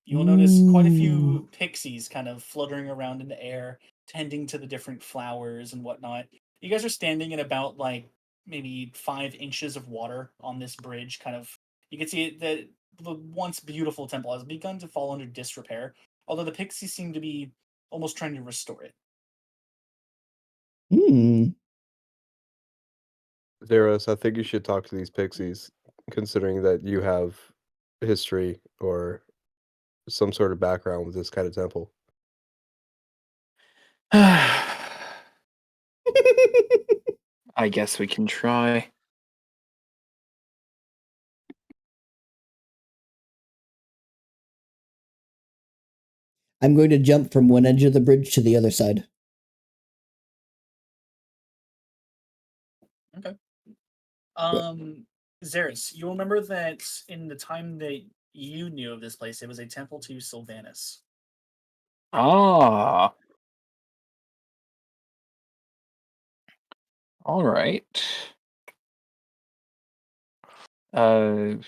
you'll notice quite a few pixies kind of fluttering around in the air, tending to the different flowers and whatnot. You guys are standing in about like maybe 5 inches of water on this bridge. Kind of, you can see that the once beautiful temple has begun to fall under disrepair, although the pixies seem to be almost trying to restore it. Zeros, I think you should talk to these pixies, considering that you have history or some sort of background with this kind of temple. I guess we can try. I'm going to jump from one edge of the bridge to the other side. Okay. Zeris, you'll remember that in the time that you knew of this place, it was a temple to Sylvanus. Ah. All right. I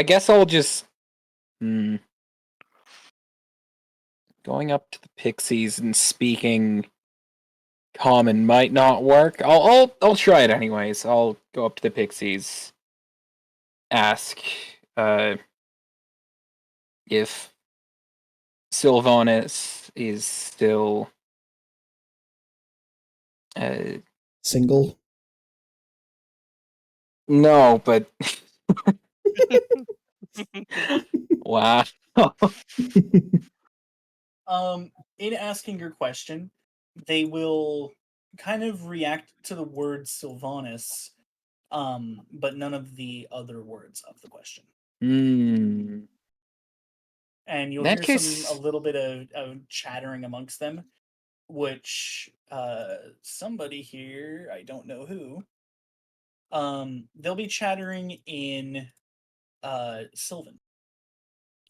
guess I'll just going up to the pixies and speaking common might not work. I'll try it anyways. I'll go up to the pixies, ask if Sylvanus is still Single? No, but wow. In asking your question, they will kind of react to the word Sylvanus, but none of the other words of the question. Hmm. And you'll That hear case, a little bit of chattering amongst them, which somebody here, I don't know who, they'll be chattering in Sylvan.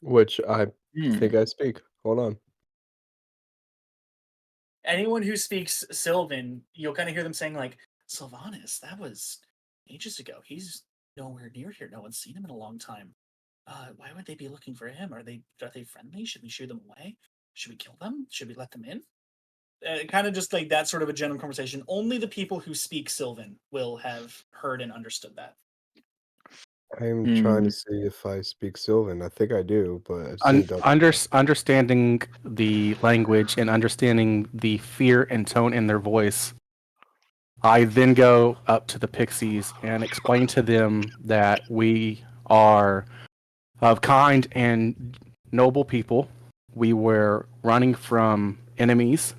Which I think I speak. Hold on. Anyone who speaks Sylvan, you'll kind of hear them saying like, Sylvanus, that was ages ago. He's nowhere near here. No one's seen him in a long time. Why would they be looking for him? Are they friendly? Should we shoo them away? Should we kill them? Should we let them in? Kind of just like that sort of a general conversation. Only the people who speak Sylvan will have heard and understood that. I'm trying to see if I speak Sylvan. I think I do, but I just need to understanding the language and understanding the fear and tone in their voice, I then go up to the pixies and explain to them that we are of kind and noble people. We were running from enemies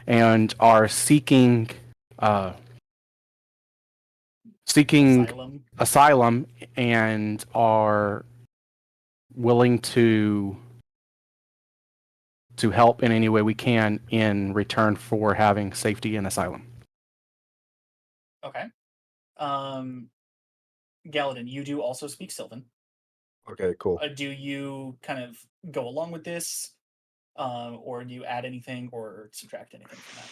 and are seeking asylum and are willing to help in any way we can in return for having safety and asylum. Okay. Galadin, you do also speak Sylvan. Okay, cool. Do you kind of go along with this, or do you add anything or subtract anything from that?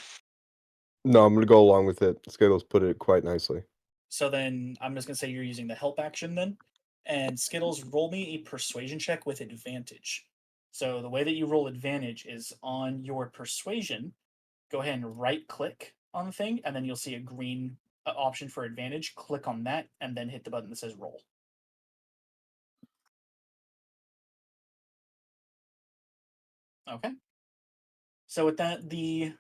No, I'm gonna go along with it. Skittles put it quite nicely. So then I'm just gonna say you're using the help action then, and Skittles, roll me a persuasion check with advantage. So the way that you roll advantage is on your persuasion. Go ahead and right click on the thing, and then you'll see a green option for advantage. Click on that, and then hit the button that says roll. Okay. So with that, the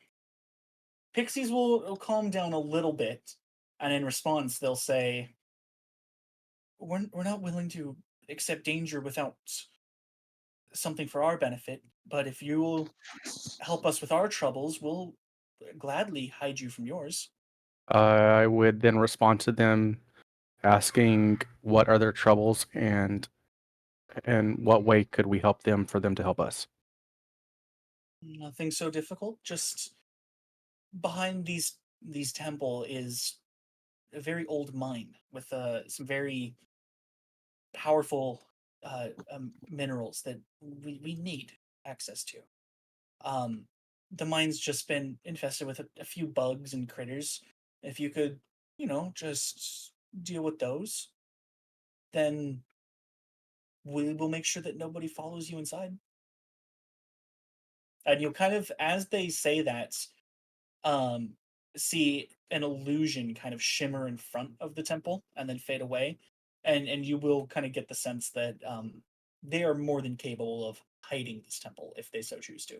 pixies will calm down a little bit, and in response, they'll say, we're not willing to accept danger without something for our benefit, but if you will help us with our troubles, we'll gladly hide you from yours. I would then respond to them asking what are their troubles and what way could we help them for them to help us. Nothing so difficult. Just behind these temple is a very old mine with some very powerful minerals that we need access to. The mine's just been infested with a few bugs and critters. If you could, just deal with those, then we will make sure that nobody follows you inside. And you'll kind of, as they say that, see an illusion kind of shimmer in front of the temple and then fade away. And you will kind of get the sense that they are more than capable of hiding this temple if they so choose to.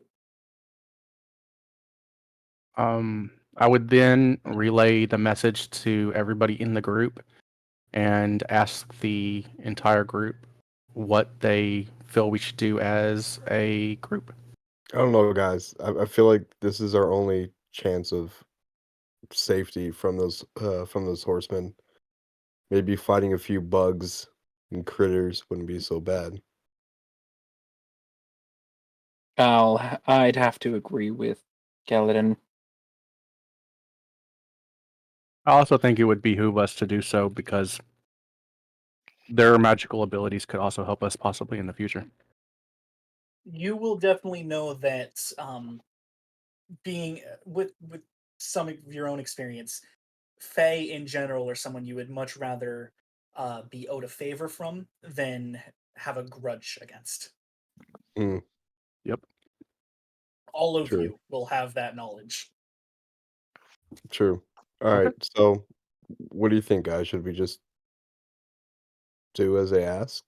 I would then relay the message to everybody in the group and ask the entire group what they feel we should do as a group. I don't know, guys. I feel like this is our only chance of safety from those horsemen. Maybe fighting a few bugs and critters wouldn't be so bad. I'd have to agree with Kaladin. I also think it would behoove us to do so because their magical abilities could also help us possibly in the future. You will definitely know that being with some of your own experience, Fae in general are someone you would much rather be owed a favor from than have a grudge against. Mm, Yep. All of True. you will have that knowledge. true. All Okay. right. So, what do you think, guys? Should we just do as they ask?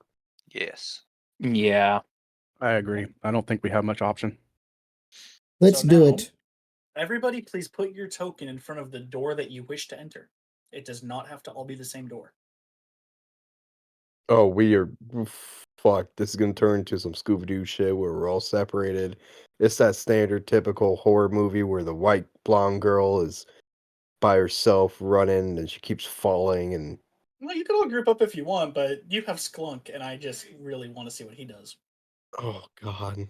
Yes. Yeah. I agree. I don't think we have much option. Let's So do now, it. Everybody, please put your token in front of the door that you wish to enter. It does not have to all be the same door. Oh, we are. Fuck. This is gonna turn into some Scooby Doo shit where we're all separated. It's that standard, typical horror movie where the white blonde girl is by herself running and she keeps falling and. Well, you can all group up if you want, but you have Sklunk, and I just really want to see what he does. Oh God.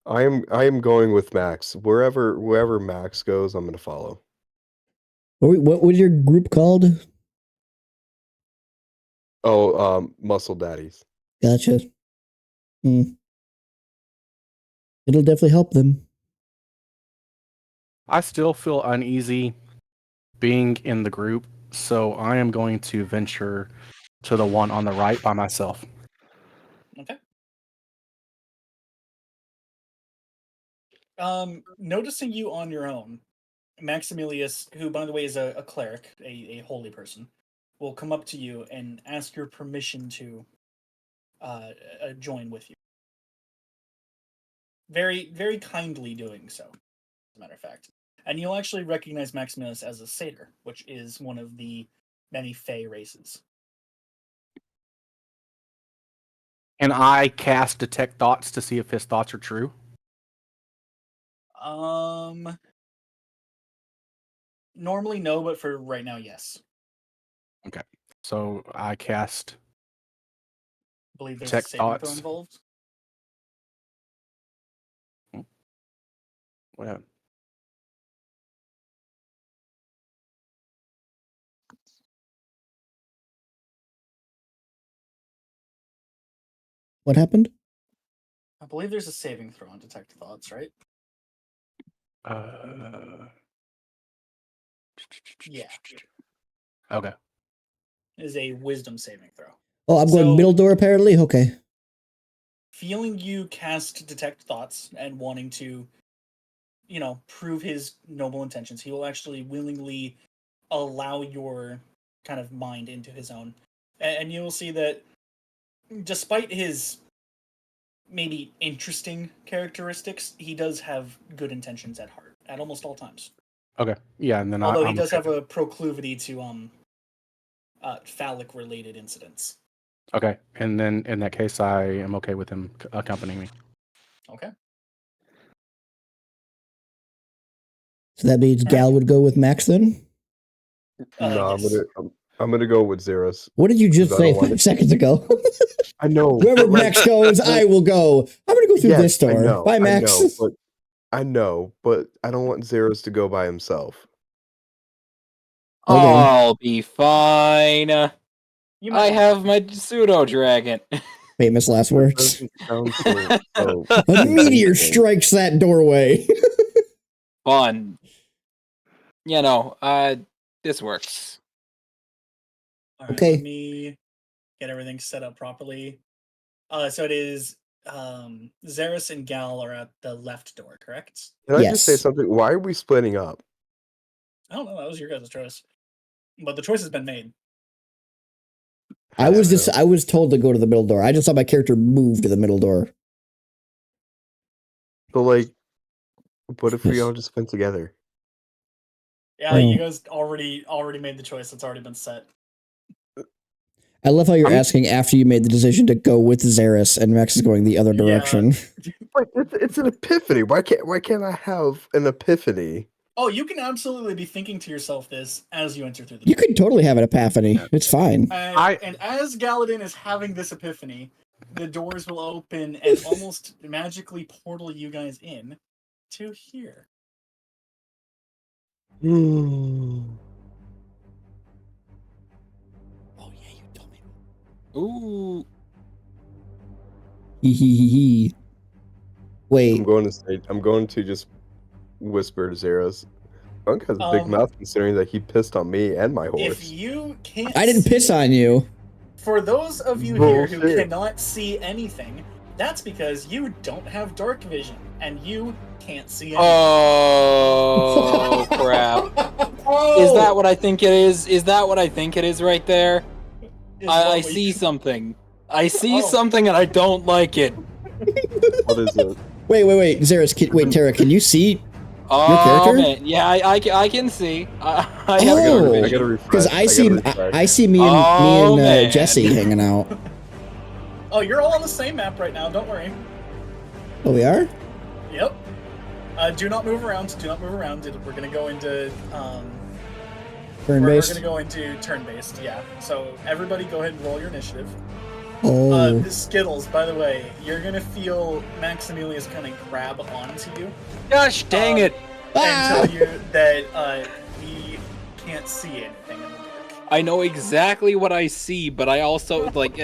I am going with Max. Wherever Max goes, I'm gonna follow. What was your group called? Oh, Muscle Daddies. Gotcha. It'll definitely help them. I still feel uneasy being in the group, so I am going to venture to the one on the right by myself. Okay. Noticing you on your own, Maximilius, who by the way is a cleric, a holy person, will come up to you and ask your permission to join with you. Very, very kindly doing so, as a matter of fact. And you'll actually recognize Maximilius as a satyr, which is one of the many Fey races. And I cast Detect Thoughts to see if his thoughts are true. Normally no, but for right now, yes. Okay. So I cast I believe there's Detect a saving throw Thoughts. involved. What? What happened? I believe there's a saving throw on Detect Thoughts, right? Yeah. Okay. It is a wisdom saving throw. Oh, I'm going So- middle door apparently? Okay. Feeling you cast Detect Thoughts and wanting to, prove his noble intentions, he will actually willingly allow your kind of mind into his own. And you will see that despite his maybe interesting characteristics, he does have good intentions at heart at almost all times. Okay. Yeah, and then Although he I'm does okay. have a proclivity to phallic related incidents. Okay, and then in that case, I am okay with him accompanying me. Okay. So that means All Gal right. would go with Max then? No, Yes. I'm gonna go with Zeros. What did you just I say don't want 5 seconds ago? I know. Wherever but, like, Max goes, I will go. I'm going to go through yes, this door. Bye, Max. I know, but I don't want Zeros to go by himself. Okay. I'll be fine. You might I want have my pseudo dragon. Famous last That words. doesn't sound so A meteor convincing. strikes that doorway. Fun. This works. All right, Okay. let me get everything set up properly. So it is Zeris and Gal are at the left door, correct? Can I just say Yes. something? Why are we splitting up? I don't know. That was your guys' choice, but the choice has been made. I was Yeah, I was told to go to the middle door. I just saw my character move to the middle door. But like, what if we all just went together? Yeah, Oh. you guys already made the choice. It's already been set. I love how you're I'm- asking after you made the decision to go with Zeris and Max is going the other Yeah. direction. Like, it's an epiphany. Why can't I have an epiphany? Oh, you can absolutely be thinking to yourself this as you enter through the You door. could totally have an epiphany. It's fine. And as Galadin is having this epiphany, the doors will open and almost magically portal you guys in to here. Oh yeah, you told me. Ooh. Hee hee hee hee. Wait, I'm going to just whisper to Zeros. Punk has a big Um, mouth considering that he pissed on me and my If horse. you can't, I didn't piss on you. For those of you here who Bullshit. cannot see anything, that's because you don't have dark vision and you can't see anything. Oh crap! Is that what I think it is? Is that what I think it is right there? Is I what see we- something. I see Oh. something and I don't like it. What is it? Wait, Zeris, wait, Tara, can you see? Oh character? man, yeah, I can see. I Oh. have I dark gotta vision. refresh. Because I see refresh. I see me Oh, and man. Jesse hanging out. Oh, you're all on the same map right now. Don't worry. Oh, we are? Yep. Do not move around. Do not move around. We're gonna go into Turn we're based. gonna go into turn-based. Yeah. So everybody, go ahead and roll your initiative. Oh, Skittles, by the way, you're gonna feel Maximilius kind of grab onto you Gosh dang it! Ah! and tell you that he can't see anything in the dark. I know exactly what I see, but I also like.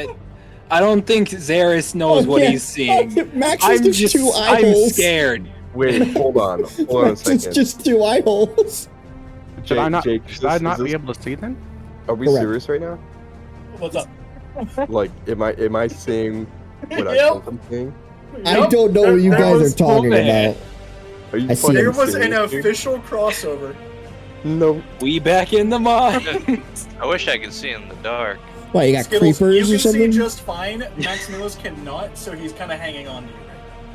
I don't think Zeris knows what yeah. he's seeing. Max is I'm just just. two eye I'm holes. scared. Wait, hold on. Hold on a Max is second. just two eye holes. Should I not? Jake, Should I not be able to see then? Are we Correct. serious right now? What's up? Like, am I seeing what I Yep. think I'm seeing? I Yep, don't know what you there guys was- are talking man. about. Are you I see fucking There was an serious, dude? official crossover. No. We back in the mine. I wish I could see in the dark. What, you got Skittles, creepers you or can something? see just fine. Maximilius cannot, so he's kind of hanging on to you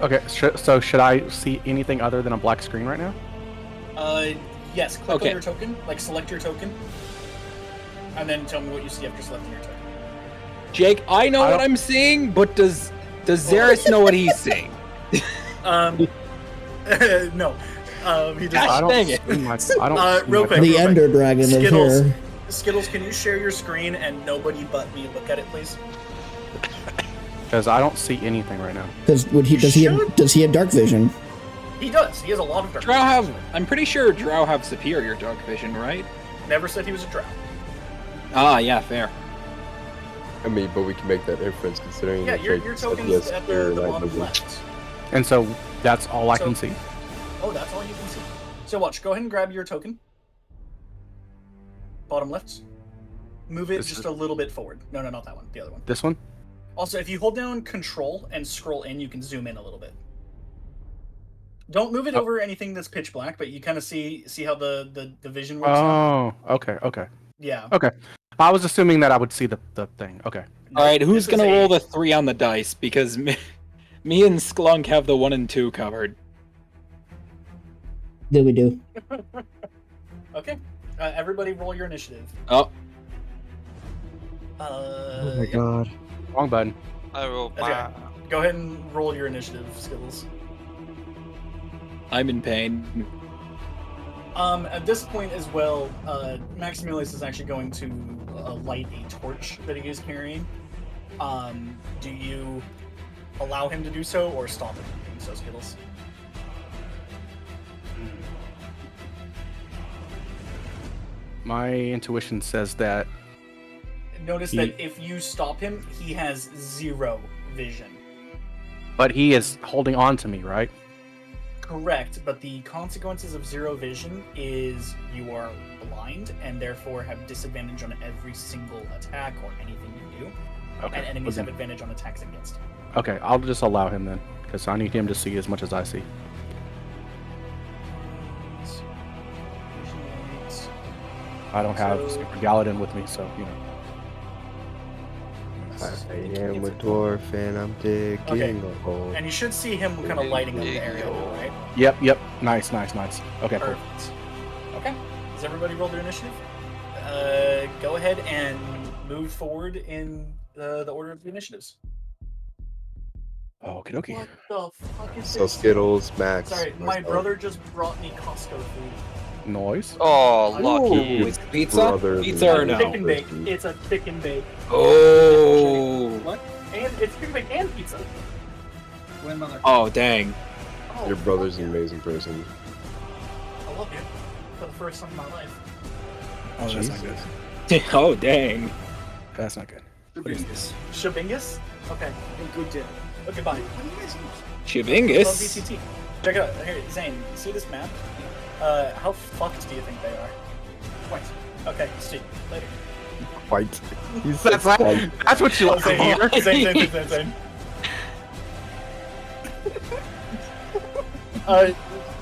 right Okay, so should I see anything other than a black screen right now? now. Yes, click Okay. on your token, like select your token, and then tell me what you see after selecting your token. Jake, I know I what don't- I'm seeing, but does Zeris know what he's seeing? No. He does Gosh, not. I don't. dang it. see my- I don't. see real my- quick. The Ender Dragon is Skittles. here. Skittles, can you share your screen and nobody but me look at it, please? Because I don't see anything right now. Because does he have dark vision? He does. He has a lot of dark Drow vision. have. I'm pretty sure Drow have superior dark vision, right? Never said he was a drow. Ah, yeah, fair. I mean, but we can make that inference considering Yeah, that your Jake said token's he has at superior the night bottom vision. left. And so that's all I So- can see. Oh, that's all you can see. So watch, go ahead and grab your token. Bottom left. Move it This just is- a little bit forward. No, not that one. The other one. This one. Also, if you hold down Control and scroll in, you can zoom in a little bit. Don't move it Oh. over anything that's pitch black, but you kind of see how the vision works now. Oh, okay. Yeah. I was assuming that I would see the thing. Okay. All right, who's This is gonna a- roll the 3 on the dice? Because me and Sklunk have the 1 and 2 covered. Do we do? Okay. Everybody roll your initiative. Oh, Oh my god. Wrong button. I roll That's okay. Go ahead and roll your initiative, Skittles. I'm in pain. At this point as well, Maximilius is actually going to light a torch that he is carrying. Do you allow him to do so or stop him from doing so, Skittles? My intuition says that. Notice that if you stop him, he has 0 vision. But he is holding on to me, right? Correct, but the consequences of zero vision is you are blind and therefore have disadvantage on every single attack or anything you do. Okay. And enemies have advantage on attacks against you. Okay, I'll just allow him then, because I need him to see as much as I see. I don't have So- Super Galadin with me, so you know. I am a dwarf and I'm digging Okay. a hole. And you should see him kind of lighting up the area, right? Yep. Nice. Okay, cool. Perfect. Okay. Does everybody roll their initiative? Go ahead and move forward in the order of the initiatives. Okie dokie. What the fuck is So this? Skittles, Max. Sorry, my myself, brother just brought me Costco food. Noise. Oh, Ooh. lucky. It's pizza? Brother, Pizza or no. no? Chicken bake. It's a chicken bake. Oh. What? And it's chicken bake and pizza. Grandmother. Oh, dang. Oh, Your brother's fuck an yeah. amazing person. I love you. For the first time in my life. Oh, that's not Jesus. good. Oh, dang. That's not good. What is this? Shabingus? Okay. Good deal. Okay, bye. What do you guys use? Chibingus? Love BCT. Check it out. Here, Zane, see this map? How fucked do you think they are? Quite. Okay, see. Later. Fight. He's That's fight. That's what you Oh, like to hear. Zane.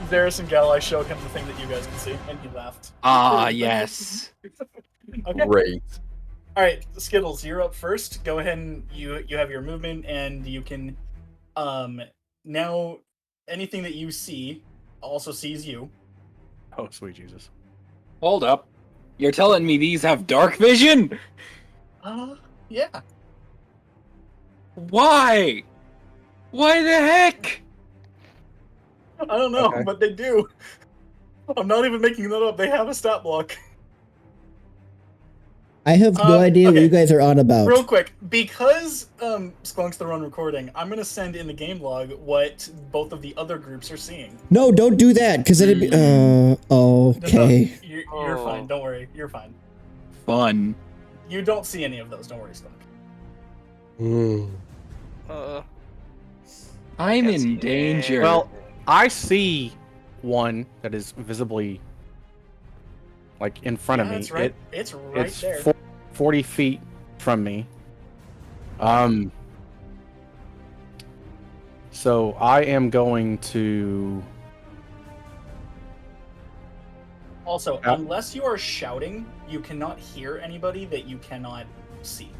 Varys and Gal, I showed him the thing that you guys can see, and he laughed. Ah, yes. Okay. Great. All right, Skittles, you're up first. Go ahead and you have your movement, and you can now anything that you see also sees you. Oh, sweet Jesus. Hold up. You're telling me these have dark vision? Yeah. Why? Why the heck? I don't know, Okay. but they do. I'm not even making that up. They have a stat block. I have no idea what okay. you guys are on about. Real quick, because Sklunk's the one recording, I'm gonna send in the game log what both of the other groups are seeing. No, don't do that, because it'd be. No, Okay. you're fine. Don't worry. You're fine. Fun. You don't see any of those. Don't worry, Sklunk. Mm. I'm Can't see in danger. it. Well, I see one that is visibly like in front of Yeah, me. it's right. It's right It's there. 40 feet from me. So I am going to. Also, Yeah. unless you are shouting, you cannot hear anybody that you cannot see.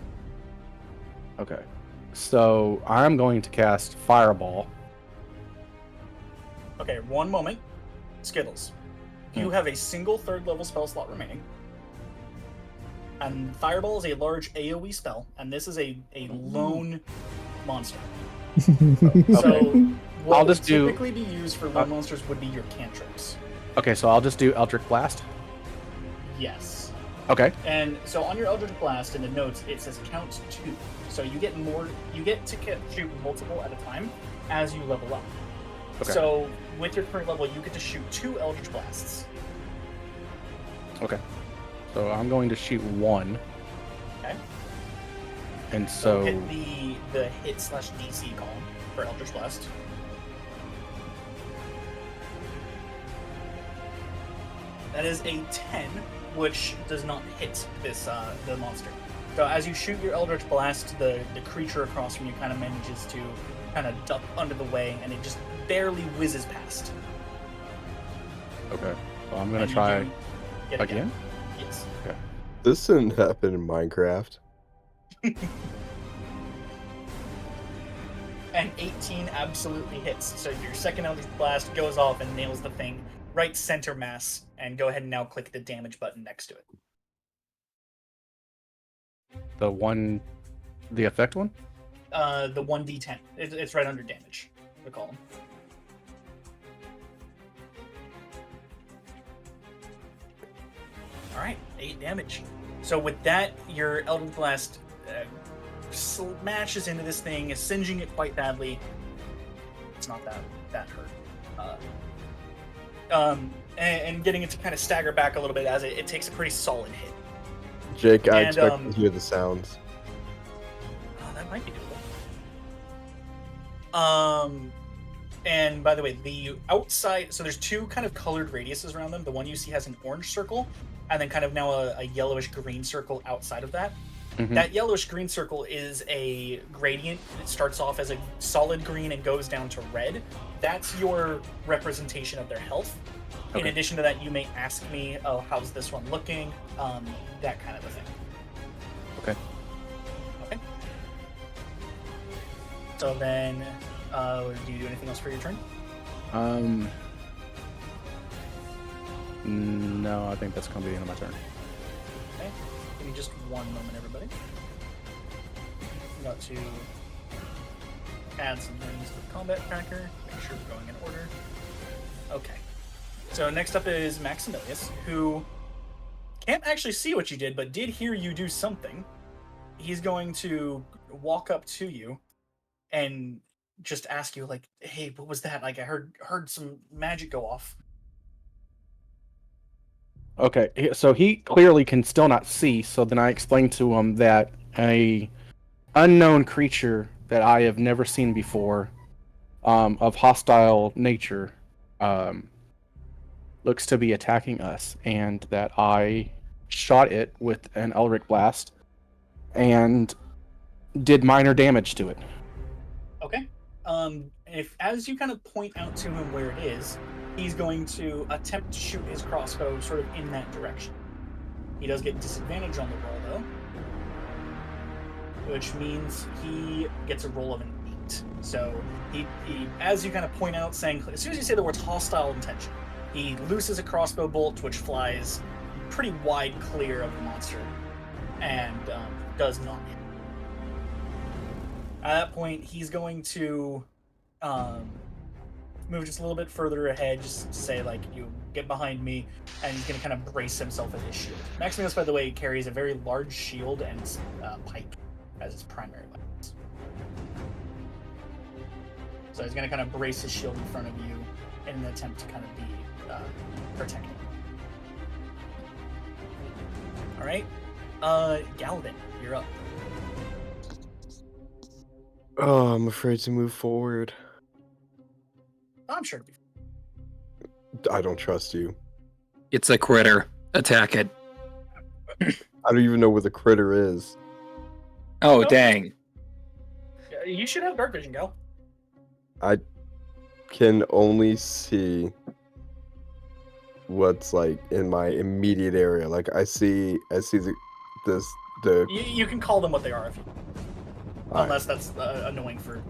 Okay. So I'm going to cast Fireball. Okay, one moment. Skittles. You have a single third level spell slot remaining. And Fireball is a large AoE spell, and this is a lone monster. So what I'll would just do- typically be used for lone monsters would be your cantrips. Okay, so I'll just do Eldritch Blast. Yes. Okay. And so on your Eldritch Blast in the notes, it says count 2. So you get to shoot multiple at a time as you level up. Okay. So with your current level, you get to shoot 2 Eldritch Blasts. Okay. So I'm going to shoot one. Okay. And So so hit the hit/DC column for Eldritch Blast. That is a 10, which does not hit this the monster. So as you shoot your Eldritch Blast, the creature across from you kind of manages to kind of duck under the way, and it just barely whizzes past. okay. So I'm gonna And you try do it again. Yes. This didn't happen in Minecraft. And 18 absolutely hits. So your second Eldritch Blast goes off and nails the thing right center mass. And go ahead and now click the damage button next to it. The effect one. The 1d10. It's right under damage, the column. Alright, 8 damage. So with that, your Eldritch Blast smashes into this thing, singeing it quite badly. It's not that hurt. And getting it to kind of stagger back a little bit as it takes a pretty solid hit. Jake, I And, expect to hear the sounds. Oh, that might be doable. And by the way, the outside, so there's two kind of colored radiuses around them. The one you see has an orange circle, and then kind of now a yellowish green circle outside of that. Mhm. That yellowish green circle is a gradient. It starts off as a solid green and goes down to red. That's your representation of their health. In Okay. addition to that, you may ask me, oh, how's this one looking? That kind of a thing. Okay. Okay. So then, do you do anything else for your turn? No, I think that's gonna be the end of my turn. Okay. Give me just one moment, everybody. I'm about to add some things to the combat tracker. Make sure we're going in order. Okay. So next up is Maximilius, who can't actually see what you did, but did hear you do something. He's going to walk up to you and just ask you, like, "Hey, what was that? Like, I heard some magic go off." Okay, so he clearly can still not see. So then I explained to him that a unknown creature that I have never seen before, of hostile nature, looks to be attacking us, and that I shot it with an Elric blast and did minor damage to it. Okay. If as you kind of point out to him where it is, he's going to attempt to shoot his crossbow sort of in that direction. He does get disadvantage on the roll though, which means he gets a roll of an 8. So he as you kind of point out, saying as soon as you say the words hostile intention, he looses a crossbow bolt which flies pretty wide clear of the monster and does not hit. At that point, he's going to move just a little bit further ahead, just to say, like, you get behind me, and he's going to kind of brace himself with his shield. Maximus, by the way, carries a very large shield and pike as his primary weapons. So he's going to kind of brace his shield in front of you in an attempt to kind of be protected. All right, Galvin, you're up. Oh, I'm afraid to move forward. I'm sure. I don't trust you. It's a critter. Attack it. I don't even know where the critter is. Oh, No. dang. You should have dark vision, Gal. I can only see what's like in my immediate area. Like I see the You can call them what they are if you unless that's annoying for.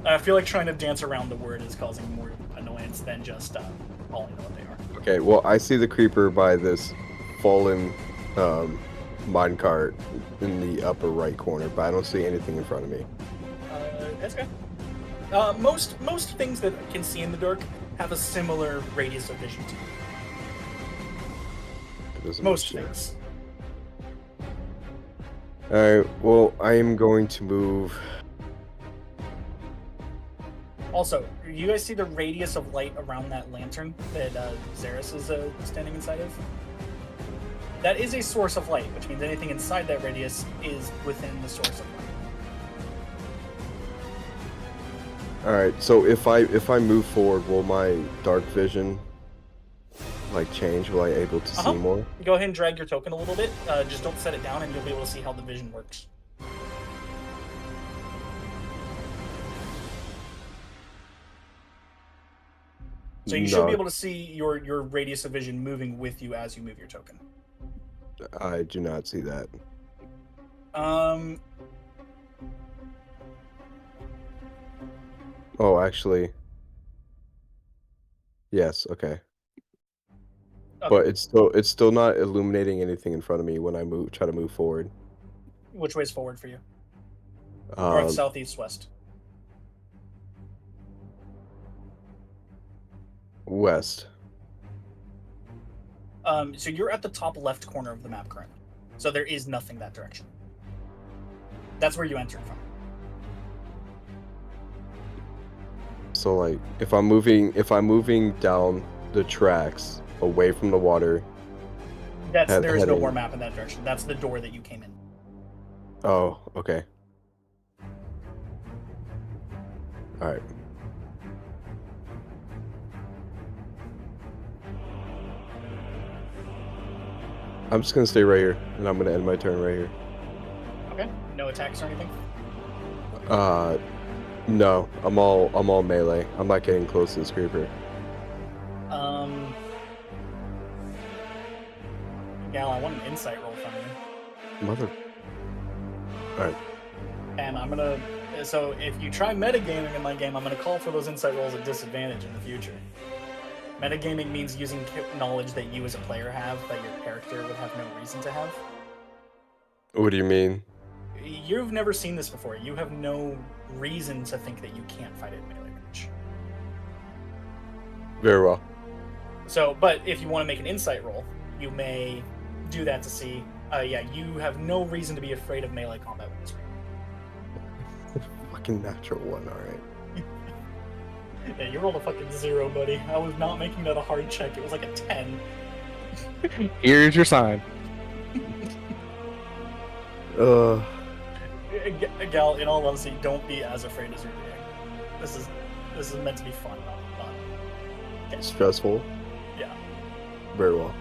I feel like trying to dance around the word is causing more annoyance than just calling them what they are. Okay, well, I see the creeper by this fallen minecart in the upper right corner, but I don't see anything in front of me. That's good. Most things that can see in the dark have a similar radius of vision to you. It doesn't Most matter. things. Alright, well, I am going to move. Also, you guys see the radius of light around that lantern that Xeris is standing inside of? That is a source of light, which means anything inside that radius is within the source of light. Alright, so if I move forward, will my dark vision like change? Will I able to see more? Go ahead and drag your token a little bit. Just don't set it down, and you'll be able to see how the vision works. So you should be able to see your radius of vision moving with you as you move your token. I do not see that. Oh, actually. Yes, okay. But it's still not illuminating anything in front of me when I try to move forward. Which way's forward for you? North, south, east, west. West. So you're at the top left corner of the map currently. So there is nothing that direction. That's where you entered from. So like if I'm moving down the tracks away from the water. There is no heading- more map in that direction. That's the door that you came in. Oh, okay. Alright. I'm just gonna stay right here, and I'm gonna end my turn right here. Okay. No attacks or anything. No, I'm all melee. I'm not getting close to this creeper. Gal, I want an insight roll from you. Mother. Alright. And I'm gonna. So if you try metagaming in my game, I'm gonna call for those insight rolls at disadvantage in the future. Metagaming means using knowledge that you as a player have that your character would have no reason to have. What do you mean? You've never seen this before. You have no reason to think that you can't fight at melee range. Very well. So, but if you want to make an insight roll, you may do that to see. Yeah, you have no reason to be afraid of melee combat with this ring. Fucking natural one, alright. Yeah, you rolled a fucking 0, buddy. I was not making that a hard check. It was like a 10. Here's your sign. Gal, in all honesty, don't be as afraid as you're being. This is meant to be fun, not okay. Stressful? Yeah. Very well.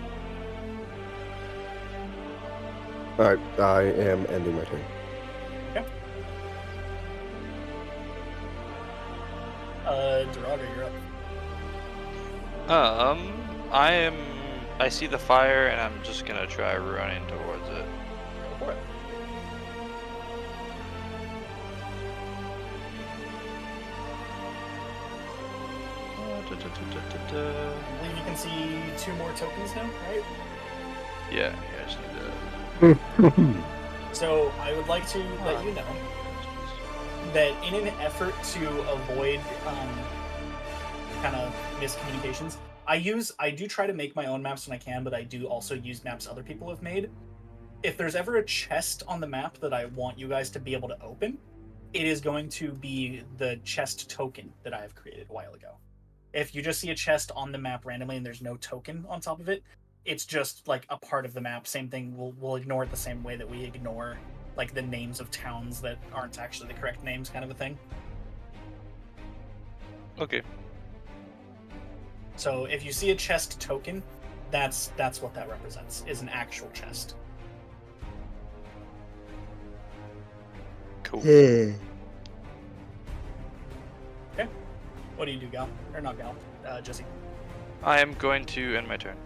Alright, I am ending my turn. Okay. Duraga, you're up. I see the fire and I'm just gonna try running towards it. Go for it. I believe you can see 2 more tokens now, right? Yeah, I just need to. So I would like to let you know that in an effort to avoid kind of miscommunications, I do try to make my own maps when I can, but I do also use maps other people have made. If there's ever a chest on the map that I want you guys to be able to open, it is going to be the chest token that I have created a while ago. If you just see a chest on the map randomly and there's no token on top of it, it's just like a part of the map. Same thing, we'll ignore it the same way that we ignore like the names of towns that aren't actually the correct names, kind of a thing. Okay. So if you see a chest token, that's what that represents, is an actual chest. Cool. Hey. Okay. What do you do, Gal? Or not Gal, Jesse. I am going to end my turn.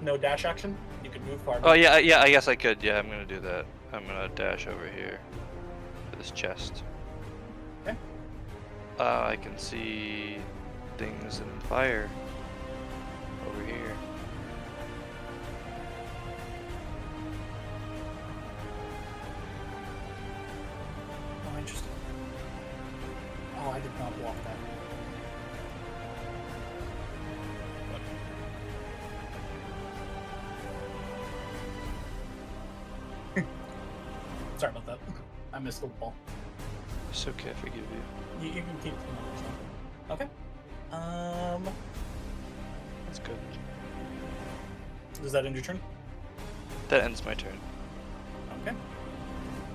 No dash action? You could move far. Oh yeah, I guess I could. Yeah, I'm gonna do that. I'm gonna dash over here to this chest. Okay. I can see things in fire over here. Oh, interesting. Oh, I did not block that. Sorry about that. I missed the ball. It's okay, I forgive you. You can keep it. Okay. That's good. Does that end your turn? That ends my turn. Okay.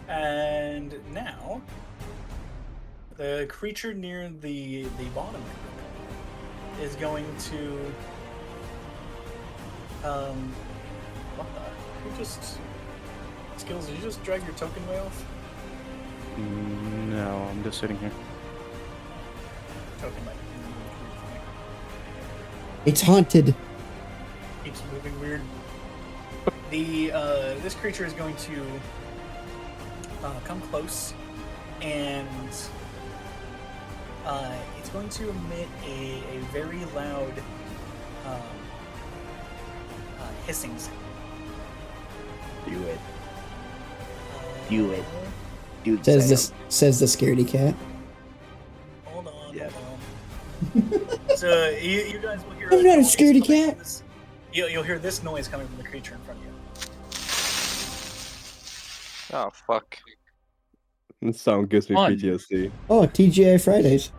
And now, the creature near the bottom is going to what the? You just Skills, did you just drag your token way off? No, I'm just sitting here. Token might It's haunted. keeps moving weird. The this creature is going to come close, and it's going to emit a very loud hissing sound. Do it. Do it. Dude, Says the scaredy cat. Hold on. Yeah. Hold on. So you guys will hear. I'm not a noise scaredy coming cat. from this- You'll hear this noise coming from the creature in front of you. Oh fuck. This sound gives me Fun. PTSD. Oh, TGI Fridays.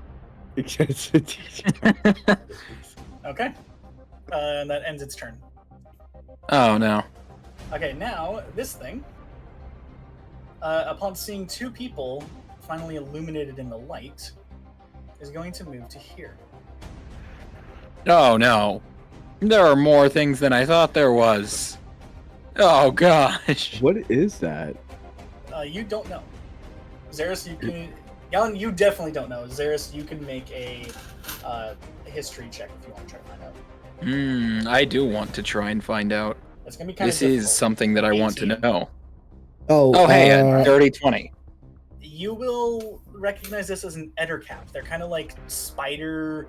Okay. And that ends its turn. Oh no. Okay, now this thing, upon seeing 2 people finally illuminated in the light, is going to move to here. Oh no. There are more things than I thought there was. Oh gosh. What is that? You don't know. Xeris, you can... Jan, you definitely don't know. Xeris, you can make a history check if you want to try to find out. I do want to try and find out. It's going to be kind of This is something that I want to 18. know. Oh, Hey, a dirty 20. You will recognize this as an ettercap. They're kind of like spider-ish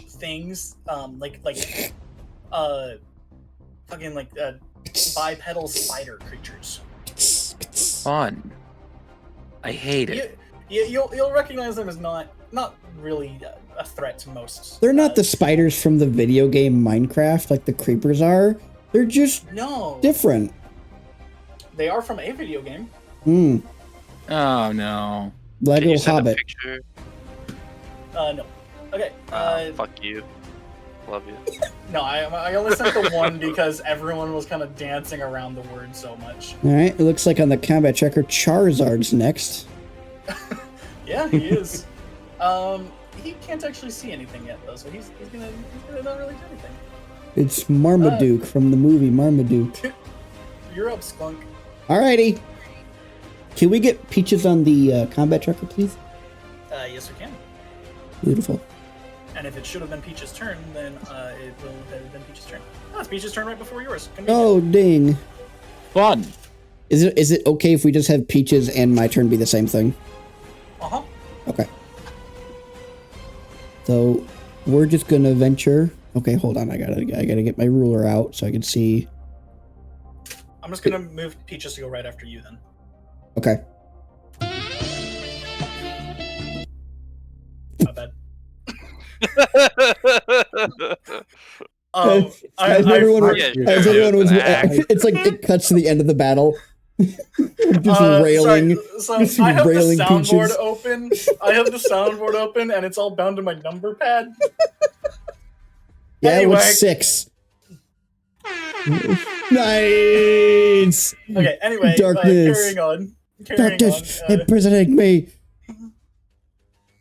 things, fucking like bipedal spider creatures. Fun. I hate it. You'll recognize them as not really a threat to most. They're not the spiders from the video game Minecraft like the creepers are. They're just different. They are from a video game. Oh no. Lego Hobbit. No. Okay. Fuck you. Love you. No, I only sent the one because everyone was kind of dancing around the word so much. All right. It looks like on the combat tracker, Charizard's next. Yeah, he is. He can't actually see anything yet though, so he's gonna not really do anything. It's Marmaduke from the movie Marmaduke. You're up, Skunk. Alrighty. Can we get Peaches on the combat tracker, please? Yes, we can. Beautiful. And if it should have been Peach's turn, then it will have been Peach's turn. Oh, it's Peach's turn right before yours. Oh, ding. Fun. Is it okay if we just have Peaches and my turn be the same thing? Uh-huh. Okay. So we're just gonna venture. Okay, hold on. I gotta get my ruler out so I can see. I'm just gonna move Peaches to go right after you then. Okay. My bad. As everyone was, it's like it cuts to the end of the battle. Just railing. So I have the soundboard open. I have the soundboard open, and it's all bound to my number pad. Yeah, anyway. What's 6? Nice. Okay. Anyway, Darkness. Carrying on. Imprisoning me.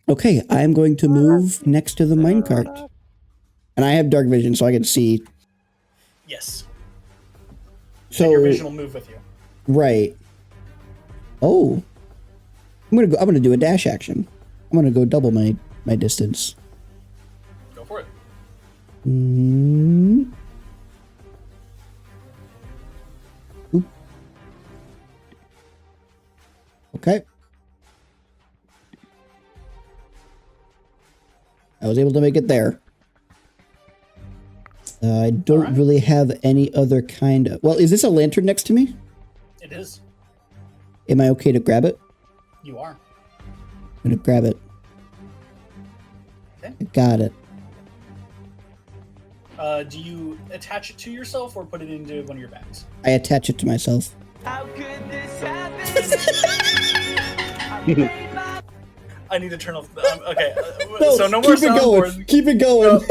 Okay, I'm going to move next to the minecart. And I have dark vision, so I can see. Yes. So your vision will move with you. Right. Oh. I'm gonna do a dash action. I'm gonna go double my distance. Go for it. Oop. Okay. I was able to make it there. I don't really have any other kind of... Well, is this a lantern next to me? It is. Am I okay to grab it? You are. I'm going to grab it. Okay. I got it. Do you attach it to yourself or put it into one of your bags? I attach it to myself. How could this happen? I need to turn off. Okay, No, so no more keep it going. soundboard. Keep it going.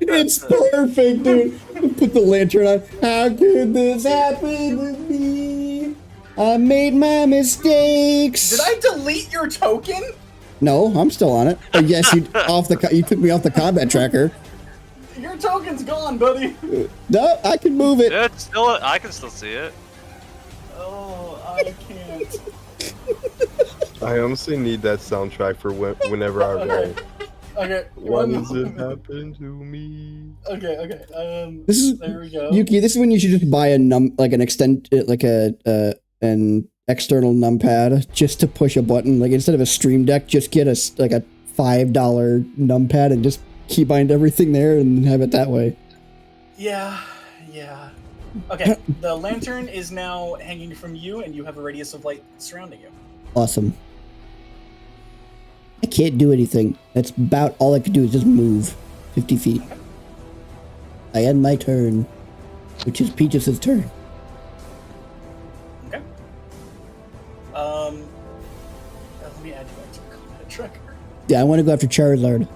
It's perfect, dude. Put the lantern on. How could this happen to me? I made my mistakes. Did I delete your token? No, I'm still on it. Oh, yes, you took me off the combat tracker. Your token's gone, buddy. No, I can move it. Yeah, it's still, I can still see it. Oh, I can't. I honestly need that soundtrack for whenever I roll. Okay. Why does it happen to me? Okay. This is there we go. Yuki. This is when you should just buy an external numpad just to push a button. Like instead of a Stream Deck, just get a $5 numpad and just keybind everything there and have it that way. Yeah. Okay, the lantern is now hanging from you, and you have a radius of light surrounding you. Awesome. I can't do anything. That's about all I could do is just move 50 feet. Okay. I end my turn, which is Peaches' turn. Okay. Let me add you to the combat tracker. Yeah, I want to go after Charizard.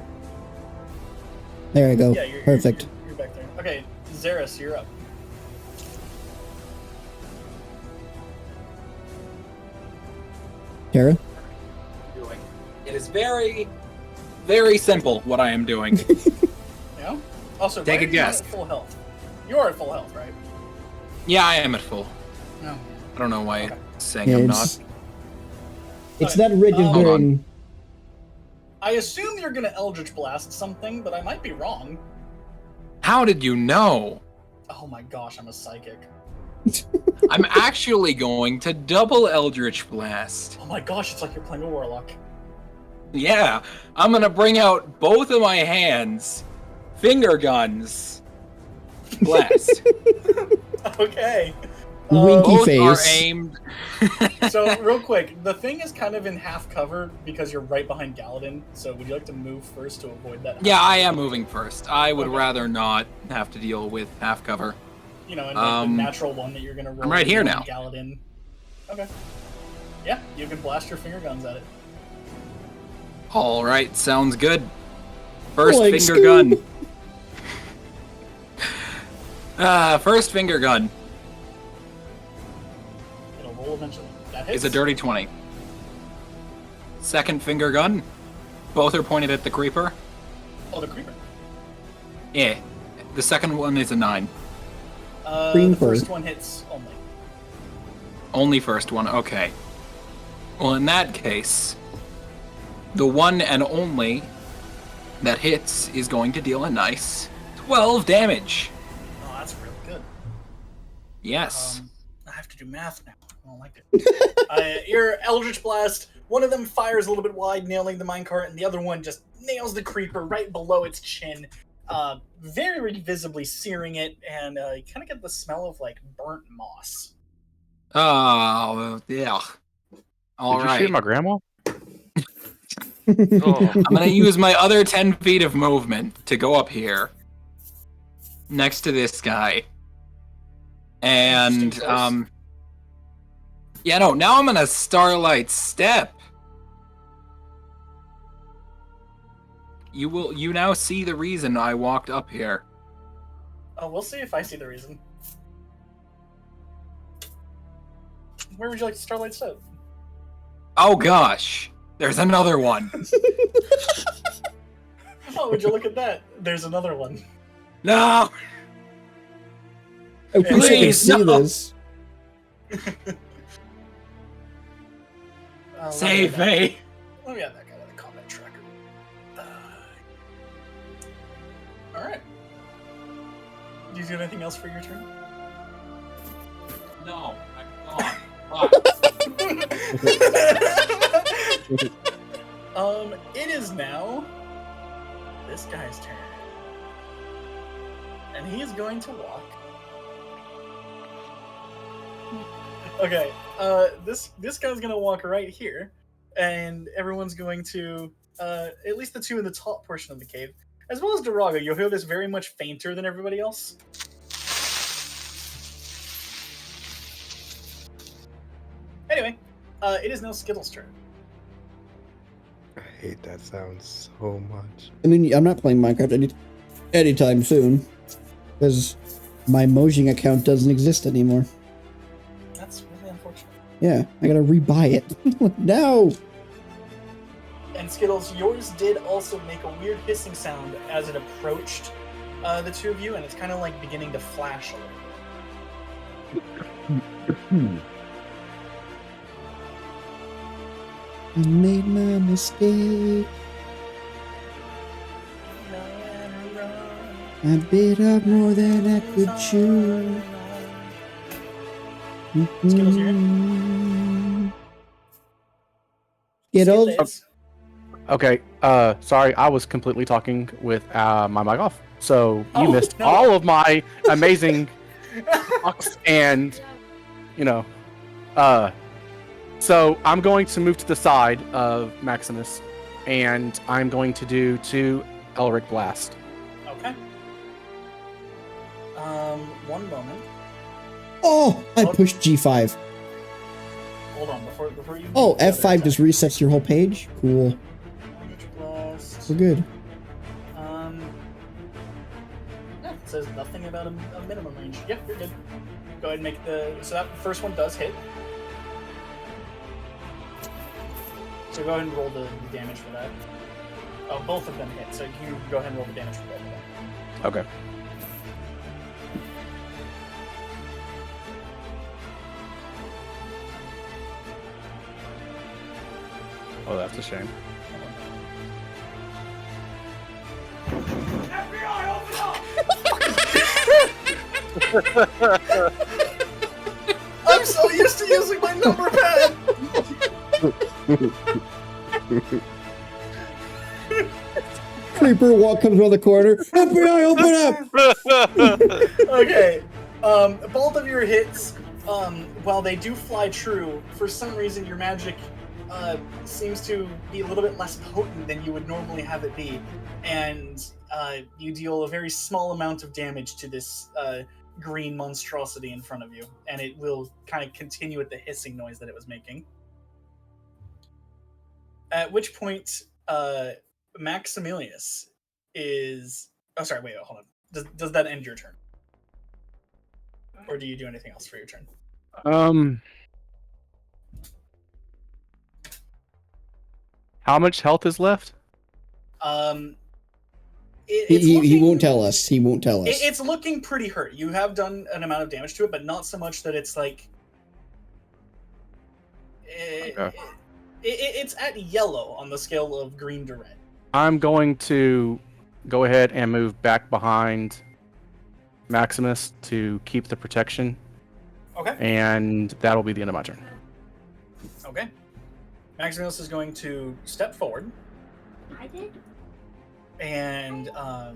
There I go. Yeah, you're Perfect. You're back there. Okay, Xeris, you're up. Tara? It is very, very simple what I am doing. Yeah? Also, Take why a are you not guess. at full health? You are at full health, right? Yeah, I am at full. No. I don't know why Okay. it's saying Yeah, I'm it's, not. it's Okay, not registering. I assume you're gonna Eldritch Blast something, but I might be wrong. How did you know? Oh my gosh, I'm a psychic. I'm actually going to double Eldritch Blast. Oh my gosh, it's like you're playing a warlock. Yeah, I'm gonna bring out both of my hands, finger guns, blast. Okay. Winky Both are face. aimed. So, real quick, the thing is kind of in half cover because you're right behind Galadin. So, would you like to move first to avoid that? Yeah, I am moving first. I would Okay. rather not have to deal with half cover. You know, and like the natural one that you're gonna roll. I'm right here behind now. Galadin. Okay. Yeah, you can blast your finger guns at it. All right, sounds good. First Like finger Scoob. gun. First finger gun It'll roll eventually. That hits. is a dirty 20. Second finger gun. Both are pointed at the creeper. Oh, the creeper. Yeah. The second one is a 9. The Creeper. first one hits only. Only first one, okay. Well, in that case, the one and only that hits is going to deal a nice 12 damage. Oh, that's really good. Yes. I have to do math now. I don't like it. Your Eldritch Blast, one of them fires a little bit wide, nailing the minecart, and the other one just nails the creeper right below its chin, very visibly searing it, and you kind of get the smell of like burnt moss. Oh, yeah. All Did you right. shoot my grandma? Oh, I'm gonna use my other 10 feet of movement to go up here, next to this guy, and Interesting choice. yeah, no. Now I'm gonna Starlight Step. You now see the reason I walked up here. Oh, we'll see if I see the reason. Where would you like to Starlight Step? Oh gosh, there's another one. Oh, would you look at that? There's another one. No. I wish I could Please, see no. this. Save me. Let me add that guy to the combat tracker. Alright. Do you do anything else for your turn? No, I'm gone. It is now this guy's turn. And he is going to walk. Okay, this guy's gonna walk right here, and everyone's going to, at least the two in the top portion of the cave, as well as Durago. You'll hear this very much fainter than everybody else. Anyway, it is now Skittles' turn. I hate that sound so much. I mean, I'm not playing Minecraft anytime soon, because my Mojang account doesn't exist anymore. That's really unfortunate. Yeah, I gotta rebuy it. No! And Skittles, yours did also make a weird hissing sound as it approached the two of you, and it's kind of like beginning to flash a little. I made my mistake. I bit up more than I could chew. Skittles, you're Skittles? Skittles. Okay, sorry, I was completely talking with my mic off. So you Oh, missed no. all of my amazing talks and, so I'm going to move to the side of Maximus, and I'm going to do 2 Elric Blast. Okay. One moment. Oh, I pushed G5. Hold on, before you. Oh, do the other F5 just attack. resets your whole page? Cool. Blast. We're good. Yeah, it says nothing about a minimum range. Yep, you're good. Go ahead and make the. So that first one does hit. So go ahead and roll the damage for that. Oh, both of them hit. So you can go ahead and roll the damage for both of them. Okay. Oh, that's a shame. FBI, open up! I'm so used to using my number pad. Creeper comes around the corner. FBI, open up! Okay. Both of your hits, while they do fly true, for some reason your magic seems to be a little bit less potent than you would normally have it be, and you deal a very small amount of damage to this green monstrosity in front of you, and it will kind of continue with the hissing noise that it was making. At which point, Maximilius is... Oh, sorry, wait, hold on. Does that end your turn? Or do you do anything else for your turn? How much health is left? He won't tell us. He won't tell us. It's looking pretty hurt. You have done an amount of damage to it, but not so much that it's like... It's at yellow on the scale of green to red. I'm going to go ahead and move back behind Maximus to keep the protection. Okay. And that'll be the end of my turn. Okay. Maximus is going to step forward. I did. And as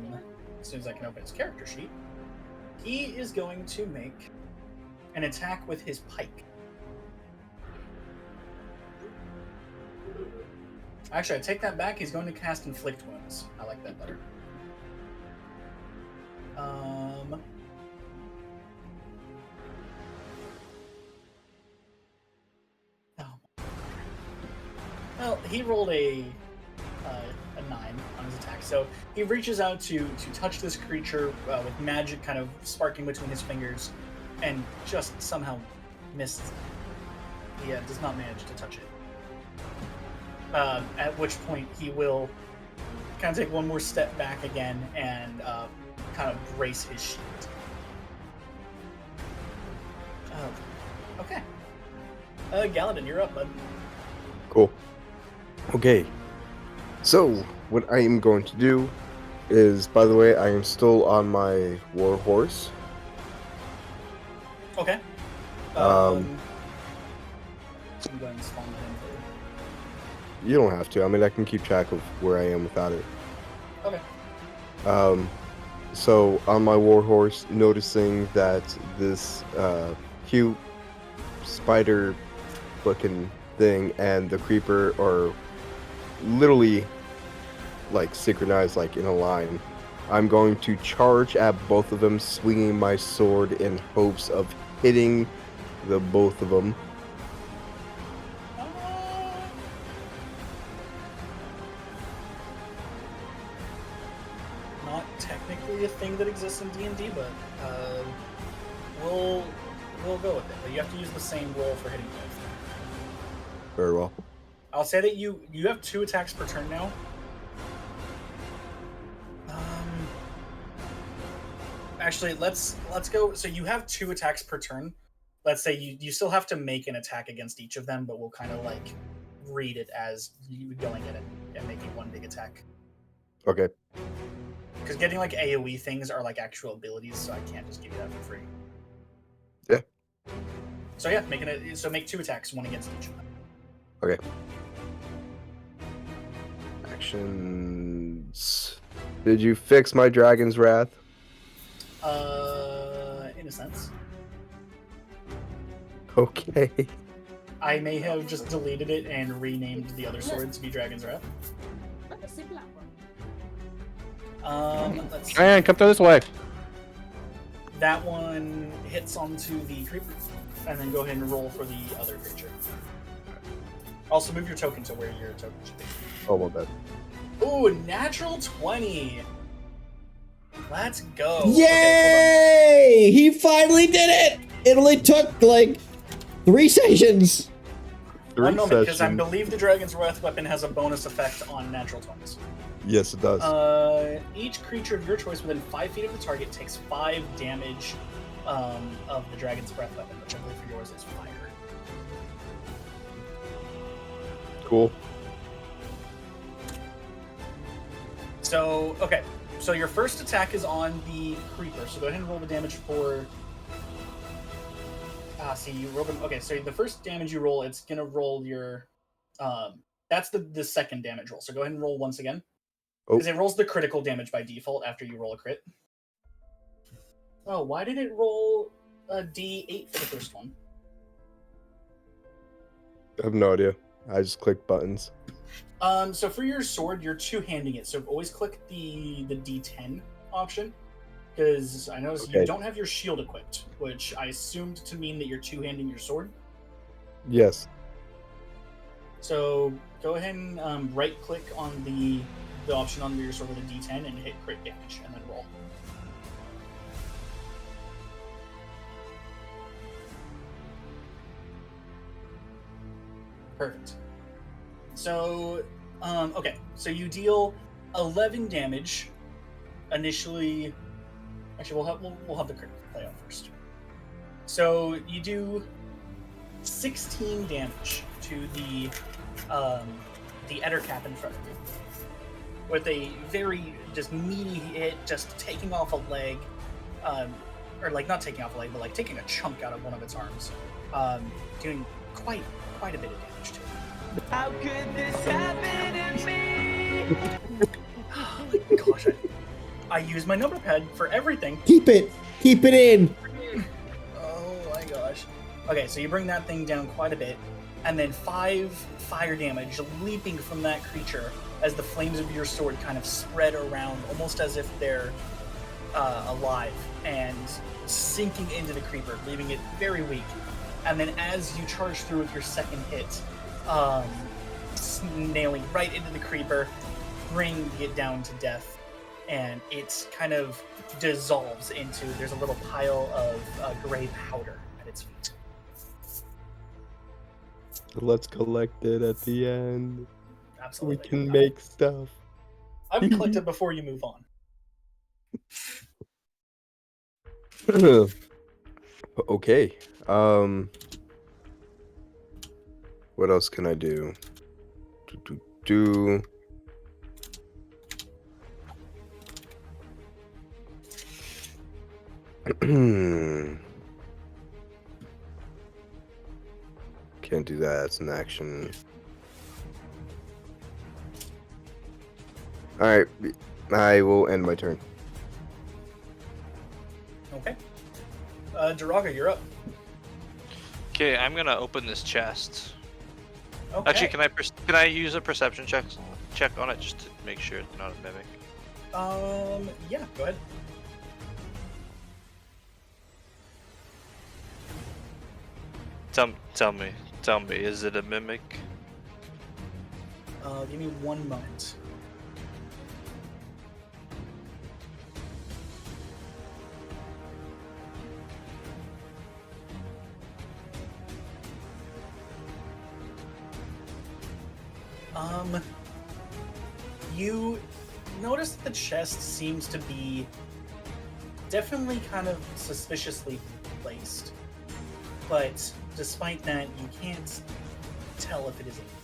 soon as I can open his character sheet, he is going to make an attack with his pike. Actually, I take that back. He's going to cast Inflict Wounds. I like that better. Well, he rolled a 9 on his attack. So he reaches out to touch this creature with magic kind of sparking between his fingers, and just somehow misses. He does not manage to touch it. At which point he will kind of take one more step back again and kind of brace his shield. Okay. Galadin, you're up, bud. Cool. Okay. So, what I am going to do is, by the way, I am still on my war horse. Okay. I'm going to spawn him for You don't have to. I mean, I can keep track of where I am without it. Okay. So, on my war horse, noticing that this cute spider-looking thing and the creeper are literally like synchronized, like in a line, I'm going to charge at both of them, swinging my sword in hopes of hitting the both of them. Not technically a thing that exists in D&D, but we'll go with it. But you have to use the same roll for hitting both. Very well. I'll say that you have 2 attacks per turn now. Actually, let's go. So you have 2 attacks per turn. Let's say you still have to make an attack against each of them, but we'll kind of like read it as you going in and making one big attack. Okay. Because getting like AoE things are like actual abilities, so I can't just give you that for free. Yeah. So yeah, make 2 attacks, one against each of them. Okay. Actions. Did you fix my Dragon's Wrath? In a sense. Okay. I may have just deleted it and renamed the other sword to be Dragon's Wrath. Let's see. And come through this way. That one hits onto the creeper, and then go ahead and roll for the other creature. Also, move your token to where your token should be. Oh, my bad. Ooh, natural 20. Let's go. Yay! He finally did it! It only took like 3 sessions. 3 One moment, because I sessions. believe the Dragon's Wrath weapon has a bonus effect on natural 20s. Yes, it does. Each creature of your choice within 5 feet of the target takes 5 damage of the dragon's breath weapon, which I believe for yours is fire. Cool. So, okay. So your first attack is on the creeper. So go ahead and roll the damage for... see, you rolled them. Okay, so the first damage you roll, it's going to roll your... that's the second damage roll. So go ahead and roll once again. Oh. Because it rolls the critical damage by default after you roll a crit. Oh, why did it roll a D8 for the first one? I have no idea. I just click buttons. So for your sword, you're two-handing it. So always click the D10 option. Because I noticed you don't have your shield equipped, which I assumed to mean that you're two-handing your sword. Yes. So go ahead and right-click on the option under your sword with a D10 and hit crit damage, and then roll. Perfect. So, okay. So you deal 11 damage initially. Actually, we'll have the crit play out first. So you do 16 damage to the Ettercap in front of you, with a very just meaty hit, just taking off a leg, or like not taking off a leg, but like taking a chunk out of one of its arms, doing quite a bit of damage to it. How could this happen to me? Oh my gosh, I use my number pad for everything. Keep it in. Oh my gosh. Okay, so you bring that thing down quite a bit, and then 5 fire damage leaping from that creature as the flames of your sword kind of spread around, almost as if they're alive, and sinking into the creeper, leaving it very weak. And then as you charge through with your second hit, nailing right into the creeper, bringing it down to death, and it kind of dissolves into, there's a little pile of gray powder at its feet. Let's collect it at the end. Absolutely. We can make stuff. I would collect it before you move on. Okay. What else can I do? Can't do that. It's an action. Alright. I will end my turn. Okay. Duraga, you're up. Okay, I'm gonna open this chest. Okay. Actually, can I use a perception check on it just to make sure it's not a mimic? Yeah, go ahead. Tell me, is it a mimic? Give me 1 moment. You notice that the chest seems to be definitely kind of suspiciously placed, but despite that, you can't tell if it is anything.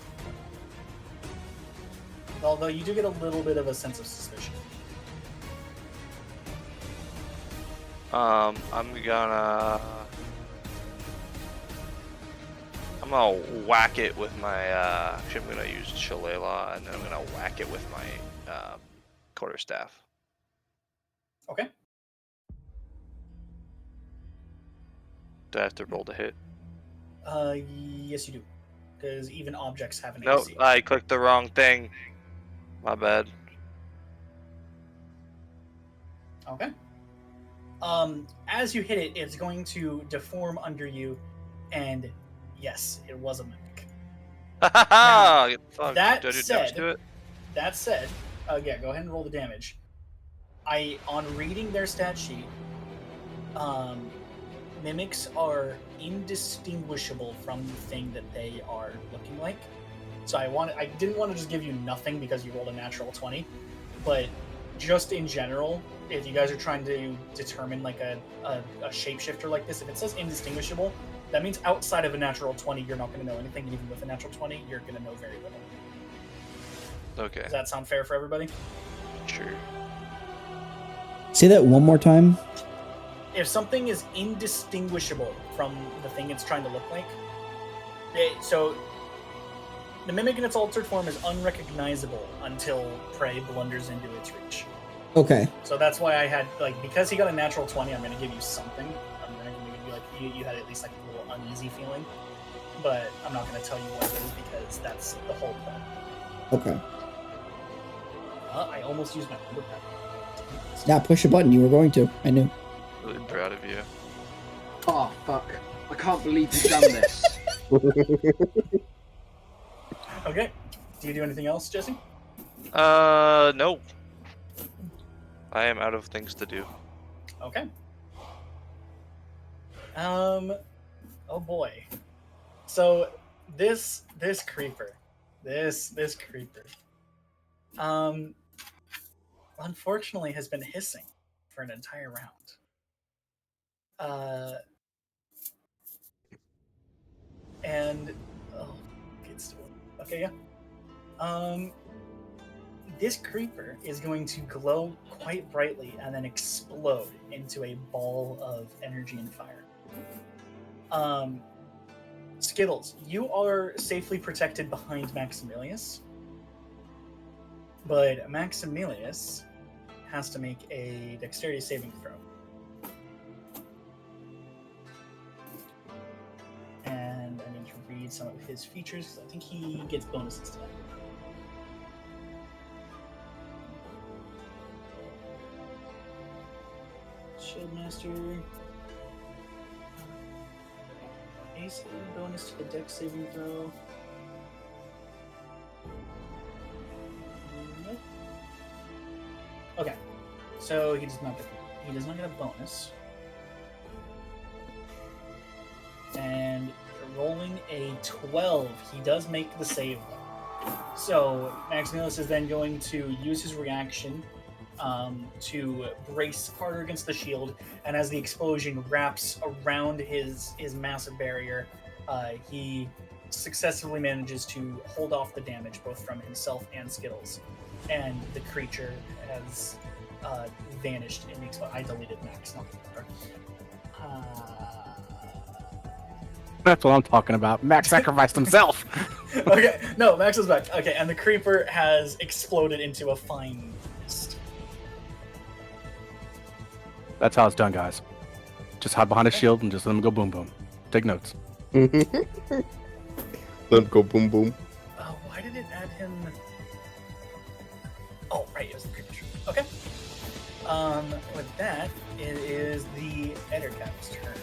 Although you do get a little bit of a sense of suspicion. I'm gonna whack it with my actually I'm gonna use Shillelagh, and then I'm gonna whack it with my quarterstaff. Okay. Do I have to roll to hit? Yes you do. Because even objects have an Nope, AC. I clicked the wrong thing. My bad. Okay. As you hit it, it's going to deform under you, and yes, it was a mimic. Now, that do I do damage said- to it? That said, yeah, go ahead and roll the damage. On reading their stat sheet, mimics are indistinguishable from the thing that they are looking like. So I didn't want to just give you nothing because you rolled a natural 20. but just in general, if you guys are trying to determine like a shapeshifter like this, if it says indistinguishable, that means outside of a natural 20, you're not going to know anything, and even with a natural 20, you're going to know very little. Okay. Does that sound fair for everybody? Sure. Say that one more time. If something is indistinguishable from the thing it's trying to look like, so the mimic in its altered form is unrecognizable until prey blunders into its reach. Okay. So that's why I had, like, because he got a natural 20, I'm going to give you something. I'm going to give you, like, you had at least, like, a little uneasy feeling. But I'm not going to tell you what it is because that's the whole point. Okay. I almost used my number pad. Yeah, push a button. You were going to. I knew. Really proud of you. Oh, fuck. I can't believe you've done this. Okay. Do you do anything else, Jesse? No. I am out of things to do. Okay. Oh boy. So this creeper, unfortunately has been hissing for an entire round. And it's still okay, yeah. This creeper is going to glow quite brightly and then explode into a ball of energy and fire. Skittles, you are safely protected behind Maximilius, but Maximilius has to make a dexterity saving throw. And I need to read some of his features because I think he gets bonuses to that. Shieldmaster. Ace bonus to the dex saving throw. Nope. Okay, so he does not get a bonus. And rolling a 12, he does make the save though. So Maximilius is then going to use his reaction to brace harder against the shield, and as the explosion wraps around his massive barrier, he successfully manages to hold off the damage both from himself and Skittles, and the creature has vanished in the explosion. I deleted Max, not the number. That's what I'm talking about. Max sacrificed himself. Okay, no, Max is back. Okay, and the creeper has exploded into a fine mist. That's how it's done, guys. Just hide behind a shield and just let them go boom boom. Take notes. Let him go boom boom. Why did it add him? Oh, right, it was the creeper. Okay. With that, it is the Ettercap's turn.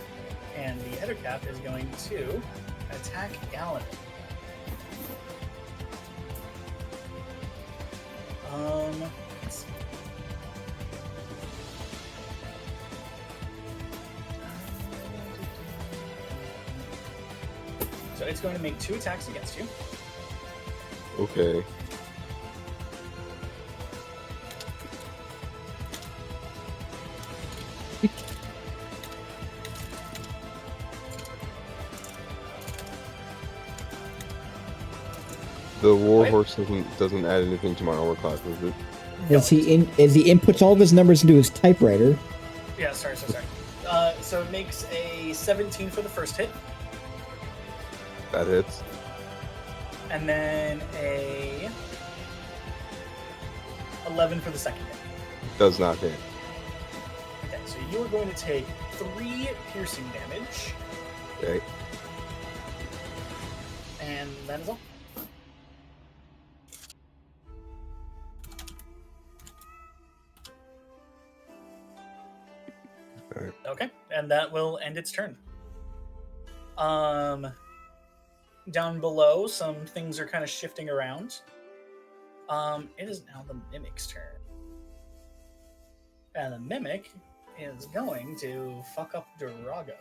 And the Ettercap is going to attack Gallon. Let's see. So it's going to make 2 attacks against you. Okay. The warhorse doesn't add anything to my armor class, does it? As he inputs all of his numbers into his typewriter. Yeah, sorry. So it makes a 17 for the first hit, That hits. and then a 11 for the second hit. Does not hit. Okay, so you are going to take 3 piercing damage, Okay. and that is all. Alright. Okay, and that will end its turn. Down below, some things are kind of shifting around. It is now the Mimic's turn. And the Mimic is going to fuck up Durago.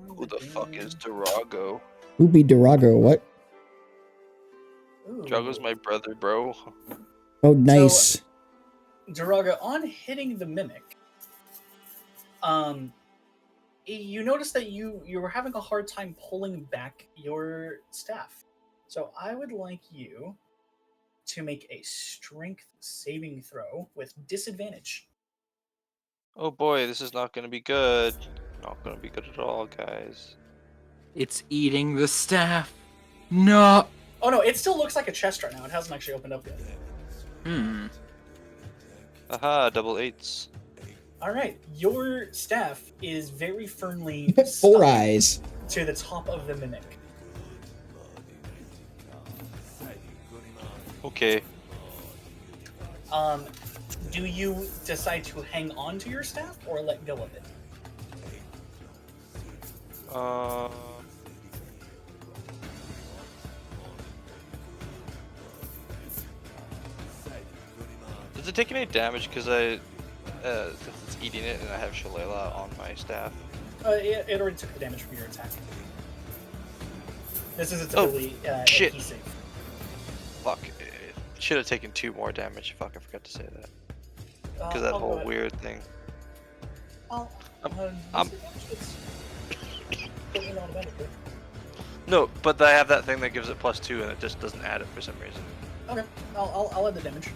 Who the fuck is Durago? Who be Durago? What? Ooh, Drago's my brother, bro. Oh, nice. Duraga, on hitting the mimic, you notice that you were having a hard time pulling back your staff. So I would like you to make a strength saving throw with disadvantage. Oh boy, this is not going to be good. Not going to be good at all, guys. It's eating the staff. No. Oh no, it still looks like a chest right now. It hasn't actually opened up yet. Hmm. Aha, double 8s. All right, your staff is very firmly 4 stuck eyes. to the top of the mimic. Okay. Do you decide to hang on to your staff or let go of it? Does it take any damage because since it's eating it and I have Shillelagh on my staff? It already took the damage from your attack. This is its Oh, ability, shit. adhesive. Fuck. It should have taken 2 more damage. Fuck, I forgot to say that. Because that I'll go whole ahead. weird thing. I'm totally not automatically. No, but I have that thing that gives it +2 and it just doesn't add it for some reason. Okay, I'll add the damage.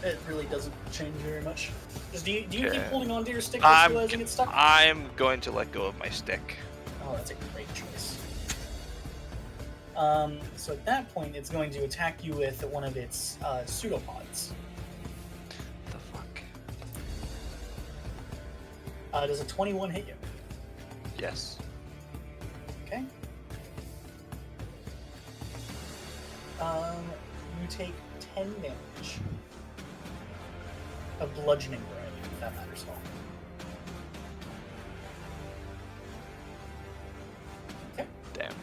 It really doesn't change very much. Just do you keep Okay. holding on to your stick and realizing it's stuck? I'm going to let go of my stick. Oh, that's a great choice. So at that point, it's going to attack you with one of its pseudopods. The fuck? Does a 21 hit you? Yes. Okay. You take 10 damage. A bludgeoning variety, if that matters at all. Okay. Damn.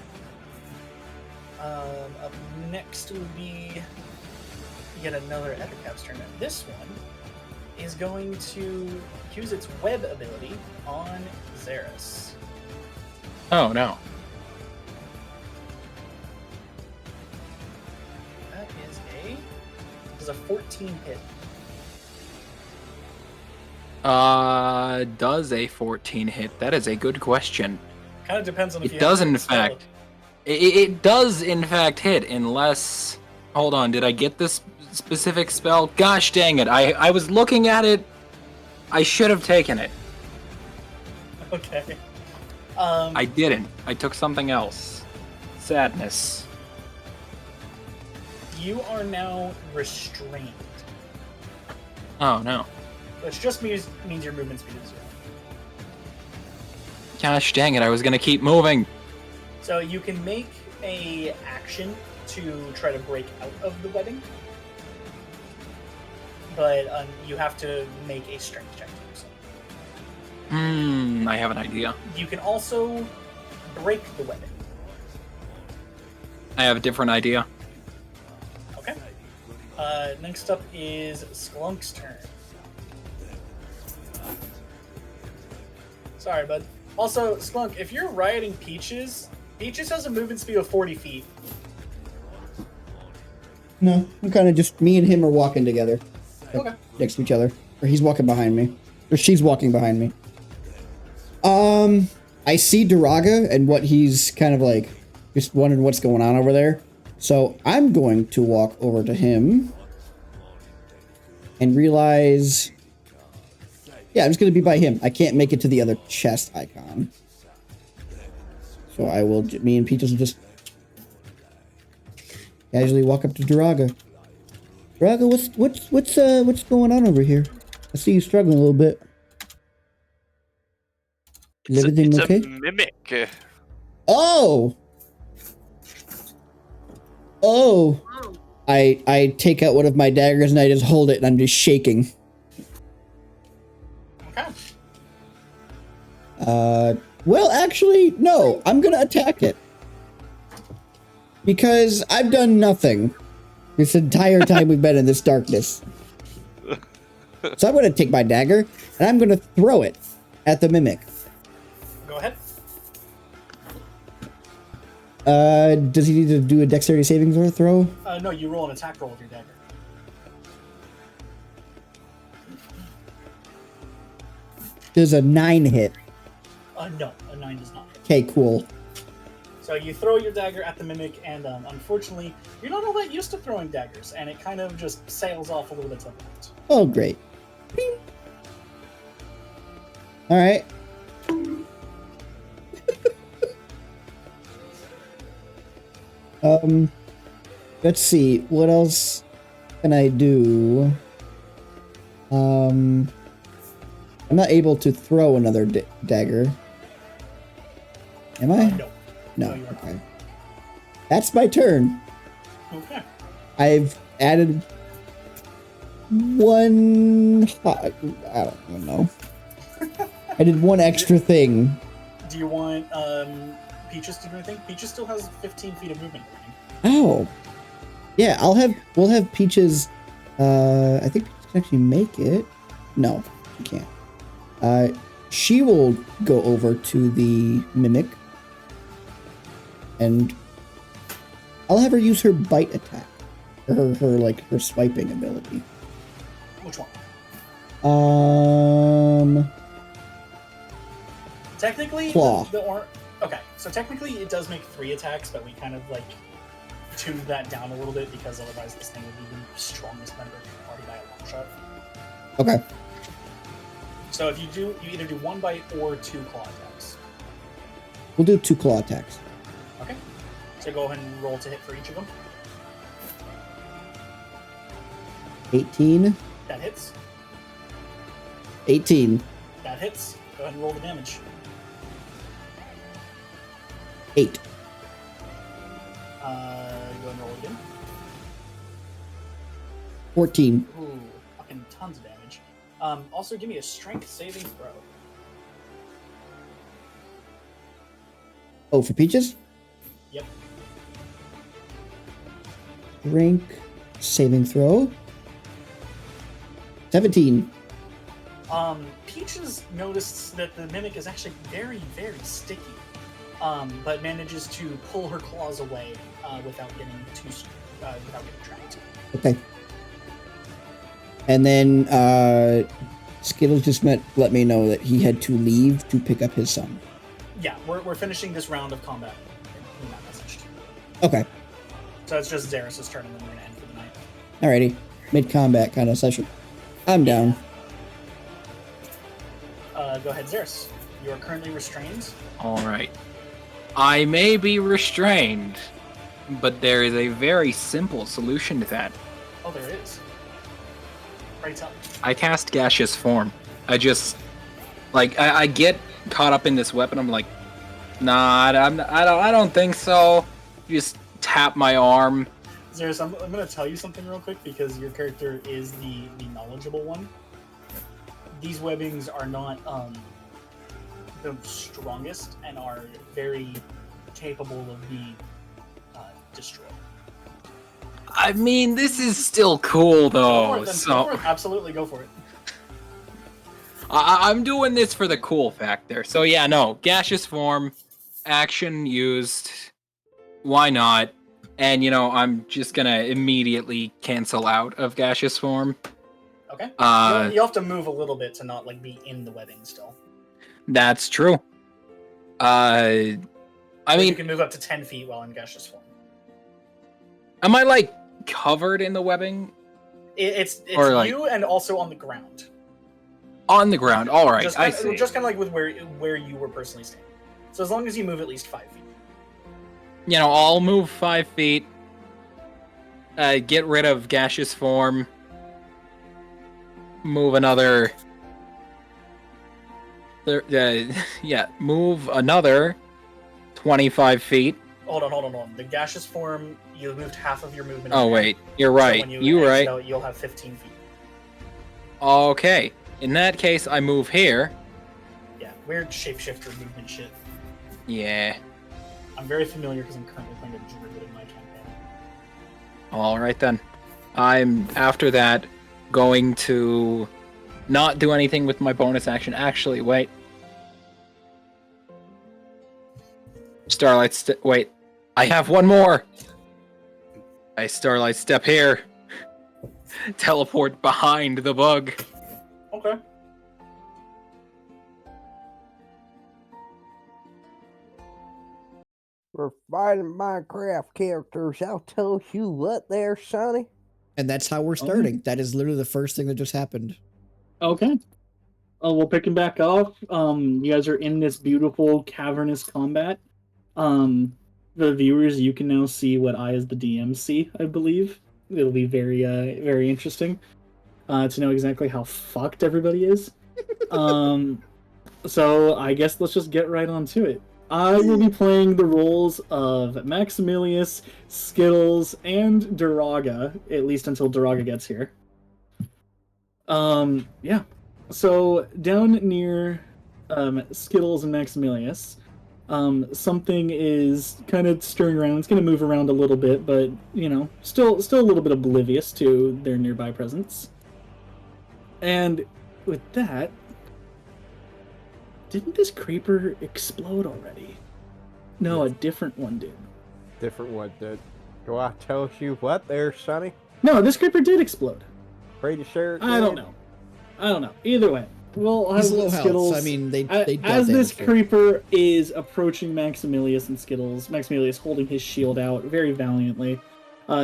Up next would be yet another Ettercap's turn. And this one is going to use its web ability on Xeris. Oh no. That is a 14 hit. Does a 14 hit? That is a good question. Kind of depends on if It you does have in the spell. fact. It does in fact hit, unless... Hold on, did I get this specific spell? Gosh dang it, I was looking at it. I should have taken it. Okay. I didn't. I took something else. Sadness. You are now restrained, Oh no. which just means your movement speed is 0. Gosh dang it, I was gonna keep moving. So you can make a action to try to break out of the webbing, but you have to make a strength check to do so. I have an idea. You can also break the webbing. I have a different idea. Okay. Next up is Sklunk's turn. Sorry, bud. Also, Sklunk, if you're riding Peaches, Peaches has a movement speed of 40 feet. No, I'm kind of just, me and him are walking together. Okay. Next to each other. Or he's walking behind me. Or she's walking behind me. I see Duraga and what he's kind of like, just wondering what's going on over there. So I'm going to walk over to him and realize, yeah, I'm just going to be by him. I can't make it to the other chest icon. So I will, me and Peaches will just casually walk up to Duraga. Duraga, what's going on over here? I see you struggling a little bit. Is everything it's okay? a mimic. Oh! Oh! I take out one of my daggers and I just hold it and I'm just shaking. Okay. Well, actually, no. I'm gonna attack it. Because I've done nothing this entire time we've been in this darkness. So I'm gonna take my dagger and I'm gonna throw it at the mimic. Go ahead. Does he need to do a dexterity saving throw? No, you roll an attack roll with your dagger. Does a 9 hit? No, a 9 does not. Okay, cool. So you throw your dagger at the mimic, and unfortunately, you're not all that used to throwing daggers, and it kind of just sails off a little bit to the left. Oh, great. Bing. All right. Let's see. What else can I do? I'm not able to throw another dagger. Am I? No. No. No, you are not. Okay. That's my turn. Okay. I've added one. I don't even know. I did one extra thing. Do you want Peaches to do anything? Peaches still has 15 feet of movement. Oh. Yeah, we'll have Peaches. I think Peaches can actually make it. No, she can't. She will go over to the mimic. And I'll have her use her bite attack. Or her swiping ability. Which one? Technically, Claw. Okay, so technically it does make 3 attacks, but we kind of tuned that down a little bit because otherwise this thing would be the strongest member of the party by a long shot. Okay. So if you either do 1 bite or 2 claw attacks. We'll do 2 claw attacks. Okay. So go ahead and roll to hit for each of them. 18. That hits. 18. That hits. Go ahead and roll the damage. 8. Go ahead and roll again. 14. Ooh, fucking tons of damage. Also give me a strength saving throw. Oh, for Peaches? Yep. Strength saving throw. 17. Peaches noticed that the mimic is actually very, very sticky, but manages to pull her claws away without getting trapped. Okay. And then Skittles just let me know that he had to leave to pick up his son. Yeah, we're finishing this round of combat. In that message. Okay. So it's just Xeris' turn, and then we're gonna end for the night. Alrighty. Mid-combat kind of session. I'm down. Go ahead, Xeris. You are currently restrained. Alright. I may be restrained, but there is a very simple solution to that. Oh, there is. Right, tell me. I cast Gaseous Form. I just... I get caught up in this weapon, I'm like, nah, I don't think so. Just tap my arm. Xeris, I'm going to tell you something real quick because your character is the knowledgeable one. These webbings are not the strongest and are very capable of being destroyed. I mean, this is still cool, though. Go for So it. Absolutely, go for it. I'm doing this for the cool factor. So yeah, no, Gaseous Form, action used. Why not? And I'm just gonna immediately cancel out of Gaseous Form. Okay. You have to move a little bit to not be in the webbing still. That's true. I mean, you can move up to 10 feet while in gaseous form. Am I covered in the webbing? It's or, you and also on the ground. On the ground. All right. Just I kind see. Just kind of with where you were personally standing. So as long as you move at least 5 feet. I'll move 5 feet. Get rid of gaseous form. Move another. Move another 25 feet. Hold on. The gaseous form, you moved half of your movement. Oh wait, you're right. So when you're right. Out, you'll have 15 feet. Okay. In that case, I move here. Yeah, weird shapeshifter movement shit. Yeah. I'm very familiar because I'm currently playing a druid in my campaign. All right then. I'm after that going to not do anything with my bonus action. Actually, wait. Starlight, wait. I have one more. I Starlight step here. Teleport behind the bug. Okay. We're fighting Minecraft characters. I'll tell you what there, Sonny. And that's how we're starting. That is literally the first thing that just happened. Okay. We'll pick him back off. You guys are in this beautiful cavernous combat. The viewers, you can now see what I, as the DM, see. I believe it'll be very, very interesting to know exactly how fucked everybody is. So I guess let's just get right onto it. I will be playing the roles of Maximilius, Skittles, and Duraga, at least until Duraga gets here. Yeah. So down near Skittles and Maximilius, something is kind of stirring around. It's going to move around a little bit, but you know, still a little bit oblivious to their nearby presence. And with that, didn't this creeper explode already? No, a different one did. Different one, dude. Do I tell you what there, Sonny? No, this creeper did explode. Pretty sure. I don't know. Either way, we'll He's have low health. Skittles. So, I mean, they as this damage creeper is approaching Maximilius and Skittles, Maximilius holding his shield out very valiantly.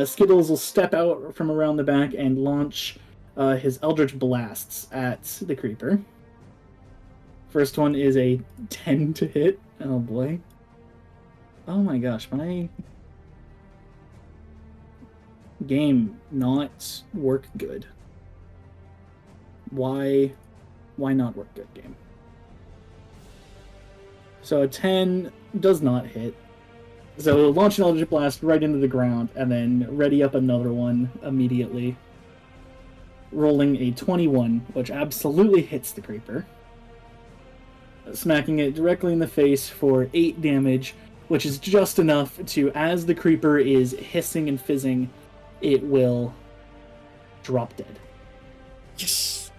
Skittles will step out from around the back and launch his Eldritch Blasts at the creeper. First one is a 10 to hit. Oh boy. Oh my gosh, my game not work good. Why not work good, game? So a 10 does not hit. So launch an Eldritch Blast right into the ground, and then ready up another one immediately. Rolling a 21, which absolutely hits the creeper. Smacking it directly in the face for 8 damage, which is just enough to, as the creeper is hissing and fizzing, it will drop dead. Yes.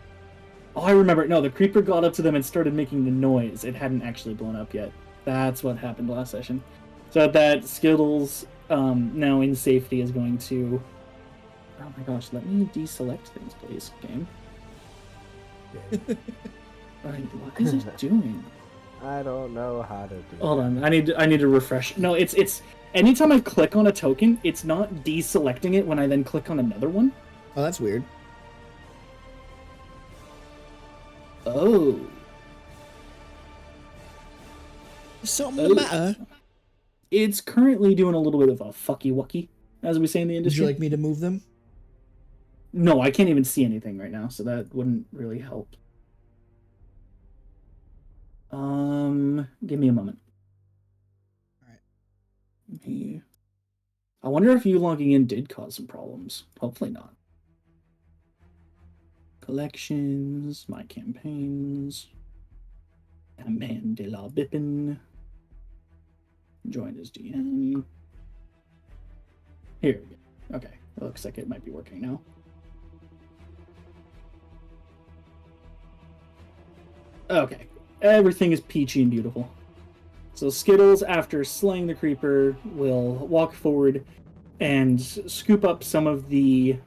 Oh, I remember. No, the creeper got up to them and started making the noise. It hadn't actually blown up yet. That's what happened last session. So at that, Skittles, now in safety, is going to... Oh my gosh, let me deselect things, please, game. What is it doing? I don't know how to do Hold on, I need to refresh. No, it's anytime I click on a token, it's not deselecting it when I then click on another one. Oh, that's weird. Oh. Something the matter. It's currently doing a little bit of a fucky wucky, as we say in the Would industry. you like me to move them? No, I can't even see anything right now, so that wouldn't really help. Give me a moment. Alright. I wonder if you logging in did cause some problems. Hopefully not. Collections, my campaigns. Amanda Bippin. Join as DM. Here we go. Okay, it looks like it might be working now. Okay, everything is peachy and beautiful. So Skittles, after slaying the creeper, will walk forward and scoop up some of the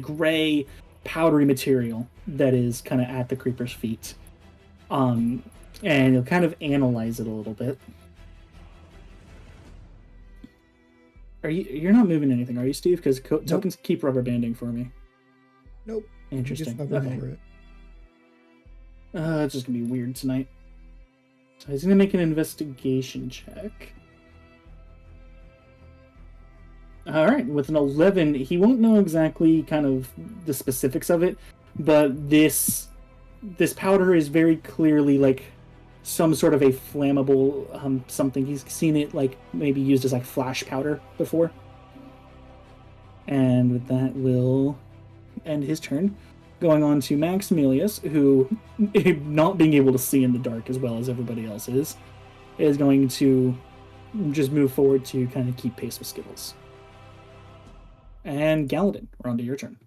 gray, powdery material that is kind of at the creeper's feet. And he'll kind of analyze it a little bit. You're not moving anything, are you, Steve? Because tokens keep rubber banding for me. Nope. Interesting. Just hover Okay. over it. It's just gonna be weird tonight. So he's gonna make an investigation check. Alright, with an 11, he won't know exactly kind of the specifics of it, but this powder is very clearly like some sort of a flammable something. He's seen it like maybe used as like flash powder before. And with that, we'll end his turn. Going on to Maximilius, who, not being able to see in the dark as well as everybody else is going to just move forward to kind of keep pace with Skittles. And Galadin, we're on to your turn.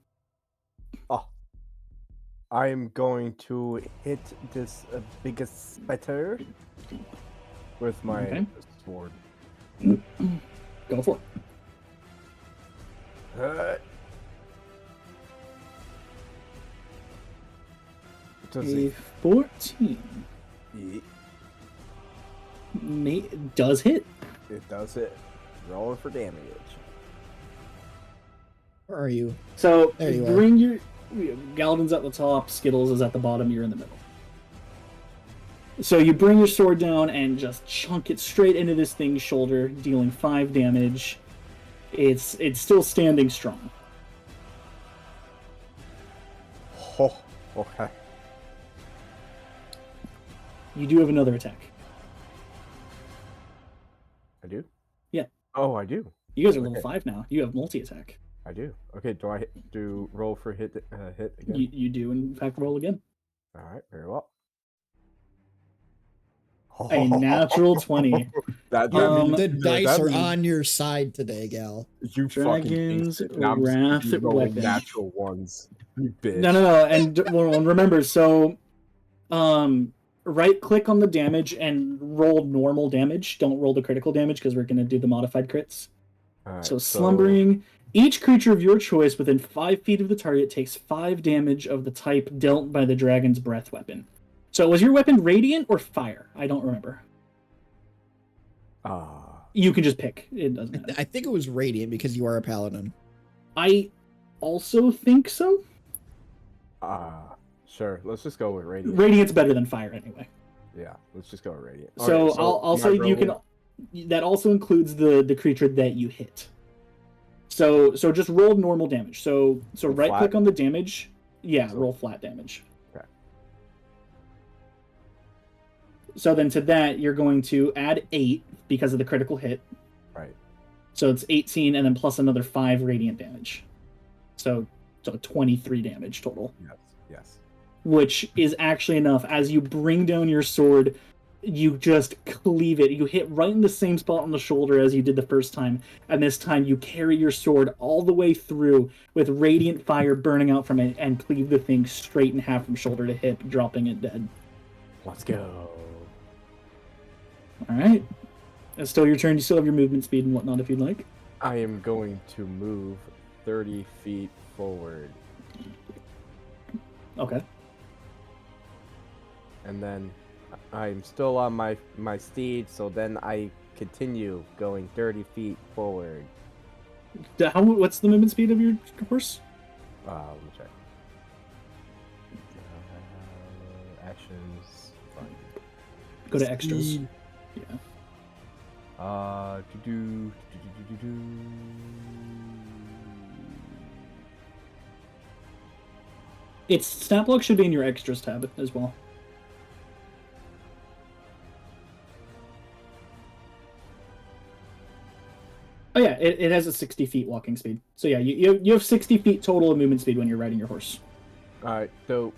Oh. I am going to hit this biggest spider with my sword. Go for it. Does A it? 14 does hit. It does it. Rolling for damage. Where are you? So There you are. bring your Galvin's at the top, Skittles is at the bottom, you're in the middle. So you bring your sword down and just chunk it straight into this thing's shoulder, dealing 5 damage. It's still standing strong. Oh, okay. You do have another attack. I do? Yeah. Oh, I do. You guys are level Okay. 5 now. You have multi-attack. I do. Okay, do I do roll for hit again? You do, in fact, roll again. All right, very well. A natural 20. That The means- dice that are means on your side today, Gal. You Dragon's fucking I'm just Wrath gonna be rolling weapon. natural ones. You bitch. No. And well, remember, so right click on the damage and roll normal damage. Don't roll the critical damage because we're going to do the modified crits. Alright, So slumbering. Each creature of your choice within 5 feet of the target takes 5 damage of the type dealt by the dragon's breath weapon. So was your weapon radiant or fire? I don't remember. You can just pick. It doesn't matter. I think it was radiant because you are a paladin. I also think so. Sure. Let's just go with radiant. Radiant's better than fire anyway. Yeah, let's just go with radiant. So, Okay, I'll my say you roll- can. That also includes the creature that you hit. So just roll normal damage. So Roll right flat? click on the damage. Yeah, So- roll flat damage. Okay. So then to that you're going to add 8 because of the critical hit. Right. So it's 18 and then plus another 5 radiant damage. So 23 damage total. Yes. Which is actually enough. As you bring down your sword, you just cleave it. You hit right in the same spot on the shoulder as you did the first time, and this time you carry your sword all the way through with radiant fire burning out from it and cleave the thing straight in half from shoulder to hip, dropping it dead. Let's go. Alright. It's still your turn. You still have your movement speed and whatnot if you'd like. I am going to move 30 feet forward. Okay. And then I'm still on my steed, so then I continue going 30 feet forward. What's the movement speed of your horse? Let me check. Actions. Fine. Go to extras. Speed. Yeah. Its stat block should be in your extras tab as well. Oh yeah, it has a 60 feet walking speed. So yeah, you have 60 feet total of movement speed when you're riding your horse. Alright, so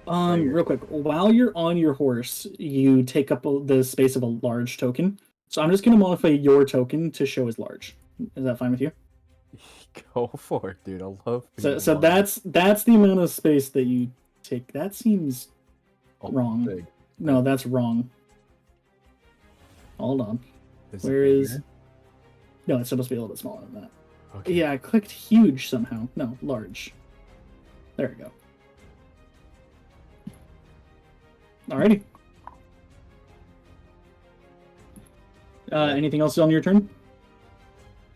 Real quick, while you're on your horse, you take up the space of a large token. So I'm just going to modify your token to show as large. Is that fine with you? go for it, dude. I love. So that's the amount of space that you take. That seems wrong. big. No, that's wrong. Hold on. Where is? No, it's supposed to be a little bit smaller than that. Okay. Yeah, I clicked huge somehow. No, large. There we go. Alrighty. Anything else on your turn?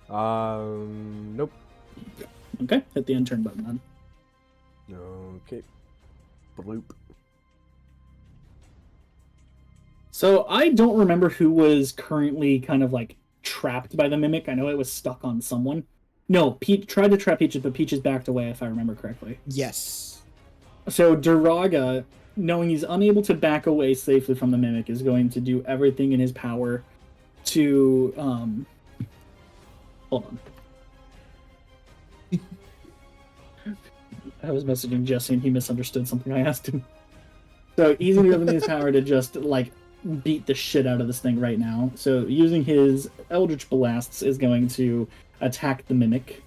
Nope. Okay, hit the end turn button then. Okay. Bloop. So I don't remember who was currently kind of like trapped by the mimic. I know it was stuck on someone. No, Pete tried to trap Peaches, but Peaches backed away, if I remember correctly. Yes. So Duraga, knowing he's unable to back away safely from the mimic, is going to do everything in his power to hold on. I was messaging Jesse and he misunderstood something I asked him. So he's going to do everything in his power to just like beat the shit out of this thing right now. So using his Eldritch Blasts is going to attack the mimic.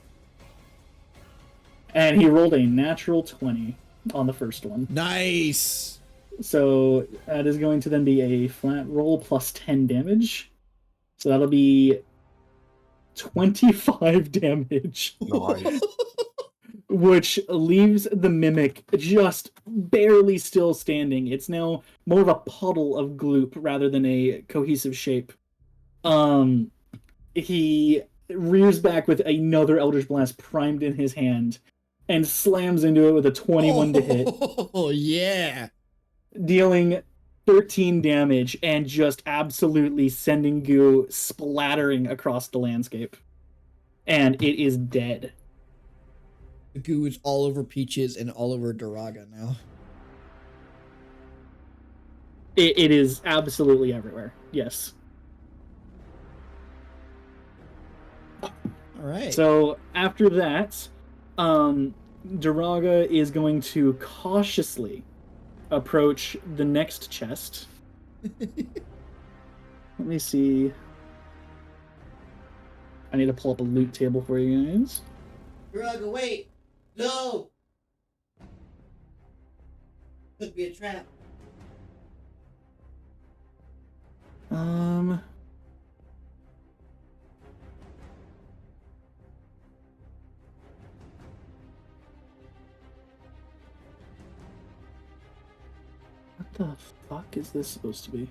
And he rolled a natural 20 on the first one. Nice. So that is going to then be a flat roll plus 10 damage. So that'll be 25 damage. Nice. Which leaves the mimic just barely still standing. It's now more of a puddle of gloop rather than a cohesive shape. He rears back with another Eldritch Blast primed in his hand and slams into it with a 21 to hit. Oh, yeah. Dealing 13 damage and just absolutely sending goo splattering across the landscape. And it is dead. The goo is all over Peaches and all over Duraga now. It is absolutely everywhere. Yes. All right. So after that, Duraga is going to cautiously approach the next chest. Let me see. I need to pull up a loot table for you guys. Duraga, wait. No. Could be a trap. What the fuck is this supposed to be?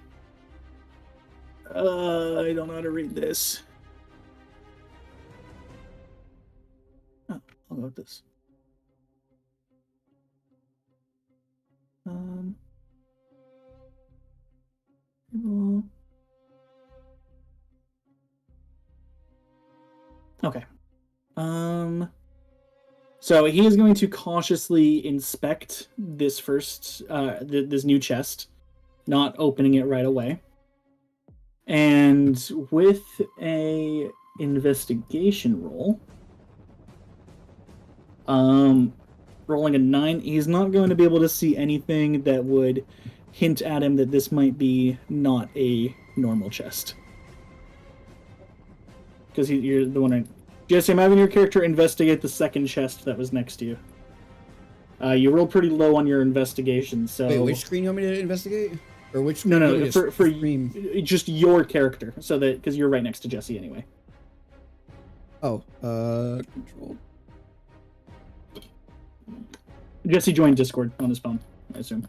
I don't know how to read this. Oh, I'll go with this. Okay. So he is going to cautiously inspect this first, this new chest, not opening it right away. And with a investigation roll, rolling a 9, he's not going to be able to see anything that would hint at him that this might be not a normal chest. Because you're the one. Jesse, I'm having your character investigate the second chest that was next to you. You rolled pretty low on your investigation, so. Wait, which screen you want me to investigate? Or which? No, for just your character, so that because you're right next to Jesse anyway. Oh, control. Jesse joined Discord on his phone, I assume.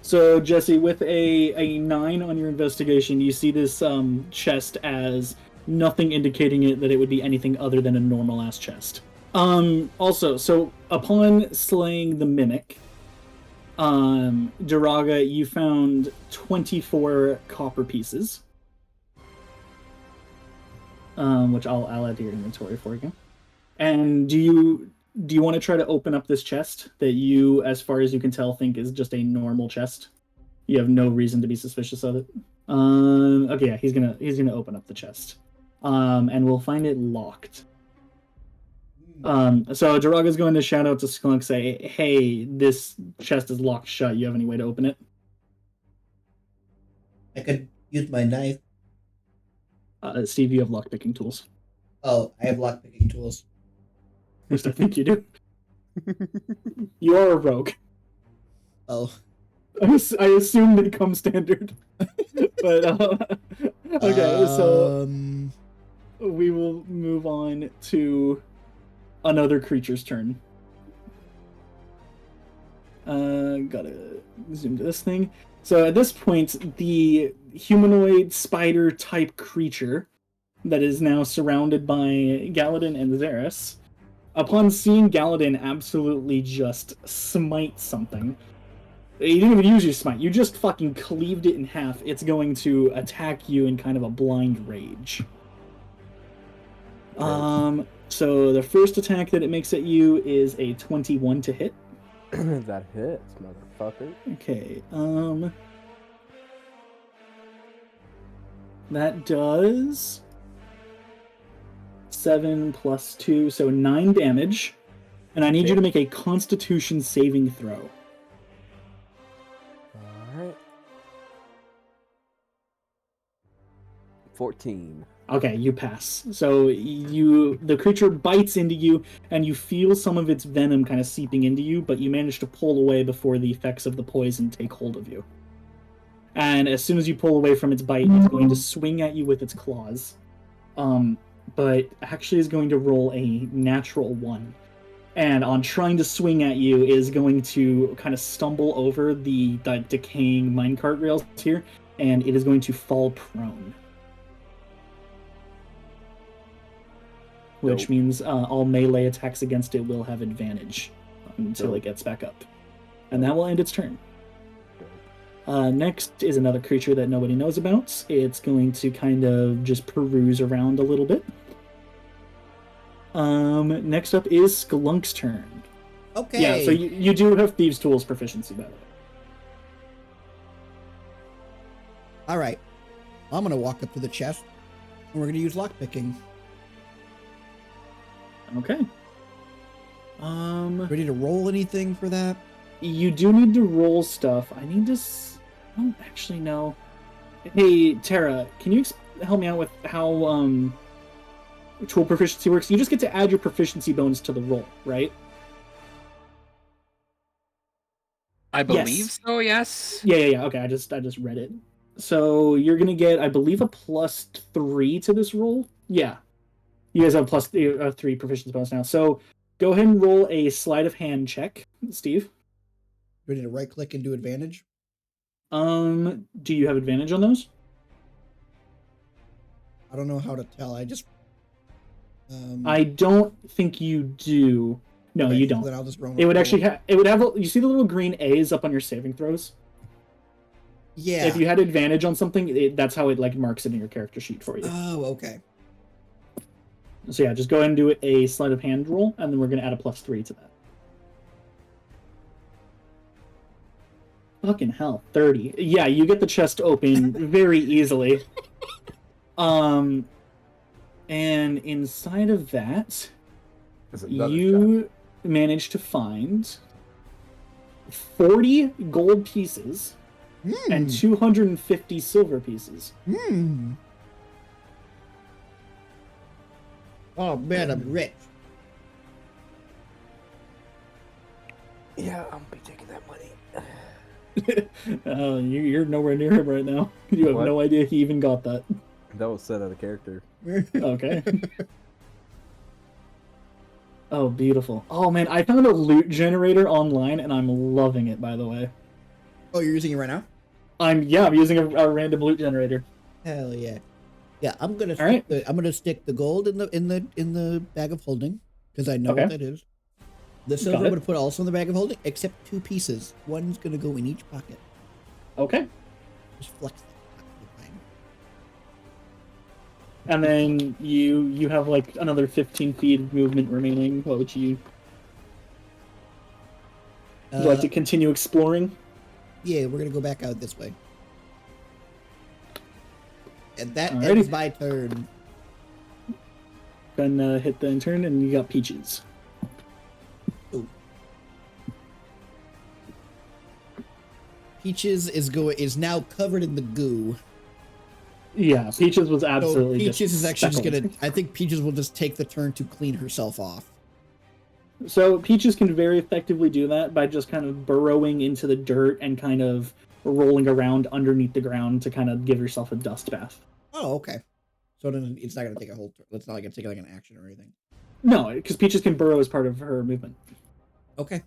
So Jesse, with a 9 on your investigation, you see this chest as nothing indicating it that it would be anything other than a normal ass chest. Also, so upon slaying the mimic, Duraga, you found 24 copper pieces, which I'll add to your inventory for you. And do you want to try to open up this chest that you, as far as you can tell, think is just a normal chest? You have no reason to be suspicious of it. Okay, yeah, he's gonna open up the chest, and we'll find it locked. So Duraga's going to shout out to Skunk, say, "Hey, this chest is locked shut. You have any way to open it?" I could use my knife. Steve, you have lockpicking tools. Oh, I have lockpicking tools. At least I think you do. You are a rogue. Oh. I assume they come standard. But, okay, so we will move on to another creature's turn. Gotta zoom to this thing. So at this point, the humanoid spider-type creature that is now surrounded by Galadin and Xeris, upon seeing Galadin absolutely just smite something, you didn't even use your smite, you just fucking cleaved it in half, it's going to attack you in kind of a blind rage. So the first attack that it makes at you is a 21 to hit. That hits, motherfucker. Okay, that does 7 plus 2, so 9 damage. And I need you to make a Constitution saving throw. Alright. 14. Okay, you pass. So the creature bites into you, and you feel some of its venom kind of seeping into you, but you manage to pull away before the effects of the poison take hold of you. And as soon as you pull away from its bite, it's going to swing at you with its claws. But actually is going to roll a natural 1. And on trying to swing at you is going to kind of stumble over the decaying minecart rails here, and it is going to fall prone. Which means all melee attacks against it will have advantage until it gets back up. And that will end its turn. Next is another creature that nobody knows about. It's going to kind of just peruse around a little bit. Next up is Sklunk's turn. Okay. Yeah, so you do have Thieves' Tools proficiency, by the way. All right. I'm going to walk up to the chest, and we're going to use lockpicking. Okay. Ready to roll anything for that? You do need to roll stuff. I need to... I don't actually know. Hey, Tara, can you help me out with how tool proficiency works? You just get to add your proficiency bonus to the roll, right? I believe so, yes. Yeah. Okay, I just read it. So you're gonna get, I believe, a +3 to this roll. Yeah. You guys have a 3 proficiency bonus now. So go ahead and roll a sleight of hand check, Steve. Ready to right click and do advantage? Do you have advantage on those? I don't know how to tell. I just... I don't think you do. No, okay, you don't. So then I'll just roll. It would actually it would have you see the little green A's up on your saving throws? Yeah. If you had advantage on something, that's how it like marks it in your character sheet for you. Oh, okay. So yeah, just go ahead and do a sleight of hand roll, and then we're gonna add a +3 to that. Fucking hell, 30. Yeah, you get the chest open very easily. And inside of that, you manage to find 40 gold pieces and 250 silver pieces. Oh man, I'm rich. Yeah, I'm be taking that money. You're nowhere near him right now. You have no idea he even got that. That was set out of character. Okay. Oh, beautiful. Oh man, I found a loot generator online, and I'm loving it. By the way. Oh, you're using it right now? I'm using a random loot generator. Hell yeah. Yeah, I'm gonna stick I'm gonna stick the gold in the bag of holding because I know what that is. The silver I'm gonna put also in the bag of holding, except 2 pieces. One's gonna go in each pocket. Okay. Just flex that. And then you have like another 15 feet of movement remaining. What would you? Would you like to continue exploring? Yeah, we're gonna go back out this way. And that ends my turn. Then hit the end turn, and you got Peaches. Ooh. Peaches is now covered in the goo. Yeah, Peaches was absolutely. So Peaches is actually just speckled. gonna. I think Peaches will just take the turn to clean herself off. So Peaches can very effectively do that by just kind of burrowing into the dirt and kind of rolling around underneath the ground to kind of give herself a dust bath. Oh, okay. So then it's not gonna take a whole turn. It's not like it's taking like an action or anything. No, because Peaches can burrow as part of her movement. Okay.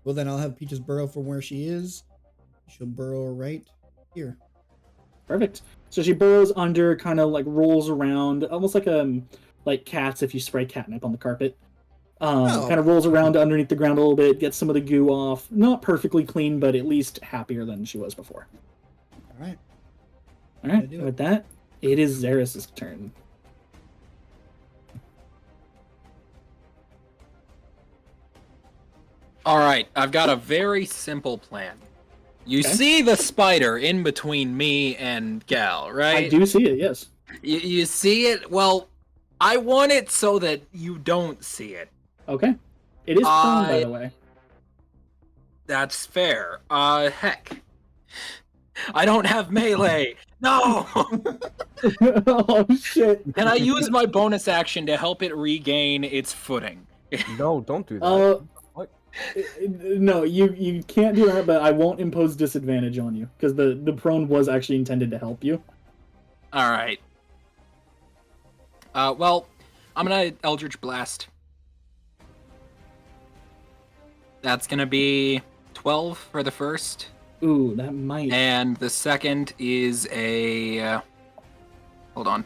Well, then I'll have Peaches burrow from where she is. She'll burrow right here. Perfect. So she burrows under, kind of like rolls around, almost like cats if you spray catnip on the carpet. Kind of rolls around underneath the ground a little bit, gets some of the goo off. Not perfectly clean, but at least happier than she was before. All right. All right. With that, it is Xeris' turn. All right, I've got a very simple plan. You see the spider in between me and Gal, right? I do see it, yes. You see it? Well, I want it so that you don't see it. Okay. It is prone, by the way. That's fair. Heck. I don't have melee. No. Oh shit! Can I use my bonus action to help it regain its footing? No, don't do that. Uh, What? No, you can't do that, but I won't impose disadvantage on you because the prone was actually intended to help you. All right. Well, I'm gonna Eldritch Blast. That's gonna be 12 for the first, Ooh, that might. and the second is a. Hold on.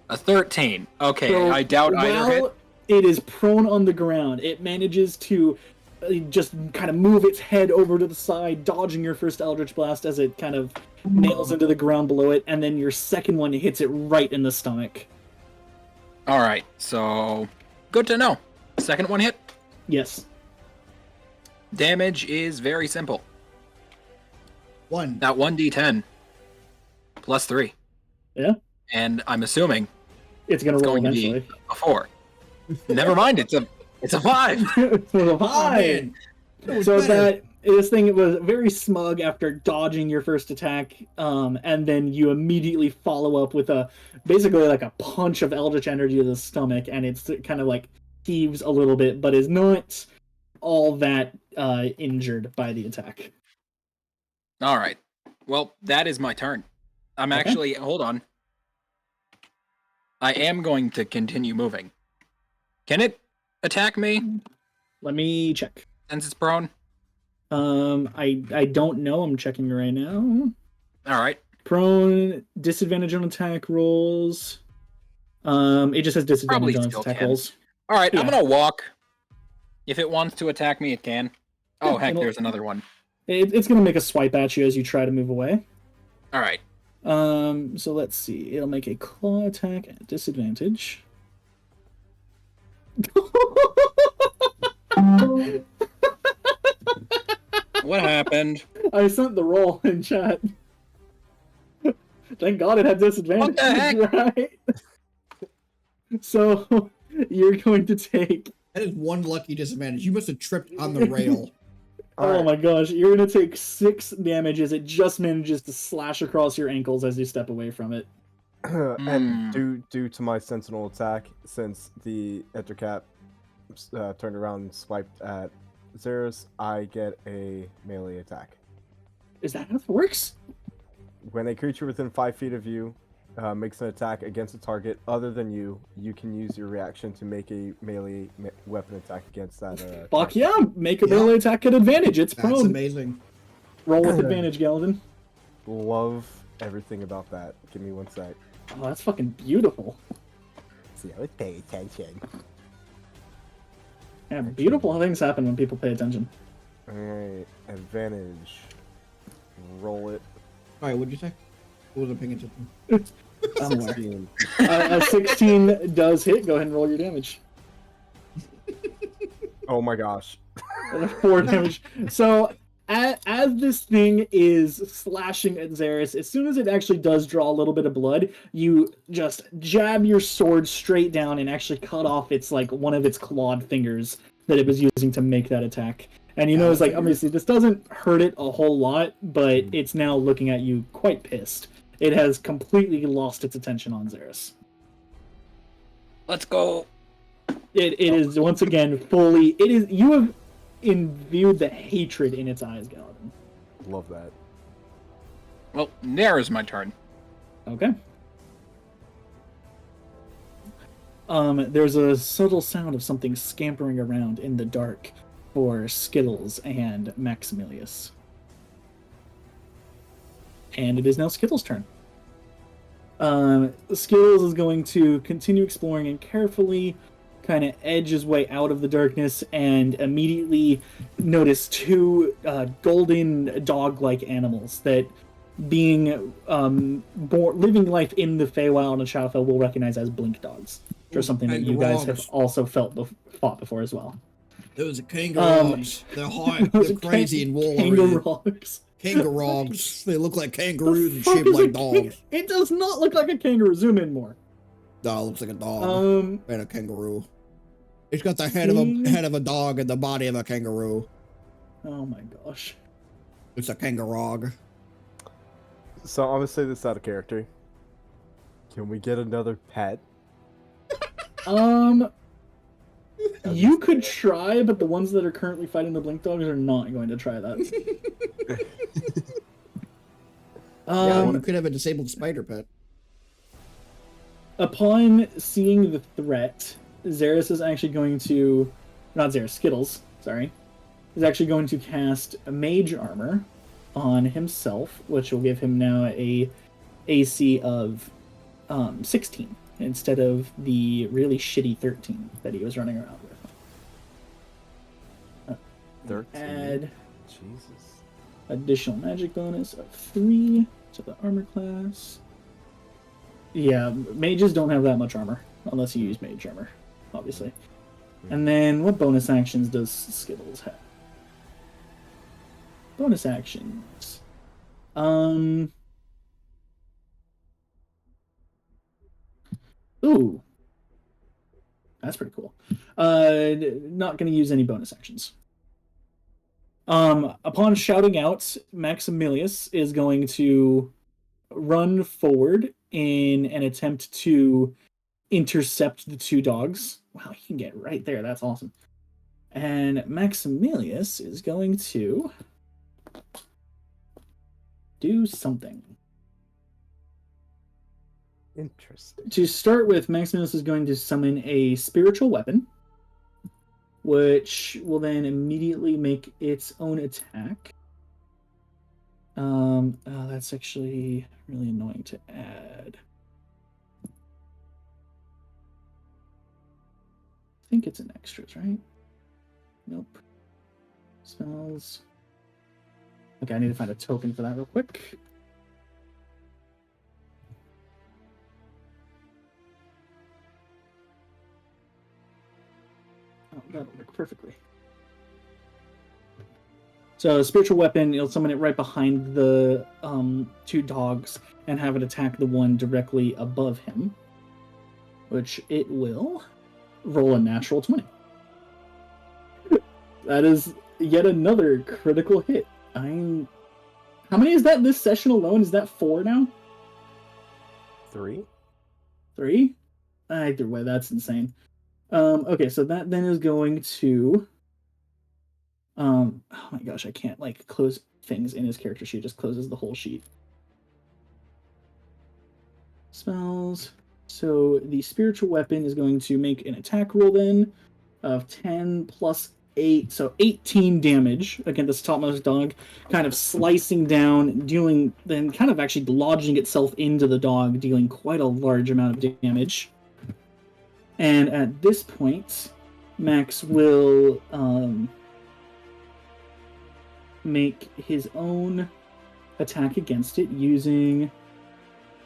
A 13. Okay, So, I doubt either hit. while it is prone on the ground, it manages to just kind of move its head over to the side, dodging your first Eldritch Blast as it kind of nails into the ground below it, and then your second one hits it right in the stomach. All right, so good to know. Second one hit. Yes. Damage is very simple. 1. That 1d10 plus 3. Yeah. And I'm assuming It's gonna roll going to be eventually. a 4. Never mind, it's a 5. It's a Oh, five. man. That was So better. this thing was very smug after dodging your first attack, and then you immediately follow up with basically like a punch of Eldritch energy to the stomach, and it's kind of like heaves a little bit, but is not all that injured by the attack. All right. Well, that is my turn. I'm Okay. actually, hold on. I am going to continue moving. Can it attack me Let me check. since it's prone? I don't know. I'm checking right now. All right. Prone, disadvantage on attack rolls. It just has disadvantage Probably on its still attack can. rolls. All right, I'm Yeah. going to walk. If it wants to attack me, it can. Oh, Yeah, heck, it'll- there's another one. It's gonna make a swipe at you as you try to move away. All right. So let's see. It'll make a claw attack at disadvantage. What happened? I sent the roll in chat. Thank God it had disadvantage. What the heck? Right? So you're going to take. That is one lucky disadvantage. You must have tripped on the rail. Oh my gosh, you're gonna take 6 damage as it just manages to slash across your ankles as you step away from it. And due to my sentinel attack, since the Ettercap turned around and swiped at Xeris, I get a melee attack. Is that how it works? When a creature within 5 feet of you makes an attack against a target other than you, you can use your reaction to make a melee weapon attack against that. Fuck target. yeah! Make a melee attack at advantage. It's That's prone. amazing. Roll with advantage, Galadin. Love everything about that. Give me one sec. Oh, that's fucking beautiful. See, I would pay attention. Yeah, beautiful things happen when people pay attention. Alright, advantage. Roll it. Alright, what'd you say? I wasn't paying attention. Somewhere. 16. A 16 does hit. Go ahead and roll your damage. Oh my gosh. 4 damage. So, as this thing is slashing at Xeris, as soon as it actually does draw a little bit of blood, you just jab your sword straight down and actually cut off its like one of its clawed fingers that it was using to make that attack. And you know, it's like obviously this doesn't hurt it a whole lot, but it's now looking at you quite pissed. It has completely lost its attention on Xeris. Let's go. It is once again fully. It is you have imbued the hatred in its eyes, Galadin. Love that. Well, there's my turn. Okay. There's a subtle sound of something scampering around in the dark for Skittles and Maximilius. And it is now Skittles' turn. Skittles is going to continue exploring and carefully kind of edge his way out of the darkness and immediately notice 2 golden dog-like animals that, being living life in the Feywild and Shadowfell, will recognize as blink dogs. Or something that you guys have also fought before as well. Those are kangaroos. They're hot. They're crazy and woolly. Kangaroos. Kangaroos. They look like kangaroos and shaped like dogs. It does not look like a kangaroo. Zoom in more. No, it looks like a dog. And a kangaroo. It's got the head of a dog and the body of a kangaroo. Oh my gosh. It's a kangaroo. So I'm gonna say this out of character. Can we get another pet? You could try, but the ones that are currently fighting the blink dogs are not going to try that. You could have a disabled spider pet. Upon seeing the threat, Xeris is actually going to... Not Xeris, Skittles, sorry. Is actually going to cast a Mage Armor on himself, which will give him now a AC of 16 instead of the really shitty 13 that he was running around with. 13. Add Jesus. additional magic bonus of 3 to the armor class. Yeah, mages don't have that much armor, unless you use mage armor, obviously. And then, what bonus actions does Skittles have? Bonus actions. Ooh. That's pretty cool. Not going to use any bonus actions. Upon shouting out, Maximilius is going to run forward in an attempt to intercept the two dogs. Wow, he can get right there. That's awesome. And Maximilius is going to do something. Interesting. To start with, Maximilius is going to summon a spiritual weapon, which will then immediately make its own attack. Oh, that's actually really annoying to add. I think it's an extras, right? Nope. Spells. Okay, I need to find a token for that real quick. Oh, that'll work perfectly. So, spiritual weapon, you'll summon it right behind the two dogs and have it attack the one directly above him, which it will roll a natural 20. That is yet another critical hit. How many is that this session alone? Is that 4 now? 3? 3? Either way, that's insane. Okay, so that then is going to... oh my gosh, I can't, like, close things in his character sheet. It just closes the whole sheet. Spells. So the spiritual weapon is going to make an attack roll then of 10 plus 8, so 18 damage against this topmost dog, kind of slicing down, dealing, then kind of actually lodging itself into the dog, dealing quite a large amount of damage. And at this point, Max will make his own attack against it using...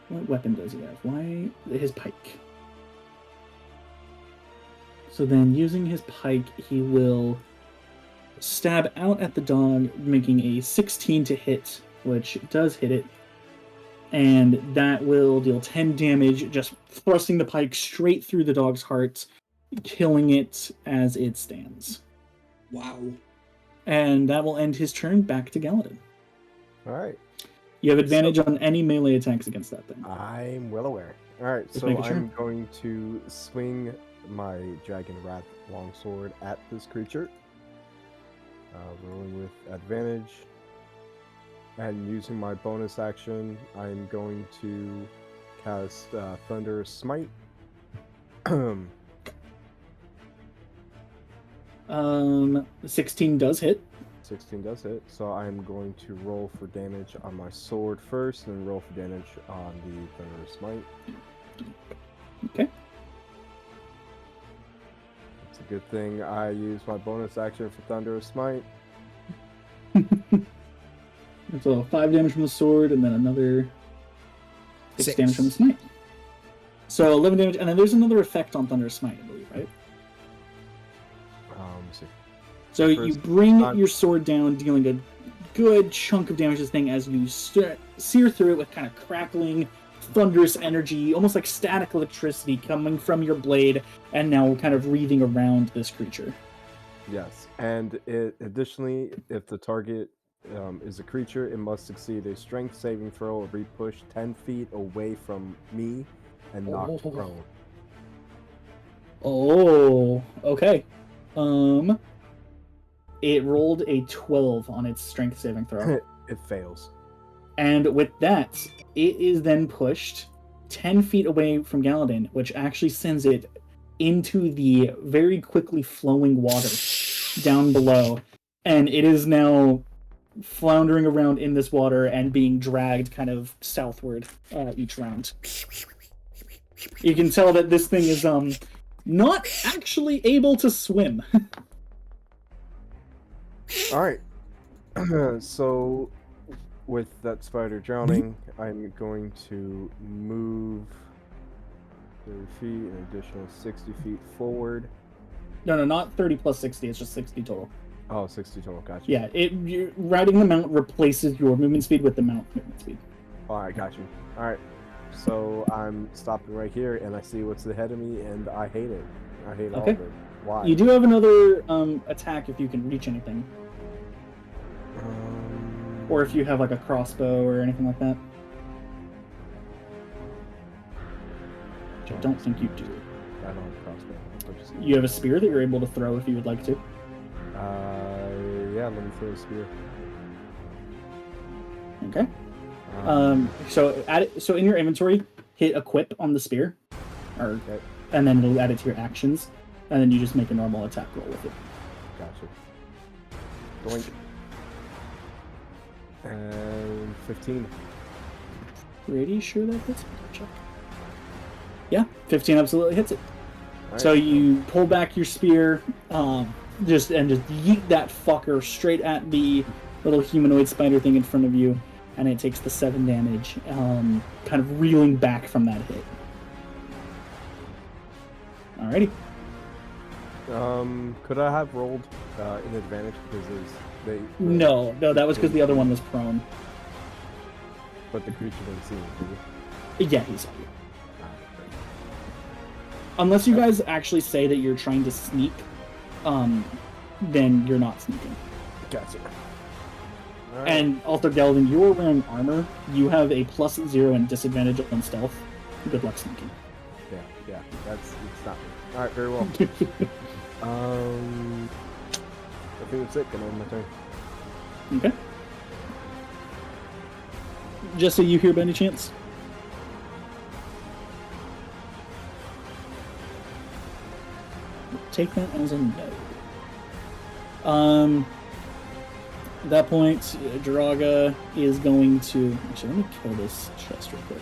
What weapon does he have? Why? His pike. So then, using his pike, he will stab out at the dog, making a 16 to hit, which does hit it. And that will deal 10 damage, just thrusting the pike straight through the dog's heart, killing it as it stands. Wow. And that will end his turn. Back to Galadin. Alright. You have advantage on any melee attacks against that thing. I'm well aware. Alright, Just so making sure. I'm going to swing my Dragon Wrath longsword at this creature. Rolling with advantage. And using my bonus action, I'm going to cast Thunder Smite. 16 does hit. 16 does hit, so I'm going to roll for damage on my sword first, and then roll for damage on the Thunder Smite. Okay. It's a good thing I use my bonus action for Thunder Smite. So 5 damage from the sword, and then another 6 damage from the smite. So 11 damage, and then there's another effect on Thunder Smite, I believe, right? See. So you bring your sword down, dealing a good chunk of damage to this thing as you sear through it with kind of crackling, thunderous energy, almost like static electricity coming from your blade, and now kind of wreathing around this creature. Yes, and it additionally, if the target is a creature. It must succeed a strength saving throw or be pushed 10 feet away from me and knocked Oh. prone. Oh, okay. It rolled a 12 on its strength saving throw. It fails. And with that, it is then pushed 10 feet away from Galadin, which actually sends it into the very quickly flowing water down below. And it is now floundering around in this water and being dragged kind of southward each round. You can tell that this thing is not actually able to swim. All right. So, with that spider drowning, I'm going to move 30 feet, an additional 60 feet forward. No, not 30 plus 60. It's just 60 total. Oh, 60 total. Gotcha. Yeah, riding the mount replaces your movement speed with the mount movement speed. All right, got you. All right. So I'm stopping right here, and I see what's ahead of me, and I hate it. I hate all Okay. of it. Why? You do have another attack if you can reach anything, or if you have like a crossbow or anything like that. Which I don't think you do. I don't have a crossbow. You have a spear that you're able to throw if you would like to. Yeah, let me throw a spear. Okay. So in your inventory, hit equip on the spear, Okay. and then it'll add it to your actions, and then you just make a normal attack roll with it. Gotcha. Doink. And 15. Pretty sure that hits. Check. Yeah, 15 absolutely hits it. Right. So you pull back your spear, just yeet that fucker straight at the little humanoid spider thing in front of you, and it takes the 7 damage, kind of reeling back from that hit. Alrighty. Could I have rolled in advantage because No, that was because the other one was prone. But the creature didn't see me, did Yeah, he saw you. Unless you guys actually say that you're trying to sneak, then you're not sneaking. Gotcha. Right. And also, Galadin, you're wearing armor. You have a +0 and disadvantage on stealth. Good luck sneaking. Yeah, it's not me. Alright, very well. I think that's it. Gonna end my turn. Okay. Just so you hear by any chance? Take that as a no. At that point, Jiraga is going to... Actually, let me kill this chest real quick.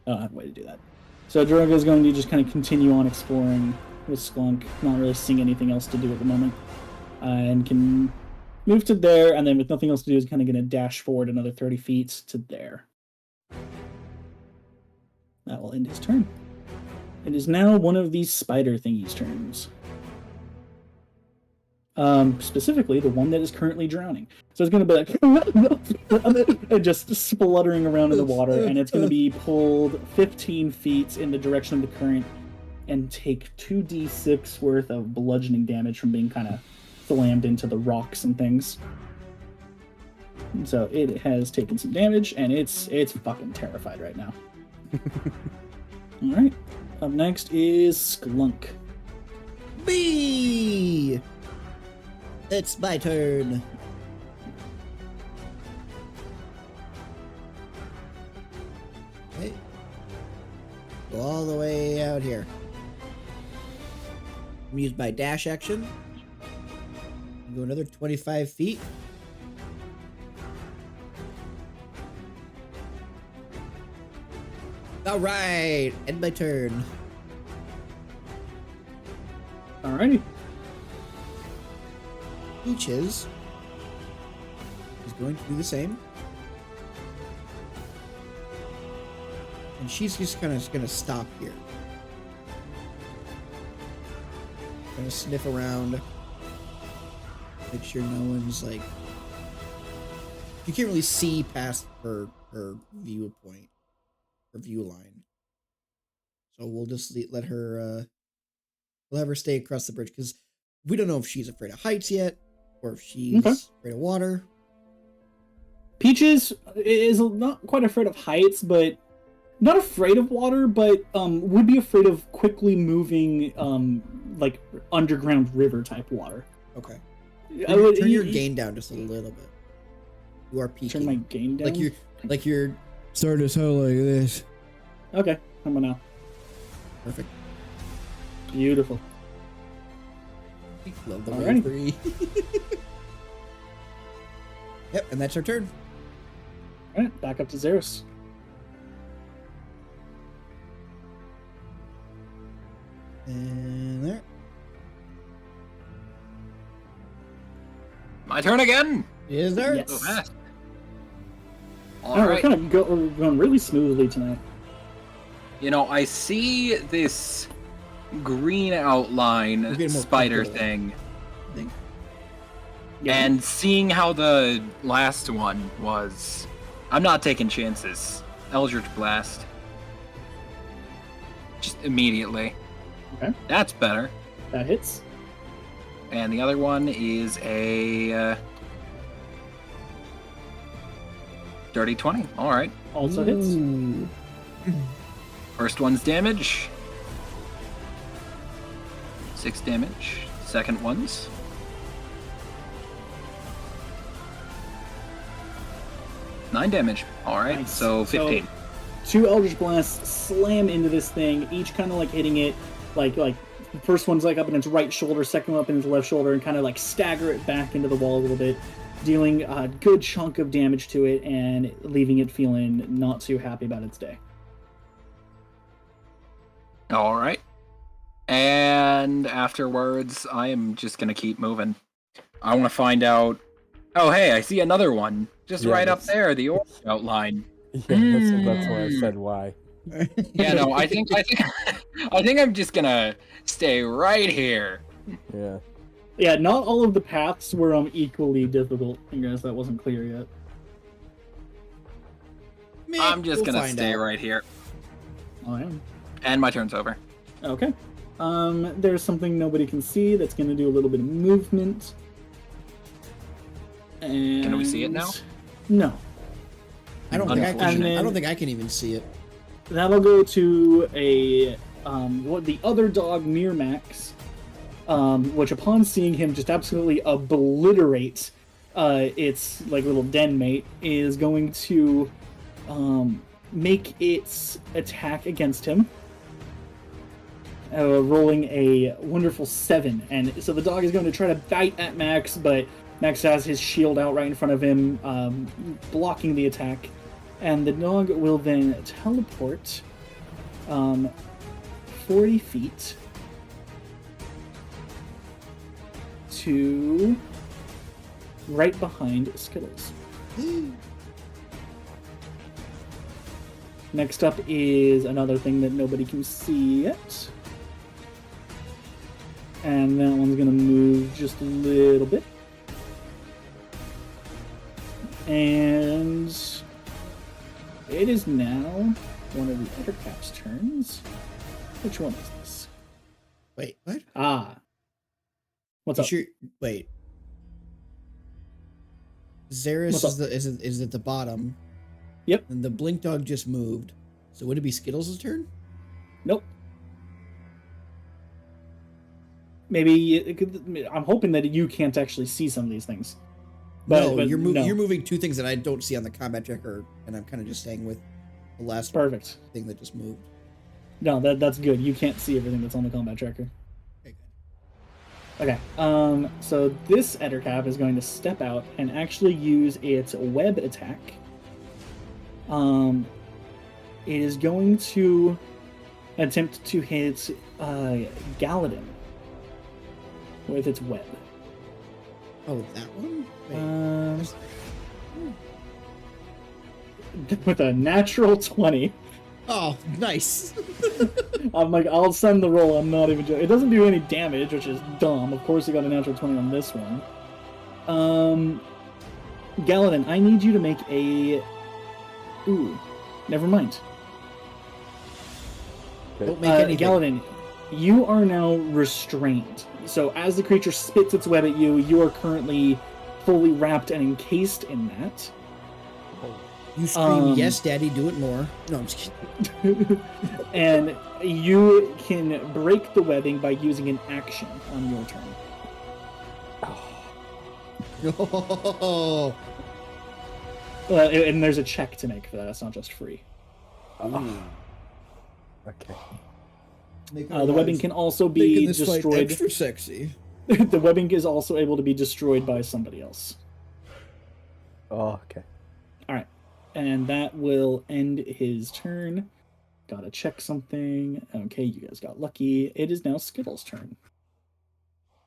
I don't have a way to do that. So Jiraga is going to just kind of continue on exploring with Sklunk, not really seeing anything else to do at the moment. And can move to there, and then with nothing else to do is kind of going to dash forward another 30 feet to there. That will end his turn. It is now one of these spider thingies' turns. Specifically, the one that is currently drowning. So it's going to be like, just spluttering around in the water, and it's going to be pulled 15 feet in the direction of the current and take 2d6 worth of bludgeoning damage from being kind of slammed into the rocks and things. And so it has taken some damage, and it's fucking terrified right now. All right. Up next is Sklunk. B. It's my turn. Okay. Go all the way out here. I'm gonna use my dash action. Go another 25 feet. All right, end my turn. Alrighty. Peaches is going to do the same. And she's just kind of gonna stop here. Gonna sniff around. Make sure no one's like... You can't really see past her viewpoint. Her view line. So we'll just let her... we'll have her stay across the bridge, because we don't know if she's afraid of heights yet, or if she's afraid of water. Peaches is not quite afraid of heights, but not afraid of water, but would be afraid of quickly moving like underground river type water. Okay. Turn your gain down just a little bit. You are peaking. Turn my gain down? Like you're starting to sound like this. Okay, how about now? Perfect. Beautiful. Love the Alrighty. way free. Yep, and that's our turn. Alright, back up to Xeris. And there. My turn again. Is there? Yes. So fast. All We're right. kind of we're going really smoothly tonight. You know, I see this green We're outline getting more spider comfortable. thing, I think. and seeing how the last one was, I'm not taking chances. Eldritch Blast. Just immediately. Okay. That's better. That hits. And the other one is a dirty 20. All right. Also hits. Ooh. First one's damage. 6 damage. Second one's 9 damage. All right. Nice. So 15. So, 2 Eldritch Blasts slam into this thing, each kind of like hitting it, like the first one's like up in its right shoulder, second one up in its left shoulder, and kind of like stagger it back into the wall a little bit, dealing a good chunk of damage to it and leaving it feeling not too happy about its day. All right. And afterwards, I am just going to keep moving. I want to find out. Oh, hey, I see another one. Just Yeah, right up that's- there, the orange outline. Yeah, that's why I said why. Yeah, no, I think I'm just gonna stay right here. Yeah. Yeah, not all of the paths were equally difficult. I guess that wasn't clear yet. I'm just We'll gonna find stay out. right here. Oh, yeah. And my turn's over. Okay. There's something nobody can see that's going to do a little bit of movement. And... Can we see it now? No. I don't think I can. Unfortunate. I don't think I can even see it. That'll go to a what the other dog near Max, which upon seeing him just absolutely obliterate its like little den mate, is going to make its attack against him. Rolling a wonderful 7, and so the dog is going to try to bite at Max, but Max has his shield out right in front of him, blocking the attack, and the dog will then teleport 40 feet to right behind Skittles. Next up is another thing that nobody can see yet. And that one's going to move just a little bit. And it is now one of the other cap's turns. Which one is this? Wait, what? Ah. What's up? Wait. Xeris What's is at the bottom. Yep. And the blink dog just moved. So would it be Skittles' turn? Nope. Maybe it could, I'm hoping that you can't actually see some of these things. But you're moving 2 things that I don't see on the combat tracker, and I'm kind of just staying with the last Perfect. thing that just moved. No, that's good. You can't see everything that's on the combat tracker. Okay, Okay. So this Ettercap is going to step out and actually use its web attack. It is going to attempt to hit Galadin with its web. Oh, that one? With a natural 20. Oh, nice. I'm like, I'll send the roll. I'm not even joking. It doesn't do any damage, which is dumb. Of course, you got a natural 20 on this one. Galadin, I need you to make a... Ooh, never mind. Don't make anything. Galadin, you are now restrained. So as the creature spits its web at you, you are currently fully wrapped and encased in that. You scream, yes, daddy, do it more. No, I'm just kidding. And you can break the webbing by using an action on your turn. Oh. And there's a check to make for that. It's not just free. Okay. The webbing can also be Making this fight destroyed. extra sexy. The webbing is also able to be destroyed by somebody else. Oh, okay. All right, and that will end his turn. Gotta check something. Okay, you guys got lucky. It is now Skittles' turn.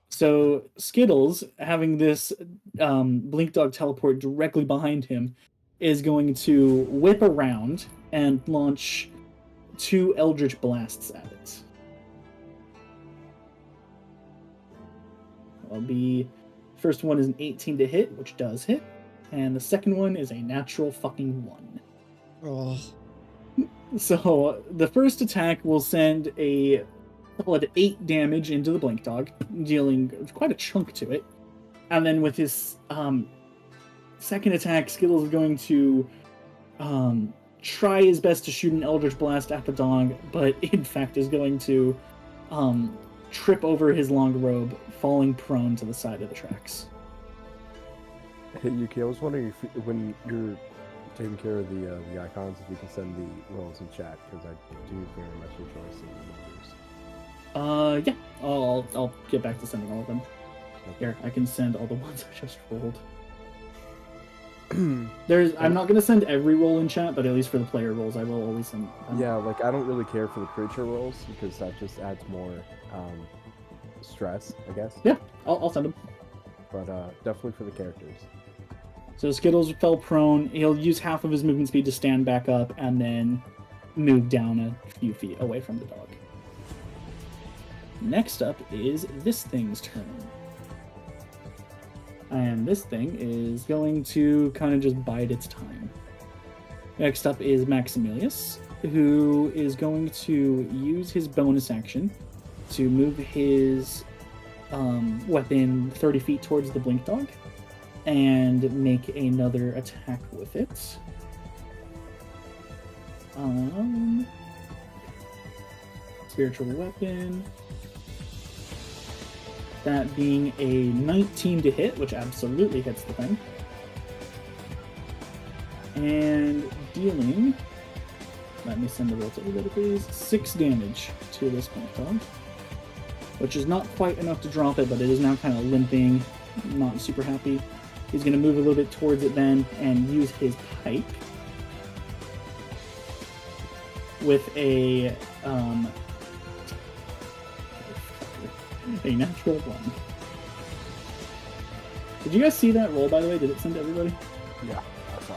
So Skittles, having this Blink Dog teleport directly behind him, is going to whip around and launch 2 Eldritch Blasts at it. That'll be, first one is an 18 to hit, which does hit, and the second one is a natural fucking 1. Oh. So the first attack will send a solid 8 damage into the Blink Dog, dealing quite a chunk to it. And then with his second attack, Skittles is going to try his best to shoot an Eldritch Blast at the dog, but in fact is going to trip over his long robe, falling prone to the side of the tracks. Hey, Yuki, I was wondering if when you're taking care of the icons, if you can send the rolls in chat, because I do very much enjoy seeing the numbers. Yeah, I'll get back to sending all of them. Here, I can send all the ones I just rolled. I'm not gonna send every roll in chat, but at least for the player rolls, I will always send them. Yeah, like I don't really care for the creature rolls because that just adds more stress, I guess. Yeah, I'll send them. But definitely for the characters. So Skittles fell prone. He'll use half of his movement speed to stand back up and then move down a few feet away from the dog. Next up is this thing's turn. And this thing is going to kind of just bide its time. Next up is Maximilius, who is going to use his bonus action to move his weapon 30 feet towards the Blink Dog and make another attack with it. Spiritual weapon. That being a 19 to hit, which absolutely hits the thing. And dealing, let me send the roll to everybody please, 6 damage to this Blink Dog. Which is not quite enough to drop it, but it is now kind of limping, not super happy. He's going to move a little bit towards it then and use his pike with a natural 1. Did you guys see that roll, by the way? Did it send to everybody? Yeah, I saw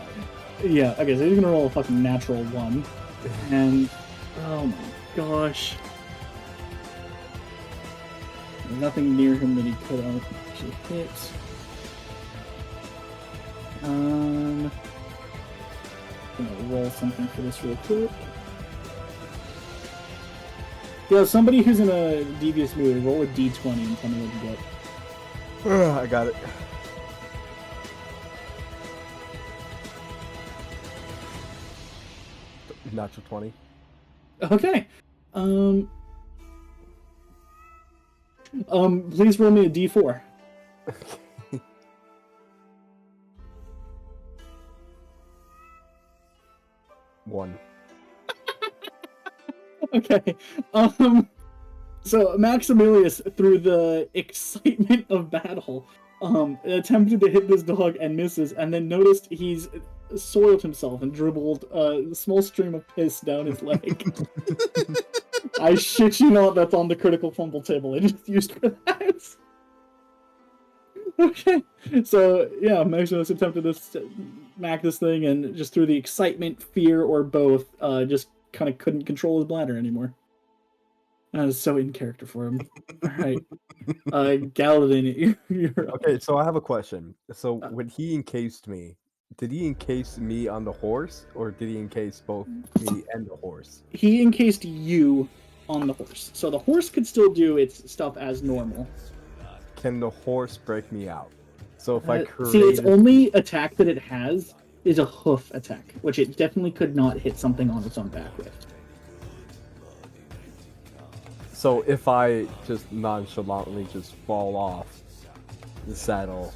it. Yeah, okay, so he's going to roll a fucking natural 1. And, oh my gosh. There's nothing near him that he could actually hit. I'm gonna roll something for this real quick. Yeah, somebody who's in a devious mood, roll a d20 and tell me what you get. I got it. Natural 20. Okay. Please roll me a d4. 1. Okay. So Maximilius, through the excitement of battle, attempted to hit this dog and misses, and then noticed he's soiled himself and dribbled a small stream of piss down his leg. I shit you not, that's on the critical fumble table. I just used for that. Okay. So yeah, Maximus attempted to smack this thing, and just through the excitement, fear, or both, just kind of couldn't control his bladder anymore. That is so in character for him. All right, Galadin, you're up. Okay, so I have a question. So when he encased me, did he encase me on the horse, or did he encase both me and the horse? He encased you on the horse. So the horse could still do its stuff as normal. Can the horse break me out? So if I create... See, its only attack that it has is a hoof attack, which it definitely could not hit something on its own back with. So if I just nonchalantly just fall off the saddle,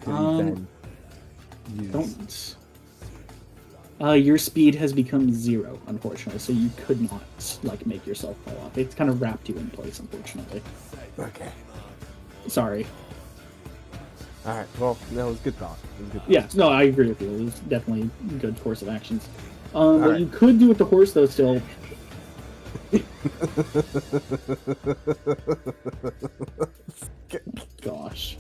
can you then use... Your speed has become 0, unfortunately, so you could not, like, make yourself fall off. It's kind of wrapped you in place, unfortunately. Okay. Sorry. Alright, well, that was good thought. Yeah, no, I agree with you. It was definitely a good course of actions. What right. you could do with the horse, though, still... Gosh.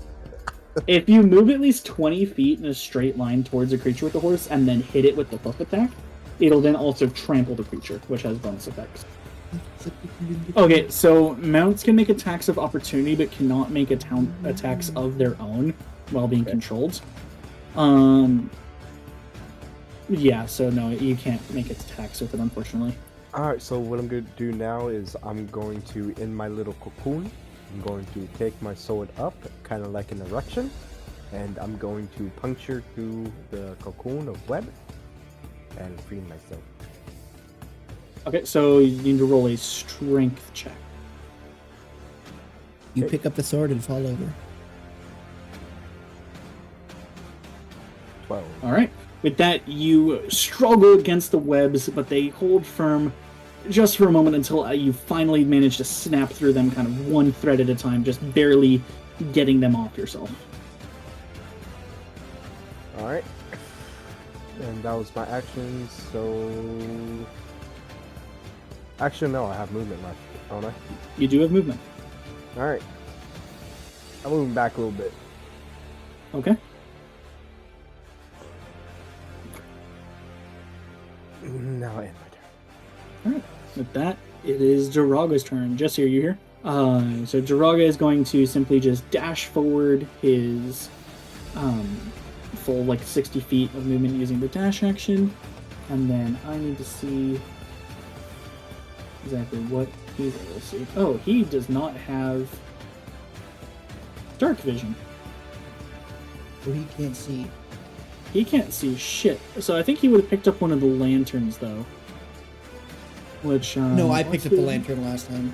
If you move at least 20 feet in a straight line towards a creature with the horse and then hit it with the hoof attack, it'll then also trample the creature, which has bonus effects. Okay, so mounts can make attacks of opportunity but cannot make attacks of their own while being controlled. Yeah, so no, you can't make attacks with it, unfortunately. Alright, so what I'm going to do now is I'm going to, in my little cocoon, I'm going to take my sword up, kind of like an erection, and I'm going to puncture through the cocoon of web and free myself. Okay, so you need to roll a strength check. You pick up the sword and fall over. 12. Alright. With that, you struggle against the webs, but they hold firm just for a moment until you finally manage to snap through them kind of one thread at a time, just barely getting them off yourself. Alright. And that was my actions, so... Actually, no, I have movement left, don't I? You do have movement. Alright. I'm moving back a little bit. Okay. Now I end my turn. Alright. With that, it is Jiraga's turn. Jesse, are you here? So Jiraga is going to simply just dash forward his full, 60 feet of movement using the dash action. And then I need to see exactly what he's able to see. Oh, he does not have dark vision. So he can't see. He can't see shit. So I think he would have picked up one of the lanterns, though. Which, no, I picked up the lantern last time.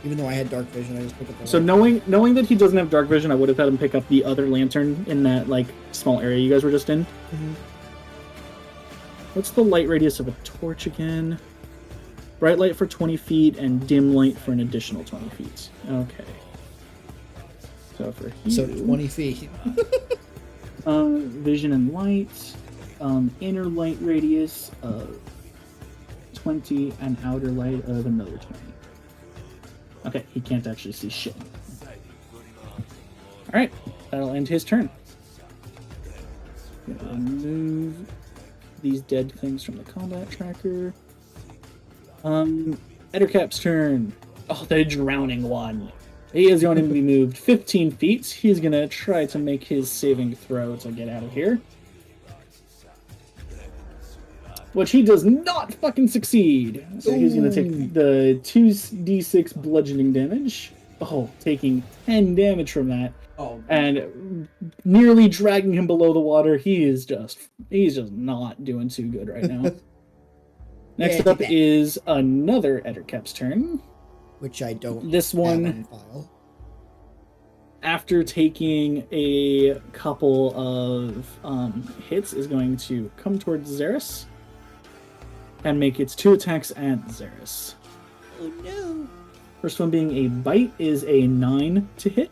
Even though I had dark vision, I just picked up the So lantern. knowing that he doesn't have dark vision, I would have had him pick up the other lantern in that, small area you guys were just in. Mm-hmm. What's the light radius of a torch again? Bright light for 20 feet and dim light for an additional 20 feet. Okay. So for you... So 20 feet. Vision and light. Inner light radius of 20 and outer light of another 20. Okay, he can't actually see shit. Alright, that'll end his turn. Gonna remove these dead things from the combat tracker. Ettercap's turn. Oh, the drowning one. He is going to be moved 15 feet. He's going to try to make his saving throw to get out of here. Which he does not fucking succeed. So he's going to take the 2d6 bludgeoning damage. Oh, taking 10 damage from that. Oh. And nearly dragging him below the water. He's just not doing too good right now. Next up is another Ettercap's turn. Which I don't This one, have on file. After taking a couple of hits, is going to come towards Xeris and make its 2 attacks at Xeris. Oh no! First one being a bite is a 9 to hit,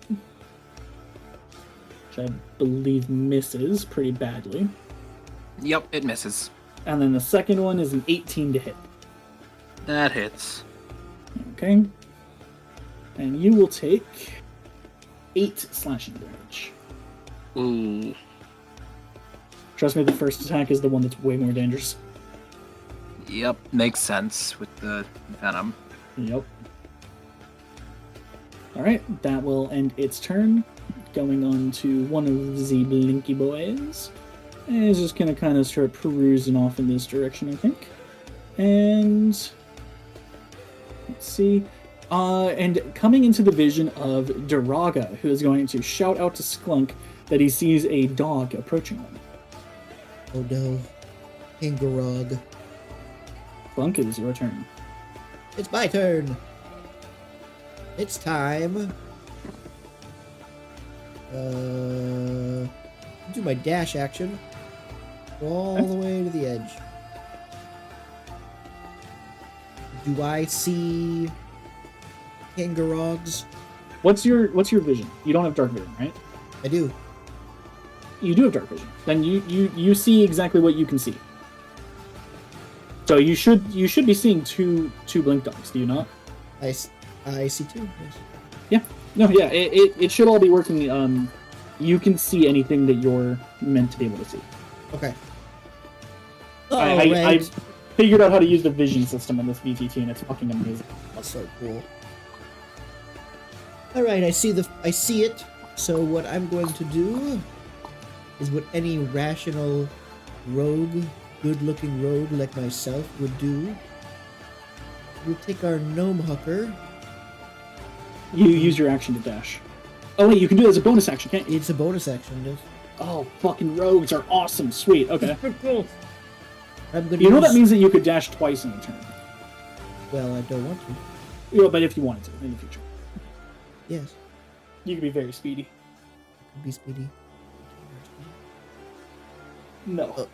which I believe misses pretty badly. Yep, it misses. And then the second one is an 18 to hit. That hits. Okay. And you will take 8 slashing damage. Ooh. Trust me, the first attack is the one that's way more dangerous. Yep, makes sense with the venom. Yep. Alright, that will end its turn. Going on to one of the Blinky boys. And he's just gonna kind of start perusing off in this direction, I think. And Let's see. And coming into the vision of Duraga, who is going to shout out to Sklunk that he sees a dog approaching him. Oh no. Kangarog. Sklunk, it is your turn. It's my turn. It's time. Do my dash action. Go all the way to the edge. Do I see kangarogs? What's your vision? You don't have dark vision, right? I do. You do have dark vision. Then you see exactly what you can see. So you should be seeing two blink dogs, do you not? I see two. Yes. Yeah. No, yeah, it should all be working. You can see anything that you're meant to be able to see. Okay. I figured out how to use the vision system in this VTT, and it's fucking amazing. That's so cool. All right, I see it. So what I'm going to do is what any rational rogue, good-looking rogue like myself would do. We'll take our gnome hucker. You use your action to dash. Oh wait, you can do it as a bonus action, can't you? It's a bonus action, yes. Oh, fucking rogues are awesome. Sweet. Okay. I'm gonna You know that means that you could dash twice in a turn. Well, I don't want to. Yeah, but if you wanted to in the future, Yes, you could be very speedy. could be speedy. No.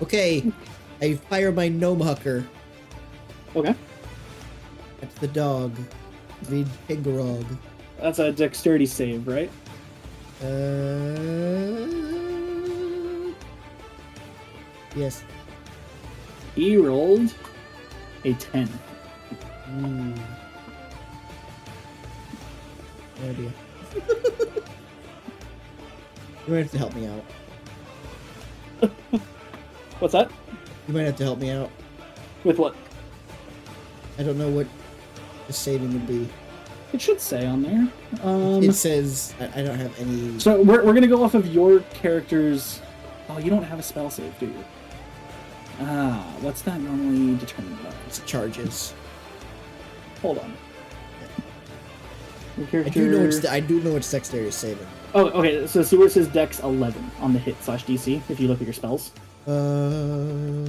Okay, I fire my gnome hucker Okay. at the dog. Read kangarog. That's a dexterity save, right? Yes. He rolled a 10. Ooh. Oh dear. You might have to help me out. What's that? You might have to help me out. With what? I don't know what the saving would be. It should say on there. It says I don't have any. So we're gonna go off of your character's. Oh, you don't have a spell save, do you? Ah, what's that normally determined by? It's charges. Hold on. Your I character. do know it's dexterity saving. Oh, okay. So see where it says Dex 11 on the hit/DC. If you look at your spells. Oh,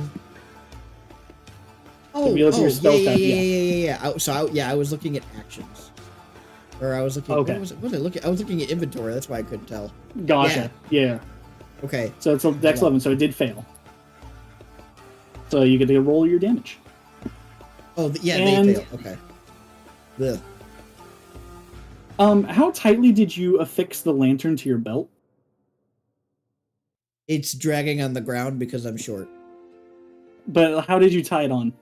If you look at your spell tab, yeah. I was looking at actions, or I was looking. Okay. What was I looking? I was looking at inventory. That's why I couldn't tell. Gotcha. Yeah. Okay. So it's a Dex 11, so it did fail. So you get to roll your damage. Oh, they failed. Okay. Ugh. How tightly did you affix the lantern to your belt? It's dragging on the ground because I'm short. But how did you tie it on?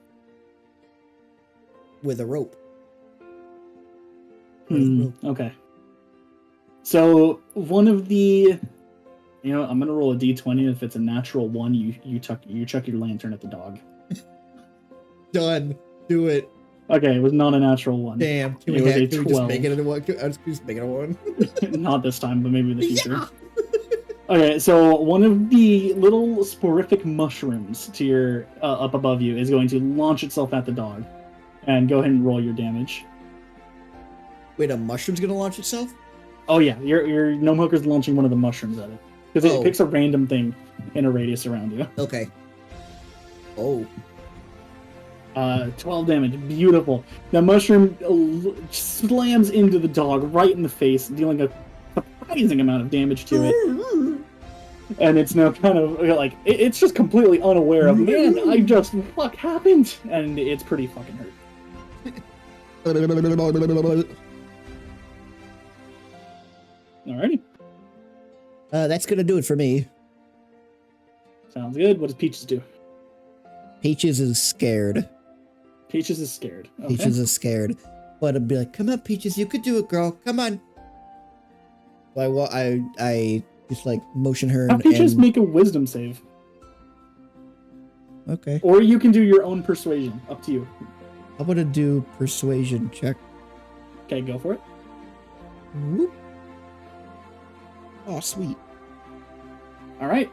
With a rope. Okay. So one of the, I'm gonna roll a d20. If it's a natural 1, you chuck your lantern at the dog. Done. Do it. Okay, it was not a natural 1. Damn. Can It we was a just 12. make it a 1? Just make it a 1. Not this time, but maybe in the future. Yeah. Okay, so one of the little sporific mushrooms to your up above you is going to launch itself at the dog, and go ahead and roll your damage. Wait, a mushroom's gonna launch itself? Oh yeah, your gnome hooker's launching one of the mushrooms at it because it picks a random thing in a radius around you. Okay. Oh. 12 damage, beautiful. The mushroom slams into the dog right in the face, dealing a surprising amount of damage to it. And it's now kind of like it's just completely unaware of, man, what happened? And it's pretty fucking hurt. Alrighty. That's gonna do it for me. Sounds good. What does Peaches do? Peaches is scared. Peaches is scared. Okay. Peaches is scared. But I'd be like, come on, Peaches, you could do it, girl. Come on. So I just like motion her Have Peaches make a wisdom save. Okay. Or you can do your own persuasion. Up to you. I'm gonna do persuasion check. Okay, go for it. Whoop. Oh, sweet. Alright.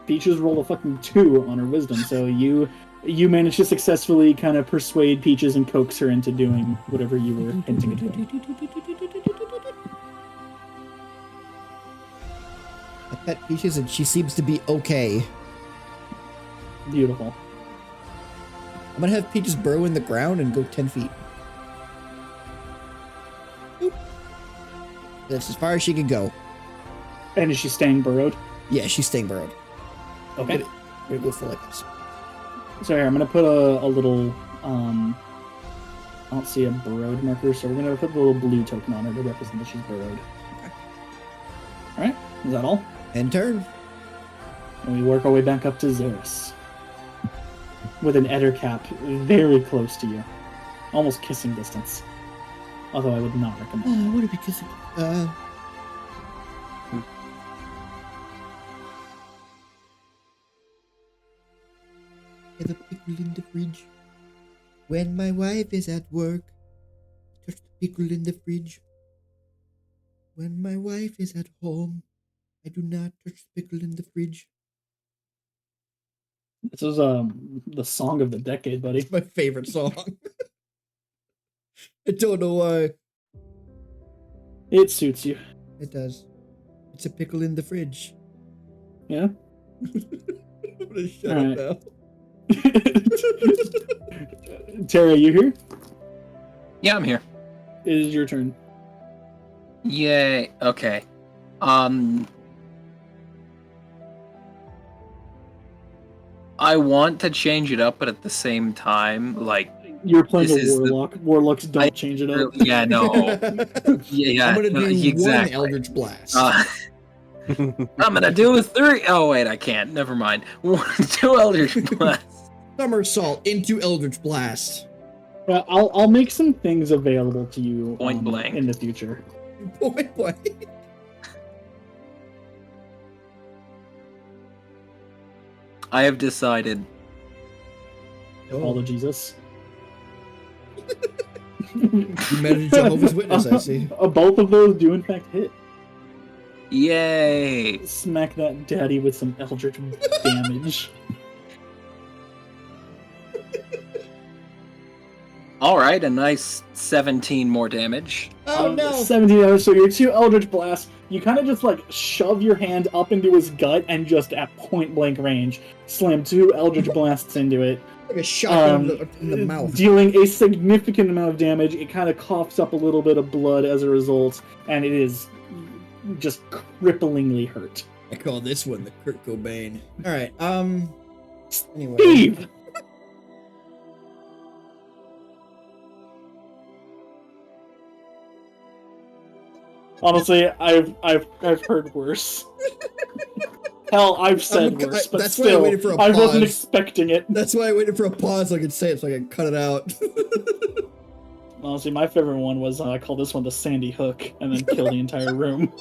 Peaches rolled a fucking 2 on her wisdom, so you You managed to successfully kind of persuade Peaches and coax her into doing whatever you were hinting at doing. I pet Peaches and she seems to be okay. Beautiful. I'm gonna have Peaches burrow in the ground and go 10 feet. Boop. That's as far as she can go. And is she staying burrowed? Yeah, she's staying burrowed. Okay. I'm gonna go for like this. So here, I'm gonna put a little, I don't see a burrowed marker, so we're gonna put the little blue token on her to represent that she's burrowed. Okay. Alright, is that all? End turn. And we work our way back up to Xeris. With an Ettercap very close to you. Almost kissing distance. Although I would not recommend Oh, I wanna be kissing. Have a pickle in the fridge. When my wife is at work, touch the pickle in the fridge. When my wife is at home, I do not touch the pickle in the fridge. This is the song of the decade, buddy. It's my favorite song. I don't know why. It suits you. It does. It's a pickle in the fridge. Yeah? I'm gonna shut All up now. Terry, you here? Yeah, I'm here. It is your turn. Yay. Okay. I want to change it up, but at the same time, like, You're playing this a is warlock. Warlocks don't change it up. yeah, no, yeah, I'm gonna no, do exactly. one Eldritch Blast. I'm gonna do a 3. Oh wait, I can't. Never mind. 2 Eldritch Blasts. Somersault into Eldritch Blast. I'll make some things available to you Point blank in the future. Point blank. I have decided. Follow Jesus. You managed Jehovah's Witness, I see. Both of those do in fact hit. Yay! Smack that daddy with some eldritch damage. All right, a nice 17 more damage. Oh no! 17 damage. So your 2 eldritch blasts, you kind of just like shove your hand up into his gut and just at point blank range slam 2 eldritch blasts into it. Like a shot in the mouth. Dealing a significant amount of damage. It kind of coughs up a little bit of blood as a result, and it is just cripplingly hurt. I call this one the Kurt Cobain. Alright, anyway. Steve! Honestly, I've heard worse. Hell, I've said worse, but that's why I still, waited for a I wasn't pause. expecting it. That's why I waited for a pause so I could say it so I could cut it out. Honestly, my favorite one was I call this one the Sandy Hook, and then kill the entire room.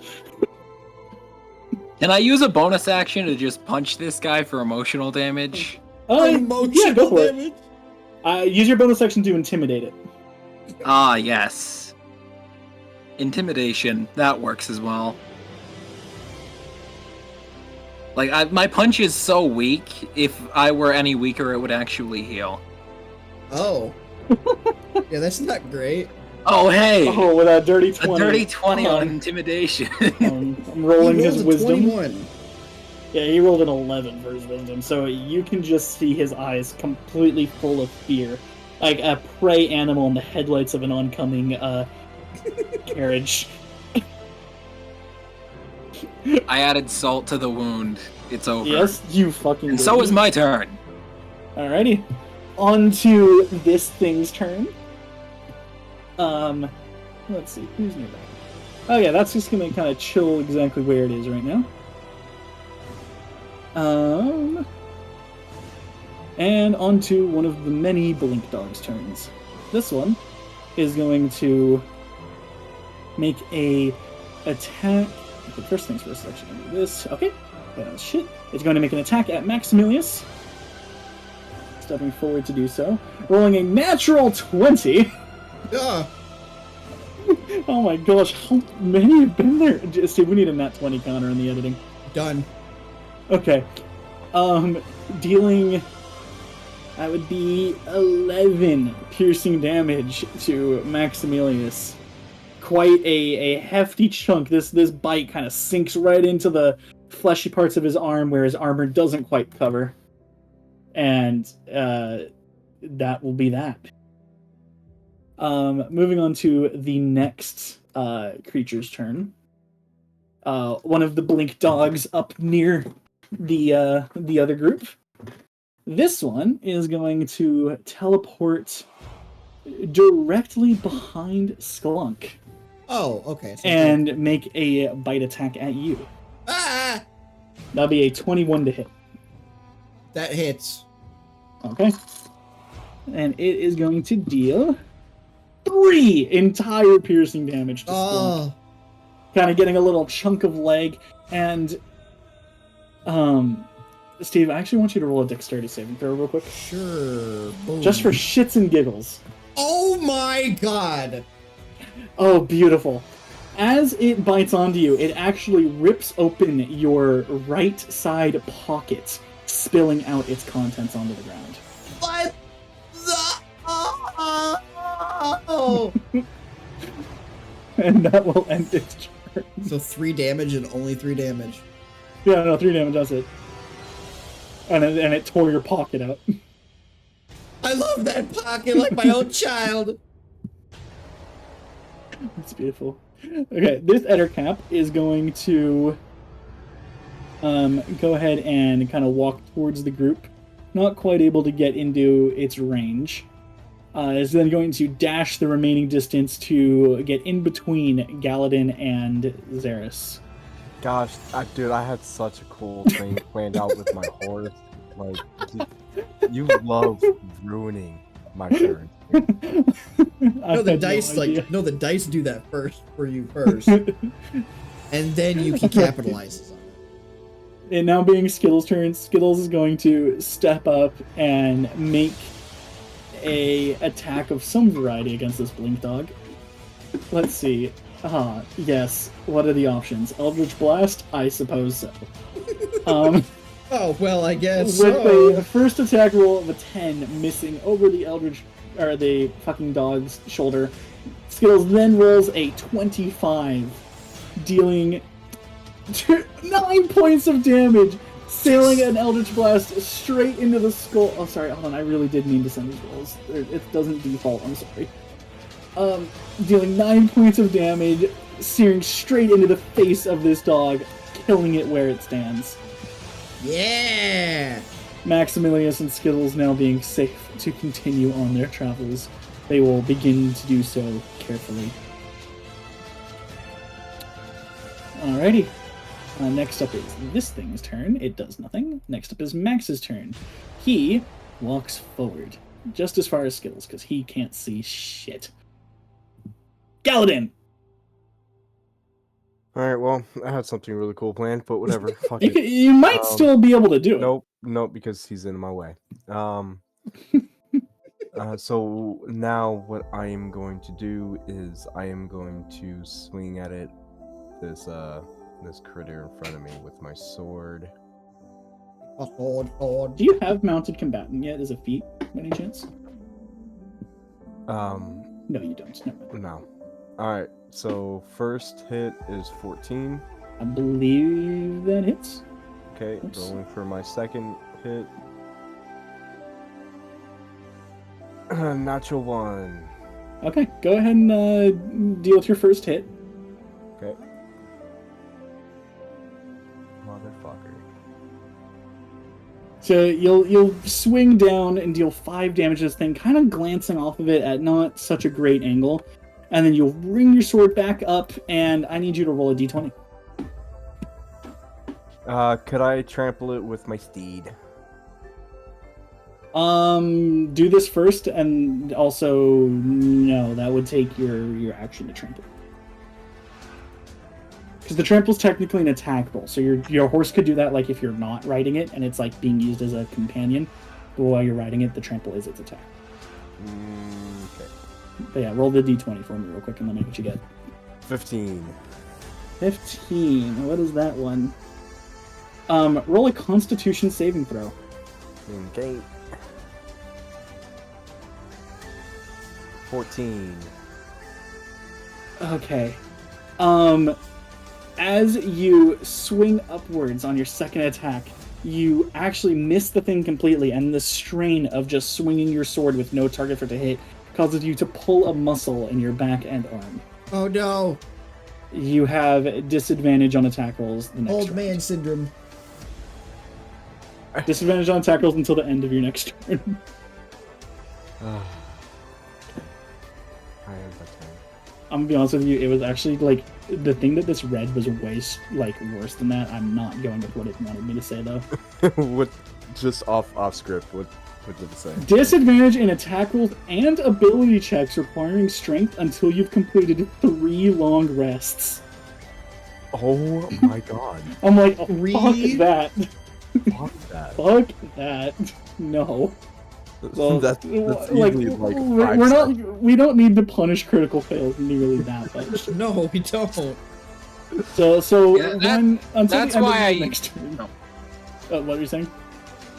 Can I use a bonus action to just punch this guy for emotional damage? Yeah, go for it. Use your bonus action to intimidate it. Ah, yes. Intimidation, that works as well. Like, my punch is so weak, if I were any weaker, it would actually heal. Oh. Yeah, that's not great. Oh, hey! Oh, with a dirty 20. A dirty 20 on intimidation. I'm rolling He his rolled a wisdom. 21. Yeah, he rolled an 11 for his wisdom, so you can just see his eyes completely full of fear. Like a prey animal in the headlights of an oncoming carriage. I added salt to the wound. It's over. Yes, you fucking And did. so is my turn. Alrighty. On to this thing's turn. Let's see, who's nearby? Oh yeah, that's just gonna kind of chill exactly where it is right now. And on to one of the many Blink Dog's turns. This one is going to make a attack. Okay, first things first, actually gonna do this. Okay, shit. It's going to make an attack at Maximilius. Stepping forward to do so. Rolling a natural 20. Yeah. Oh my gosh, how many have been there? Just see, we need a nat 20 counter in the editing. Done. Okay. Dealing That would be 11 piercing damage to Maximilius. Quite a hefty chunk. This bite kind of sinks right into the fleshy parts of his arm where his armor doesn't quite cover. And that will be that. Moving on to the next creature's turn. One of the blink dogs up near the other group. This one is going to teleport directly behind Sklunk. Oh, okay. So and make a bite attack at you. Ah! That'll be a 21 to hit. That hits. Okay. And it is going to deal 3 entire piercing damage to Sklunk. Kind of getting a little chunk of leg. And, Steve, I actually want you to roll a dexterity saving throw real quick. Sure. Boom. Just for shits and giggles. Oh my god! Oh, beautiful. As it bites onto you, it actually rips open your right side pocket, spilling out its contents onto the ground. What the? Oh! And that will end its turn. So 3 damage and only 3 damage. Yeah, no, 3 damage, that's it. And it tore your pocket out. I love that pocket like my own child. It's beautiful. Okay, this Ettercap is going to go ahead and kind of walk towards the group. Not quite able to get into its range. Is then going to dash the remaining distance to get in between Galadin and Xeris. Gosh, dude, I had such a cool thing planned out with my horse. Like, you love ruining my turn. No, the dice the dice do that for you first, and then you can capitalize on it. And now being Skittles' turn, Skittles is going to step up and make a attack of some variety against this blink dog. Let's see. Yes. What are the options? Eldritch Blast? I suppose so. Oh, well, I guess with so. a first attack roll of a 10, missing over the Eldritch, or the fucking dog's shoulder. Skittles then rolls a 25, dealing 9 points of damage, sailing an Eldritch Blast straight into the skull. Oh, sorry, hold on, I really did mean to send these rolls. It doesn't default, I'm sorry. Dealing 9 points of damage, searing straight into the face of this dog, killing it where it stands. Yeah! Maximilius and Skittles now being safe to continue on their travels. They will begin to do so carefully. Alrighty. Next up is this thing's turn. It does nothing. Next up is Max's turn. He walks forward. Just as far as Skittles, because he can't see shit. Galadin! Alright, well, I had something really cool planned, but whatever. Fuck it. You might still be able to do it. Nope, because he's in my way. So now what I am going to do is I am going to swing at it, this critter in front of me with my sword. A sword. Do you have mounted combatant yet as a feat, by any chance? No, you don't. Never mind. No. Alright, so first hit is 14. I believe that hits. Okay, rolling for my second hit. Natural 1. Okay, go ahead and deal with your first hit. Okay. Motherfucker. So you'll swing down and deal 5 damage to this thing, kind of glancing off of it at not such a great angle. And then you'll bring your sword back up, and I need you to roll a d20. Could I trample it with my steed? Do this first, and also, no, that would take your action to trample. Because the trample's technically an attack roll, so your horse could do that like if you're not riding it, and it's like being used as a companion. But while you're riding it, the trample is its attack. Okay. But yeah, roll the d20 for me real quick, and let me know what you get. 15. 15. What is that one? Roll a Constitution saving throw. Okay. 14. Okay. As you swing upwards on your second attack, you actually miss the thing completely, and the strain of just swinging your sword with no target for it to hit causes you to pull a muscle in your back and arm. Oh no! You have disadvantage on attack rolls the next Old round. man syndrome. Disadvantage on attack rolls until the end of your next turn. I'm gonna be honest with you, it was actually like the thing that this read was way like worse than that. I'm not going with what it wanted me to say though. What? Just off script. What did it say? Disadvantage in attack rolls and ability checks requiring strength until you've completed 3 long rests. Oh my god. I'm like, oh, 3? fuck that. Fuck that. Fuck that. No. Well, that's like, easily like we're not. We don't need to punish critical fails nearly that much. No, we don't. So Yeah, one until that's the end why of the I- next turn. No. What were you saying?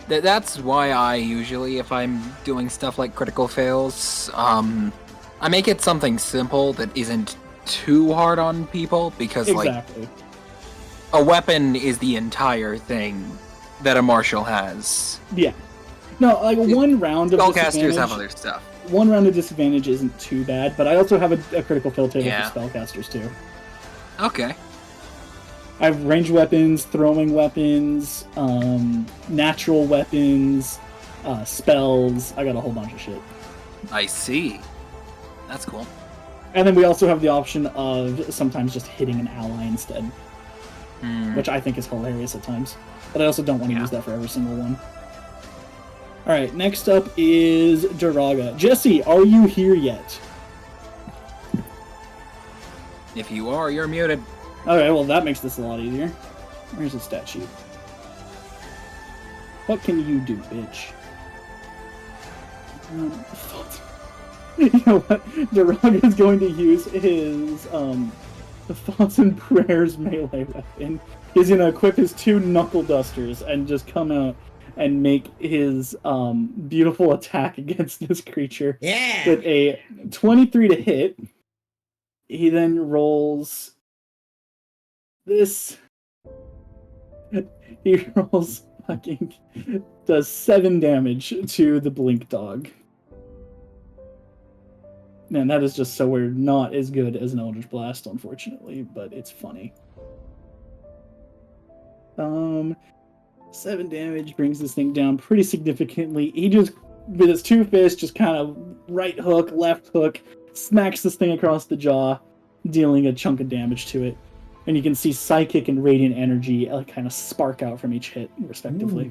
That's why I usually, if I'm doing stuff like critical fails, I make it something simple that isn't too hard on people, because Exactly. like a weapon is the entire thing that a martial has. Yeah. No, like one round of Spellcasters disadvantage. have other stuff. One round of disadvantage isn't too bad, but I also have a critical fail table Yeah. for spellcasters too. Okay. I have ranged weapons, throwing weapons, natural weapons, spells. I got a whole bunch of shit. I see. That's cool. And then we also have the option of sometimes just hitting an ally instead, which I think is hilarious at times. But I also don't want to use that for every single one. Alright, next up is Duraga. Jesse, are you here yet? If you are, you're muted. Okay, well that makes this a lot easier. Where's the stat sheet? What can you do, bitch? You know what? Duraga is going to use his Thoughts and Prayers melee weapon. He's gonna equip his 2 knuckle dusters and just come out and make his beautiful attack against this creature. Yeah! With a 23 to hit. He then rolls this. He rolls does 7 damage to the blink dog. Man, that is just so weird. Not as good as an Eldritch Blast, unfortunately, but it's funny. 7 damage brings this thing down pretty significantly. He just, with his 2 fists, just kind of right hook, left hook, smacks this thing across the jaw, dealing a chunk of damage to it. And you can see Psychic and Radiant Energy kind of spark out from each hit, respectively.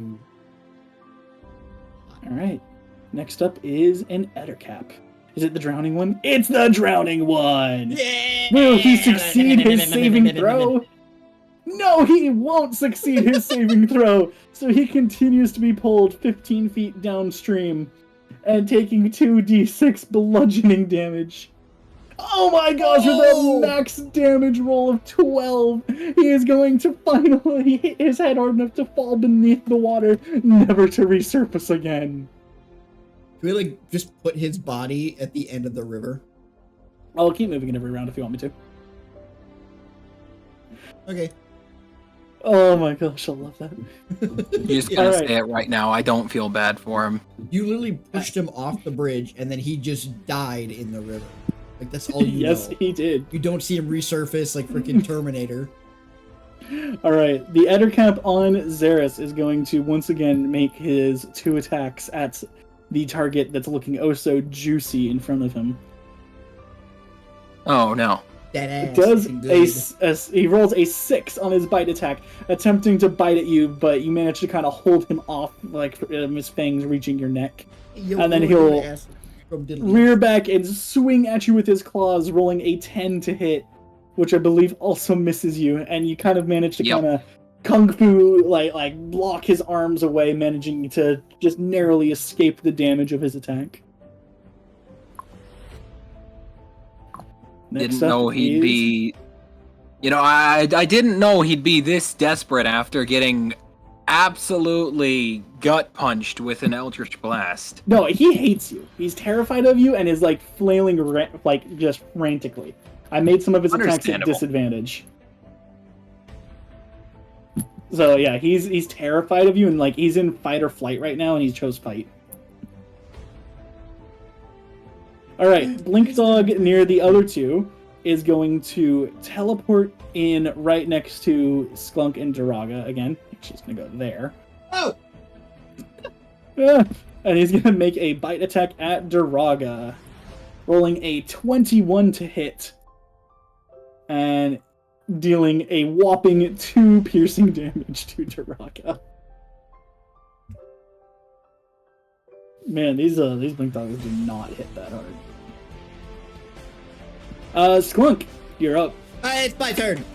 Alright. Next up is an Ettercap. Is it the drowning one? It's the drowning one! Yeah! Will he succeed his saving throw? No, he won't succeed his saving throw! So he continues to be pulled 15 feet downstream and taking 2d6 bludgeoning damage. Oh my gosh, with that max damage roll of 12, he is going to finally hit his head hard enough to fall beneath the water, never to resurface again. Can we, like, just put his body at the end of the river? I'll keep moving it every round if you want me to. Okay. Oh my gosh, I love that. You're just gonna say it right now. I don't feel bad for him. You literally pushed him off the bridge, and then he just died in the river. Like, that's all you Yes, know. he did. You don't see him resurface like freaking Terminator. Alright, the Ettercap on Xeris is going to once again make his 2 attacks at the target that's looking oh so juicy in front of him. Oh no. That ass. Does he rolls a 6 on his bite attack, attempting to bite at you, but you manage to kind of hold him off, like his fangs reaching your neck. And then he'll rear back and swing at you with his claws, rolling a 10 to hit, which I believe also misses you, and you kind of manage to kind of kung fu, like block his arms away, managing to just narrowly escape the damage of his attack. Didn't know he'd be... You know, I didn't know he'd be this desperate after getting absolutely gut punched with an Eldritch Blast. No, he hates you. He's terrified of you and is like flailing like just frantically. I made some of his attacks at Understandable. disadvantage. So yeah, he's terrified of you and like he's in fight or flight right now and he chose fight. Alright, Blink Dog near the other two is going to teleport in right next to Sklunk and Duraga again. She's gonna go there. Oh! And he's gonna make a bite attack at Duraga. Rolling a 21 to hit. And dealing a whopping 2 piercing damage to Duraga. Man, these Blink Dogs do not hit that hard. Sklunk, you're up. It's my turn.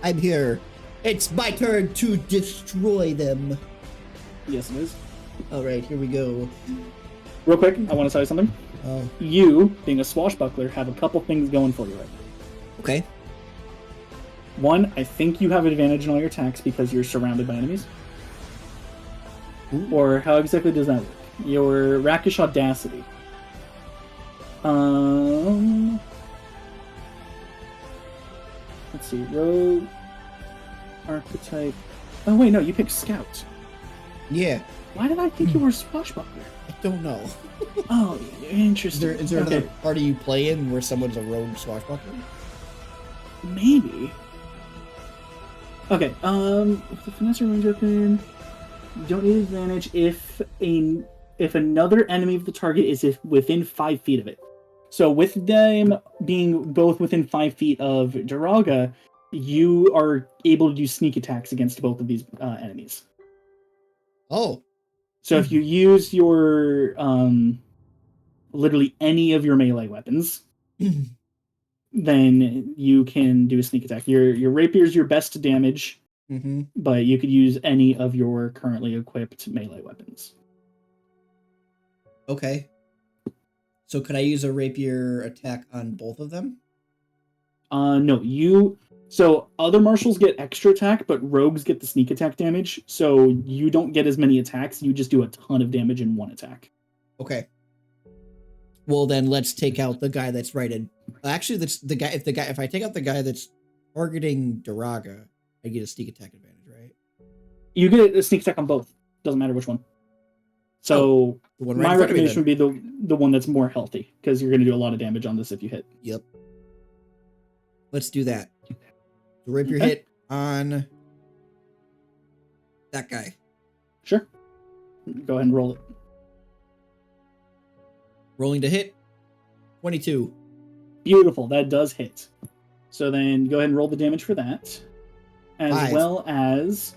I'm here. It's my turn to destroy them. Yes, it is. All right, here we go. Real quick, I want to tell you something. Oh, You, being a swashbuckler, have a couple things going for you right now. okay. One, I think you have advantage in all your attacks because you're surrounded by enemies. Ooh. Or how exactly does that work? Your Rakish Audacity. Let's see, Rogue, Archetype. Oh wait, no, you picked Scout. Yeah, Why did I think you were a swashbuckler? I don't know. Oh, interesting. Is there Okay, another party you play in where someone's a rogue swashbuckler? maybe. Okay, if the finesse or range weapon, you don't need advantage if another enemy of the target is within 5 feet of it. So with them being both within 5 feet of Duraga, you are able to do sneak attacks against both of these enemies. Oh, So if you use your literally any of your melee weapons, then you can do a sneak attack. Your rapier is your best damage, mm-hmm. but you could use any of your currently equipped melee weapons. Okay. So could I use a rapier attack on both of them? No, so other marshals get extra attack, but rogues get the sneak attack damage. So you don't get as many attacks. You just do a ton of damage in one attack. Okay. Well, then let's take out the guy that's right in. Actually, that's the guy. If I take out the guy that's targeting Duraga, I get a sneak attack advantage, right? You get a sneak attack on both. Doesn't matter which one. So The one right my in front of me, recommendation would be the one that's more healthy, because you're going to do a lot of damage on this if you hit. Yep. Let's do that. The rapier Okay. hit on that guy. Sure. Go ahead and roll it. Rolling to hit. 22. Beautiful. That does hit. So then go ahead and roll the damage for that. As 5. well as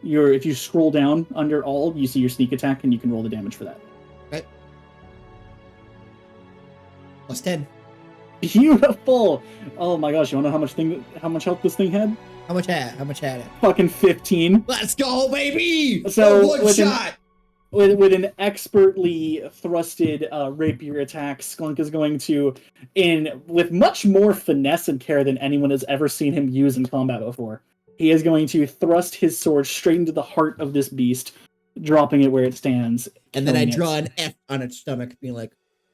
if you scroll down under all, you see your sneak attack and you can roll the damage for that. Okay. Plus 10. Beautiful. Oh my gosh, you wanna know how much health this thing had? How much had it? Fucking 15. Let's go, baby! So one with shot! With an expertly thrusted rapier attack, Sklunk is going to, with much more finesse and care than anyone has ever seen him use in combat before, he is going to thrust his sword straight into the heart of this beast, dropping it where it stands. And then I killing it. draw an F on its stomach, being like,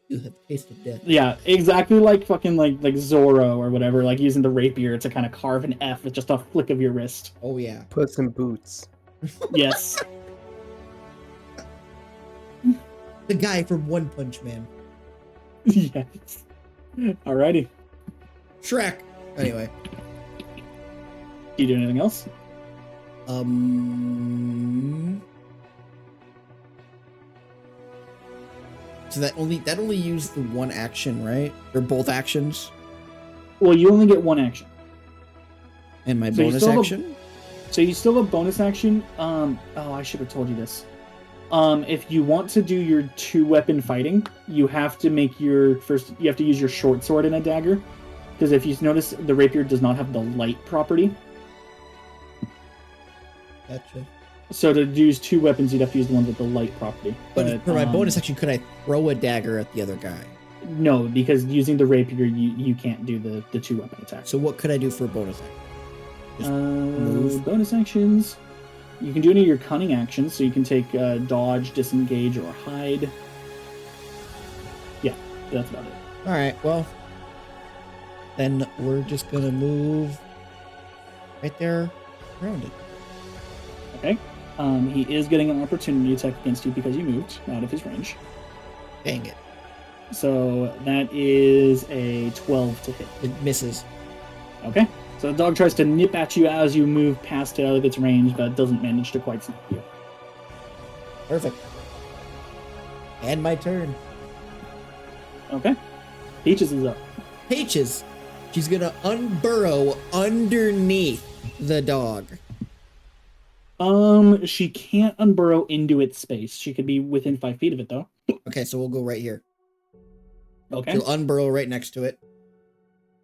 you have tasted death. Yeah, exactly like fucking like Zorro or whatever, like using the rapier to kind of carve an F with just a flick of your wrist. Oh, yeah. Puss in Boots. Yes. The guy from One Punch Man. Yes. Alrighty. Shrek. Anyway. Do you do anything else? So that only used the one action, right? Or both actions? Well, you only get one action. And my So you bonus still have a- action? So you still have a bonus action. Oh, I should have told you this. If you want to do your 2-weapon fighting, you have to you have to use your short sword and a dagger. Because if you notice, the rapier does not have the light property. Gotcha. So to use 2 weapons, you'd have to use the ones with the light property. But for my bonus action, could I throw a dagger at the other guy? No, because using the rapier, you can't do the 2-weapon attack. So what could I do for a bonus action? Just move. Bonus actions. You can do any of your cunning actions, so you can take dodge, disengage, or hide. Yeah, that's about it. All right, well, then we're just gonna move right there around it. Okay. He is getting an opportunity attack against you because you moved out of his range. Dang it. So that is a 12 to hit. It misses. Okay. So the dog tries to nip at you as you move past it out of its range, but doesn't manage to quite snap you. Perfect. And my turn. Okay. Peaches is up. Peaches. She's gonna unburrow underneath the dog. She can't unburrow into its space. She could be within 5 feet of it, though. Okay, so we'll go right here. Okay. She'll unburrow right next to it,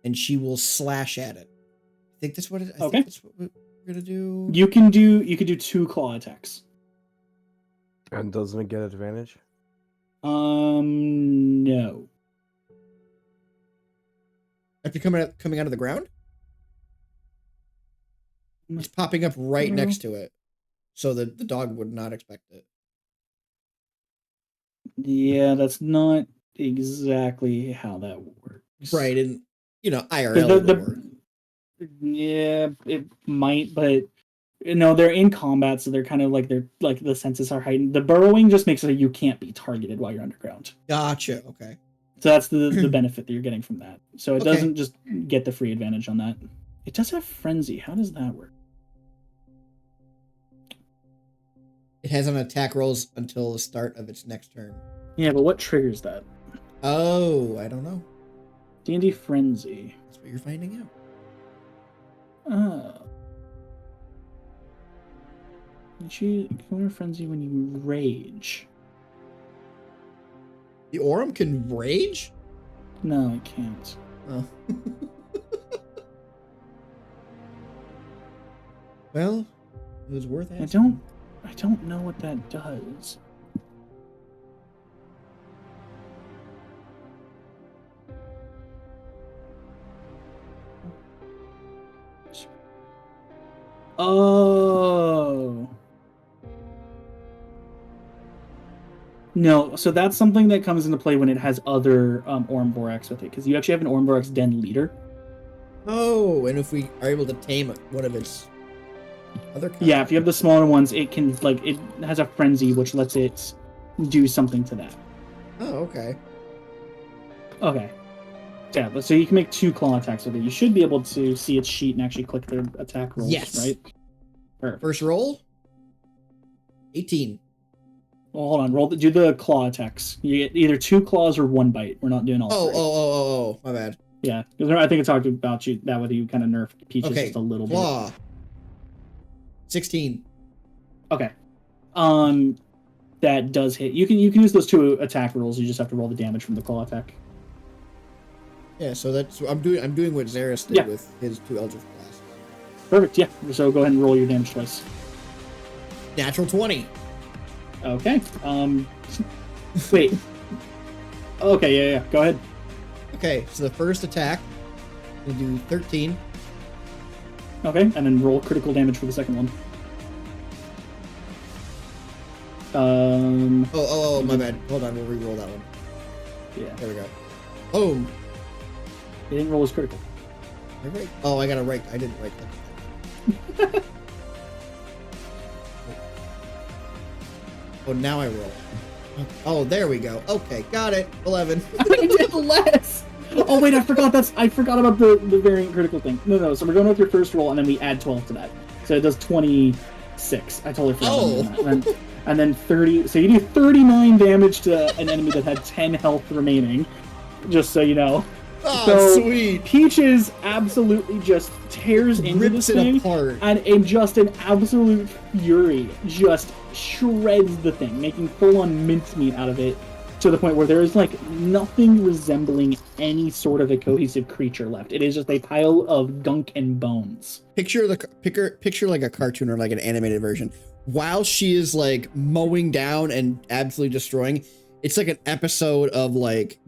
and she will slash at it. I think that's what it. I think that's what we're gonna do. You can do 2 claw attacks. And doesn't it get advantage? No. After coming out of the ground, it's popping up right next to it, so that the dog would not expect it. Yeah, that's not exactly how that works. Right, and IRL would work. Yeah, it might, but they're in combat, so they're kind of like the senses are heightened. The burrowing just makes it so you can't be targeted while you're underground. Gotcha. Okay. So that's the benefit that you're getting from that. So it Okay. doesn't just get the free advantage on that. It does have frenzy. How does that work? It has on attack rolls until the start of its next turn. Yeah, but what triggers that? Oh, I don't know. D&D frenzy. That's what you're finding out. Oh. You can frenzy when you rage. The Aurum can rage? No, it can't. Oh. Well, it was worth it. I don't know what that does. Oh. No, so that's something that comes into play when it has other Orm Borax with it, because you actually have an Orm Borax Den leader. Oh, and if we are able to tame one of its other kinds. Yeah, if you have the smaller ones, it can it has a frenzy which lets it do something to that. Oh, okay. Okay. Yeah, so you can make 2 claw attacks with it. You should be able to see its sheet and actually click their attack rolls, Yes. right? Perfect. First roll? 18. Well, hold on. Do the claw attacks. You get either 2 claws or 1 bite. We're not doing all three. Oh, my bad. Yeah, because I think I talked about that with you kind of nerfed Peaches Okay, just a little claw. 16. bit. Okay. That does hit. You can use those 2 attack rolls. You just have to roll the damage from the claw attack. Yeah, so that's I'm doing what Xeris did with his 2 Eldritch Blasts. Perfect. Yeah. So go ahead and roll your damage twice. Natural 20. Okay. Wait. Okay. Yeah. Go ahead. Okay, so the first attack will do 13. Okay, and then roll critical damage for the second one. Oh, my bad. Hold on, we'll re-roll that one. Yeah. There we go. Boom. He didn't roll his critical. Right. Oh, I got to right. I didn't right click. Oh, now I roll. Oh, there we go. Okay, got it. 11. I did less. Oh wait, I forgot about the variant critical thing. No. So we're going with your first roll, and then we add 12 to that. So it does 26. I totally forgot. That. And then 30. So you do 39 damage to an enemy that had 10 health remaining. Just so you know. Oh, so sweet. Peaches absolutely just tears into this thing, apart. and in just an absolute fury, just shreds the thing, making full-on mincemeat out of it, to the point where there is nothing resembling any sort of a cohesive creature left. It is just a pile of gunk and bones. Picture like a cartoon or like an animated version. While she is mowing down and absolutely destroying, it's like an episode of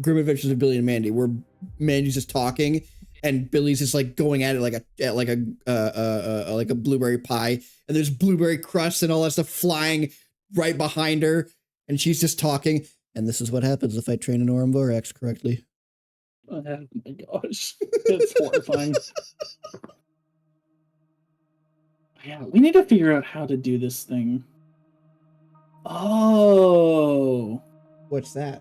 Grim Adventures of Billy and Mandy, where Mandy's just talking and Billy's just like going at it like a blueberry pie, and there's blueberry crust and all that stuff flying right behind her, and she's just talking. And this is what happens if I train an Orimborax correctly. Oh my gosh, it's horrifying. Yeah, we need to figure out how to do this thing. Oh, what's that?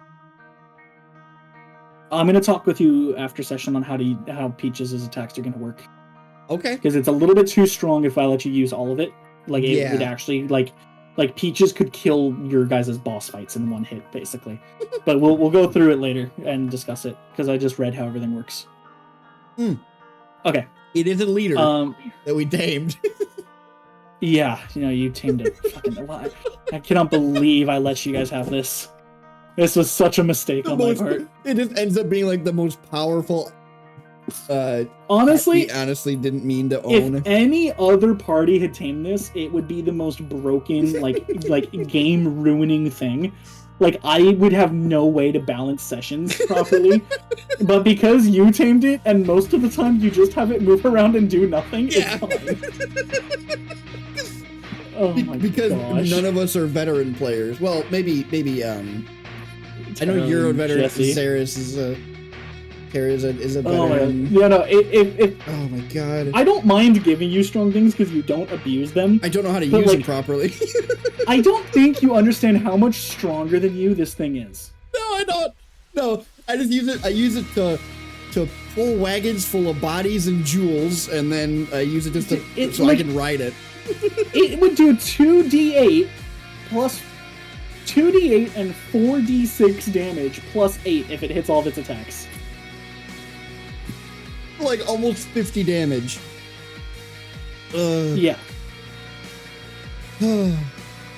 I'm gonna talk with you after session on how Peaches' attacks are gonna work. Okay. Because it's a little bit too strong if I let you use all of it. Like it would actually like Peaches could kill your guys' boss fights in one hit, basically. But we'll go through it later and discuss it because I just read how everything works. Okay. It is a leader that we tamed. Yeah, you tamed it. Fucking alive. I cannot believe I let you guys have this. This was such a mistake on my part. It just ends up being like the most powerful. Honestly, he honestly didn't mean to own. If any other party had tamed this, it would be the most broken, like game ruining thing. Like I would have no way to balance sessions properly. But because you tamed it, and most of the time you just have it move around and do nothing, it's fine. Oh my because gosh. none of us are veteran players. Well, maybe I know you're a veteran. Saris is a veteran. Oh my god. I don't mind giving you strong things because you don't abuse them. I don't know how to use them properly. I don't think you understand how much stronger than you this thing is. No, I don't. No, I just use it. I use it to pull wagons full of bodies and jewels, and then I use it just so I can ride it. It would do 2d8 plus 2d8 and 4d6 damage plus 8 if it hits all of its attacks. Like almost 50 damage. Yeah. Oh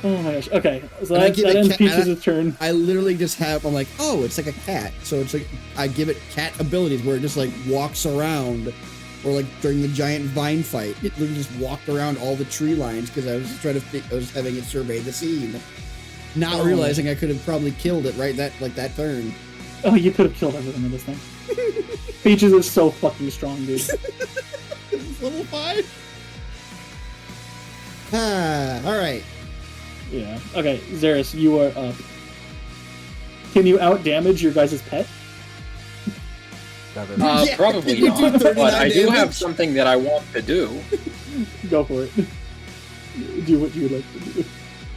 my gosh. Okay, so that ends Peaches' turn. I literally just have, I'm like, oh, it's like a cat. So it's like, I give it cat abilities where it just like walks around. Or like during the giant vine fight, it literally just walked around all the tree lines because I was trying to I was having it survey the scene. Not realizing I could have probably killed it that turn. Oh, you could have killed everything in this thing. Peaches is so fucking strong, dude. It's level 5? Alright. Yeah. Okay, Xeris, you are up. Can you out-damage your guys' pet? Probably not, but I do have something that I want to do. Go for it. Do what you would like to do.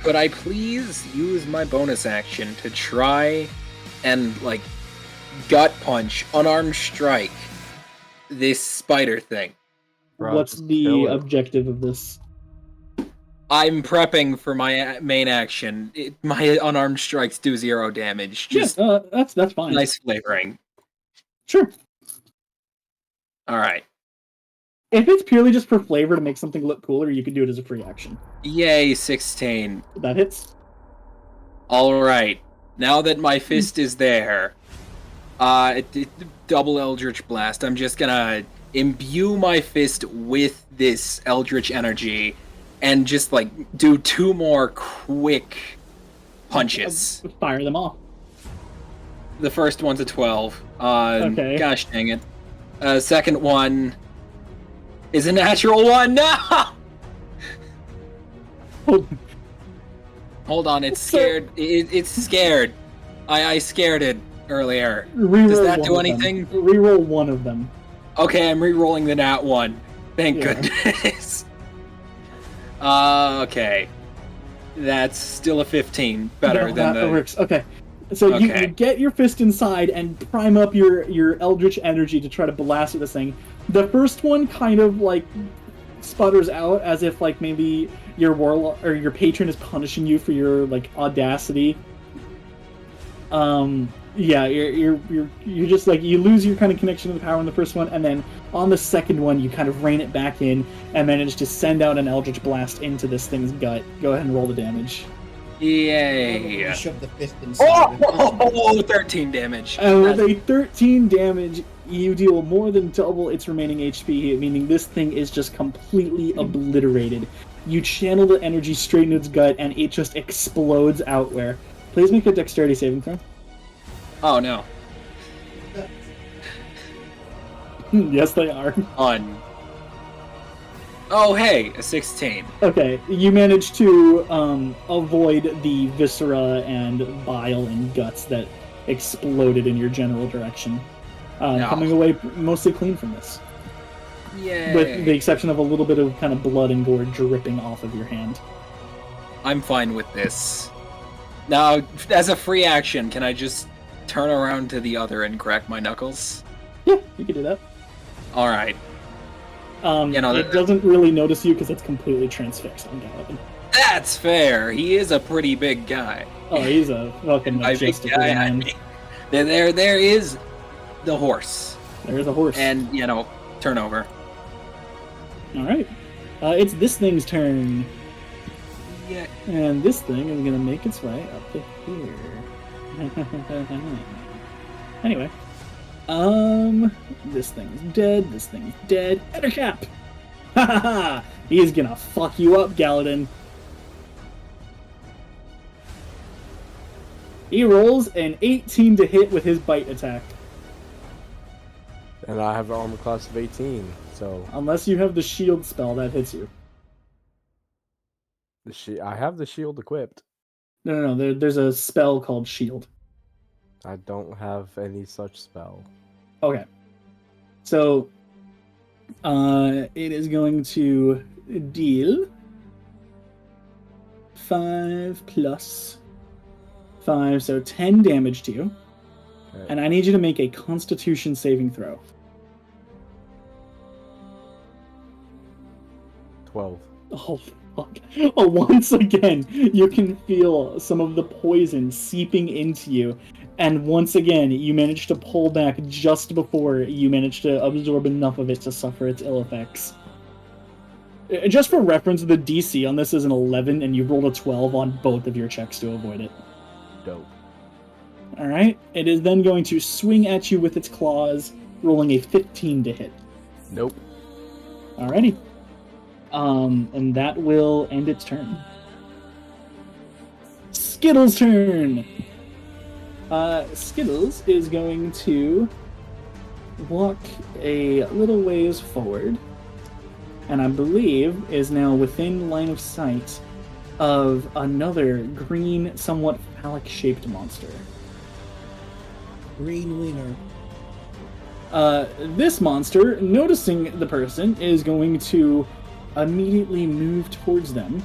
Could I please use my bonus action to try and, like, gut punch, unarmed strike this spider thing? What's the objective of this? I'm prepping for my main action. My unarmed strikes do 0 damage. Just that's fine. Nice flavoring. Sure. All right. If it's purely just for flavor to make something look cooler, you can do it as a free action. Yay, 16. That hits. All right. Now that my fist is there, double Eldritch Blast. I'm just gonna imbue my fist with this Eldritch energy and just like do 2 more quick punches. Fire them off. The first one's a 12. Okay. Gosh dang it. Second one is a natural 1. No! Hold on, it's scared. It's scared. I scared it earlier. Does that do anything? Reroll one of them. Okay, I'm re-rolling the nat 1. Thank goodness. Okay. That's still a 15. Better than that works. Okay. So you get your fist inside and prime up your Eldritch energy to try to blast at this thing. The first one kind of like sputters out as if like maybe your warlock or your patron is punishing you for your like audacity. Yeah, you're just like you lose your kind of connection to the power in the first one, and then on the second one you kind of rein it back in and manage to send out an Eldritch blast into this thing's gut. Go ahead and roll the damage. Yay! Shove the fist inside. Oh, 13 damage. With a 13 damage, you deal more than double its remaining HP, meaning this thing is just completely obliterated. You channel the energy straight into its gut, and it just explodes outward. Please make a dexterity saving throw. Oh, no. Yes, they are. On. Oh, hey, a 16. Okay, you managed to avoid the viscera and bile and guts that exploded in your general direction, No. coming away mostly clean from this, Yay. with the exception of a little bit of kind of blood and gore dripping off of your hand. I'm fine with this. Now, as a free action, can I just turn around to the other and crack my knuckles? Yeah, you can do that. All right. It doesn't really notice you because it's completely transfixed on Galadin. That's fair. He is a pretty big guy. Oh, he's a fucking By big majestic guy, I man. mean, there is the horse. There's a horse. And, turn over. All right. It's this thing's turn. Yeah. And this thing is gonna make its way up to here. Anyway. This thing's dead, this thing's dead. Ettercap! Ha ha ha! He's gonna fuck you up, Galadin. He rolls an 18 to hit with his bite attack. And I have an armor class of 18, so Unless you have the shield spell, that hits you. I have the shield equipped. No, there's a spell called shield. I don't have any such spell. Okay. So, it is going to deal 5 plus 5, so 10 damage to you. Okay. And I need you to make a Constitution saving throw. 12. Oh, fuck. Oh, once again, you can feel some of the poison seeping into you. And once again, you manage to pull back just before you manage to absorb enough of it to suffer its ill effects. Just for reference, the DC on this is an 11, and you rolled a 12 on both of your checks to avoid it. Dope. Alright, it is then going to swing at you with its claws, rolling a 15 to hit. Nope. Alrighty. And that will end its turn. Skittles' turn! Skittles is going to walk a little ways forward, and I believe is now within line of sight of another green, somewhat phallic-shaped monster. Green wiener. This monster, noticing the person, is going to immediately move towards them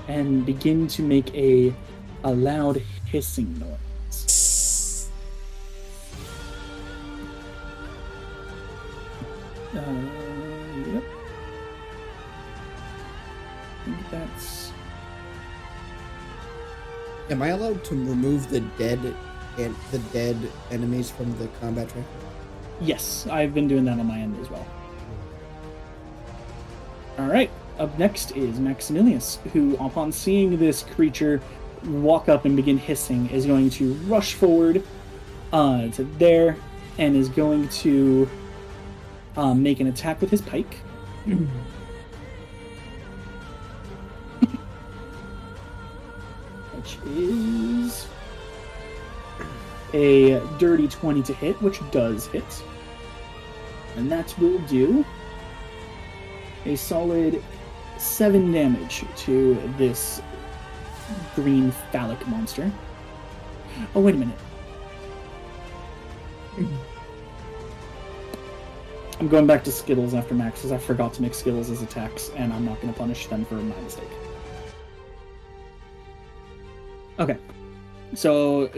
and begin to make a loud hissing noise. Yep. I think that's... Am I allowed to remove the dead enemies from the combat track? Yes, I've been doing that on my end as well. Alright, up next is Maximilius, who, upon seeing this creature walk up and begin hissing, is going to rush forward to there, and is going to make an attack with his pike. Which is a dirty 20 to hit, which does hit. And that will do a solid 7 damage to this green phallic monster. Oh, wait a minute. I'm going back to Skittles after Max, because I forgot to make Skittles as attacks, and I'm not going to punish them for my mistake. Okay. So,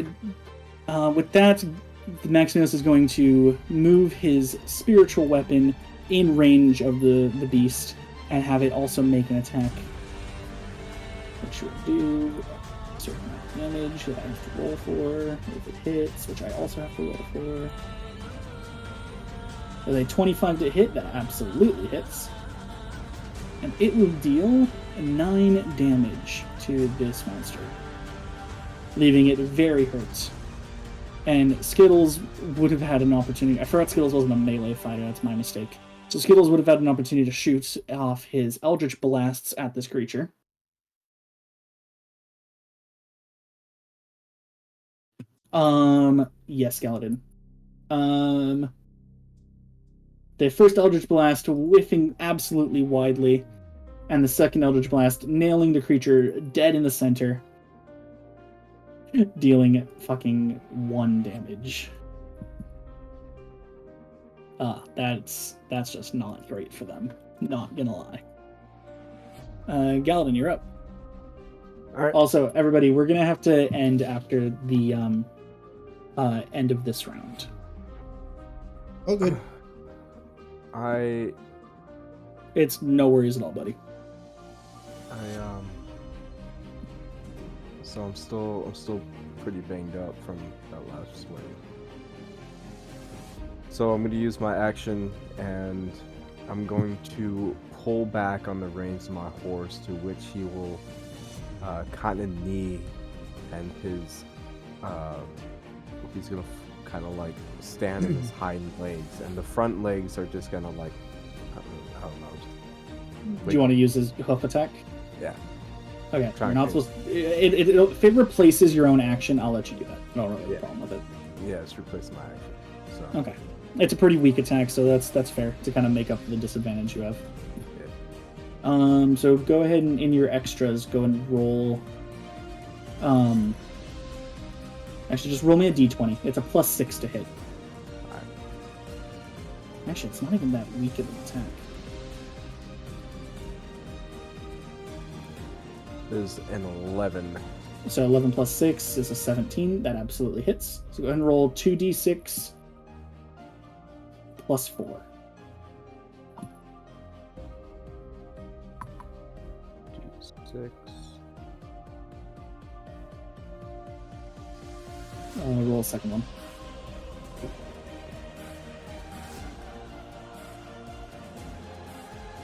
with that, Maximus is going to move his spiritual weapon in range of the beast, and have it also make an attack. Which will do a certain amount of damage that I have to roll for. If it hits, which I also have to roll for. With a 25 to hit, that absolutely hits. And it will deal 9 damage to this monster, leaving it very hurt. And Skittles would have had an opportunity. I forgot Skittles wasn't a melee fighter, that's my mistake. So Skittles would have had an opportunity to shoot off his Eldritch Blasts at this creature. Yes, Galadin. The first Eldritch Blast whiffing absolutely widely, and the second Eldritch Blast nailing the creature dead in the center, dealing fucking 1 damage. That's just not great for them. Not gonna lie. Galadin, you're up. All right. Also, everybody, we're gonna have to end after the end of this round. Oh, good. It's no worries at all, buddy. So I'm still pretty banged up from that last swing. So I'm going to use my action, and I'm going to pull back on the reins of my horse, to which he will kind of knee, and his he's going to kind of like stand on his hind legs, and the front legs are just going to like, I don't know. Do you want to use his hoof attack? Yeah. Okay, you're not supposed to, if it replaces your own action, I'll let you do that. I don't really have a problem with it. Yeah, it's replacing my action. So. Okay. It's a pretty weak attack, so that's fair to kind of make up for the disadvantage you have. Yeah. So go ahead and in your extras, go and roll. Actually, just roll me a d20. It's a +6 to hit. Alright. Actually, it's not even that weak of an attack. Is an 11. So 11 plus 6 is a 17. That absolutely hits. So go ahead and roll 2d6 plus 4. D6. Roll a second one.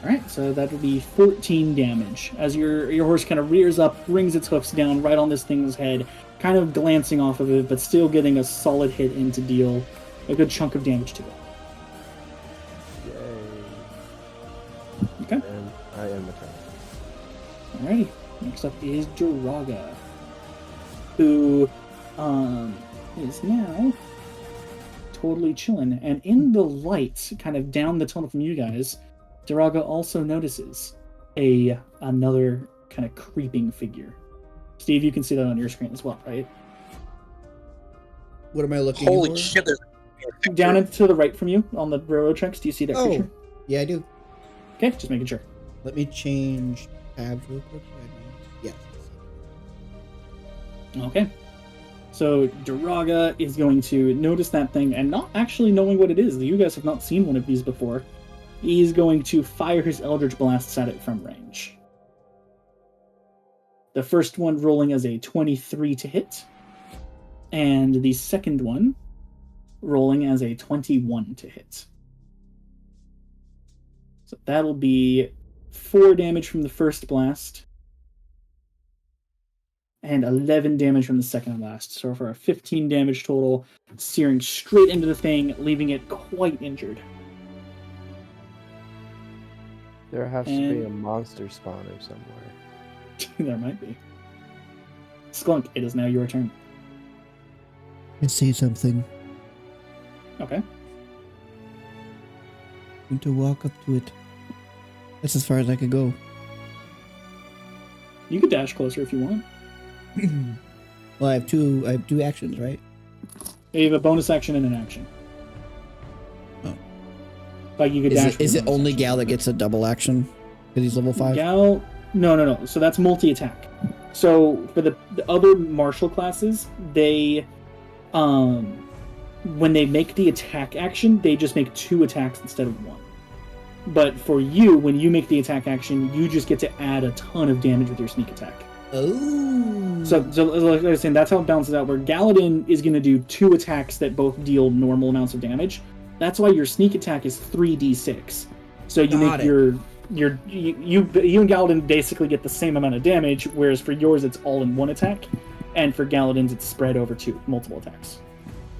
Alright, so that would be 14 damage. As your horse kind of rears up, brings its hoofs down right on this thing's head, kind of glancing off of it, but still getting a solid hit in to deal a good chunk of damage to it. Yay. Okay. And I am the turn. Alrighty. Next up is Duraga, who is now totally chilling. And in the light, kind of down the tunnel from you guys, Duraga also notices another kind of creeping figure. Steve, you can see that on your screen as well, right? What am I looking Holy for? shit! There's Down and to the right from you on the railroad tracks, do you see that creature? Yeah, I do. Okay, just making sure. Let me change tabs real quick. Yes. Okay. So Duraga is going to notice that thing, and not actually knowing what it is. You guys have not seen one of these before. He's going to fire his Eldritch Blasts at it from range. The first one rolling as a 23 to hit, and the second one rolling as a 21 to hit. So that'll be 4 damage from the first blast, and 11 damage from the second blast. So for a 15 damage total, searing straight into the thing, leaving it quite injured. There has to be a monster spawner somewhere. There might be. Sklunk, it is now your turn. I see something. Okay. I'm going to walk up to it. That's as far as I could go. You could dash closer if you want. Well, I have two actions, right? You have a bonus action and an action. Oh. Like you could dash. Is it only Gal that gets a double action? Because he's level 5? Gal, no. So that's multi-attack. So for the other martial classes, they, when they make the attack action, they just make 2 attacks instead of 1. But for you, when you make the attack action, you just get to add a ton of damage with your sneak attack. Oh. So like I was saying, that's how it balances out. Where Galadin is going to do 2 attacks that both deal normal amounts of damage. That's why your sneak attack is 3d6. So you make you and Galadin basically get the same amount of damage, whereas for yours it's all in 1 attack, and for Galadin's it's spread over 2 multiple attacks.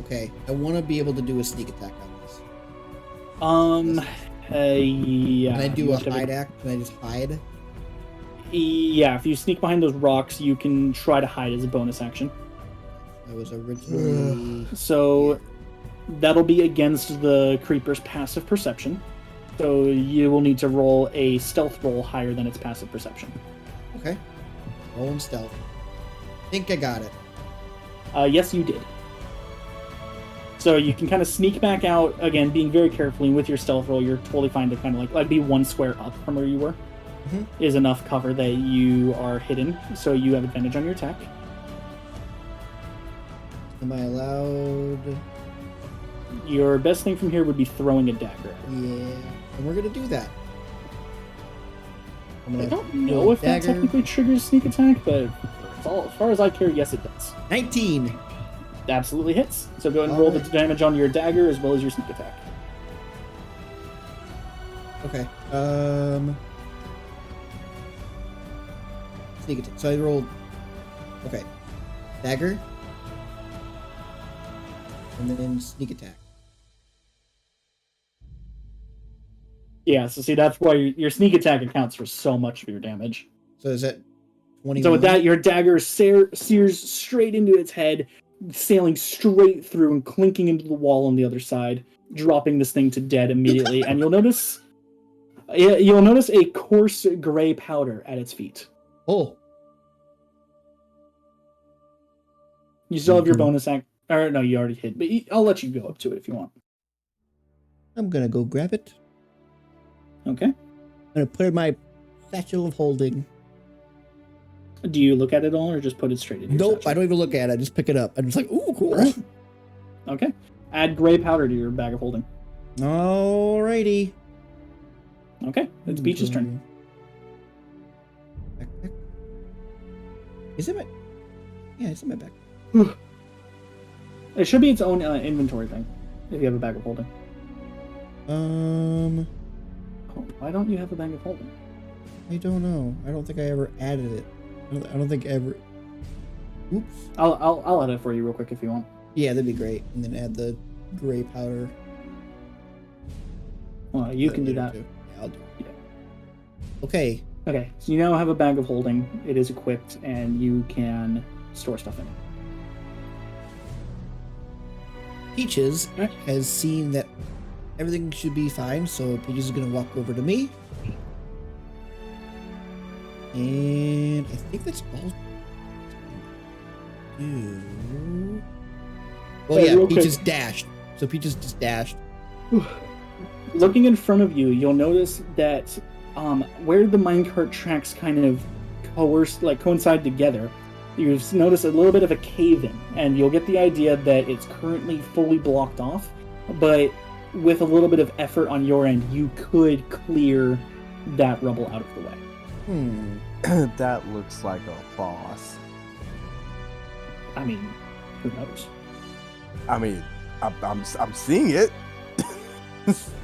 Okay, I want to be able to do a sneak attack on this. Yeah. Can I do a hide act? Can I just hide? Yeah, if you sneak behind those rocks, you can try to hide as a bonus action. I was originally... So, That'll be against the creeper's passive perception. So you will need to roll a stealth roll higher than its passive perception. Okay. Rolling stealth. Think I got it. Yes, you did. So you can kind of sneak back out, again, being very careful, and with your stealth roll, you're totally fine to kind of like be one square up from where you were. Mhm. Is enough cover that you are hidden, so you have advantage on your attack. Am I allowed? Your best thing from here would be throwing a dagger. Yeah. And we're going to do that. I'm I gonna don't roll know a if that dagger. technically triggers sneak attack, but as far as I care, yes it does. 19. Absolutely hits. So go ahead and roll the Alright. damage on your dagger as well as your sneak attack. Okay. Sneak attack. So I rolled. Okay. Dagger. And then sneak attack. Yeah, so see, that's why your sneak attack accounts for so much of your damage. So is that 21? So with that, your dagger sears straight into its head, sailing straight through and clinking into the wall on the other side, dropping this thing to dead immediately. And you'll notice a coarse gray powder at its feet. Oh. You still have your Mhm. bonus act. Or no, you already hit, but I'll let you go up to it if you want. I'm gonna go grab it. Okay. I'm gonna put it in my satchel of holding. Do you look at it all, or just put it straight in? Nope, I don't even look at it. I just pick it up. I'm just like, ooh, cool. Right. Okay. Add gray powder to your bag of holding. Alrighty. Okay, it's Peach's turn. Backpack. Is it my? Yeah, it's in my back. It should be its own inventory thing if you have a bag of holding. Oh, why don't you have a bag of holding? I don't know. I don't think I ever added it. I don't think I ever. Oops. I'll add it for you real quick if you want. Yeah, that'd be great. And then add the gray powder. Well, you can do that. Too. Yeah, I'll do it. Yeah. Okay. Okay, so you now have a bag of holding. It is equipped, and you can store stuff in it. Peaches has seen that everything should be fine, so Peaches is gonna walk over to me. And I think that's all. Well, yeah, real Peaches quick. dashed. So Peaches just dashed. Looking in front of you, you'll notice that where the minecart tracks kind of coincide together, you've noticed a little bit of a cave-in, and you'll get the idea that it's currently fully blocked off, but with a little bit of effort on your end, you could clear that rubble out of the way. That looks like a boss. I mean, who knows? I mean, I'm seeing it.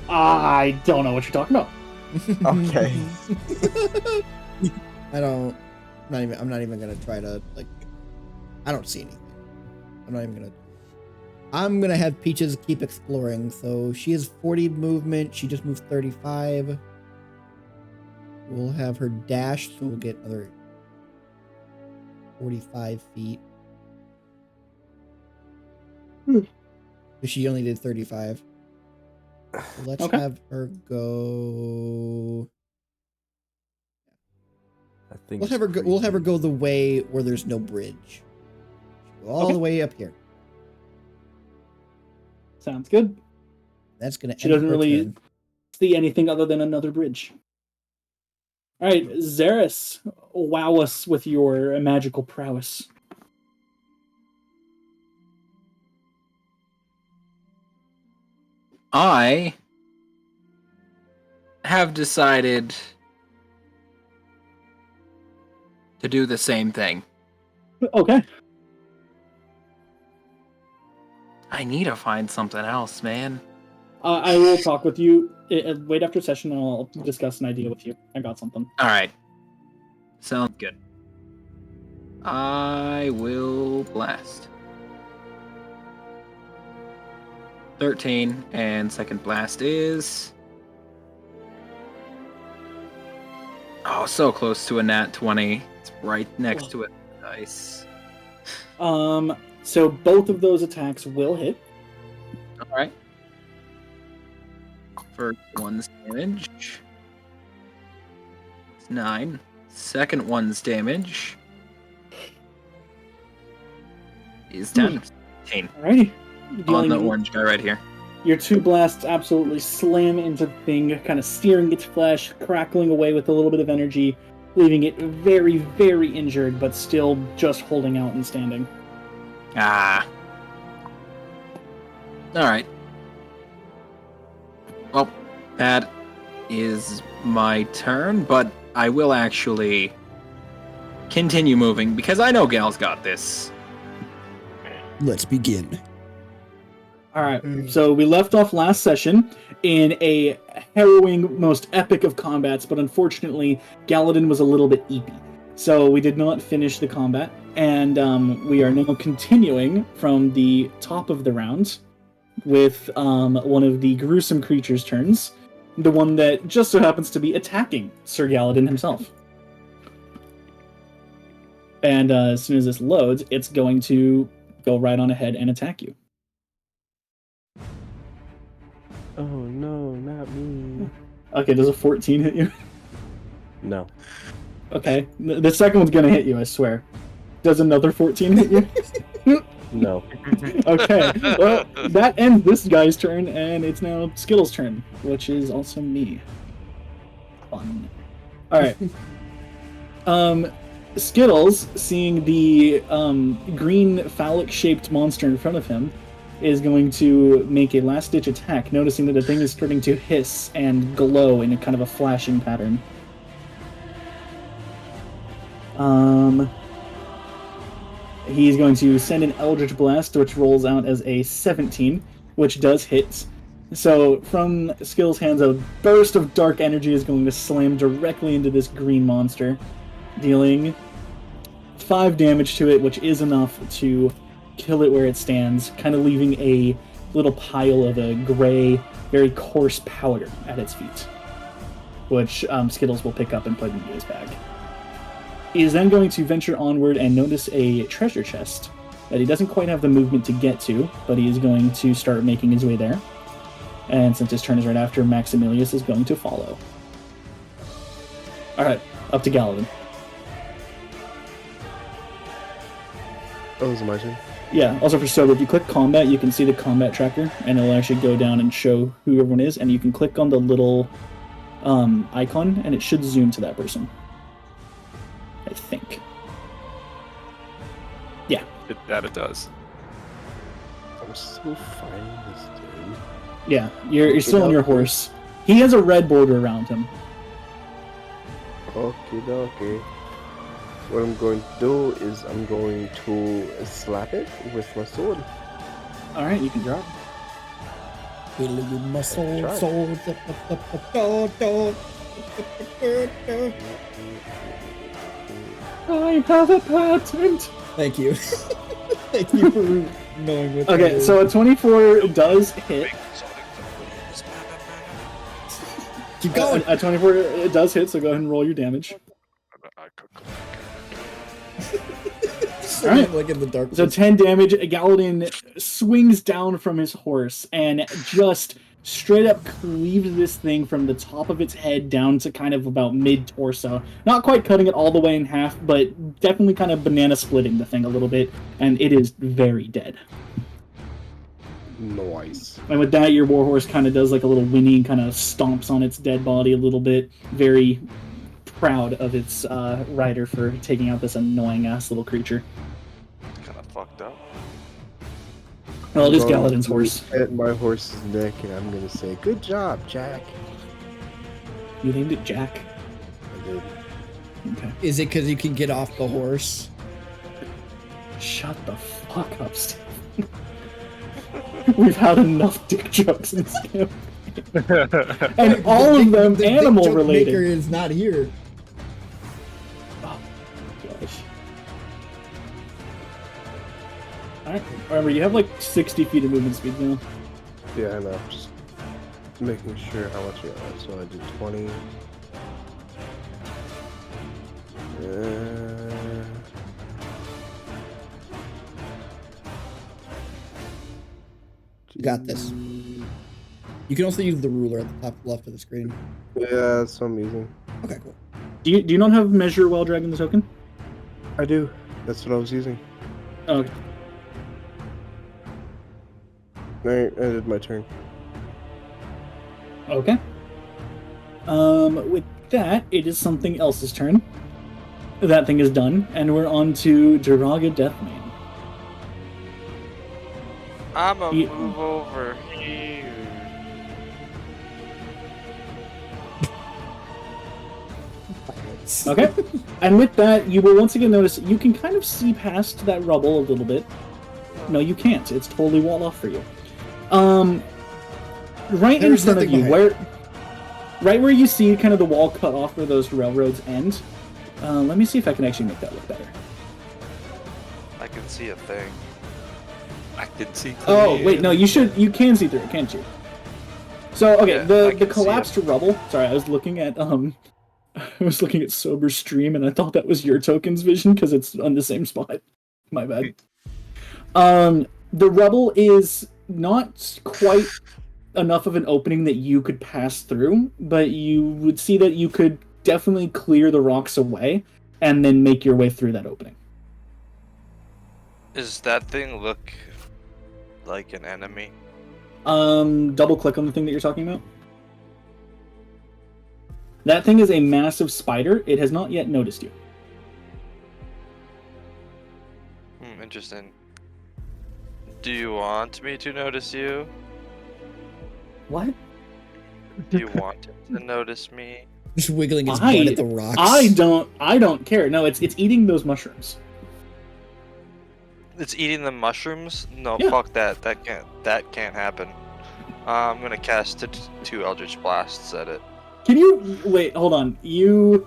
I don't know what you're talking about. Okay. I'm not even gonna try to I don't see anything. I'm gonna have Peaches keep exploring. So she has 40 movement. She just moved 35. We'll have her dash, so we'll get another 45 feet. She only did 35. So let's Okay. have her go. I think We'll have her go the way where there's no bridge. Go all the way up here. Sounds good. That's gonna. She end doesn't her really turn. see anything other than another bridge. All right, Xeris, wow us with your magical prowess. I have decided to do the same thing. Okay. I need to find something else, man. I will talk with you. Wait after session, and I'll discuss an idea with you. I got something. All right. Sounds good. I will blast. 13, and second blast is... Oh, so close to a nat 20. It's right next to it. Nice. So both of those attacks will hit. Alright. First one's damage. It's 9. Second one's damage is 10. 10. Alrighty. On Dealing the orange guy right here. Your 2 blasts absolutely slam into the thing, kind of searing its flesh, crackling away with a little bit of energy, leaving it very, very injured, but still just holding out and standing. Ah. Alright. Well, that is my turn, but I will actually continue moving because I know Gal's got this. Let's begin. Alright, so we left off last session in a harrowing, most epic of combats, but unfortunately, Galadin was a little bit eepy. So we did not finish the combat, and we are now continuing from the top of the round with one of the gruesome creatures' turns, the one that just so happens to be attacking Sir Galadin himself. And as soon as this loads, it's going to go right on ahead and attack you. Oh no, not me. Okay, does a 14 hit you? No. Okay, the second one's gonna hit you, I swear. Does another 14 hit you? No. Okay, well, that ends this guy's turn, and it's now Skittles' turn, which is also me. Fun. Alright. Skittles, seeing the green phallic-shaped monster in front of him, is going to make a last-ditch attack, noticing that the thing is starting to hiss and glow in a kind of a flashing pattern. He's going to send an Eldritch Blast, which rolls out as a 17, which does hit. So, from Skittles' hands, a burst of dark energy is going to slam directly into this green monster, dealing 5 damage to it, which is enough to kill it where it stands, kind of leaving a little pile of a gray, very coarse powder at its feet, which Skittles will pick up and put into his bag. He is then going to venture onward and notice a treasure chest that he doesn't quite have the movement to get to, but he is going to start making his way there. And since his turn is right after, Maximilius is going to follow. Alright, up to Galadin. Oh, is it my turn? Yeah, also for Sober, if you click combat, you can see the combat tracker, and it'll actually go down and show who everyone is, and you can click on the little icon, and it should zoom to that person. I think. Yeah. It does. I'm still fighting this dude. Yeah, you're still on your horse. He has a red border around him. Okay, okay. What I'm going to do is I'm going to slap it with my sword. Alright, you can drop. My sword. I have a patent! Thank you. Thank you for knowing what Okay, so a 24 does hit. Keep going. A 24 it does hit, so go ahead and roll your damage. Alright. Like in the dark. So 10 damage. Galadin swings down from his horse and just straight up cleaves this thing from the top of its head down to kind of about mid-torso. Not quite cutting it all the way in half, but definitely kind of banana splitting the thing a little bit, and it is very dead. Nice. And with that, your warhorse kind of does like a little whinny and kind of stomps on its dead body a little bit, very proud of its rider for taking out this annoying-ass little creature. Kind of fucked up. Well, it is Galadin's horse. At my horse's neck, and I'm gonna say, "Good job, Jack." You named it Jack? I did. Okay. Is it because you can get off the horse? Shut the fuck up, Steve. We've had enough dick jokes in this game. And all of them animal related. Maker is not here. Oh, gosh. Alright, remember, you have like 60 feet of movement speed now. Yeah, I know. Just making sure how much you got. So I did 20. You got this. You can also use the ruler at the top left of the screen. Yeah, that's what I'm using. Okay, cool. Do you not have measure while dragging the token? I do. That's what I was using. Oh, okay. Alright, I did my turn. Okay. With that, it is something else's turn. That thing is done, and we're on to Duraga Deathmane. I'ma move over here. Okay. And with that, you will once again notice you can kind of see past that rubble a little bit. No, you can't. It's totally walled off for you. Right in front of you, right where you see kind of the wall cut off where those railroads end. Let me see if I can actually make that look better. I can see a thing. I can see. Oh wait, no, you can see through it, can't you? So okay, Yeah, the collapsed rubble. Sorry, I was looking at Sober Stream and I thought that was your token's vision because it's on the same spot. My bad. The rubble is not quite enough of an opening that you could pass through, but you would see that you could definitely clear the rocks away and then make your way through that opening. Does that thing look like an enemy? Double click on the thing that you're talking about. That thing is a massive spider. It has not yet noticed you. Interesting. Do you want me to notice you? What? Do you want it to notice me? Just wiggling his butt at the rocks. I don't care. No, it's eating those mushrooms. It's eating the mushrooms? No, Yeah. fuck that. That can't happen. I'm gonna cast two Eldritch Blasts at it. Can you wait? Hold on. You'd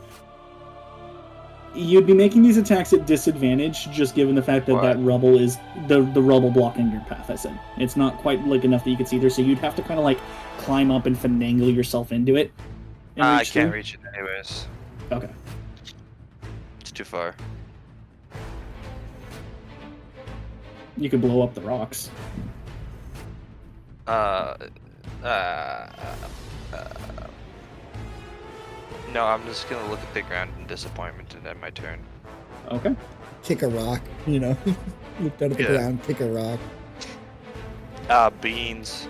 be making these attacks at disadvantage, just given the fact that that rubble is the rubble blocking your path. I said it's not quite like enough that you can see there, so you'd have to kind of like climb up and finagle yourself into it. I can't reach it anyways. Okay. It's too far. You could blow up the rocks. No, I'm just gonna look at the ground in disappointment and end my turn. Okay. Kick a rock, you know. Look down at the ground, kick a rock. Beans.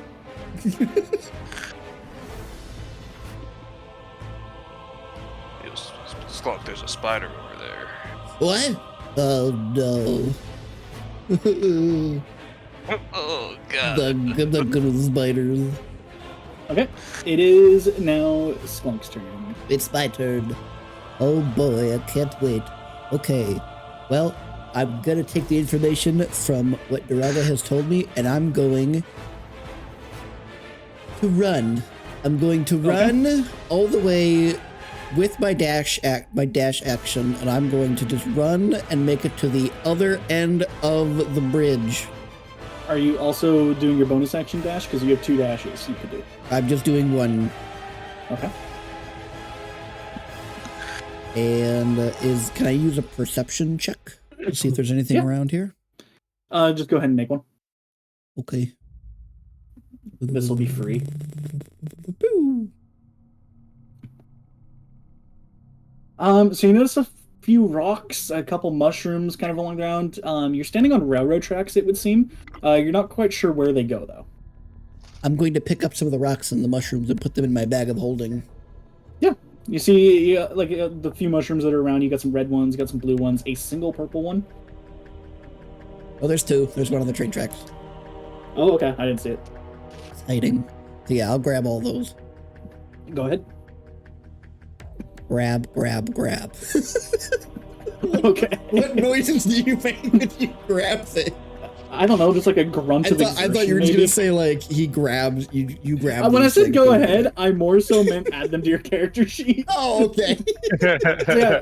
Skunk, there's a spider over there. What? Oh no. Oh god. I'm not good with spiders. Okay. It is now Skunk's turn. It's my turn. Oh boy, I can't wait. Okay. Well, I'm gonna take the information from what Duraga has told me, and I'm going to run. I'm going to run all the way with my dash action, and I'm going to just run and make it to the other end of the bridge. Are you also doing your bonus action dash? Because you have 2 dashes you could do. I'm just doing one. Okay. And can I use a perception check to see if there's anything around here? Just go ahead and make one. Okay. This will be free. So you notice a few rocks, a couple mushrooms kind of along the ground. You're standing on railroad tracks, it would seem. You're not quite sure where they go, though. I'm going to pick up some of the rocks and the mushrooms and put them in my bag of holding. Yeah. You see, the few mushrooms that are around, you got some red ones, you got some blue ones, a single purple one. Oh, there's 2. There's one on the train tracks. Oh, okay. I didn't see it. It's hiding. So yeah, I'll grab all those. Go ahead. Grab. Okay. What noises do you make when you grab things? I don't know, just like a grunt of exertion. I thought you were just maybe. gonna say like he grabs you grab. When I these said things. go ahead, I more so meant add them to your character sheet. Oh, okay. Yeah,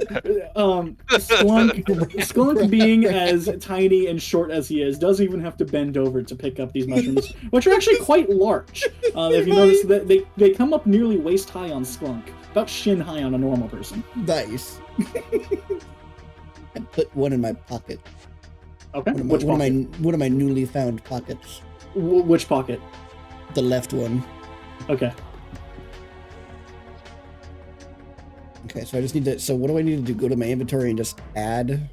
Sklunk being as tiny and short as he is, doesn't even have to bend over to pick up these mushrooms, which are actually quite large. If you notice that they come up nearly waist high on Sklunk, about shin high on a normal person. Nice. I put one in my pocket. Okay. One of my newly found pockets. Which pocket? The left one. Okay. Okay, so I just need to. So what do I need to do? Go to my inventory and just add.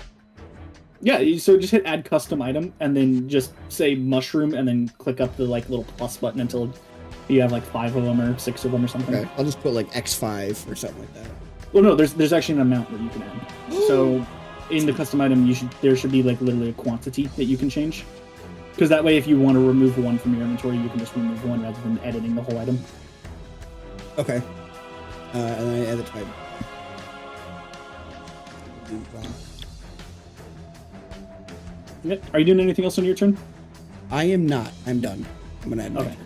Yeah, so just hit add custom item and then just say mushroom and then click up the like little plus button until you have like 5 of them or 6 of them or something. Okay, I'll just put like X5 or something like that. Well, no, there's actually an amount that you can add. So in the custom item, there should be like literally a quantity that you can change. Because that way, if you want to remove one from your inventory, you can just remove one rather than editing the whole item. Okay. And then I add it to my. Okay. Are you doing anything else on your turn? I am not. I'm done. I'm gonna add. Okay.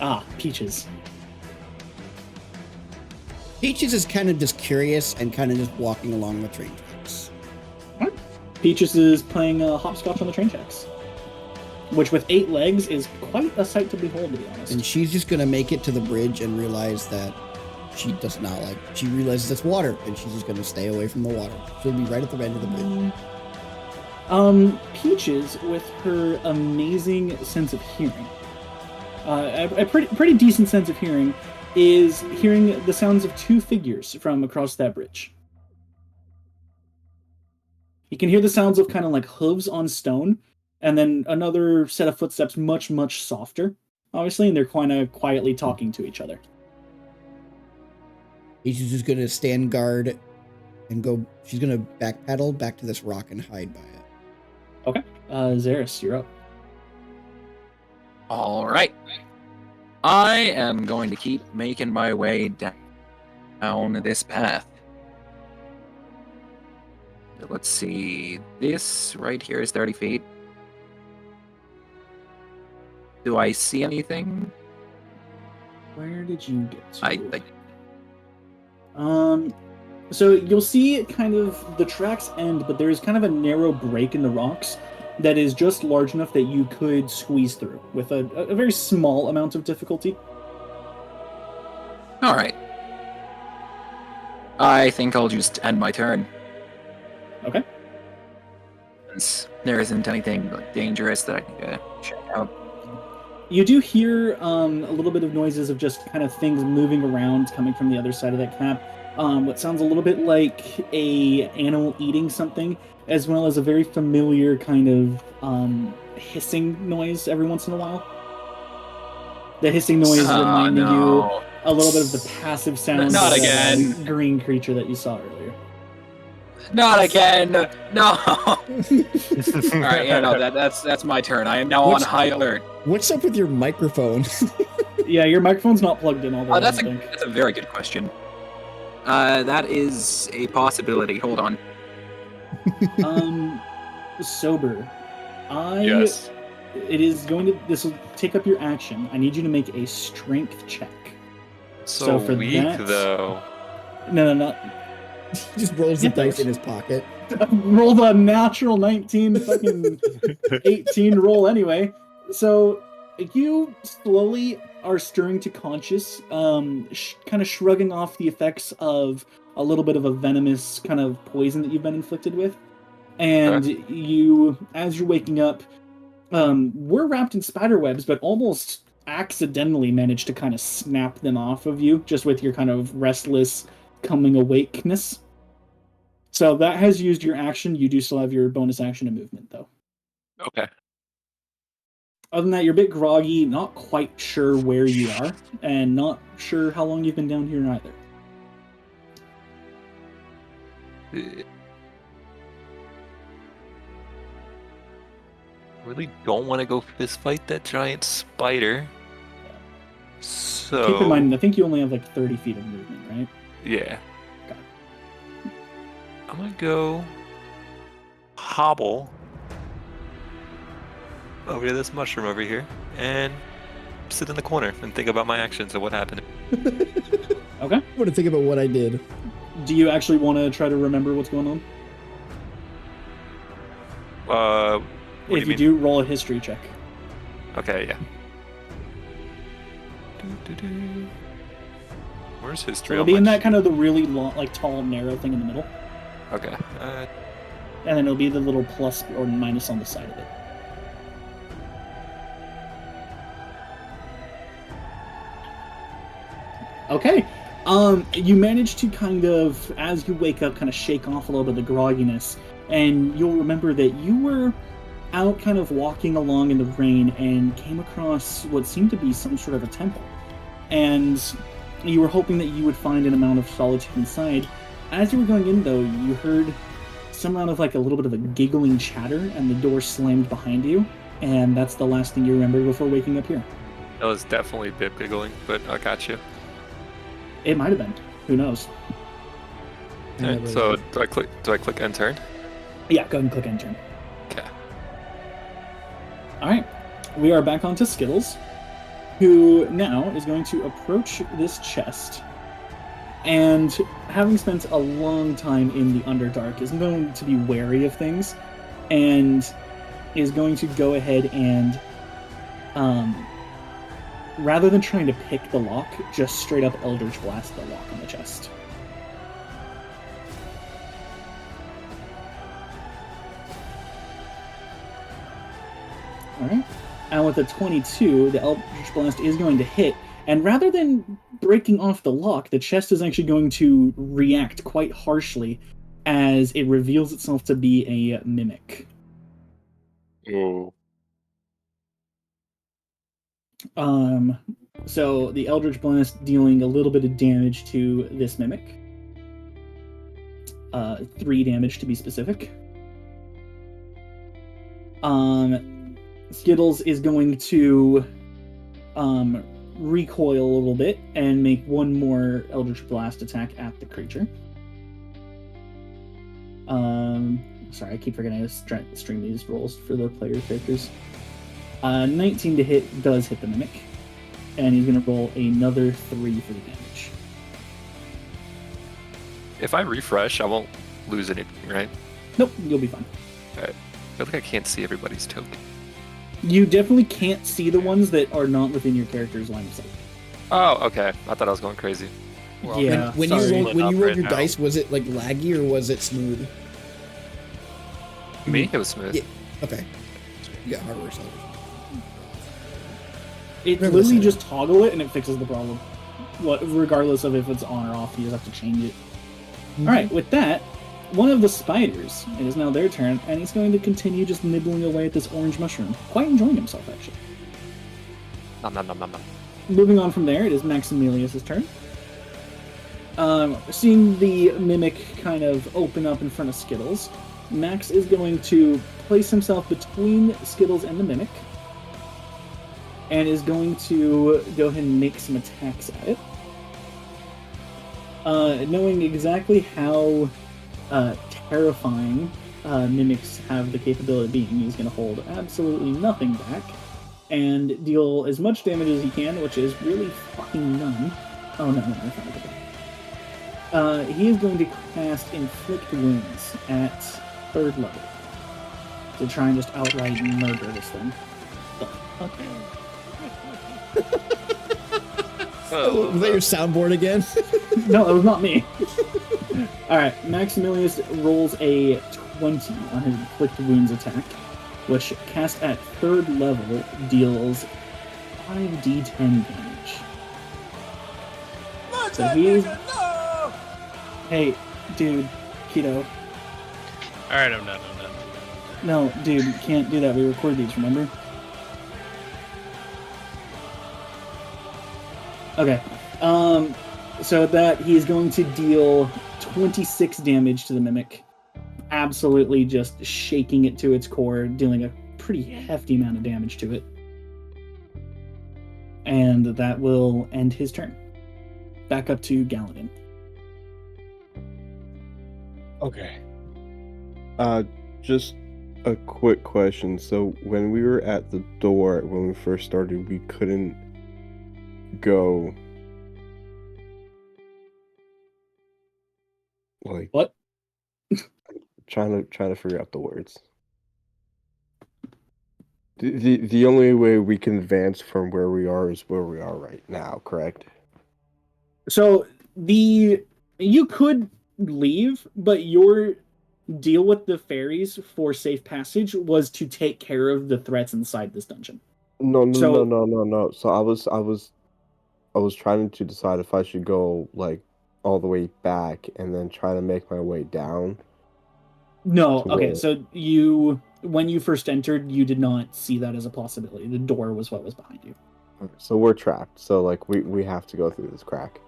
Ah, Peaches. Peaches is kind of just curious and kind of just walking along the train tracks. Peaches is playing hopscotch on the train tracks, which with 8 legs is quite a sight to behold, to be honest. And she's just gonna make it to the bridge and realize that she does not like. She realizes it's water, and she's just gonna stay away from the water. She'll be right at the end of the bridge. Peaches, with her amazing sense of hearing, a pretty decent sense of hearing, is hearing the sounds of 2 figures from across that bridge. You can hear the sounds of kind of like hooves on stone, and then another set of footsteps much, much softer, obviously, and they're kind of quietly talking to each other. Peaches is gonna stand guard and go. She's gonna backpedal back to this rock and hide by it. Okay. Xeris, you're up. All right. I am going to keep making my way down this path. Let's see. This right here is 30 feet. Do I see anything? Where did you get to? So you'll see kind of the tracks end, but there is kind of a narrow break in the rocks that is just large enough that you could squeeze through with a very small amount of difficulty. All right. I think I'll just end my turn. Okay. Since there isn't anything dangerous that I can check out. You do hear a little bit of noises of just kind of things moving around coming from the other side of that cap. What sounds a little bit like a animal eating something, as well as a very familiar kind of hissing noise every once in a while. The hissing noise reminding you a little bit of the passive sound Not of again. that green creature that you saw earlier. Not again! No! Alright, yeah, no, that's my turn. I am now on high alert. What's up with your microphone? Yeah, your microphone's not plugged in all the way. That's a very good question. That is a possibility. Hold on. Sober. Yes. It is going to. This will take up your action. I need you to make a strength check. So for weak, that, though. No. He just rolls the dice in his pocket. Rolled a natural 19, fucking 18 roll anyway. So you slowly are stirring to conscious, kind of shrugging off the effects of a little bit of a venomous kind of poison that you've been inflicted with. And you, as you're waking up, we're wrapped in spider webs, but almost accidentally managed to kind of snap them off of you, just with your kind of restless coming awakeness. So that has used your action. You do still have your bonus action and movement, though. Okay. Other than that, you're a bit groggy, not quite sure where you are, and not sure how long you've been down here either. Really don't want to go fist fight that giant spider. So Keep in mind, I think you only have like 30 feet of movement, right? yeah. Okay. I'm gonna go hobble over to this mushroom over here and sit in the corner and think about my actions and what happened. Okay. I want to think about what I did. Do you actually want to try to remember what's going on? What If you do, roll a history check. Okay, yeah. Where's history? It'll be in that kind of the really long, like tall, narrow thing in the middle. Okay. and then it'll be the little plus or minus on the side of it. Okay. You manage to kind of, as you wake up, kind of shake off a little bit of the grogginess, and you'll remember that you were out kind of walking along in the rain and came across what seemed to be some sort of a temple. And you were hoping that you would find an amount of solitude inside. As you were going in, though, you heard some amount of like a little bit of a giggling chatter, and the door slammed behind you, and that's the last thing you remember before waking up here. That was definitely Bib giggling, but I got you. It might have been. Who knows? Alright, so do I click end turn? Yeah, go ahead and click end turn. Okay. Alright. We are back onto Skittles, who now is going to approach this chest, and having spent a long time in the Underdark, is going to be wary of things, and is going to go ahead and rather than trying to pick the lock, just straight up Eldritch Blast the lock on the chest. Alright. And with a 22, the Eldritch Blast is going to hit, and rather than breaking off the lock, the chest is actually going to react quite harshly as it reveals itself to be a mimic. Oh. So the Eldritch Blast dealing a little bit of damage to this mimic. 3 damage to be specific. Skittles is going to recoil a little bit and make one more Eldritch Blast attack at the creature. Sorry, I keep forgetting to string these rolls for the player characters. 19 to hit does hit the mimic, and he's going to roll another 3 for the damage. If I refresh, I won't lose anything, right? Nope, you'll be fine. Alright. I feel like I can't see everybody's token. You definitely can't see the ones that are not within your character's line of sight. Oh, okay. I thought I was going crazy. Well, Yeah. When sorry. you rolled your dice, was it like laggy or was it smooth? Me? It was smooth. Yeah. Okay. You got hardware so. It literally just toggle it and it fixes the problem. Regardless of if it's on or off, you just have to change it. Alright, with that, one of the spiders, it is now their turn, and he's going to continue just nibbling away at this orange mushroom. Quite enjoying himself, actually. Nom nom nom nom nom. Moving on from there, it is Maximilius' turn. Seeing the mimic kind of open up in front of Skittles, Max is going to place himself between Skittles and the mimic, and is going to go ahead and make some attacks at it. Knowing exactly how terrifying mimics have the capability of being, he's going to hold absolutely nothing back and deal as much damage as he can, which is really fucking none. Oh, no, that's not good. He is going to cast Inflict Wounds at 3rd level to try and just outright murder this thing. Okay. Was that your soundboard again? No, it was not me. Alright, Maximilius rolls a 20 on his Inflict Wounds attack, which, cast at 3rd level, deals 5d10 damage. So he's... Hey, dude, Keto. Alright, I'm done. No, dude, you can't do that. We record these, remember? Okay. So with that, he's going to deal 26 damage to the mimic. Absolutely just shaking it to its core, dealing a pretty hefty amount of damage to it. And that will end his turn. Back up to Galadin. Okay. Just a quick question. So when we were at the door, when we first started, we couldn't go... Like... What? trying to figure out the words. The only way we can advance from where we are is where we are right now, correct? So you could leave, but deal with the fairies for safe passage was to take care of the threats inside this dungeon. No. So- So I was trying to decide if I should go like all the way back and then try to make my way down. No, to okay, where- so when you first entered, you did not see that as a possibility. The door was what was behind you. So we're trapped. So like we have to go through this crack.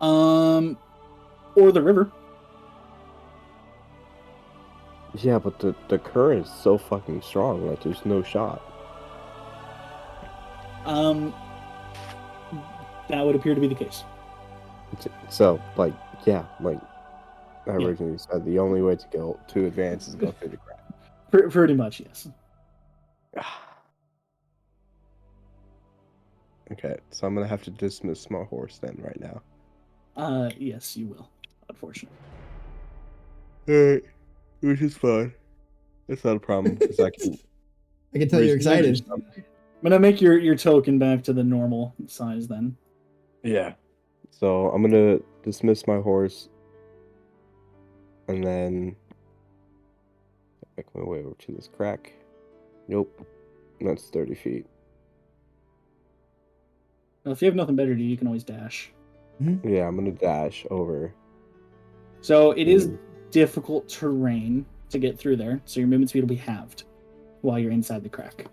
Or the river. Yeah, but the current is so fucking strong. Like there's no shot. That would appear to be the case. So like yeah, like I originally said, the only way to advance is go through the crack. Pretty much, yes. Okay, so I'm gonna have to dismiss my horse then right now. Yes, you will. Unfortunately. Alright, which is fine. It's not a problem because I can. I can tell you're excited. I'm gonna make your token back to the normal size then. Yeah. So I'm gonna dismiss my horse, and then make my way over to this crack. Nope, that's 30 feet. Well, if you have nothing better to do, you can always dash. Yeah, I'm gonna dash over. So it is difficult terrain to get through there, so your movement speed will be halved while you're inside the crack.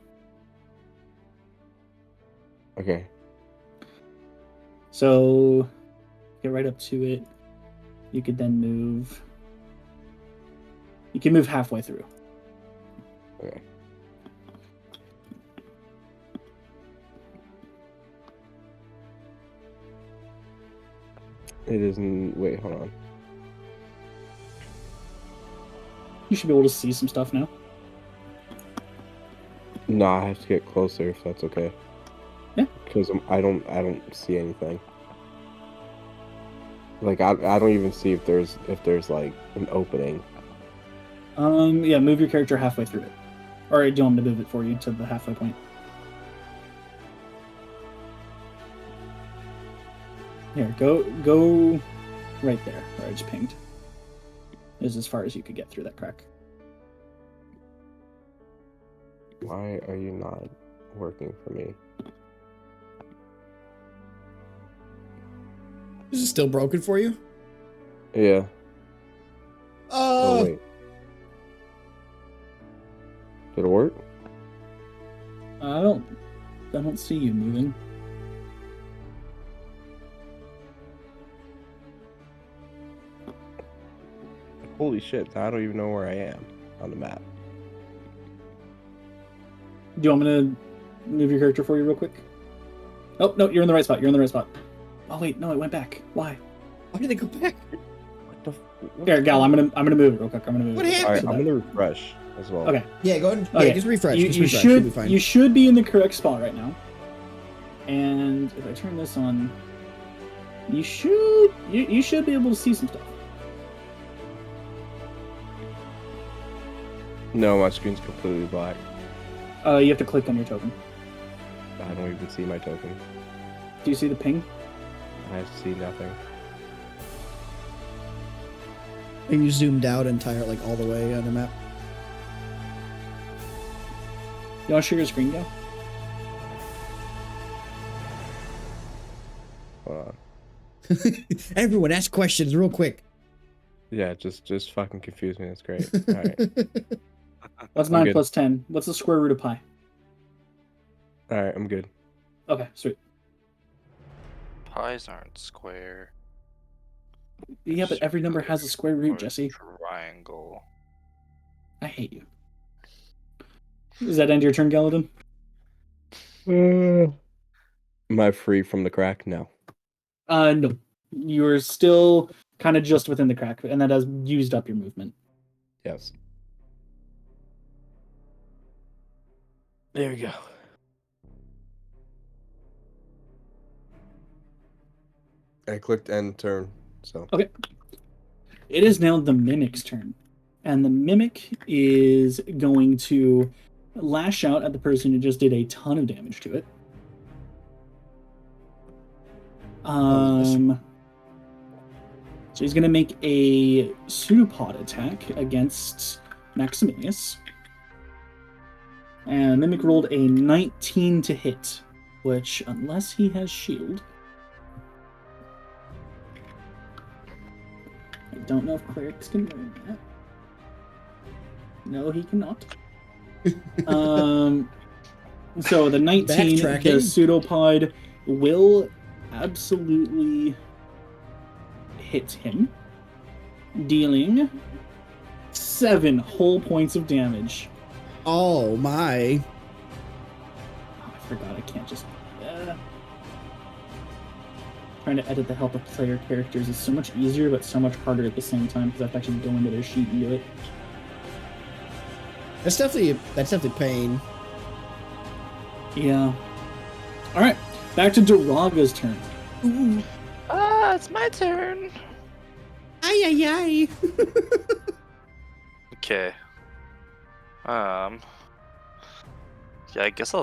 Okay. So get right up to it. You could then move. You can move halfway through. Okay. It isn't. Wait, hold on. You should be able to see some stuff now. No, I have to get closer if that's okay. Yeah. Because I don't see anything. Like I don't even see if there's like an opening. Yeah, move your character halfway through it. Or do you want me to move it for you to the halfway point? Here, go right there, where I just pinged. Is as far as you could get through that crack. Why are you not working for me? Is it still broken for you? Yeah. Oh Oh, wait. Did it work? I don't see you moving. Holy shit! I don't even know where I am on the map. Do you want me to move your character for you real quick? Oh, no, you're in the right spot. You're in the right spot. Oh, wait, no, it went back. Why? why did they go back? What the? Here, Gal, I'm gonna move it real quick. I'm gonna move What it. happened? All right, I'm gonna refresh as well. Okay. Yeah, go ahead. Okay. Yeah, just refresh. You, just you refresh. should You'll be fine. you should be in the correct spot right now. And if I turn this on, you should be able to see some stuff. No, my screen's completely black. You have to click on your token. I don't even see my token. Do you see the ping? I see nothing. Are you zoomed out entire, like all the way on the map? You want to share your screen, Gal? Hold on. Everyone, ask questions real quick. Yeah, just fucking confuse me. That's great. All right. What's I'm 9 good. plus 10? What's the square root of pi? All right, I'm good. Okay, sweet. Pies aren't square. Yeah, but every number has a square root, Jesse. Triangle. I hate you. Does that end your turn, Galadin? Am I free from the crack? No. No. You're still kind of just within the crack, and that has used up your movement. Yes. There we go. I clicked end turn, so. Okay. It is now the Mimic's turn. And the Mimic is going to lash out at the person who just did a ton of damage to it. So he's going to make a pseudopod attack against Maximilius. And Mimic rolled a 19 to hit, which, unless he has shield... I don't know if clerics can learn that. No, he cannot. So the 19, the pseudopod will absolutely hit him, dealing 7 whole points of damage. Oh my! Oh, I forgot I can't just. Trying to edit the help of player characters is so much easier, but so much harder at the same time because I have to actually go into their sheet and do it. That's definitely pain. Yeah. All right, back to Duraga's turn. Ooh. It's my turn. Ay ay ay. Okay. Yeah, I guess I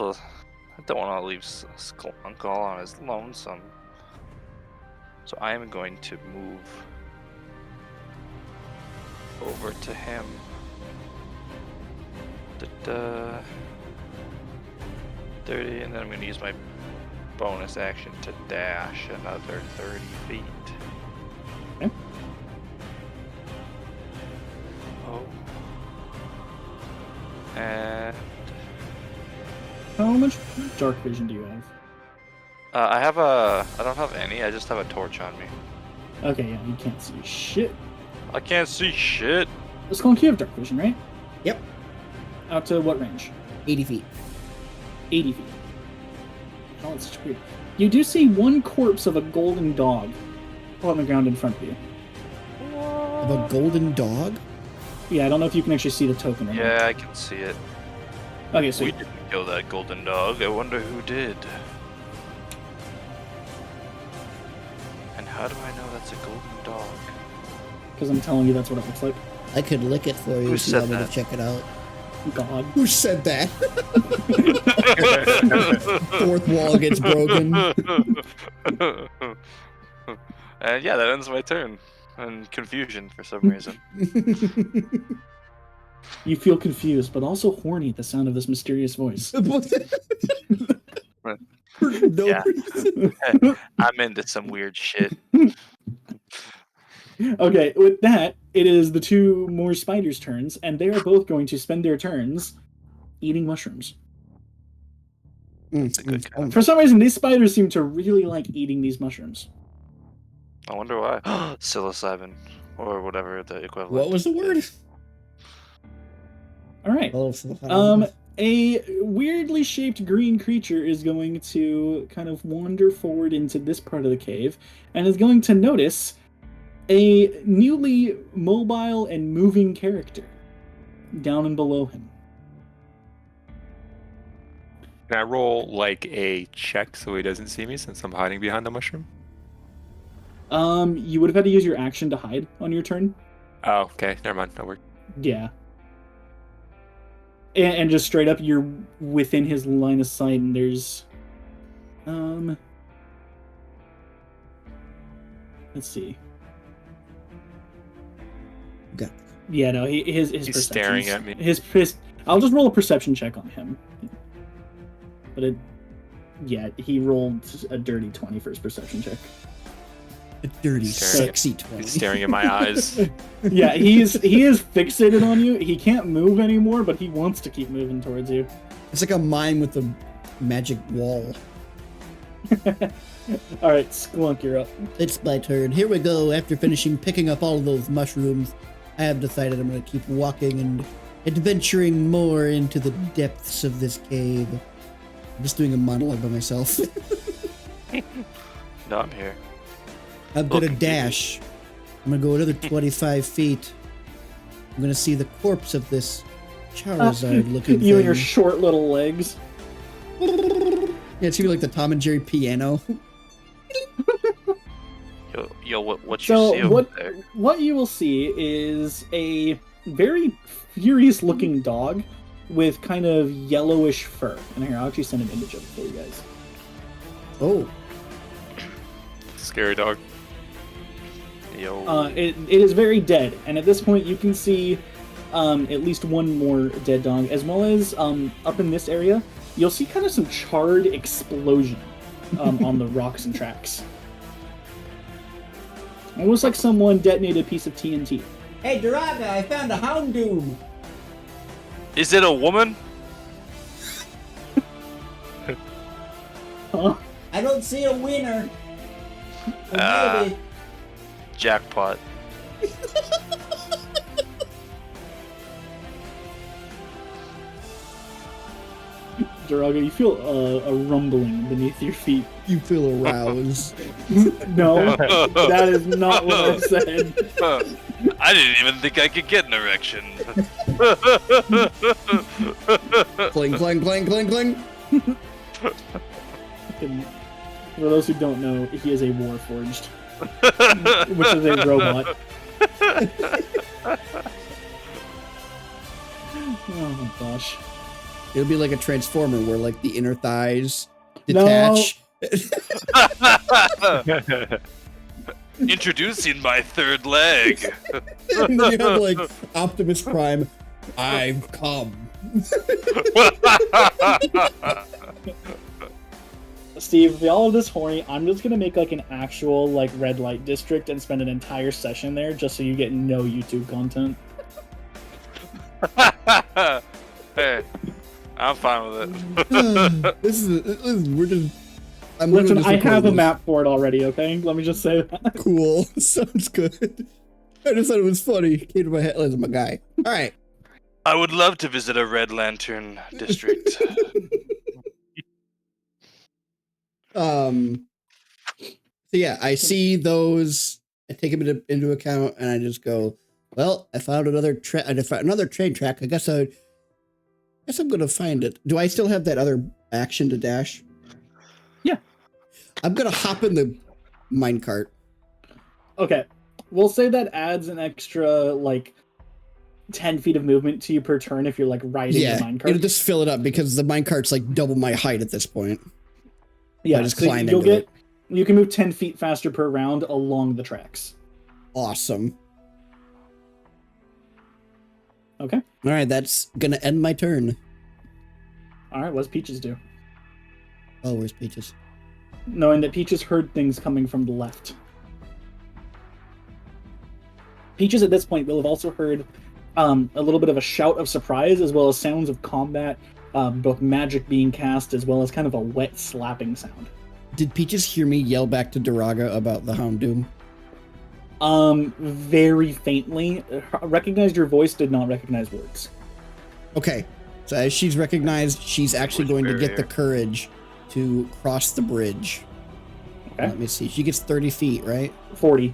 don't want to leave Sklunk all on his lonesome. So I am going to move over to him. 30, and then I'm going to use my bonus action to dash another 30 feet. Okay. Oh. And how much dark vision do you have? I don't have any, I just have a torch on me. Okay, yeah, you can't see shit. I can't see shit. Skunk, you have dark vision, right? Yep. Out to what range? 80 feet. 80 feet. Oh, it's such weird. You do see one corpse of a golden dog on the ground in front of you. Of a golden dog? Yeah, I don't know if you can actually see the token or not. Yeah, I can see it. Okay, so we didn't kill that golden dog. I wonder who did. And how do I know that's a golden dog? Because I'm telling you that's what it looks like. I could lick it for you Who if you said want me that? to check it out. God. Who said that? Fourth wall gets broken. And yeah, that ends my turn. And confusion for some reason. You feel confused, but also horny at the sound of this mysterious voice. Yeah. I'm into some weird shit. Okay, with that, it is the 2 more spiders' turns, and they are both going to spend their turns eating mushrooms. That's a good kind. For some reason, these spiders seem to really like eating these mushrooms. I wonder why. Psilocybin. Or whatever the equivalent. What was the word? is. All right. A weirdly shaped green creature is going to kind of wander forward into this part of the cave and is going to notice a newly mobile and moving character down and below him. Can I roll like a check so he doesn't see me since I'm hiding behind the mushroom? You would have had to use your action to hide on your turn. Oh, okay. Never mind. No worries. Yeah. And just straight up, you're within his line of sight, and there's... Let's see. Okay. Yeah, no, his He's staring at me. His I'll just roll a perception check on him. But he rolled a dirty 20 for his perception check. A dirty, sexy 20. He's staring at my eyes. Yeah, he is fixated on you. He can't move anymore, but he wants to keep moving towards you. It's like a mime with a magic wall. All right, Sklunk, you're up. It's my turn. Here we go. After finishing picking up all of those mushrooms, I have decided I'm going to keep walking and adventuring more into the depths of this cave. I'm just doing a monologue by myself. No, I'm here. I'm going to dash. I'm going to go another 25 feet. I'm going to see the corpse of this Charizard-looking thing. You and your short little legs. Yeah, it's gonna be like the Tom and Jerry piano. Yo, what you see over there? What you will see is a very furious-looking dog with kind of yellowish fur. And here, I'll actually send an image of it for you guys. Oh. Scary dog. Yo. It is very dead, and at this point you can see at least one more dead dog, as well as up in this area, you'll see kind of some charred explosion on the rocks and tracks. Almost like someone detonated a piece of TNT. Hey, Duraga, I found a Houndoom. Is it a woman? Huh? I don't see a winner. Ah. Jackpot. Duraga, you feel a rumbling beneath your feet. You feel aroused. No, that is not what I said. I didn't even think I could get an erection. Cling, cling, cling, cling, cling. And for those who don't know, he is a Warforged, which is a robot. Oh my gosh. It'll be like a transformer where like the inner thighs detach. Introducing my third leg. And then you have like Optimus Prime. I've come. Steve, if y'all are this horny, I'm just gonna make like an actual like red light district and spend an entire session there just so you get no YouTube content. Hey, I'm fine with it. This is we're just. Listen, I have a map for it already. Okay, let me just say that. Cool. Sounds good. I just thought it was funny. Came to my head. Listen, my guy. All right. I would love to visit a Red Lantern district. So yeah, I see those. I take them into account, and I just go, well, I found another train track. I guess I'm gonna find it. Do I still have that other action to dash? Yeah. I'm gonna hop in the minecart. Okay, we'll say that adds an extra like 10 feet of movement to you per turn if you're like riding the minecart. It'll just fill it up because the minecart's like double my height at this point. Yeah, I just so climb into it. You can move 10 feet faster per round along the tracks. Awesome. Okay. All right, that's gonna end my turn. All right, what's Peaches do? Oh, where's Peaches? Knowing that Peaches heard things coming from the left. Peaches at this point will have also heard a little bit of a shout of surprise as well as sounds of combat, both magic being cast as well as kind of a wet slapping sound. Did Peaches hear me yell back to Duraga about the Houndoom? Very faintly. Recognized your voice, did not recognize words. Okay, so as she's recognized, she's actually going to get the courage to cross the bridge. Okay. Let me see. She gets 30 feet, right? 40.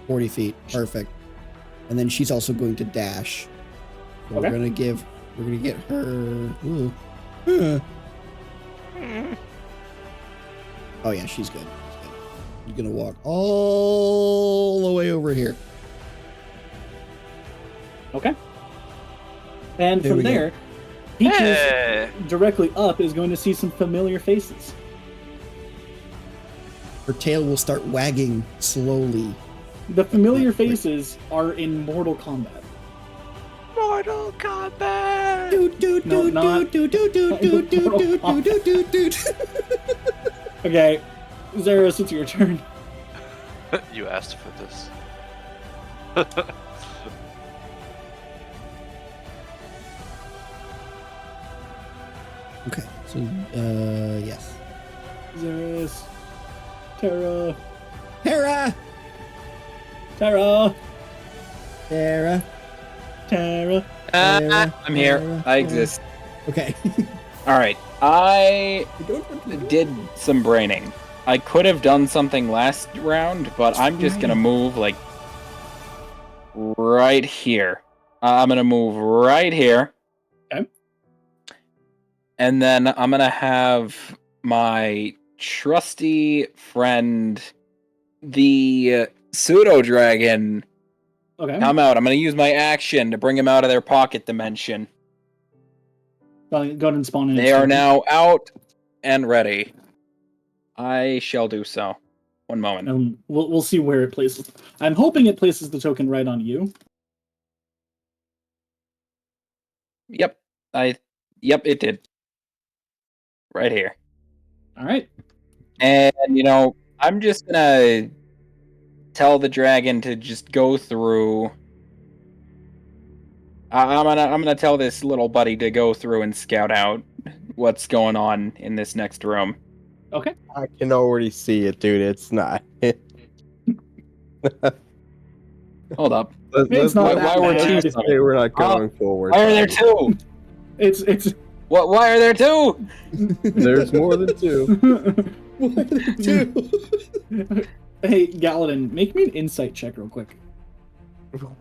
40 feet. Perfect. And then she's also going to dash. So Okay. we're gonna get her. Ooh. Huh. Oh yeah, she's good. She's gonna walk all the way over here. Okay. And There from we go. there, Peaches Hey. directly up is going to see some familiar faces. Her tail will start wagging slowly. The familiar faces are in Mortal Kombat. Mortal Kombat. No, not- Okay, Zeros, it's your turn. You asked for this. Okay, so yes. Zeros. Terra. Hera! Terra. Hera! Terra. I'm here. I exist. Okay. All right. I did some braining. I could have done something last round, but I'm just gonna move like right here. I'm gonna move right here. Okay. And then I'm gonna have my trusty friend, the pseudo dragon, Okay. come out. I'm gonna use my action to bring him out of their pocket dimension. Go ahead and spawn in. They are now out and ready. I shall do so. One moment. We'll see where it places. I'm hoping it places the token right on you. Yep. Yep, it did. Right here. All right. And I'm just gonna tell the dragon to just go through. I'm gonna tell this little buddy to go through and scout out what's going on in this next room. Okay. I can already see it, dude. It's not. Hold up. It's not why were two? Let's say we're not going forward. Why are there two? It's. What? Why are there two? There's more than two. Why are there two? Hey, Galadin, make me an insight check real quick.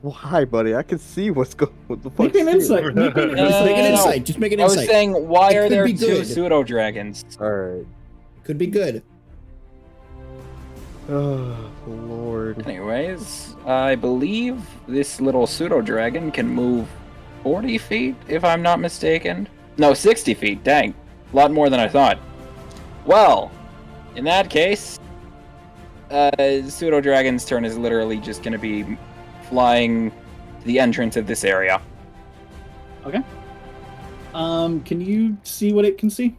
Why, buddy? I can see what the fuck. Make me an insight. Make me an insight. Make an insight. Just make an I insight. was saying, why It are could there be two good. pseudo dragons? All right. Could be good. Oh, Lord. Anyways, I believe this little pseudo dragon can move 40 feet, if I'm not mistaken. No, 60 feet. Dang, a lot more than I thought. Well, in that case, pseudo dragon's turn is literally just going to be flying to the entrance of this area. Okay. Can you see what it can see?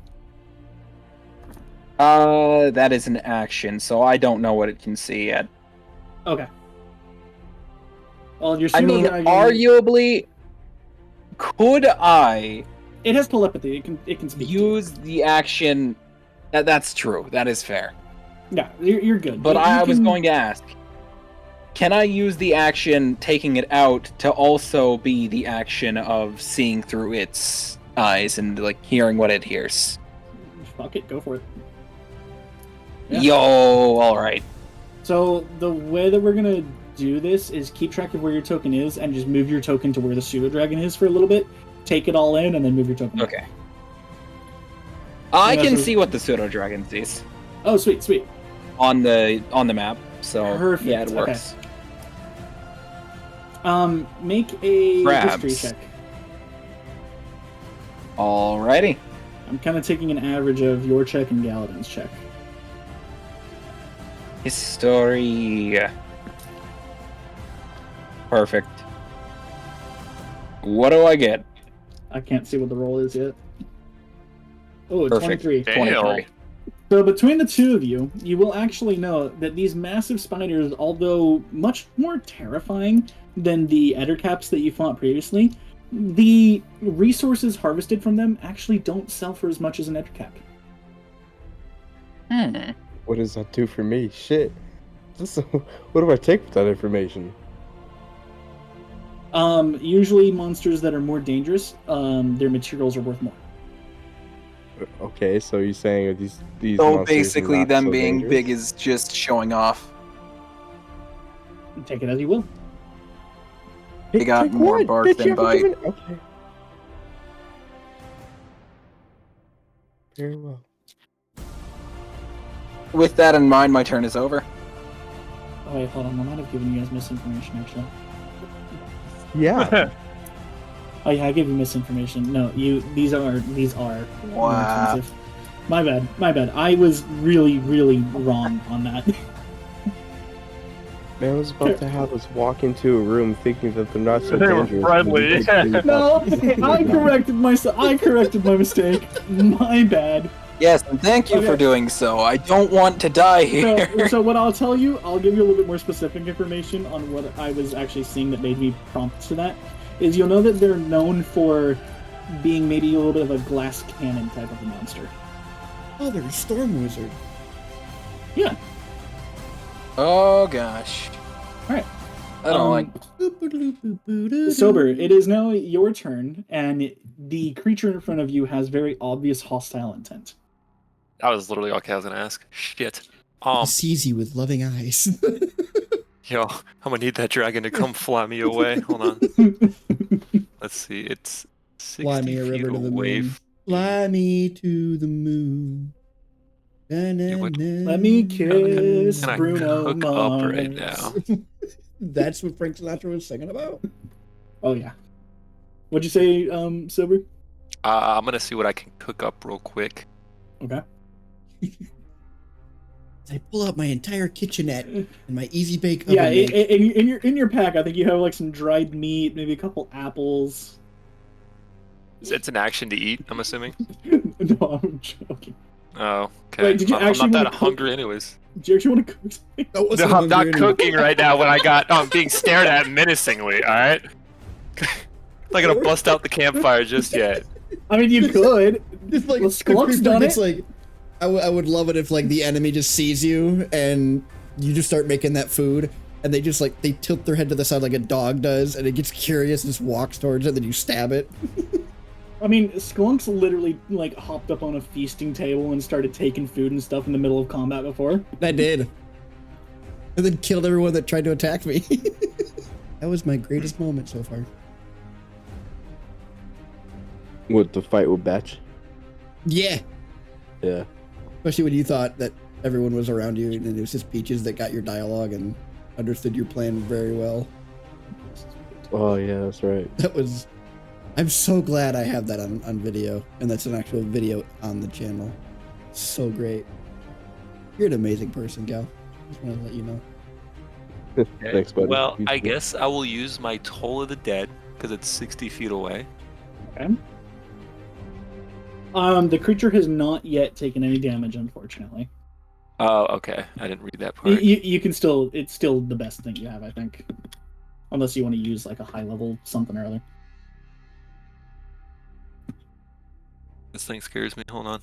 That is an action, so I don't know what it can see yet. Okay. Well, your I pseudo mean, dragon, arguably, could I it has telepathy. It can speak. use the action? That's true. That is fair. Yeah, you're good. But You I was can- going to ask, can I use the action taking it out to also be the action of seeing through its eyes and like hearing what it hears? Fuck it, go for it. Yeah. Yo, all right. So the way that we're gonna do this is keep track of where your token is and just move your token to where the pseudo dragon is for a little bit. Take it all in and then move your token. Okay. I Yeah, can so- see what the pseudo dragon sees Oh, sweet. on the map. So Perfect, yeah, it okay. works. Make a Grabs. history check. Alrighty. I'm kind of taking an average of your check and Galadin's check. History. Perfect. What do I get? I can't see what the roll is yet. Oh, Perfect. 23. 23. So between the two of you, you will actually know that these massive spiders, although much more terrifying than the ettercaps that you fought previously, the resources harvested from them actually don't sell for as much as an ettercap. What does that do for me? Shit. What do I take with that information? Usually monsters that are more dangerous, their materials are worth more. Okay, so you're saying these So monsters are basically, not them so being dangerous? big is just showing off. Take it as you will. They got Take more what? bark Bitch, than you haven't bite. given- Okay. Very well. With that in mind, my turn is over. Oh wait, hold on. I might have given you guys misinformation actually. Yeah. Oh yeah, I gave you misinformation. No, these are more Wow. expensive. My bad. I was really wrong on that. Man, I was about to have us walk into a room thinking that they're not so They were dangerous. friendly. No, I corrected myself. I corrected my mistake. My bad. Yes, and thank you for Okay. doing so. I don't want to die here. So what I'll tell you, I'll give you a little bit more specific information on what I was actually seeing that made me prompt to that. Is you'll know that they're known for being maybe a little bit of a glass cannon type of a monster. Oh, they're a storm wizard. Yeah. Oh gosh. Alright. I don't like. Sober, it is now your turn, and the creature in front of you has very obvious hostile intent. That was literally all I was gonna ask. Shit. He sees you with loving eyes. Yo, I'm gonna need that dragon to come fly me away. Hold on. Let's see. It's 60 Fly me a feet river to the away. moon. Fly me to the moon. Let me kiss Can I Bruno cook up right Mars. now? That's what Frank Sinatra was singing about. Oh yeah. What'd you say, Silver? I'm gonna see what I can cook up real quick. Okay. I pull out my entire kitchenette and my easy bake oven. Yeah, mitts. in your pack, I think you have like some dried meat, maybe a couple apples. It's an action to eat, I'm assuming. No, I'm joking. Oh, okay. Wait, did you actually I'm not wanna that cook? hungry, anyways. Do you actually want to cook something? I wasn't No, I'm not hungry anymore. cooking right now when I'm being stared at menacingly, alright? Not gonna bust out the campfire just yet. I mean, you could. Just like Well, the Sklunk's creeper done gets it. like, I would love it if like the enemy just sees you and you just start making that food and they just like they tilt their head to the side like a dog does and it gets curious and just walks towards it and then you stab it. I mean, Sklunk's literally like hopped up on a feasting table and started taking food and stuff in the middle of combat before. I did. And then killed everyone that tried to attack me. That was my greatest moment so far. With the fight with Batch. Yeah. Yeah. Especially when you thought that everyone was around you and it was just Peaches that got your dialogue and understood your plan very well. Oh yeah, that's right. That was... I'm so glad I have that on video, and that's an actual video on the channel. So great. You're an amazing person, Gal. Just want to let you know. Thanks, buddy. Well, You I too. guess I will use my Toll of the Dead, because it's 60 feet away. Okay. The creature has not yet taken any damage, unfortunately. Oh, okay. I didn't read that part. You can still, it's still the best thing you have, I think. Unless you want to use like a high level something or other. This thing scares me. Hold on.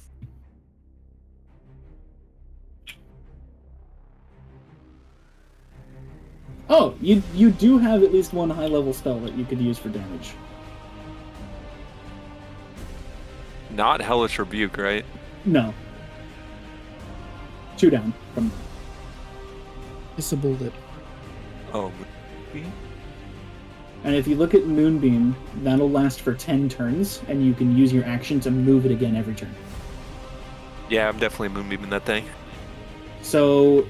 Oh, you do have at least one high level spell that you could use for damage. Not Hellish Rebuke, right? No. 2 down from. Disabled it. Oh. And if you look at Moonbeam, that'll last for 10 turns, and you can use your action to move it again every turn. Yeah, I'm definitely Moonbeaming that thing. So,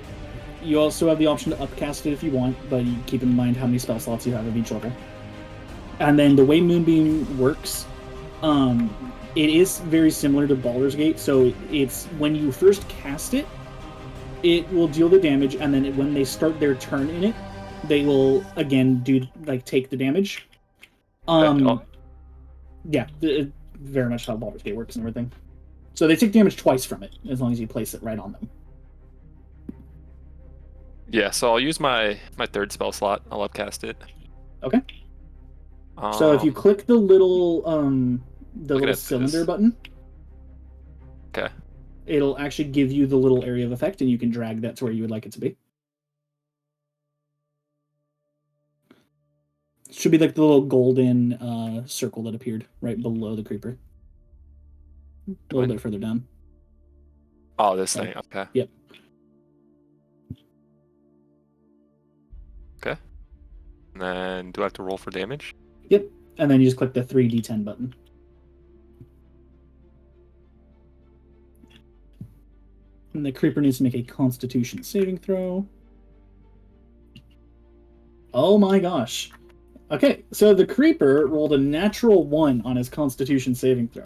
you also have the option to upcast it if you want, but you keep in mind how many spell slots you have of each level. And then the way Moonbeam works, it is very similar to Baldur's Gate, so it's when you first cast it, it will deal the damage, and then when they start their turn in it, they will again take the damage. Yeah, very much how Baldur's Gate works and everything. So they take damage twice from it, as long as you place it right on them. Yeah, so I'll use my third spell slot. I'll upcast it. Okay. So if you click the little cylinder this. button, Okay. it'll actually give you the little area of effect, and you can drag that to where you would like it to be. It should be like the little golden circle that appeared right below the creeper. A little bit further down. Oh, this thing. Okay. Yep. Okay. And then do I have to roll for damage? Yep. And then you just click the 3d10 button. And the creeper needs to make a Constitution saving throw. Oh my gosh. Okay, so the creeper rolled a natural 1 on his Constitution saving throw.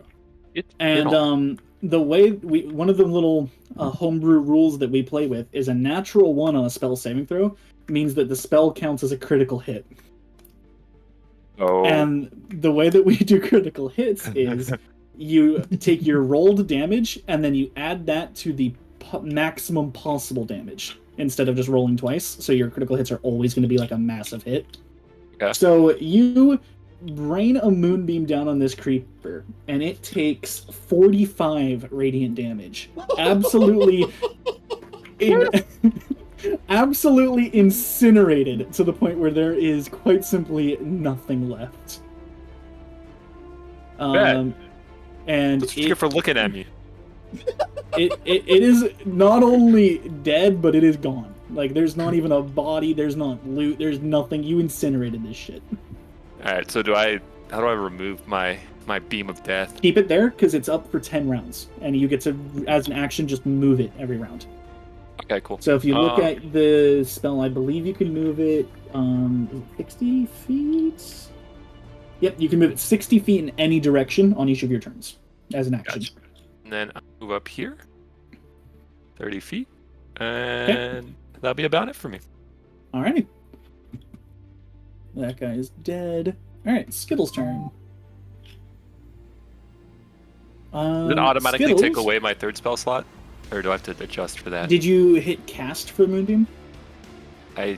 The way one of the little homebrew rules that we play with is a natural 1 on a spell saving throw means that the spell counts as a critical hit. Oh. And the way that we do critical hits is you take your rolled damage and then you add that to the maximum possible damage instead of just rolling twice. So your critical hits are always going to be like a massive hit. Okay. So you rain a moonbeam down on this creeper, and it takes 45 radiant damage. Absolutely, absolutely incinerated to the point where there is quite simply nothing left. And That's what you get for looking at me. it is not only dead, but it is gone. Like, there's not even a body, there's not loot, there's nothing. You incinerated this shit. Alright, so how do I remove my beam of death? Keep it there, because it's up for 10 rounds. And you get to, as an action, just move it every round. Okay, cool. So if you look at the spell, I believe you can move it 60 feet? Yep, you can move it 60 feet in any direction on each of your turns as an action. Gotcha. And then I move up here. 30 feet. And that'll be about it for me. Alrighty. That guy is dead. Alright, Skittles' turn. Does it automatically take Skittles, away my third spell slot? Or do I have to adjust for that? did you hit cast for Moonbeam? I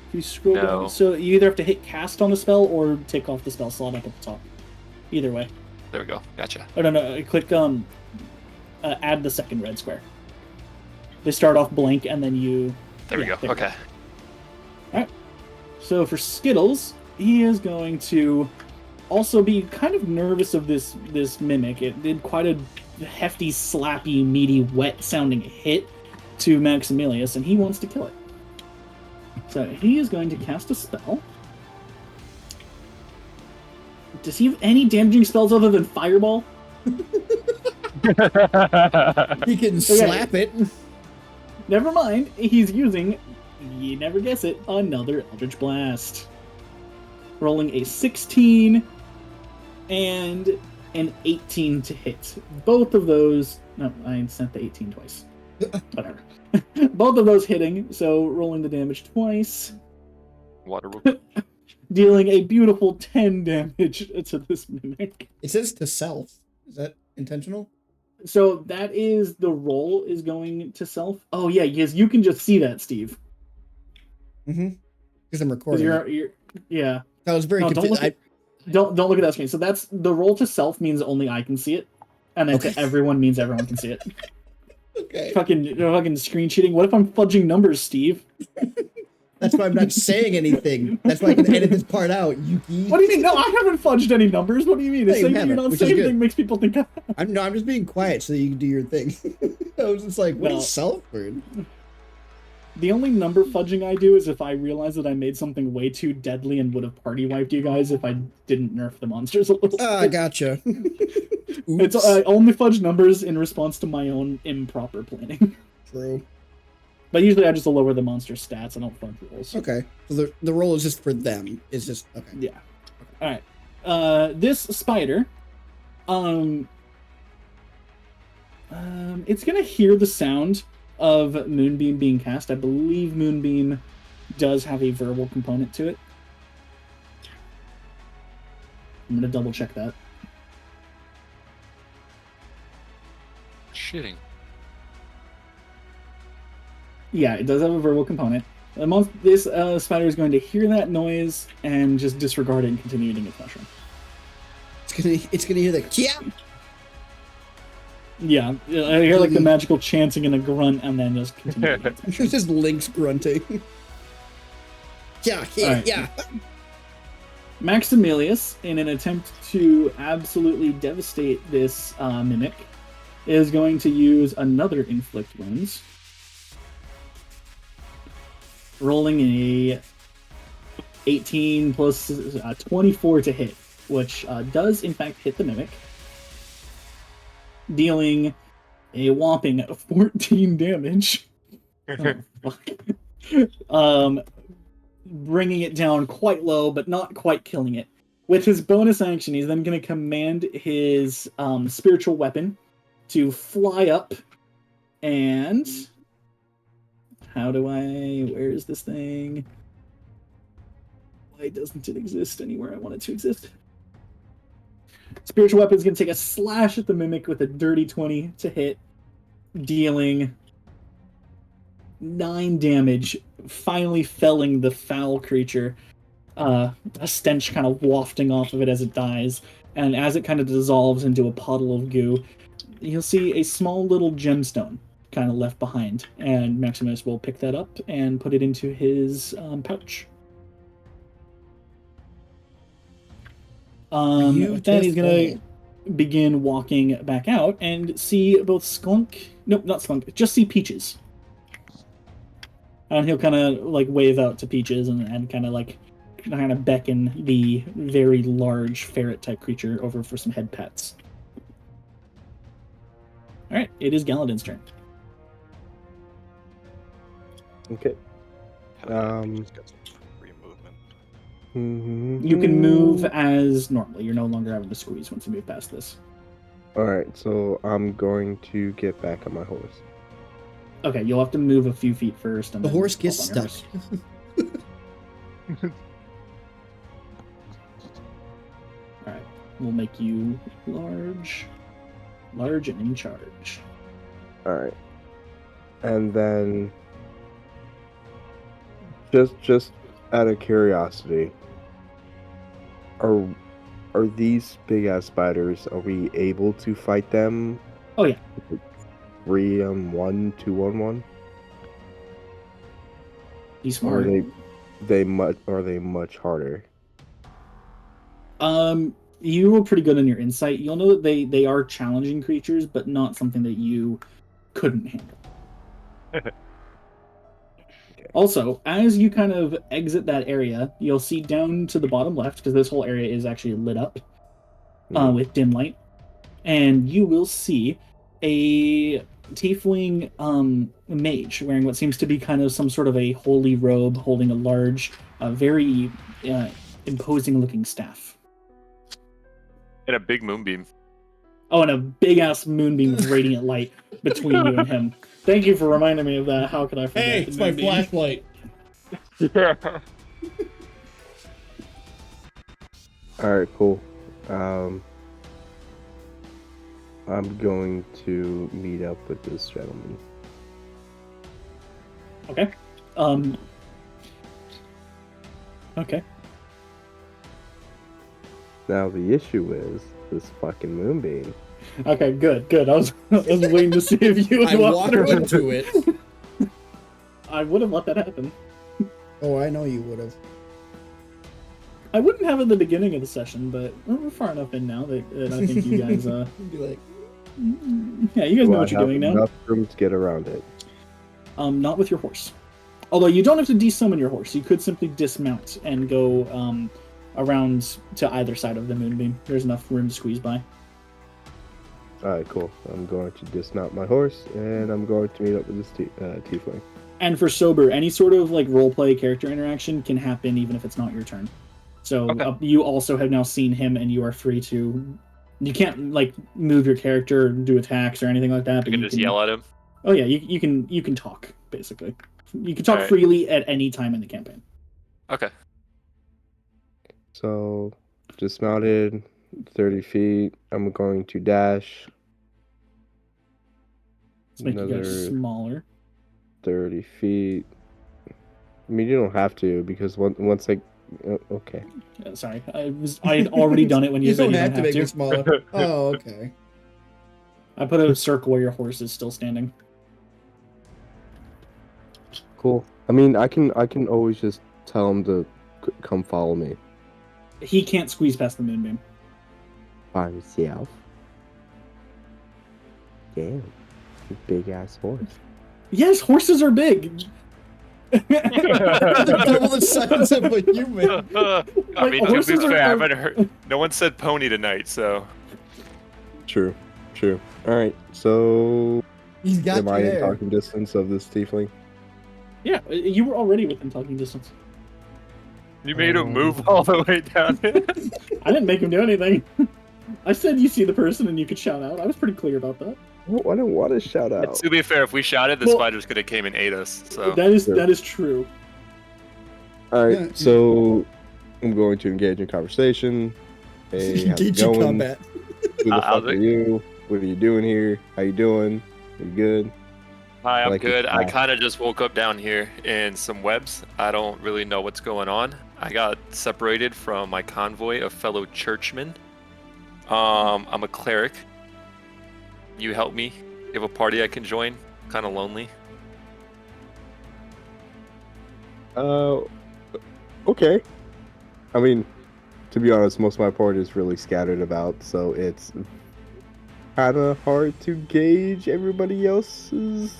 If you scroll No. down, so you either have to hit cast on the spell or take off the spell slot up at the top. Either way. There we go. Gotcha. Oh no, click add the second red square. They start off blank and then you. There we go. there Okay. Alright. So for Skittles, he is going to also be kind of nervous of this mimic. It did quite a hefty, slappy, meaty, wet sounding hit to Maximilius, and he wants to kill it. So he is going to cast a spell. Does he have any damaging spells other than Fireball? He can slap it. Never mind, he's using, you never guess it, another Eldritch Blast. Rolling a 16 and an 18 to hit. Both of those... No, I sent the 18 twice. Whatever. Both of those hitting, so rolling the damage twice. Water. Dealing a beautiful 10 damage to this mimic. It says to self. Is that intentional? So that is the roll is going to self. Oh yeah, yes, you can just see that, Steve. Mm-hmm. Because I'm recording. You're yeah. I was very confused. Don't look at that screen. So that's the roll to self means only I can see it, and then to everyone means everyone can see it. Okay. Fucking screen cheating. What if I'm fudging numbers, Steve? That's why I'm not saying anything. That's why I can edit this part out. You geek. What do you mean? No, I haven't fudged any numbers. What do you mean? No, The you same haven't, you're not which is saying good. anything makes people think. I'm just being quiet so that you can do your thing. I was just like, what No. is self-word? The only number fudging I do is if I realize that I made something way too deadly and would have party wiped you guys if I didn't nerf the monsters a little. Ah, gotcha. It's I only fudge numbers in response to my own improper planning. True. But usually I just lower the monster stats. I don't fudge rolls. Okay. So the roll is just for them. It's just okay. Yeah. All right. This spider, it's gonna hear the sound of Moonbeam being cast. I believe Moonbeam does have a verbal component to it. I'm gonna double check that. Shitting. Yeah, it does have a verbal component. This spider is going to hear that noise and just disregard it and continue eating its mushroom. It's gonna hear the kia. Yeah, I hear like the magical chanting and a grunt, and then just continue. eating its mushroom. It's just Link's grunting. Yeah, yeah, Alright. yeah. Maximilius, in an attempt to absolutely devastate this mimic, is going to use another inflict wounds. Rolling a 18 plus 24 to hit, which does in fact hit the mimic, dealing a whopping 14 damage. Oh, fuck. Bringing it down quite low, but not quite killing it. With his bonus action, he's then going to command his spiritual weapon to fly up and... Where is this thing? Why doesn't it exist anywhere I want it to exist? Spiritual weapon's gonna take a slash at the mimic with a dirty 20 to hit, dealing 9 damage, finally felling the foul creature. A stench kind of wafting off of it as it dies, and as it kind of dissolves into a puddle of goo, you'll see a small little gemstone kind of left behind, and Maximus will pick that up and put it into his pouch. Then he's gonna begin walking back out and see both Skunk. Nope, not Skunk. Just see Peaches. And he'll kind of like wave out to Peaches and kind of beckon the very large ferret type creature over for some head pats. All right, it is Galadin's turn. Okay. You can move as normal. You're no longer having to squeeze once you move past this. Alright, so I'm going to get back on my horse. Okay, you'll have to move a few feet first. And The then horse gets hop on your stuck. horse. All right, we'll make you large and in charge. All right. And then, just out of curiosity, are these big ass spiders? Are we able to fight them? Oh yeah. 3-on-1, 2-on-1? Be Or smart. are they much harder? You were pretty good on your insight. You'll know that they are challenging creatures, but not something that you couldn't handle. Also, as you kind of exit that area, you'll see down to the bottom left, because this whole area is actually lit up with dim light, and you will see a tiefling mage wearing what seems to be kind of some sort of a holy robe, holding a large, very imposing looking staff. And a big moonbeam. Oh, and a big ass moonbeam of radiant light between you and him. Thank you for reminding me of that. How could I forget? Hey, the it's my moonbeam? flashlight. Yeah. All right, cool. I'm going to meet up with this gentleman. Okay. Okay. Now the issue is this fucking moonbeam. Okay, good. I was waiting to see if you would I walk walked through it. into it. I would have let that happen. Oh, I know you would have. I wouldn't have at the beginning of the session, but we're far enough in now that I think you guys, You'd be like, yeah, you guys know Do what I you're have doing now. enough room to get around it. Not with your horse. Although you don't have to desummon your horse. You could simply dismount and go around to either side of the moonbeam. There's enough room to squeeze by. Alright, cool. I'm going to dismount my horse, and I'm going to meet up with this tiefling. And for sober, any sort of like roleplay character interaction can happen even if it's not your turn. So Okay. You also have now seen him, and you are free to. You can't like move your character, or do attacks, or anything like that. I But can you just yell at him. Oh yeah, you can talk basically. You can talk Alright. freely at any time in the campaign. Okay. So, dismounted, 30 feet. I'm going to dash. Let's make you guys Another smaller. 30 feet. I mean, you don't have to, because once I... okay. Sorry, I had already done it when you, you said don't you have don't to make it smaller. Oh, okay. I put a circle where your horse is still standing. Cool. I mean, I can always just tell him to come follow me. He can't squeeze past the moonbeam. By himself. Damn. Big ass horse. Yes, horses are big. They're double the size of a human. I mean, to horses be are- fair, I are- haven't heard. No one said pony tonight, so. True. Alright, so... He's got am you I in there. talking distance of this tiefling? Yeah, you were already within talking distance. You made him move all the way down. I didn't make him do anything. I said you see the person and you could shout out. I was pretty clear about that. I don't want to shout out. To be fair, if we shouted, the Well- spiders could have came and ate us. So. That is Sure. true. Alright, Yeah. so... I'm going to engage in conversation. Hey, how's it Engage in going? combat. Who the I'll fuck are you? What are you doing here? How you doing? Are you good? Hi, I'm Like good. it's I not- kind of just woke up down here in some webs. I don't really know what's going on. I got separated from my convoy of fellow churchmen. I'm a cleric. You help me. You have a party I can join. Kind of lonely. Okay. I mean, to be honest, most of my party is really scattered about, so it's kind of hard to gauge everybody else's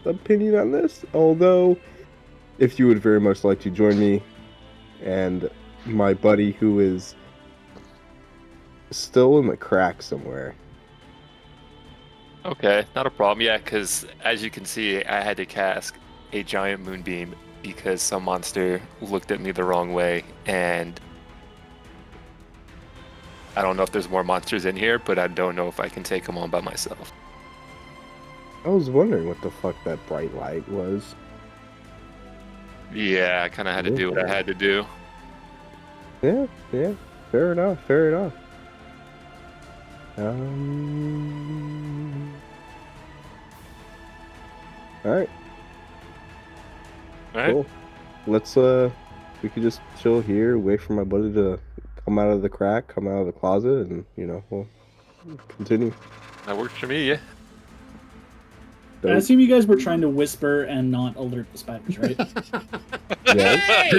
opinion on this. Although, if you would very much like to join me and my buddy who is still in the crack somewhere. Okay, not a problem. Yeah, because as you can see, I had to cast a giant moonbeam because some monster looked at me the wrong way, and I don't know if there's more monsters in here, but I don't know if I can take them on by myself. I was wondering what the fuck that bright light was. Yeah, I kind of had to do what I had to do. Yeah, fair enough. All right. Cool. Let's we could just chill here, wait for my buddy to come out of the crack, come out of the closet, and we'll continue. That works for me, yeah. I assume you guys were trying to whisper and not alert the spiders, right? Yeah.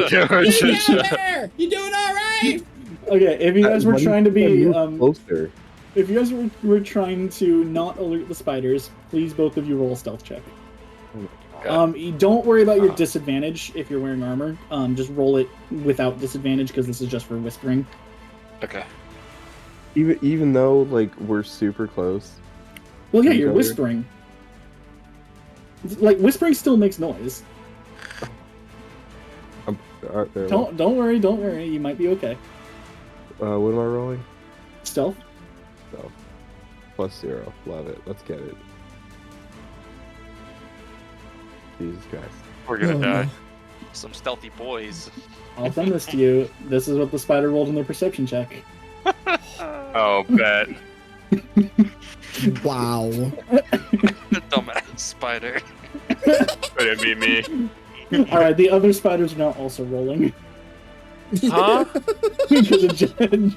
You doing all right? Okay, if you guys were trying to be closer. if you guys were trying to not alert the spiders, please both of you roll a stealth check. Don't worry about your disadvantage if you're wearing armor. Just roll it without disadvantage because this is just for whispering. Okay. Even though like we're super close. Well, yeah, you're whispering. Like whispering still makes noise. Don't worry. You might be okay. What am I rolling? Stealth. Stealth. +0. Love it. Let's get it. Jesus Christ. We're gonna die. Some stealthy boys. I'll send this to you. This is what the spider rolled in their perception check. Oh, bet. Wow. Dumbass spider. Could it be me? Alright, the other spiders are now also rolling. Huh? Because of Jen.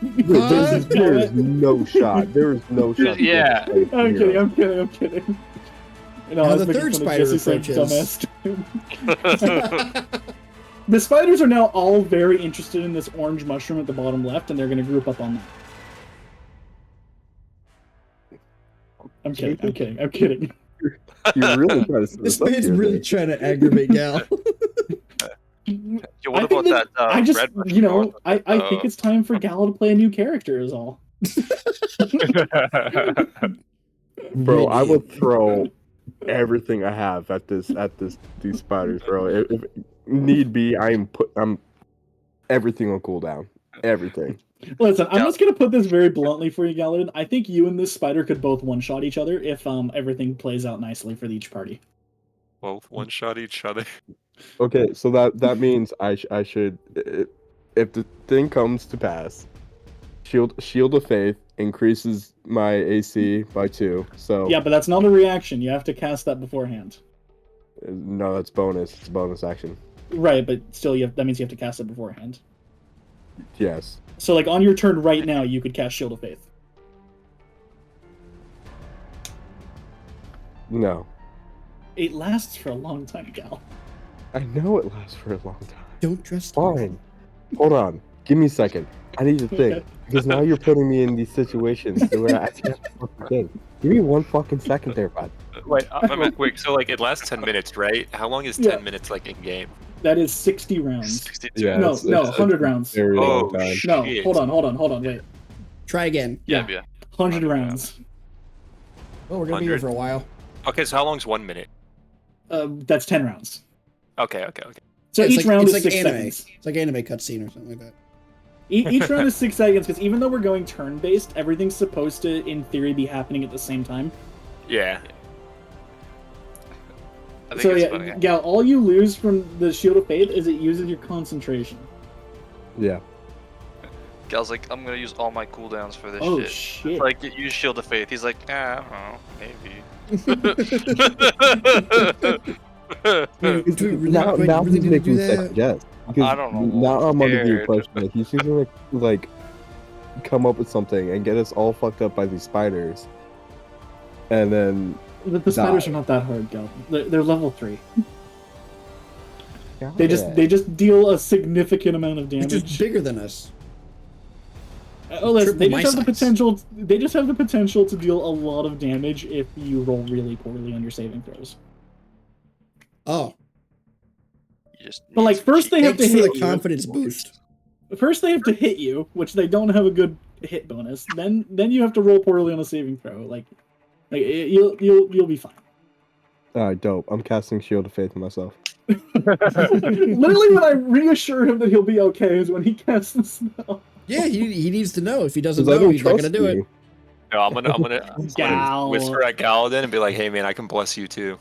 There's no shot. There's no shot. Yeah. I'm kidding. Now the third spider approaches. The spiders are now all very interested in this orange mushroom at the bottom left, and they're going to group up on that. I'm kidding. You're really trying to. This man's really trying to aggravate Gal. What about that? I just, red I think it's time for Gal to play a new character. Is all. Bro, I will throw everything I have at these spiders, bro. If need be, I'm everything on cooldown. Everything. Listen, I'm just gonna put this very bluntly for you, Galadin. I think you and this spider could both one-shot each other if everything plays out nicely for each party. Both one-shot each other. Okay, so that means I should, if the thing comes to pass, Shield of Faith increases my AC by 2. So yeah, but that's not a reaction. You have to cast that beforehand. No, that's bonus. It's a bonus action. Right, but still, that means you have to cast it beforehand. Yes. So, like, on your turn right now, you could cast Shield of Faith. No. It lasts for a long time, Gal. I know it lasts for a long time. Don't dress fine. Hold on. Give me a second. I need to think. Because now you're putting me in these situations where I can't fucking think. Give me 1 fucking second there, bud. Wait, real quick. So, like, it lasts 10 minutes, right? How long is 10 minutes, like, in game? That is 60 rounds. 62. Yeah, no, 100 rounds. Very long time. No, hold on, wait. Try again. Yeah. 100 rounds. Well, we're gonna be here for a while. Okay, so how long is 1 minute? That's 10 rounds. Okay. So it's each round is like 6 anime. seconds. It's like anime cutscene or something like that. Each round is 6 seconds, because even though we're going turn-based, everything's supposed to, in theory, be happening at the same time. Yeah. So yeah, Gal, all you lose from the Shield of Faith is it uses your concentration. Yeah. Gal's like, I'm gonna use all my cooldowns for this Oh, shit. shit. Like, use Shield of Faith. He's like, I don't know, maybe. Now he's making second guess. I don't know. Now I'm under the scared. impression that he's gonna like come up with something and get us all fucked up by these spiders, and then The spiders are not that hard, Gal. They're level 3. They just deal a significant amount of damage. It's just bigger than us. Oh, listen, they Triple just have my the size. potential. They just have the potential to deal a lot of damage if you roll really poorly on your saving throws. Oh. But like, first they have to Thanks for hit the you. confidence boost. First they have to hit you, which they don't have a good hit bonus. Then you have to roll poorly on a saving throw. Like you'll be fine. Alright, dope. I'm casting Shield of Faith on myself. Literally, when I reassure him that he'll be okay is when he casts the spell. Yeah, he needs to know. If he doesn't 'Cause I know, don't he's not trust gonna do you. it. No, I'm gonna Gal. whisper at Galadin and be like, "Hey, man, I can bless you too.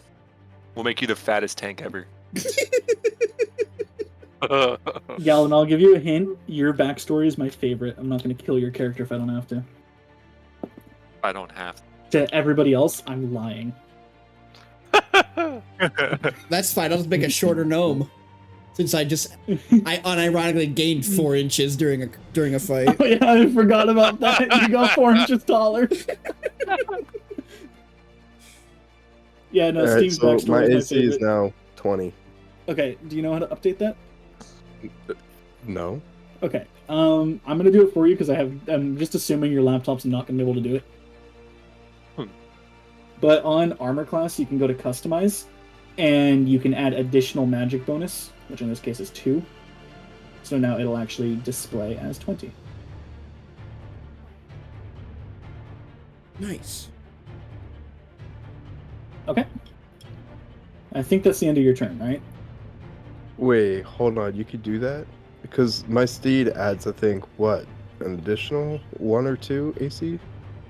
We'll make you the fattest tank ever." Galen, I'll give you a hint. Your backstory is my favorite. I'm not going to kill your character if I don't have to. I don't have To everybody else, I'm lying. That's fine. I'll just make a shorter gnome. Since I unironically gained 4 inches during a fight. Oh yeah, I forgot about that. You got 4 inches taller. Yeah, no, Alright, Steve's so backstory my is my AC is favorite. now 20. Okay, do you know how to update that? No. Okay, I'm gonna do it for you because I'm just assuming your laptop's not gonna be able to do it. But on armor class, you can go to customize, and you can add additional magic bonus, which in this case is 2. So now it'll actually display as 20. Nice. Okay. I think that's the end of your turn, right? Wait, hold on. You could do that? Because my steed adds, I think, what? An additional 1 or 2 AC?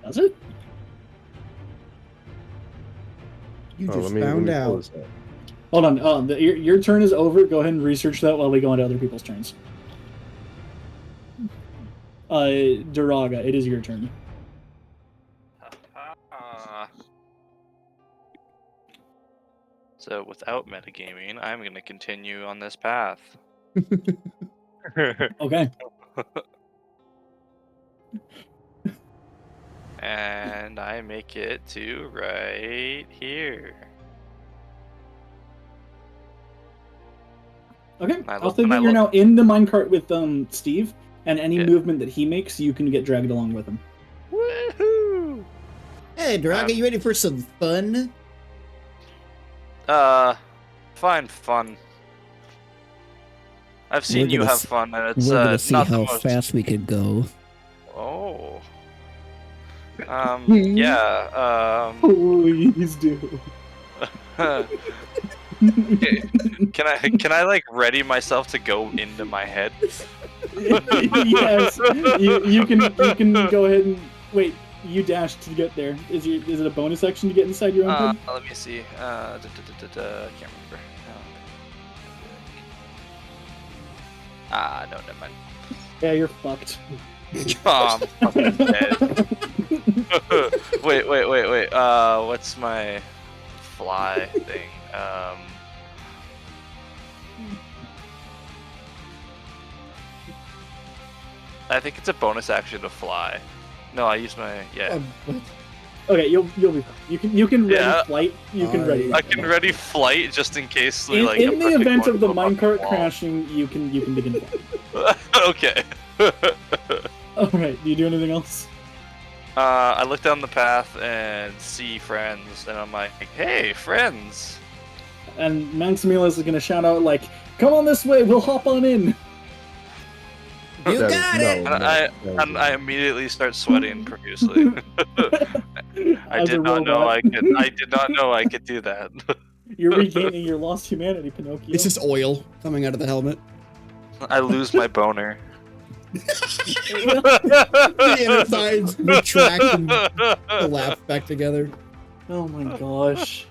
Does it? You Oh, just let found me pull out. this up. Hold on. Your turn is over. Go ahead and research that while we go into other people's turns. Duraga, it is your turn. So without metagaming, I'm going to continue on this path. Okay. And I make it to right here. Okay. I I'll look- say and I that you're look- now in the minecart with Steve, and any Yeah. movement that he makes, you can get dragged along with him. Woohoo! Hey, Duraga, you ready for some fun? Fun. I've seen We're you gonna have s- fun, and it's We're gonna see not the how most. fast we could go. Oh. Yeah. Please do. Can I like ready myself to go into my head? Yes. You can go ahead and wait. You dashed to get there. Is it a bonus action to get inside your own head? Let me see. I can't remember. No, never mind. Yeah, you're fucked. I'm fucking dead. Wait. What's my fly thing? I think it's a bonus action to fly. No, I use my Okay, you'll be fine. You can ready Yeah. flight. You can ready. I can ready flight just in case. In, like, in a the perfect event one of the go up on minecart wall. crashing, you can begin flying. Okay. All right. Do you do anything else? I look down the path and see friends, and I'm like, "Hey, friends!" And Maximilius is gonna shout out like, "Come on this way. We'll hop on in." You That is- got no, it! no, And that is- I immediately start sweating profusely. I As a did not know robot. I could. I did not know I could do that. You're regaining your lost humanity, Pinocchio. It's just oil coming out of the helmet. I lose my boner. The inner sides retract and collapse back together. Oh my gosh.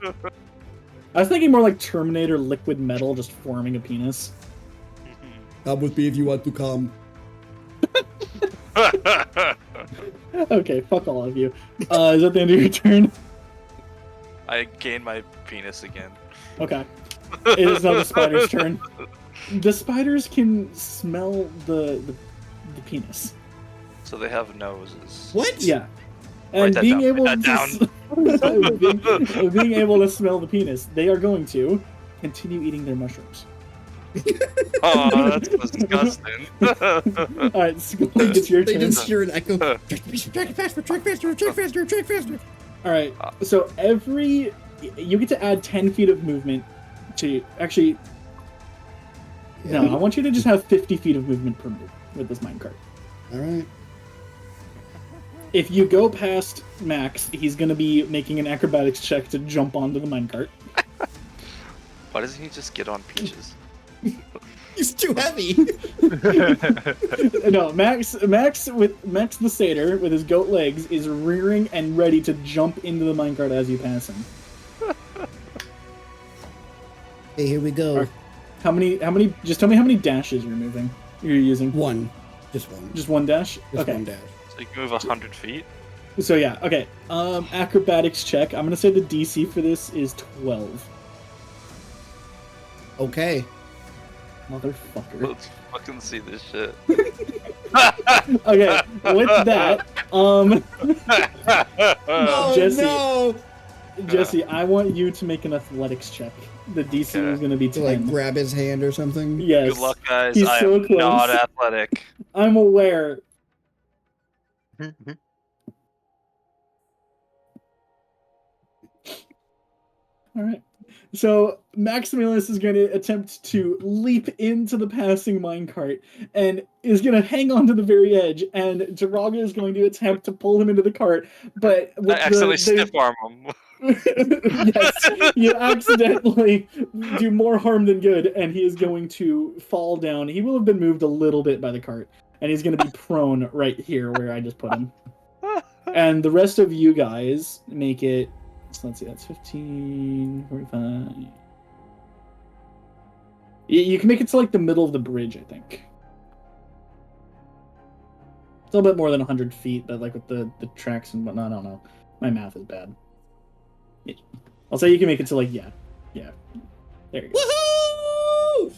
I was thinking more like Terminator liquid metal just forming a penis. Come with me if you want to come. Okay, fuck all of you. Is that the end of your turn? I gain my penis again. Okay. It is now the spider's turn. The spiders can smell the penis. So they have noses. What? Yeah. Write And that being down, able write that to being able to smell the penis, they are going to continue eating their mushrooms. Oh, that's disgusting. Alright, Skull, it's your They turn. just hear an echo. Drag faster, drag faster, drag faster, drag faster. Alright, so you get to add 10 feet of movement to, actually, no, I want you to just have 50 feet of movement per move with this minecart. Alright. If you go past Max, he's going to be making an acrobatics check to jump onto the minecart. Why doesn't he just get on Peaches? He's too heavy. No, Max the satyr with his goat legs is rearing and ready to jump into the minecart as you pass him. Hey, here we go. Right. How many? Just tell me how many dashes you're using. One. Just one. Just one dash? Just okay. one dash. So you can move 100 feet? So yeah, okay. Acrobatics check. I'm gonna say the DC for this is 12. Okay. Motherfucker. Let's fucking see this shit. Okay, with that, Jesse, I want you to make an athletics check. The DC is gonna be 10. To like grab his hand or something? Yes. Good luck, guys. He's I so am close. not athletic. I'm aware. Alright. So Maximilius is going to attempt to leap into the passing minecart and is going to hang on to the very edge, and Jiraga is going to attempt to pull him into the cart, but I accidentally stiff arm him. Yes, you accidentally do more harm than good, and he is going to fall down. He will have been moved a little bit by the cart, and he's going to be prone right here where I just put him. And the rest of you guys make it. So let's see, that's 15, 45. You can make it to like the middle of the bridge, I think. It's a little bit more than 100 feet, but like with the tracks and whatnot, I don't know. My math is bad. I'll say you can make it to like, yeah. There you go. Woohoo!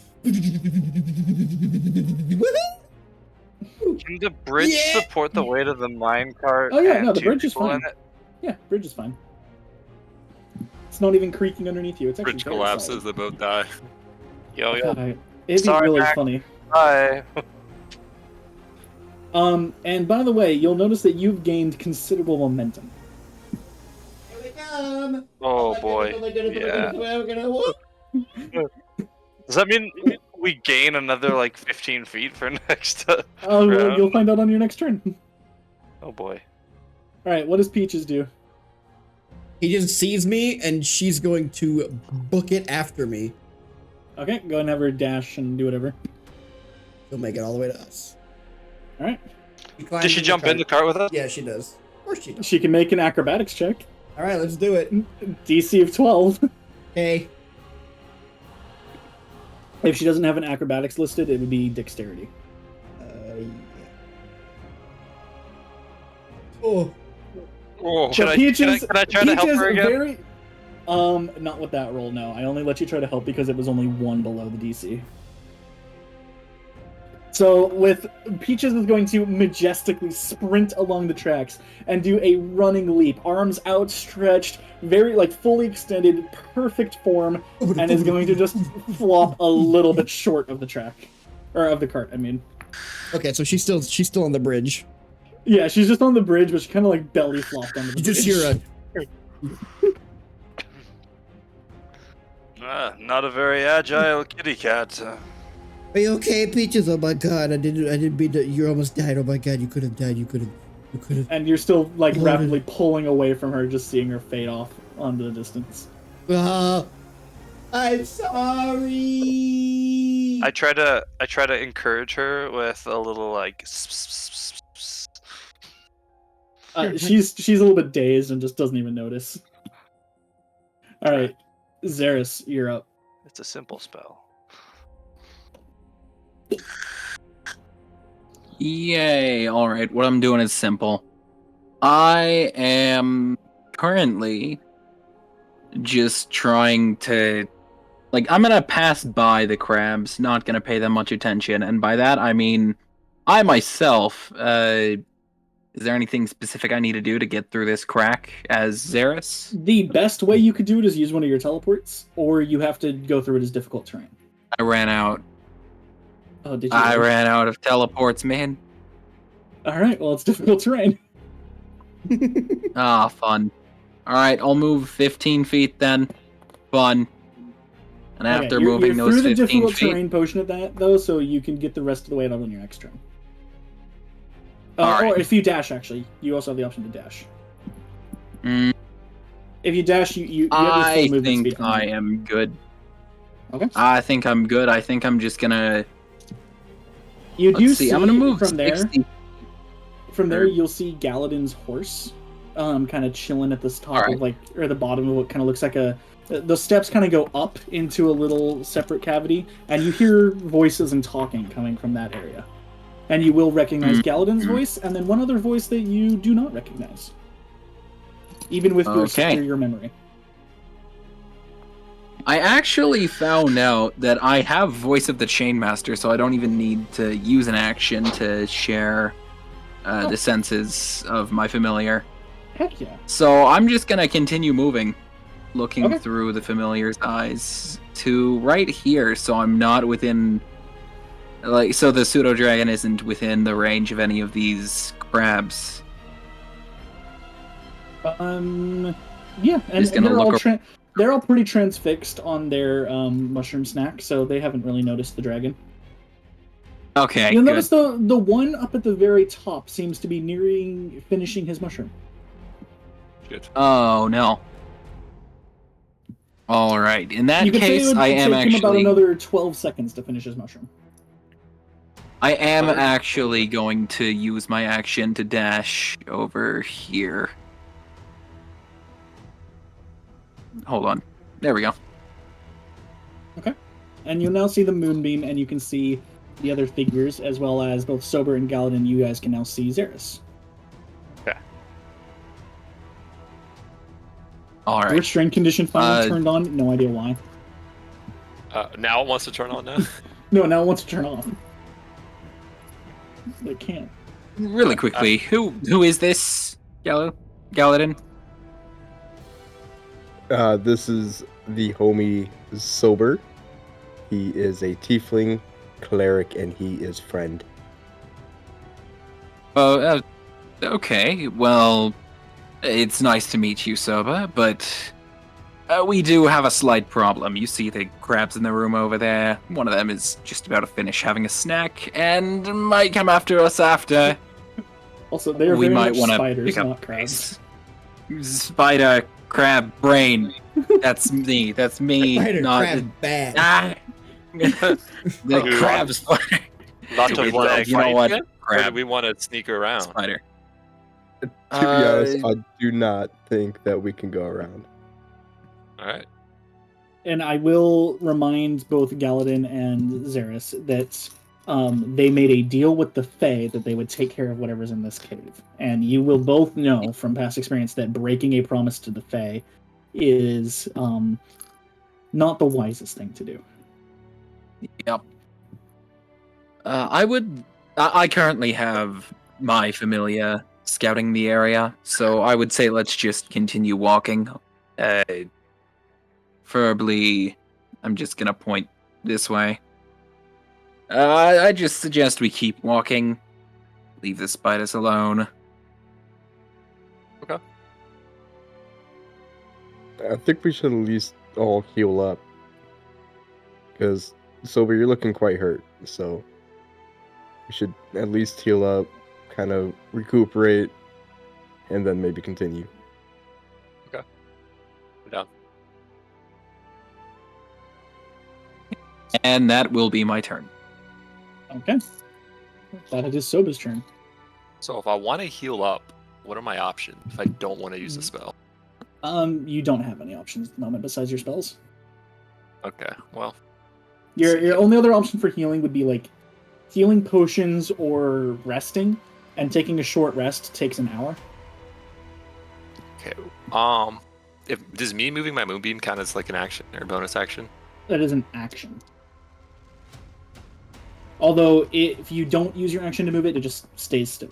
Can the bridge support the weight of the minecart? Oh yeah, and no, the two bridge is people fine. in it? Yeah, bridge is fine. It's not even creaking underneath you. It's actually Bridge very collapses, they both die. Yo. solid. It'd be Sorry, really Mac. funny. Bye. And by the way, you'll notice that you've gained considerable momentum. Here we come. Oh boy. Yeah. Does that mean we gain another like 15 feet for next round? You'll find out on your next turn. Oh boy. Alright, what does Peaches do? He just sees me, and she's going to book it after me. Okay, go and have her dash and do whatever. She'll make it all the way to us. Alright. Did she jump in the cart with us? Yeah, she does. Of course she does. She can make an acrobatics check. Alright, let's do it. DC of 12. Okay. If she doesn't have an acrobatics listed, it would be dexterity. Yeah. Oh. Oh, So can I try to help her again? Very, not with that roll, no. I only let you try to help because it was only 1 below the DC. So with Peaches is going to majestically sprint along the tracks and do a running leap, arms outstretched, very like fully extended, perfect form, and is going to just flop a little bit short of the track, or of the cart. I mean. Okay, so she's still on the bridge. Yeah, she's just on the bridge, but she kind of like belly flopped onto the bridge. You just hear a. Not a very agile kitty cat. Are you okay, Peaches? Oh my god, I didn't mean that. You almost died. Oh my god, you could have died. You could have. And you're still like rapidly pulling away from her, just seeing her fade off onto the distance. I'm sorry. I try to encourage her with a little like. She's a little bit dazed and just doesn't even notice. All right, Xeris, you're up. It's a simple spell. Yay! Alright, what I'm doing is simple. I am currently just trying to... Like, I'm gonna pass by the crabs, not gonna pay them much attention, and by that I mean I myself, is there anything specific I need to do to get through this crack as Xeris? The best way you could do it is use one of your teleports, or you have to go through it as difficult terrain. I ran out. Oh, did you? I ran out of teleports, man. Alright, well, it's difficult terrain. Ah, fun. Alright, I'll move 15 feet then. Fun. And Okay, after you're moving those through the 15 difficult feet... terrain potion at that, though, so you can get the rest of the way out on your next turn. Alright. Or if you dash, actually. You also have the option to dash. Mm, If you dash, you have your full I movement think speed. I am good. Okay. I think I'm good. I think I'm just gonna. You do Let's see. I'm gonna move from there. 60. From there, Or- you'll see Galadin's horse, kind of chilling at this top Alright. of or the bottom of what kind of looks like a. The steps kind of go up into a little separate cavity, and you hear voices and talking coming from that area. And you will recognize Galadin's voice, and then one other voice that you do not recognize, even with your Okay. superior memory. I actually found out that I have Voice of the Chainmaster, so I don't even need to use an action to share the senses of my familiar. Heck yeah. So I'm just gonna continue moving, looking Okay. through the familiar's eyes to right here, so I'm not within. So the pseudo dragon isn't within the range of any of these crabs. Yeah, and Just gonna they're all look they're all pretty transfixed on their mushroom snack, so they haven't really noticed the dragon. Okay, You'll good. notice the one up at the very top seems to be nearing finishing his mushroom. Good. Oh no. All right. In that You could say it case, would I am take him about actually. another 12 seconds to finish his mushroom. I am actually going to use my action to dash over here. Hold on. There we go. Okay. And you'll now see the moonbeam, and you can see the other figures, as well as both Sober and Galadin. You guys can now see Xeris. Okay. All right. Restraint condition finally turned on. No idea why. Now it wants to turn on now? No, now it wants to turn off. It can't. Really quickly, who is this, Galadin? This is the homie Sober. He is a tiefling cleric, and he is friend. Okay. Well, it's nice to meet you, Soba, but we do have a slight problem. You see the crabs in the room over there. One of them is just about to finish having a snack and might come after us after. Also, they are We very might much wanna spiders, pick up not crabs. Spider, crab, brain. That's me. That's me. Spider, not crab, bat. Ah! The crab spider. Not Do to we want flag. to You know fight what? yet? Or Crab. do we want to sneak around? Spider. To be honest, I do not think that we can go around. All right. And I will remind both Galadin and Xeris that they made a deal with the Fae that they would take care of whatever's in this cave. And you will both know from past experience that breaking a promise to the Fae is not the wisest thing to do. Yep. I currently have my familiar scouting the area, so I would say let's just continue walking. Preferably, I'm just gonna point this way. I just suggest we keep walking. Leave the spiders alone. Okay. I think we should at least all heal up. Because, Sober, you're looking quite hurt, so we should at least heal up, kind of recuperate, and then maybe continue. Okay. I'm down. And that will be my turn. Okay. That it is Soba's turn. So if I want to heal up, what are my options if I don't want to use a spell? You don't have any options at the moment besides your spells. Okay, well. Your only other option for healing would be like healing potions or resting, and taking a short rest takes an hour. Okay. Does me moving my moonbeam count as like an action or a bonus action? That is an action. Although if you don't use your action to move it, it just stays still.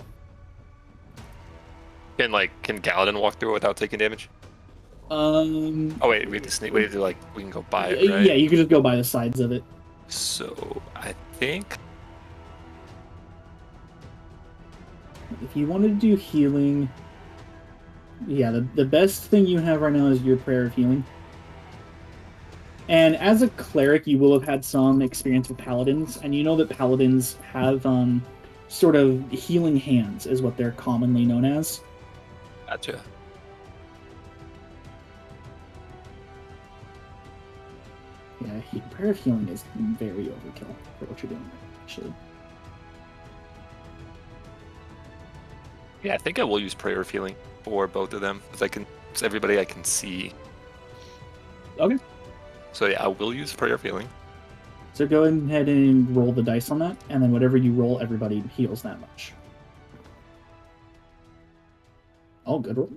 Can Galadin walk through it without taking damage? Oh wait, we have to sneak. We can go by it, right? Yeah, you can just go by the sides of it. So I think If you wanted to do healing, yeah, the best thing you have right now is your prayer of healing. And as a cleric, you will have had some experience with paladins, and you know that paladins have sort of healing hands, is what they're commonly known as. Gotcha. Yeah, Prayer of Healing is very overkill for what you're doing, actually. Yeah, I think I will use Prayer of Healing for both of them, because it's everybody I can see. Okay. So yeah, I will use Prayer of Healing. So go ahead and roll the dice on that, and then whatever you roll, everybody heals that much. Oh, good roll.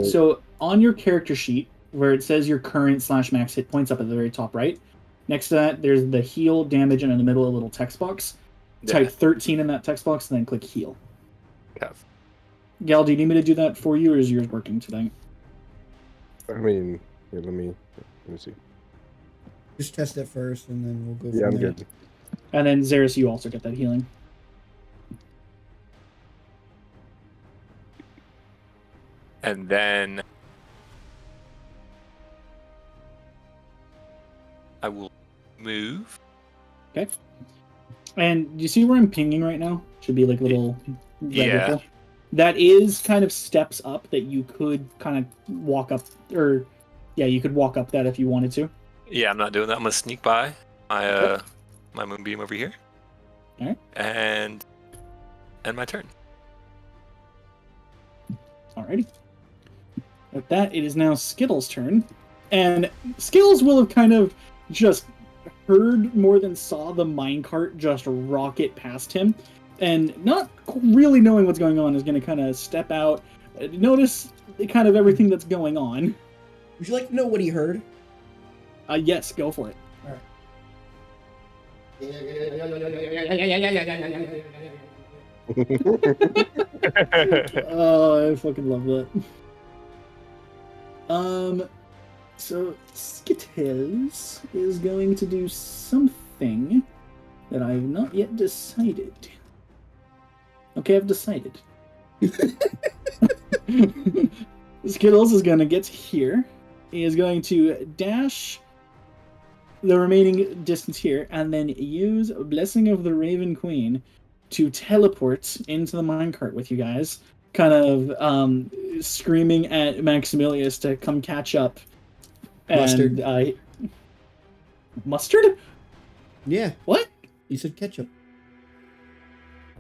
So on your character sheet, where it says your current / max hit points up at the very top right, next to that, there's the heal, damage, and in the middle, a little text box. Type 13 in that text box, and then click heal. Okay. Gal, do you need me to do that for you, or is yours working today? I mean, here, let me see. Just test it first, and then we'll go. Yeah, from I'm there. good. And then Xeris, you also get that healing. And then I will move. Okay. And you see where I'm pinging right now? Should be like a little red Yeah. ripple. That is kind of steps up that you could kind of walk up, or yeah, you could walk up that if you wanted to. Yeah, I'm not doing that. I'm gonna sneak by my my moonbeam over here. All right. And end my turn. Alrighty. With that, it is now Skittles' turn. And Skittles will have kind of just heard more than saw the minecart just rocket past him. And not really knowing what's going on is going to kind of step out, notice kind of everything that's going on. Would you like to know what he heard? Yes, go for it. Oh, I fucking love that. So Skittles is going to do something that I've not yet decided. Okay, I've decided. Skittles is going to get here. He is going to dash the remaining distance here, and then use Blessing of the Raven Queen to teleport into the minecart with you guys, kind of screaming at Maximilius to come catch up. Mustard. And mustard? Yeah. What? You said ketchup.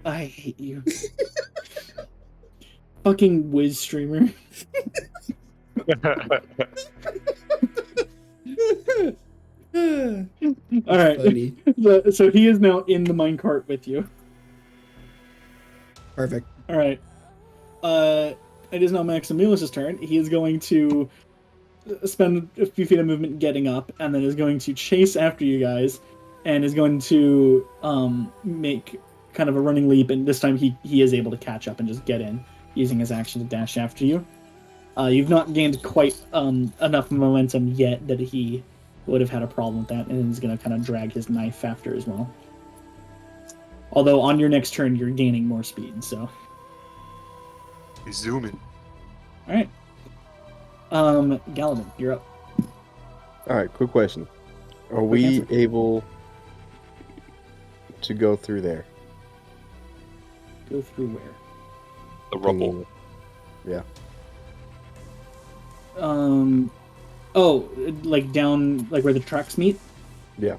I hate you. Fucking whiz streamer. All right. Funny. So he is now in the minecart with you. Perfect. All right. It is now Maximilius' turn. He is going to spend a few feet of movement getting up, and then is going to chase after you guys, and is going to make kind of a running leap. And this time he is able to catch up and just get in, using his action to dash after you. You've not gained quite enough momentum yet that he would have had a problem with that, and he's going to kind of drag his knife after as well. Although on your next turn, you're gaining more speed, so. He's zooming. All right. Galadin, you're up. All right, quick question. Are we able to go through there? Go through where? The rubble. Yeah. Oh, like down, like where the tracks meet? Yeah.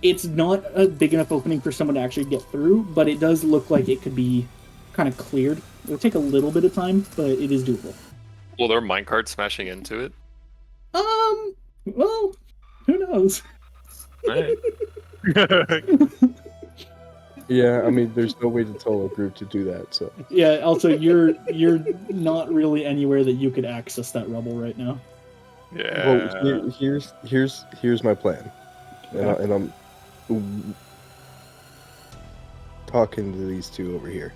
It's not a big enough opening for someone to actually get through, but it does look like it could be kind of cleared. It'll take a little bit of time, but it is doable. Will there minecart smashing into it? Well, who knows? Right. Yeah, I mean, there's no way to tell a group to do that, so. Yeah, also, you're not really anywhere that you could access that rubble right now. Yeah. Well, here's my plan, and I'm talking to these two over here.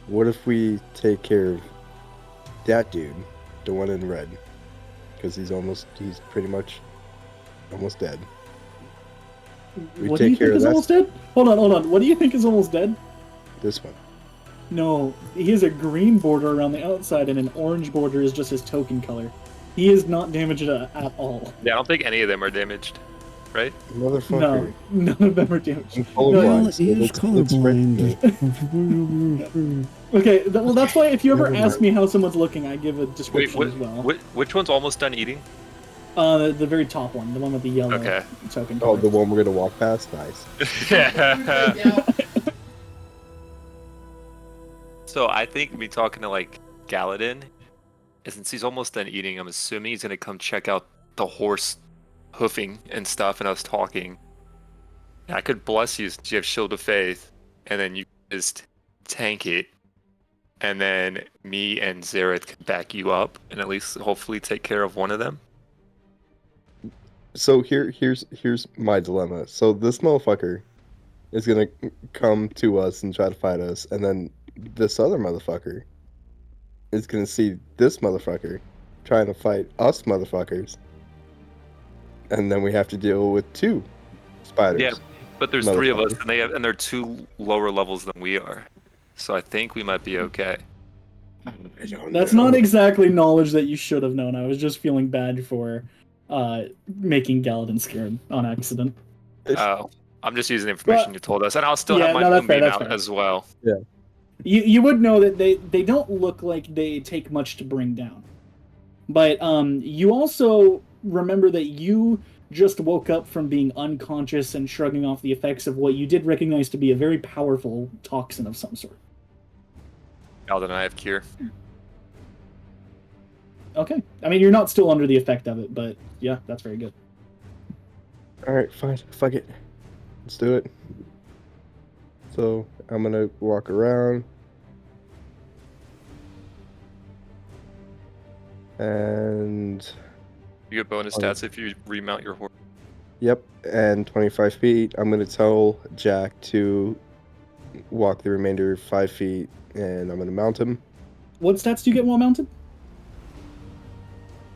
What if we take care of that dude, the one in red, because he's pretty much almost dead. What do you think is almost dead? Hold on. What do you think is almost dead? This one. No, he has a green border around the outside, and an orange border is just his token color. He is not damaged at all. Yeah, I don't think any of them are damaged. right? No, Motherfucker. none of them are damaged. I'm colorblind. So He is let's rate colorblind. Okay, well, that's why if you ever Never ask mind. me how someone's looking, I give a Wait, description as well. which one's almost done eating? The very top one, the one with the yellow Okay. token. Oh, the card. one we're gonna walk past. Nice. So I think me talking to like Galadin, since he's almost done eating, I'm assuming he's gonna come check out the horse hoofing and stuff, and us talking. And I could bless you since you have Shield of Faith, and then you just tank it, and then me and Zareth can back you up, and at least hopefully take care of one of them. So here's my dilemma. So this motherfucker is gonna come to us and try to fight us, and then this other motherfucker is gonna see this motherfucker trying to fight us motherfuckers, and then we have to deal with 2 spiders. Yeah, but there's 3 of us, Motherfucker. and they're 2 lower levels than we are, so I think we might be okay. That's not exactly knowledge that you should have known. I was just feeling bad for making Galadin scared on accident. Oh, I'm just using the information you told us, and I'll still Yeah, have my no, that's fair, moonbeam that's out fair. as well. Yeah. You would know that they don't look like they take much to bring down. But you also remember that you just woke up from being unconscious and shrugging off the effects of what you did recognize to be a very powerful toxin of some sort. Galadin and I have cure. Okay. I mean, you're not still under the effect of it, but yeah, that's very good. All right, fine. Fuck it. Let's do it. So I'm gonna walk around, and You get bonus stats if you remount your horse. yep, and 25 feet. I'm gonna tell Jack to walk the remainder 5 feet, and I'm gonna mount him. What stats do you get while mounted?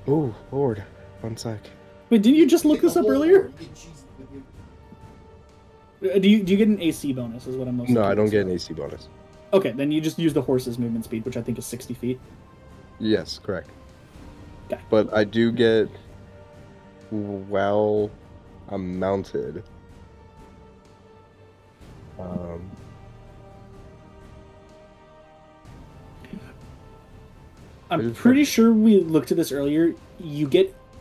Oh Lord, 1 sec. Wait, didn't you just look this up earlier? Do you get an AC bonus? Is what I'm most. No, I don't curious get about. an AC bonus. Okay, then you just use the horse's movement speed, which I think is 60 feet. Yes, correct. Okay. But I do get while I'm mounted. I'm pretty sure we looked at this earlier.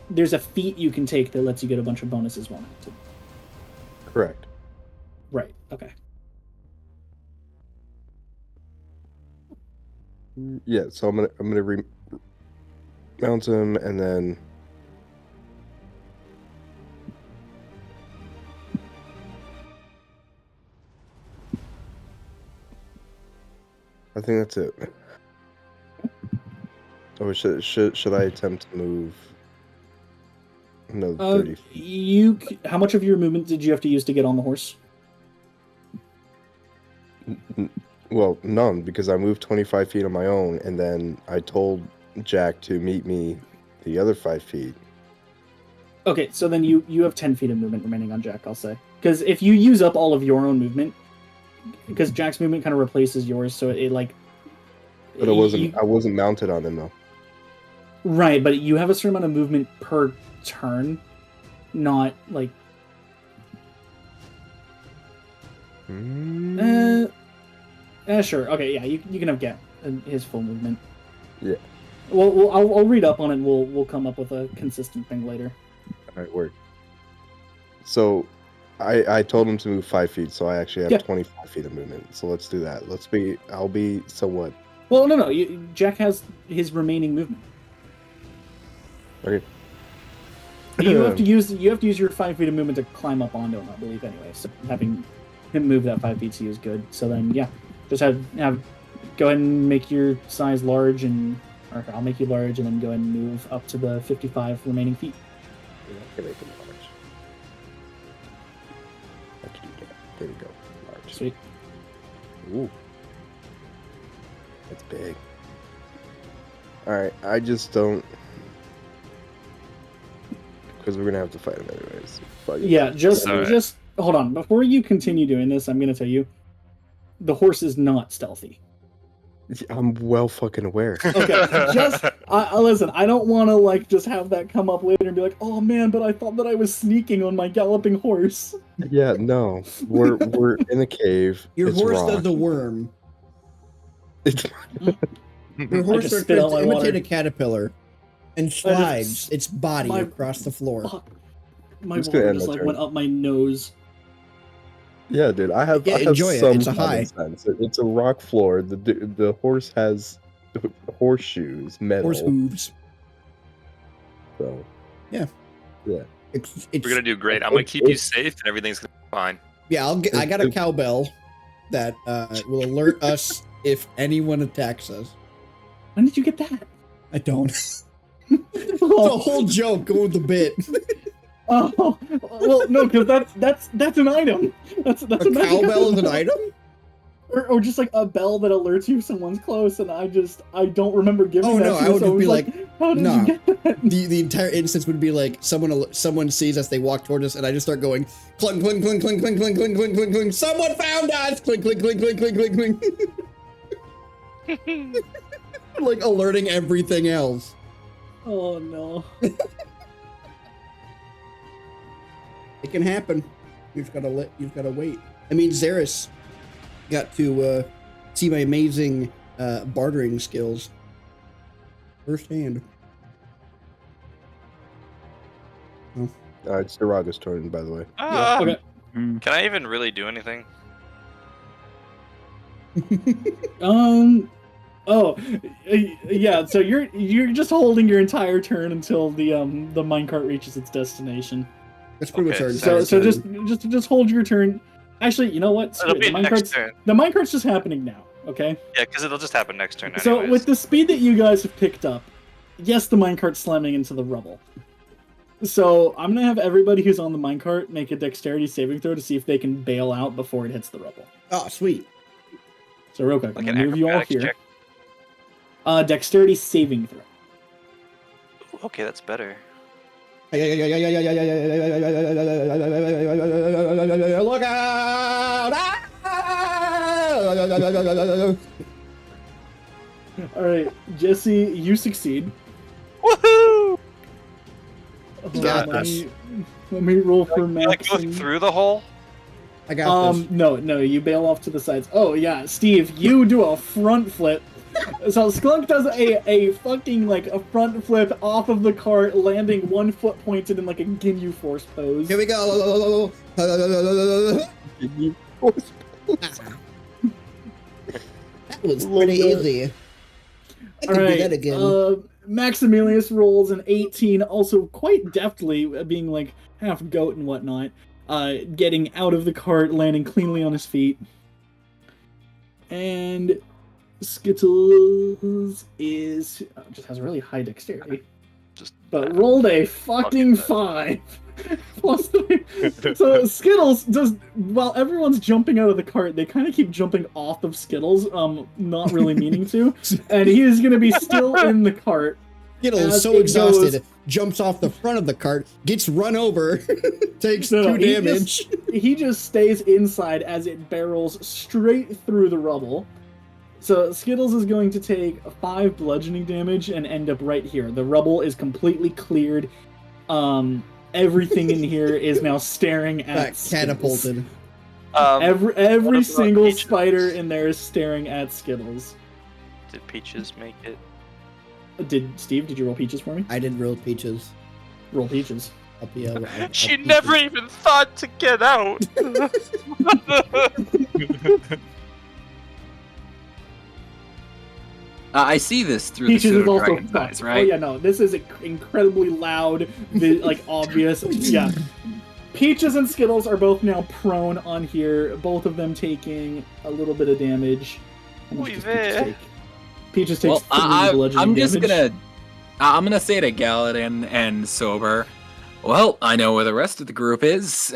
There's a feat you can take that lets you get a bunch of bonuses while mounted. Correct. Right. Okay. Yeah, so I'm gonna mount him, and then I think that's it. Or should I attempt to move another 30 feet? How much of your movement did you have to use to get on the horse? Well, none, because I moved 25 feet on my own, and then I told Jack to meet me the other 5 feet. Okay, so then you have 10 feet of movement remaining on Jack, I'll say. Because if you use up all of your own movement, because Jack's movement kind of replaces yours, so it like... But I wasn't mounted on him, though. Right, but you have a certain amount of movement per turn, not like... Sure. Okay, yeah, you can have get his full movement. Yeah. Well, I'll read up on it, and we'll come up with a consistent thing later. All right, word. So, I told him to move 5 feet, so I actually have 25 feet of movement. So let's do that. I'll be somewhat. Well, no. Jack has his remaining movement. Okay. You have to use your 5 feet of movement to climb up onto him, I believe. Anyway, so having him move that 5 feet to you is good. So then, yeah, just have go ahead and make your size large, or I'll make you large, and then go ahead and move up to the 55 remaining feet. Yeah, I can make him large. I can do that. There we go. Large. Sweet. Ooh. That's big. Alright, I just don't... Because we're going to have to fight him anyways. Yeah, just hold on. Before you continue doing this, I'm going to tell you, the horse is not stealthy. I'm well fucking aware. Okay, just listen. I don't want to like just have that come up later and be like, "Oh man, but I thought that I was sneaking on my galloping horse." Yeah, no, we're in a cave. Your it's horse rock. does the worm. It's Your horse just starts spit out to my imitate water. a caterpillar and slides its body my- across the floor. Fuck. My I'm just gonna water end just my like turn. went up my nose. Yeah, dude, I have Yeah, enjoy it. some It's a common high. sense. It's a rock floor. The horse has horseshoes, metal. Horse hooves. So Yeah. yeah. It's We're gonna do great. I'm gonna keep you safe, and everything's gonna be fine. Yeah, I got a cowbell that will alert us if anyone attacks us. When did you get that? I don't. It's a whole joke going with the bit. Oh, well, no, because that's an item. That's A a magic cowbell is an item? or just like a bell that alerts you if someone's close, and I don't remember giving Oh that no, to I you, would so just be was like, how did nah. you get that? The entire instance would be like someone sees us, they walk toward us, and I just start going clink clink clink clink clink clink clink clink clink clink. Someone found us! Clink clink clink clink clink clink clink. Like alerting everything else. Oh no. It can happen. You've gotta wait. I mean, Xeris got to see my amazing bartering skills firsthand. Oh. It's Duraga's turn, by the way. Okay. Can I even really do anything? Oh, yeah. So you're just holding your entire turn until the minecart reaches its destination. That's pretty much our So entire just hold your turn. Actually, you know what? Screw It'll it. be next turn. The minecart's just happening now. Okay. Yeah, because it'll just happen next turn. So anyways. with the speed that you guys have picked up, yes, the minecart's slamming into the rubble. So I'm gonna have everybody who's on the minecart make a dexterity saving throw to see if they can bail out before it hits the rubble. Oh, sweet. So real quick, Like I'm an gonna move you all acrobatics here. check. Dexterity saving throw. Okay, that's better. Look out! All right, Jesse, you succeed. Woohoo! got let this. me roll for Can I Max. go through the hole? I got this. No, you bail off to the sides. Oh yeah, Steve, you do a front flip. So Skunk does a fucking like a front flip off of the cart, landing 1 foot pointed in like a Ginyu Force pose. Here we go. That was pretty easy. I can do that again. Maximilius rolls an 18, also quite deftly, being like half goat and whatnot, getting out of the cart, landing cleanly on his feet. And Skittles is just has a really high dexterity, but rolled a fucking 5 plus 3. So Skittles does, while everyone's jumping out of the cart, they kind of keep jumping off of Skittles, not really meaning to, and he is gonna be still in the cart. Skittles, so exhausted, jumps off the front of the cart, gets run over, takes 2 damage. He just stays inside as it barrels straight through the rubble. So Skittles is going to take 5 bludgeoning damage and end up right here. The rubble is completely cleared. Everything in here is now staring at Skittles. Catapulted. Every single spider in there is staring at Skittles. Did Peaches make it? Did you roll Peaches for me? I did roll Peaches. Roll Peaches. She never even thought to get out. I see this through Peaches the is also Pseudo-Dragon's eyes, right? Oh yeah, no, this is incredibly loud, like obvious. Yeah, Peaches and Skittles are both now prone on here. Both of them taking a little bit of damage. How much does Peaches take? Peaches takes 3 bludgeoning I'm just damage. I'm gonna say to Galadin and Sober, well, I know where the rest of the group is.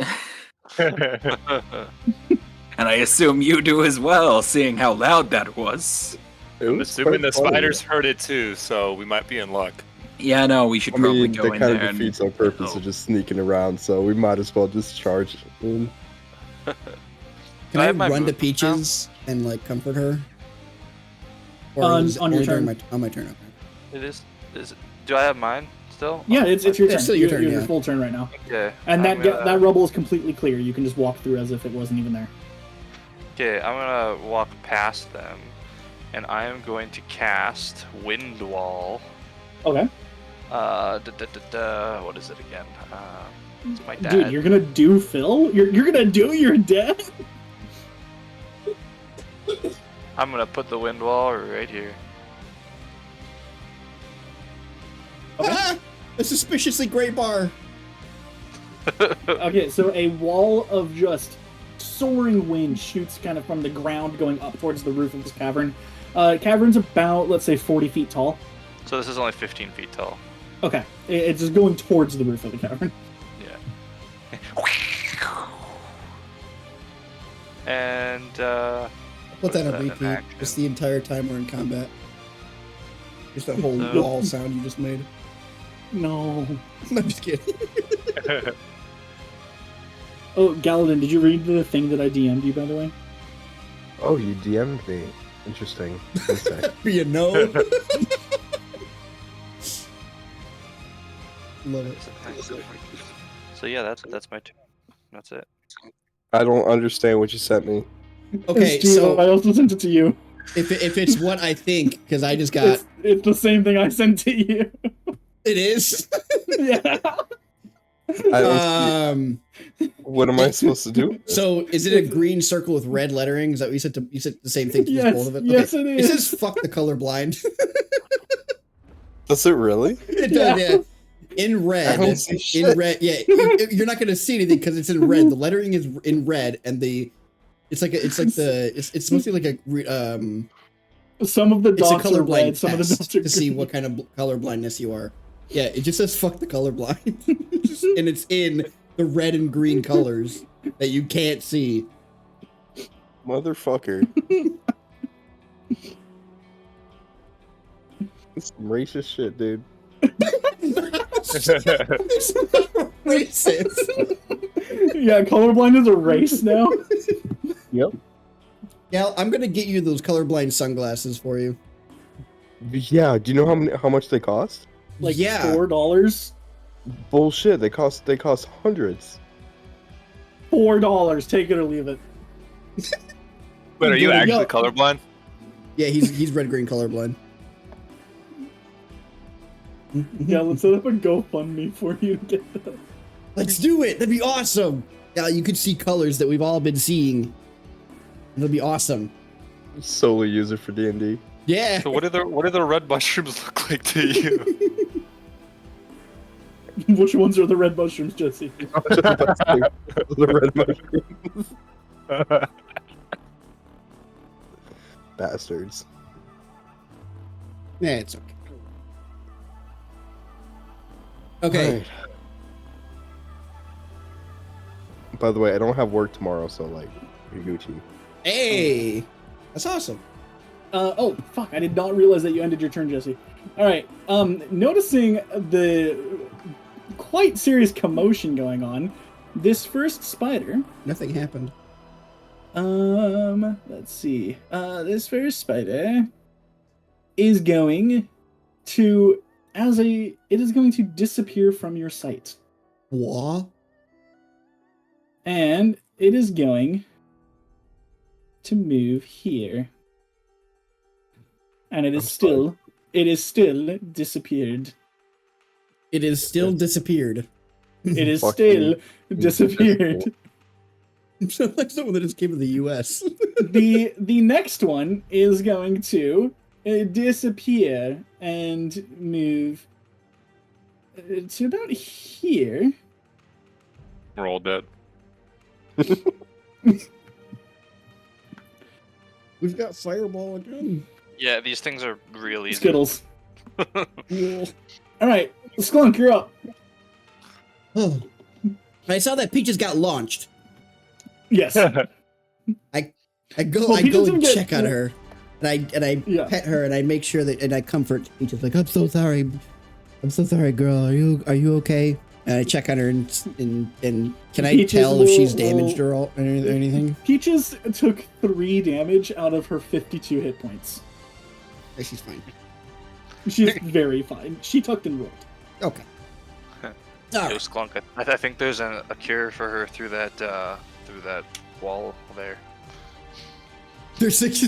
And I assume you do as well, seeing how loud that was. I'm assuming the spiders heard it too, so we might be in luck. Yeah, no, we should probably go that in kind there of defeats our purpose of just sneaking around, so we might as well just charge in. Can I run to Peaches and like comfort her? Or On is it your only during turn. on my turn. Okay. It is. Do I have mine still? Yeah, it's your turn. It's still your You're- turn, You're yeah. full turn right now. Okay. And I'm that rubble is completely clear. You can just walk through as if it wasn't even there. Okay, I'm gonna walk past them, and I am going to cast Wind Wall. Okay. What is it again? It's my dad. Dude, you're gonna do Phil? You're gonna do your dad? I'm gonna put the Wind Wall right here. Ah, a suspiciously great bar. Okay, so a wall of just soaring wind shoots kind of from the ground going up towards the roof of this cavern. Cavern's about, let's say, 40 feet tall. So this is only 15 feet tall. Okay, it's just going towards the roof of the cavern. Yeah. And Put that on in repeat. action. Just the entire time we're in combat. Just that whole So- wall sound you just made. No. I'm just kidding. Oh, Galadin, did you read the thing that I DM'd you, by the way? Oh, you DM'd me. Interesting. One sec. You know. Love it. So yeah, that's my turn. That's it. I don't understand what you sent me. Okay, It's so I also sent it to you. if it's what I think, because I just got It's the same thing I sent to you. it is. Yeah. I don't see- what am I supposed to do? So is it a green circle with red lettering? Is that what you said the same thing to Yes, both of it? yes, it is. It says "fuck the colorblind." Does it really? It does, yeah. In red. I don't see In shit. red, yeah. You're not gonna see anything because it's in red. The lettering is in red, and it's supposed to be like a Some of the it's a dots are red, colorblind some of the test dots are to see green. what kind of colorblindness you are. Yeah, it just says "fuck the colorblind," and it's in the red and green colors that you can't see. Motherfucker. It's some racist shit, dude. It's not racist. Yeah, colorblind is a race now. Yep. Yeah, I'm gonna get you those colorblind sunglasses for you. Yeah. Do you know how much they cost? Like Yeah. $4. Bullshit. They cost hundreds. $4. Take it or leave it. Wait, are you Yo. actually colorblind? Yeah, he's red green colorblind. Yeah, let's set up a GoFundMe for you to get that. Let's do it. That'd be awesome. Yeah, you could see colors that we've all been seeing. It'll be awesome. Solo user for D&D. Yeah. So what do the red mushrooms look like to you? Which ones are the red mushrooms, Jesse? The red mushrooms. Bastards. Yeah, it's okay. Okay. Alright. By the way, I don't have work tomorrow, so like, you're Gucci. Hey, that's awesome. Oh, fuck, I did not realize that you ended your turn, Jesse. Alright, noticing the quite serious commotion going on, this first spider... Nothing happened. Let's see. This first spider is going to, it is going to disappear from your sight. What? And it is going to move here. And it is still disappeared. It is still disappeared. It is Fuck still you. disappeared. Sounds like someone that just came to the U.S. The next one is going to disappear and move to about here. We're all dead. We've got Fireball again. Yeah, these things are really easy. Skittles. All right, Sklunk, you're up. Oh. I saw that Peaches got launched. Yes. I go Well, I Peaches go didn't and get- check on her, and I Yeah. pet her, and I make sure that, and I comfort Peaches, like, I'm so sorry, girl. Are you okay? And I check on her, and can I Peaches tell if she's will- damaged or anything? Peaches took 3 damage out of her 52 hit points. She's fine. She's very fine. She tucked and rolled. Okay. Yo, Alright. Sklunk, I think there's a cure for her through that wall there. There's 6.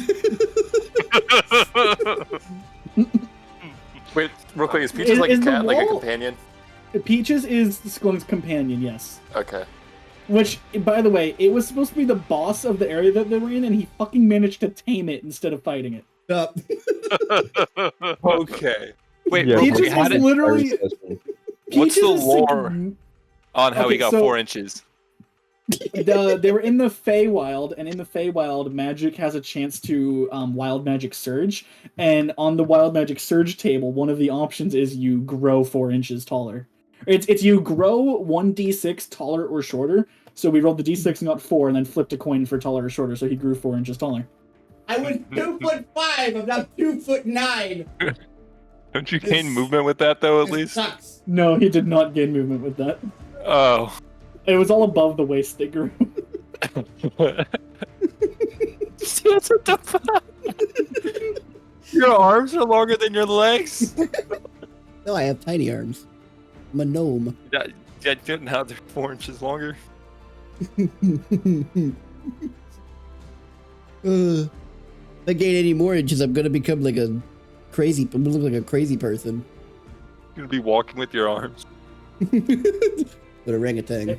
Wait, real quick, is Peaches like a Is the cat, like a wall- companion? Peaches is Sklunk's companion, yes. Okay. Which, by the way, it was supposed to be the boss of the area that they were in, and he fucking managed to tame it instead of fighting it. Okay. Wait, Yeah, real Peaches quick, how is did, literally. what's the Peaches is lore on how Okay, he got so- 4 inches? They were in the Feywild, and in the Feywild, magic has a chance to wild magic surge. And on the wild magic surge table, one of the options is you grow 4 inches taller. It's you grow 1d6 taller or shorter. So we rolled the d6 and got 4, and then flipped a coin for taller or shorter. So he grew 4 inches taller. I was 2'5". I'm now 2'9". Don't you gain movement with that though? At least. Sucks. No, he did not gain movement with that. Oh. It was all above the waist they grew. Your arms are longer than your legs. No, I have tiny arms. I'm a gnome. Yeah, now they're 4 inches longer. If I gain any more inches, I'm gonna become like a crazy. I'm gonna look like a crazy person. You're gonna be walking with your arms. With orangutan.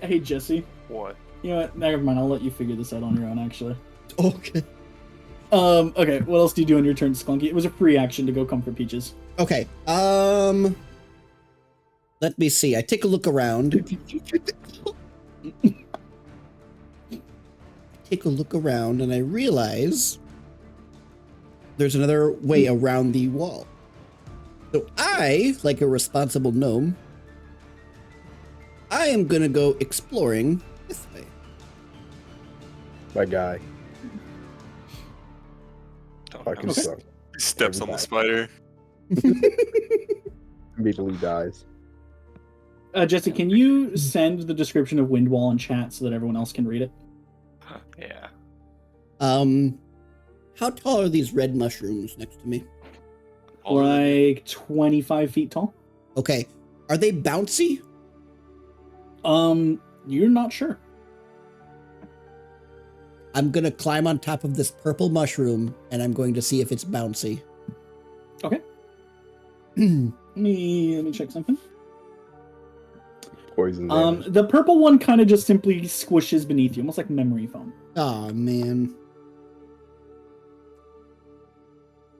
Hey, Jesse. What? You know what? Never mind. I'll let you figure this out on your own, actually. Okay. Okay, what else do you do on your turn, Skunky? It was a free action to go comfort Peaches. Okay. Let me see. I take a look around. Take a look around, and I realize there's another way around the wall. So I, like a responsible gnome, I am gonna go exploring this way. My guy. Don't Fucking know. suck. He steps on the spider. Immediately dies. Jesse, can you send the description of Windwall in chat so that everyone else can read it? Yeah. How tall are these red mushrooms next to me? Like 25 feet tall. Okay. Are they bouncy? You're not sure. I'm gonna climb on top of this purple mushroom, and I'm going to see if it's bouncy. Okay. Let me check something. Poison damage. The purple one kind of just simply squishes beneath you, almost like memory foam. Oh man.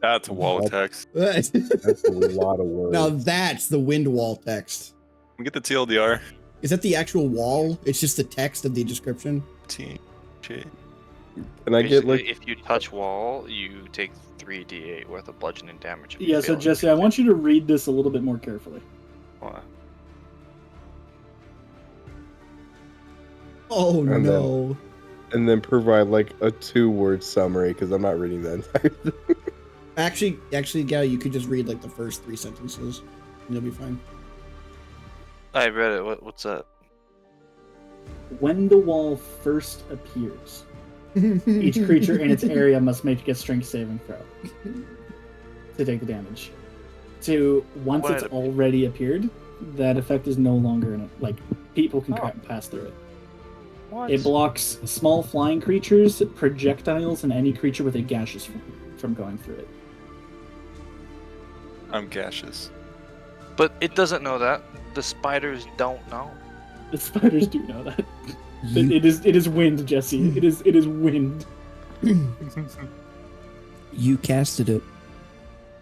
That's a wall of text. That's a lot of words. Now that's the wind wall text. We get the TLDR. Is that the actual wall? It's just the text of the description. Can I get Basically, like if you touch wall, you take 3d8 worth of bludgeoning damage. if you Yeah, so fail. Jesse, I want you to read this a little bit more carefully. What? Oh And no. and then provide like a 2-word summary because I'm not reading the entire thing. Actually, Gal, you could just read like the first 3 sentences, and you'll be fine. I read it. What's that? When the wall first appears, each creature in its area must make a strength saving throw to take the damage. Once What? it's already appeared, that effect is no longer in it. Like, people can pass through it. What? It blocks small flying creatures, projectiles, and any creature with a gaseous form from going through it. I'm gaseous. But it doesn't know that. The spiders don't know. The spiders do know that. It is wind, Jesse. It is wind. You casted it.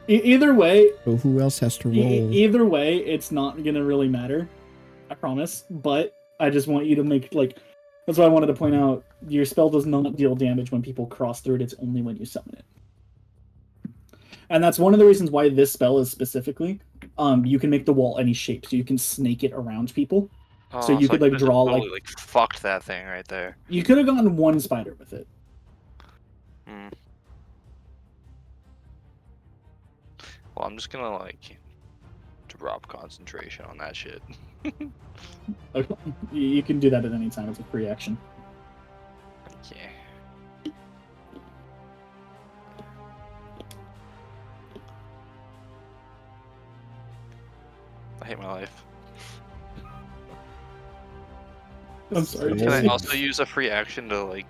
Either way, So who else has to roll? either way, it's not gonna really matter. I promise. But I just want you to make that's why I wanted to point out your spell does not deal damage when people cross through it. It's only when you summon it. And that's one of the reasons why this spell is specifically, you can make the wall any shape, so you can snake it around people. So you could I like draw totally, fucked that thing right there. you could have gotten one spider with it. Hmm. Well, I'm just gonna drop concentration on that shit. Okay. You can do that at any time. It's a free action. Yeah. I hate my life. I'm sorry. Can I Jesse. also use a free action to like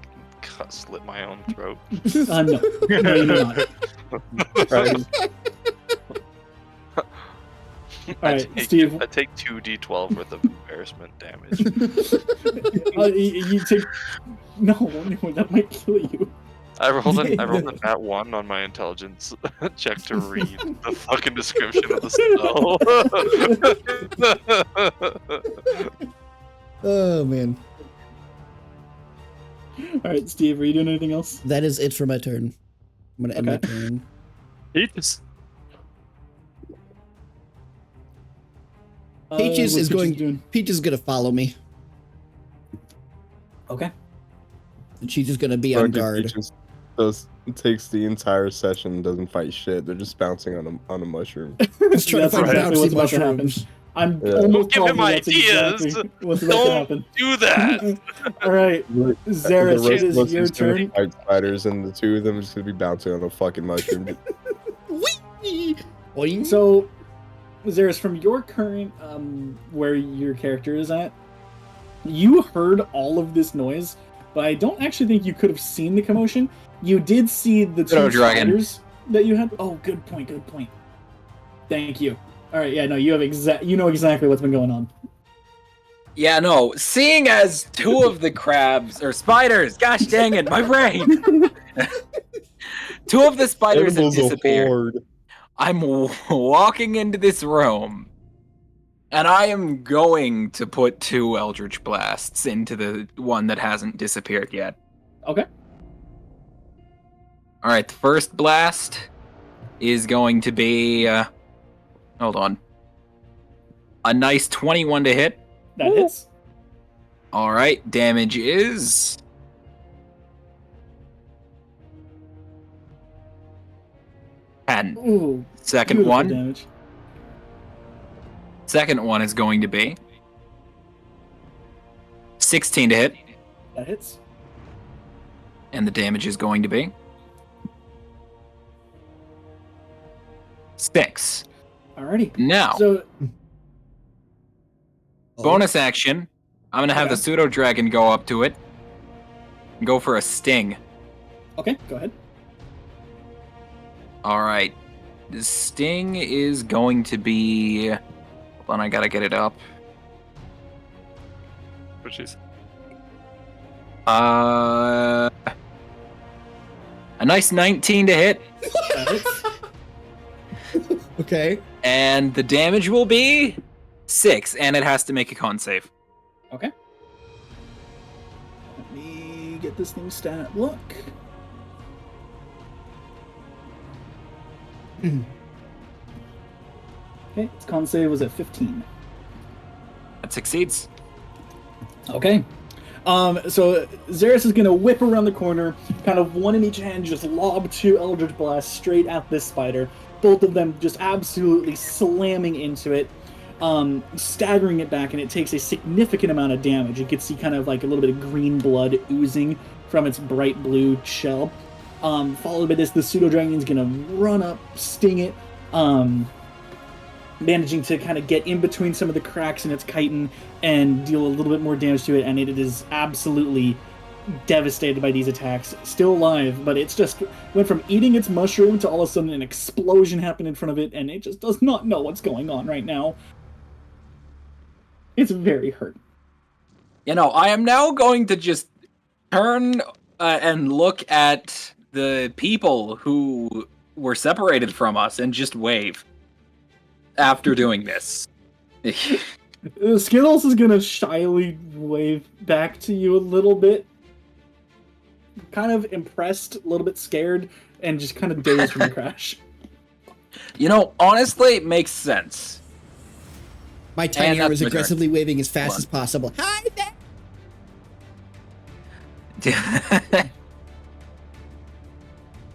slit my own throat? No. No, you do not. Right. Alright, Steve. I take 2d12 worth of embarrassment damage. You take... No, that might kill you. I rolled a nat 1 on my intelligence check to read the fucking description of the spell. Oh man. Alright, Steve, are you doing anything else? That is it for my turn. I'm gonna end my Okay. turn. Peaches. Peaches what's is going. doing? Peaches is gonna follow me, Okay. and she's just gonna be on guard. Takes the entire session, doesn't fight shit. They're just bouncing on a mushroom. Just trying to That's find exactly bouncy what's about to happen. mushrooms. I'm Yeah. almost Don't give him positive that's ideas. exactly what's about to Don't happen. do that. Alright, Zaris, The it rest of is us your is gonna turn. fight spiders, and the two of them are just gonna be bouncing on a fucking mushroom. Whee! Boing. So, Zaris, from your current, where your character is at, you heard all of this noise, but I don't actually think you could have seen the commotion. You did see the two dragon. spiders that you had. Oh, good point. Thank you. All right, yeah, no, you know exactly what's been going on. Yeah, no. Seeing as two of the crabs or spiders, gosh dang it, my brain. Two of the spiders have disappeared. I'm walking into this room, and I am going to put 2 Eldritch Blasts into the one that hasn't disappeared yet. Okay. All right, the first blast is going to be. Hold on. A nice 21 to hit. That hits. All right, damage is 10. Ooh. Second beautiful one. Damage. Second one is going to be 16 to hit, That hits. and the damage is going to be 6. Alrighty. Now, So, bonus action. I'm gonna have the pseudo dragon go up to it and go for a sting. okay, go ahead. All right, the sting is going to be. Hold on, I gotta get it up. Oh, jeez. A nice 19 to hit, That hits. Okay. and the damage will be 6, and it has to make a con save. Okay. Let me get this thing stat. Look. Okay, its con save was at 15. That succeeds. Okay. So Zaris is gonna whip around the corner, kind of one in each hand, just lob 2 Eldritch Blasts straight at this spider. Both of them just absolutely slamming into it, staggering it back, and it takes a significant amount of damage. You can see kind of like a little bit of green blood oozing from its bright blue shell. Followed by this, the pseudo dragon's gonna run up, sting it, managing to kind of get in between some of the cracks in its chitin and deal a little bit more damage to it, and it is absolutely devastated by these attacks. Still alive, but it's just went from eating its mushroom to all of a sudden an explosion happened in front of it, and it just does not know what's going on right now. It's very hurt. You know, I am now going to just turn and look at the people who were separated from us and just wave after doing this. Skittles is gonna shyly wave back to you a little bit, kind of impressed, a little bit scared, and just kind of dazed from the crash. You know, honestly, it makes sense. My tiny And arm that's is my turn. aggressively waving as fast as possible. Hi there.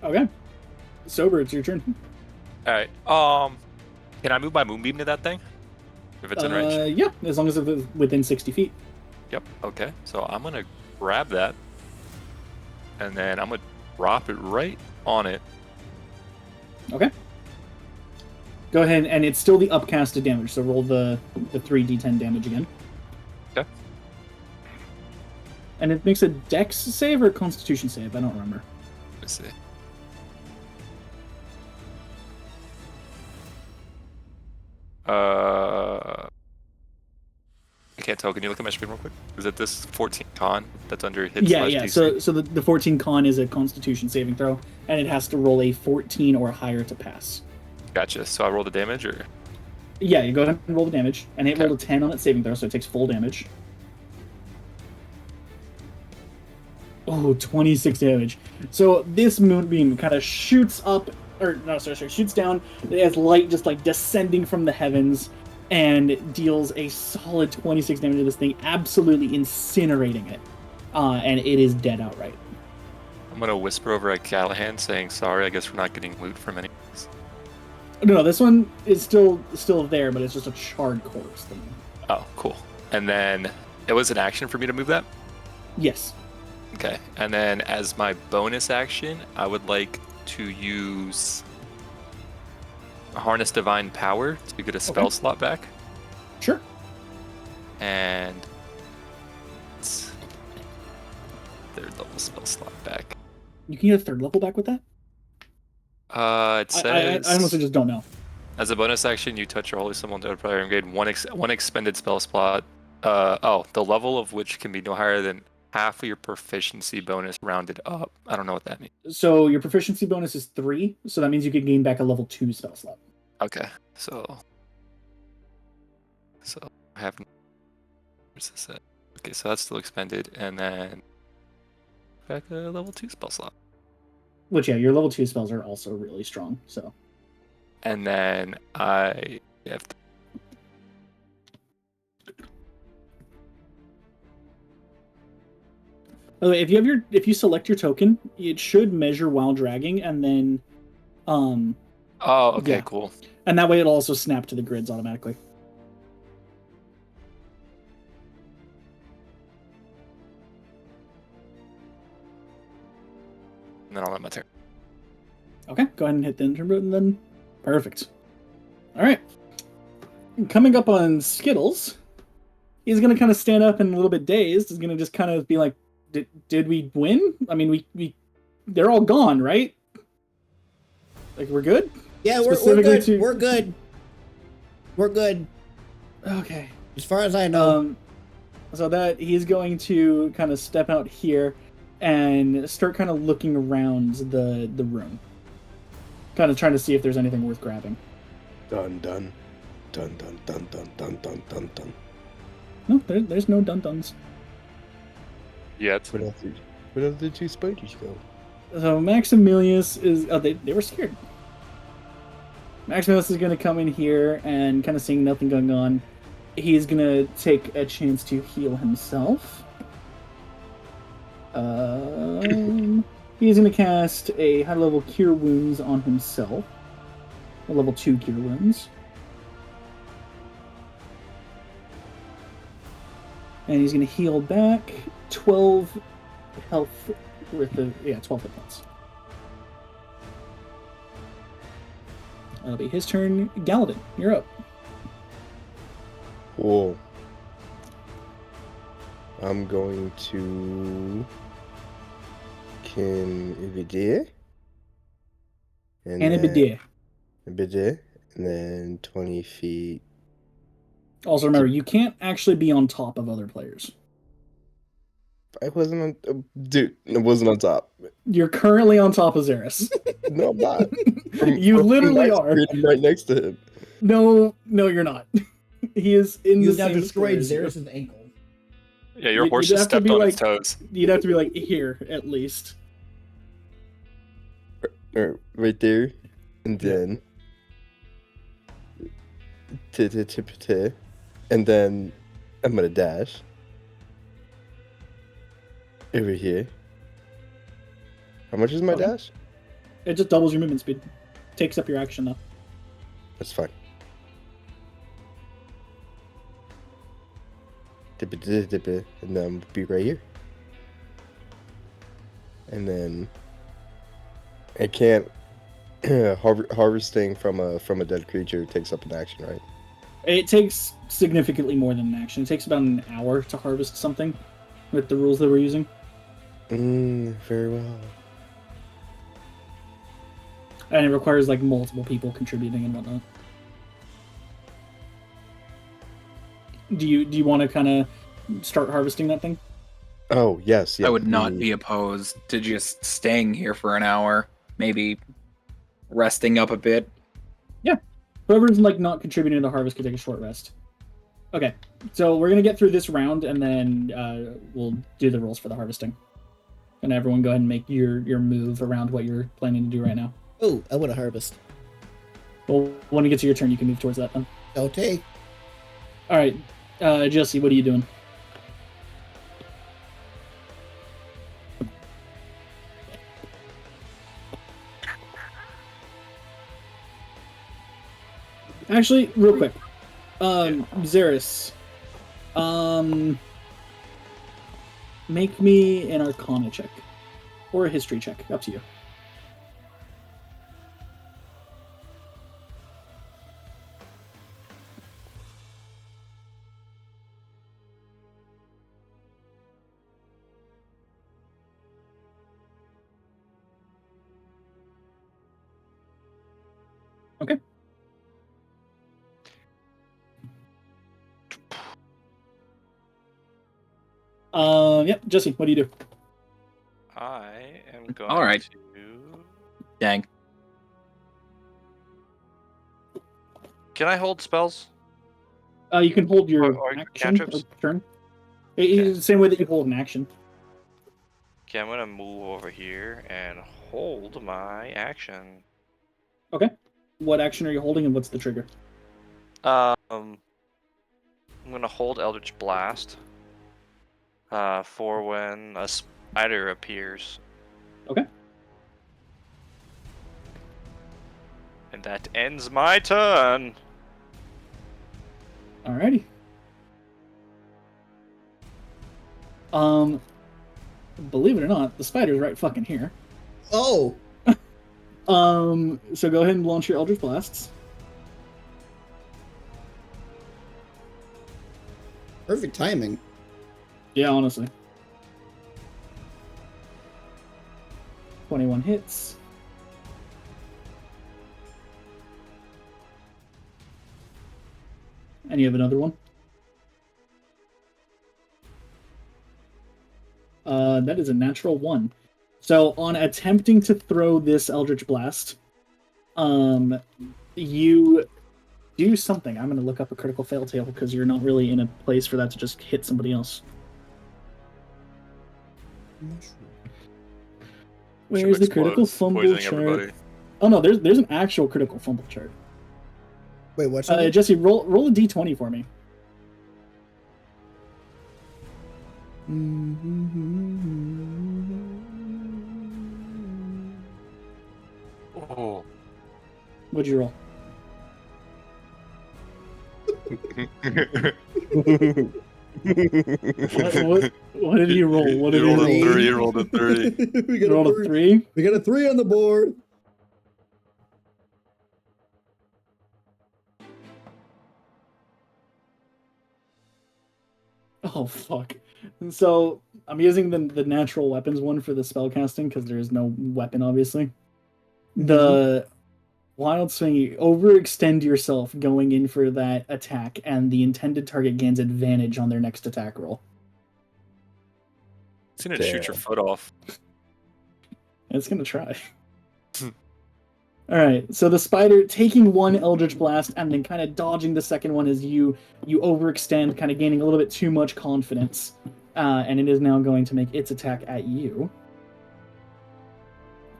Okay. Sober, it's your turn. All right. Can I move my moonbeam to that thing? If it's in range. Yeah, as long as it's within 60 feet. Yep. Okay. So I'm gonna grab that, and then I'm gonna drop it right on it. Okay. Go ahead, and it's still the upcasted damage. So roll the 3d10 damage again. Okay. And it makes a Dex save or a Constitution save. I don't remember. Let's see. I can't tell. Can you look at my screen real quick? Is it this 14 con that's under hit Yeah, slash yeah. DC? So the 14 con is a Constitution saving throw, and it has to roll a 14 or higher to pass. Gotcha. So I roll the damage, or Yeah, you go ahead and roll the damage, and it rolled a 10 on its saving throw, so it takes full damage. Oh, 26 damage. So this moonbeam kind of shoots up, or no, sorry, shoots down. It has light just like descending from the heavens, and deals a solid 26 damage to this thing, absolutely incinerating it. And it is dead outright. I'm gonna whisper over at Callahan, saying, "Sorry, I guess we're not getting loot from any." No, this one is still there, but it's just a charred corpse. Oh, cool. And then it was an action for me to move that? Yes. Okay. And then as my bonus action, I would like to use Harness Divine Power to get a spell slot back. Sure. And it's third level spell slot back. You can get a third level back with that? It says... I honestly just don't know. As a bonus action, you touch or holy symbol on the player and grade one expended spell slot. The level of which can be no higher than half of your proficiency bonus rounded up. I don't know what that means. So your proficiency bonus is 3, so that means you can gain back a level 2 spell slot. Okay, so I have. Where's this at? Okay, so that's still expended, and then back a level 2 spell slot. Which, yeah, your level 2 spells are also really strong, so. And then I have to... By the way, if you select your token, it should measure while dragging, and then Oh, okay, yeah. cool. And that way it'll also snap to the grids automatically. And then I'll end my turn. Okay, go ahead and hit the enter button then. Perfect. Alright. Coming up on Skittles, he's gonna kind of stand up and a little bit dazed. He's gonna just kind of be like, did we win? I mean, we they're all gone, right? Like, we're good? Yeah, we're good. We're good. We're good. Okay. As far as I know. So that he's going to kind of step out here and start kind of looking around the room. Kind of trying to see if there's anything worth grabbing. Dun dun. Dun dun dun dun dun dun dun dun. No, there's no dun-duns. Yet. Where else did two spiders go? So Maximilius is... Oh, they were scared. Maximilius is going to come in here and kind of seeing nothing going on. He's going to take a chance to heal himself. He's going to cast a high-level Cure Wounds on himself. A level 2 Cure Wounds. And he's going to heal back 12 health worth of... Yeah, 12 hit points. That'll be his turn. Galadin, you're up. Cool. I'm going to... Can Ibidir. And Ibidir. Ibidir. And then 20 feet. Also remember, you can't actually be on top of other players. I wasn't on... Dude, I wasn't on top. You're currently on top of Xeris. No, I'm not. You literally are. I'm right next to him. No, you're not. He is in the You've now same destroyed square as you. Xeris' ankle. Yeah, your horse You'd has have to stepped be on like- its toes. You'd have to be like here, at least. Right there. And then... And then I'm gonna dash. Over here. How much is my Okay. dash? It just doubles your movement speed. Takes up your action, though. That's fine. Dip it, and then I'll be right here. And then I can't Harvesting from a dead creature takes up an action, right? It takes significantly more than an action. It takes about an hour to harvest something with the rules that we're using. Very well. And it requires like multiple people contributing and whatnot. Do you want to kind of start harvesting that thing? Oh, yes. I would not be opposed to just staying here for an hour, maybe resting up a bit. Yeah. Whoever's like not contributing to the harvest can take a short rest. Okay, so we're gonna get through this round and then we'll do the rules for the harvesting. And everyone go ahead and make your move around what you're planning to do right now. Oh, I want to harvest. Well, when it gets to your turn, you can move towards that then. Okay. All right, Jesse, what are you doing? Actually, real quick, Xeris, make me an Arcana check or a History check. Up to you. Okay. Yep, Jesse, what do you do? I am going All right. to... Dang. Can I hold spells? You can hold your Or action cantrips? or turn. It's the same way that you hold an action. Okay, I'm gonna move over here and hold my action. Okay. What action are you holding and what's the trigger? I'm gonna hold Eldritch Blast. For when a spider appears. Okay. And that ends my turn. Alrighty. Believe it or not, the spider's right fucking here. Oh. So go ahead and launch your Eldritch Blasts. Perfect timing. Yeah, honestly. 21 hits. And you have another one. That is a natural 1. So on attempting to throw this Eldritch Blast, you do something. I'm going to look up a critical fail table because you're not really in a place for that to just hit somebody else. Where's the critical fumble chart? Oh no, there's an actual critical fumble chart. Wait, what's Jesse, roll a d20 for me. Oh. What'd you roll? What did he roll? What did he roll? He rolled a 3. We got rolled a 3. We got a 3 on the board. Oh fuck. So I'm using the natural weapons one for the spell casting because there is no weapon, obviously. The wild swing, you overextend yourself going in for that attack, and the intended target gains advantage on their next attack roll. It's gonna shoot your foot off. It's gonna try. Alright, so the spider taking one Eldritch Blast and then kind of dodging the second one as you overextend, kind of gaining a little bit too much confidence. And it is now going to make its attack at you.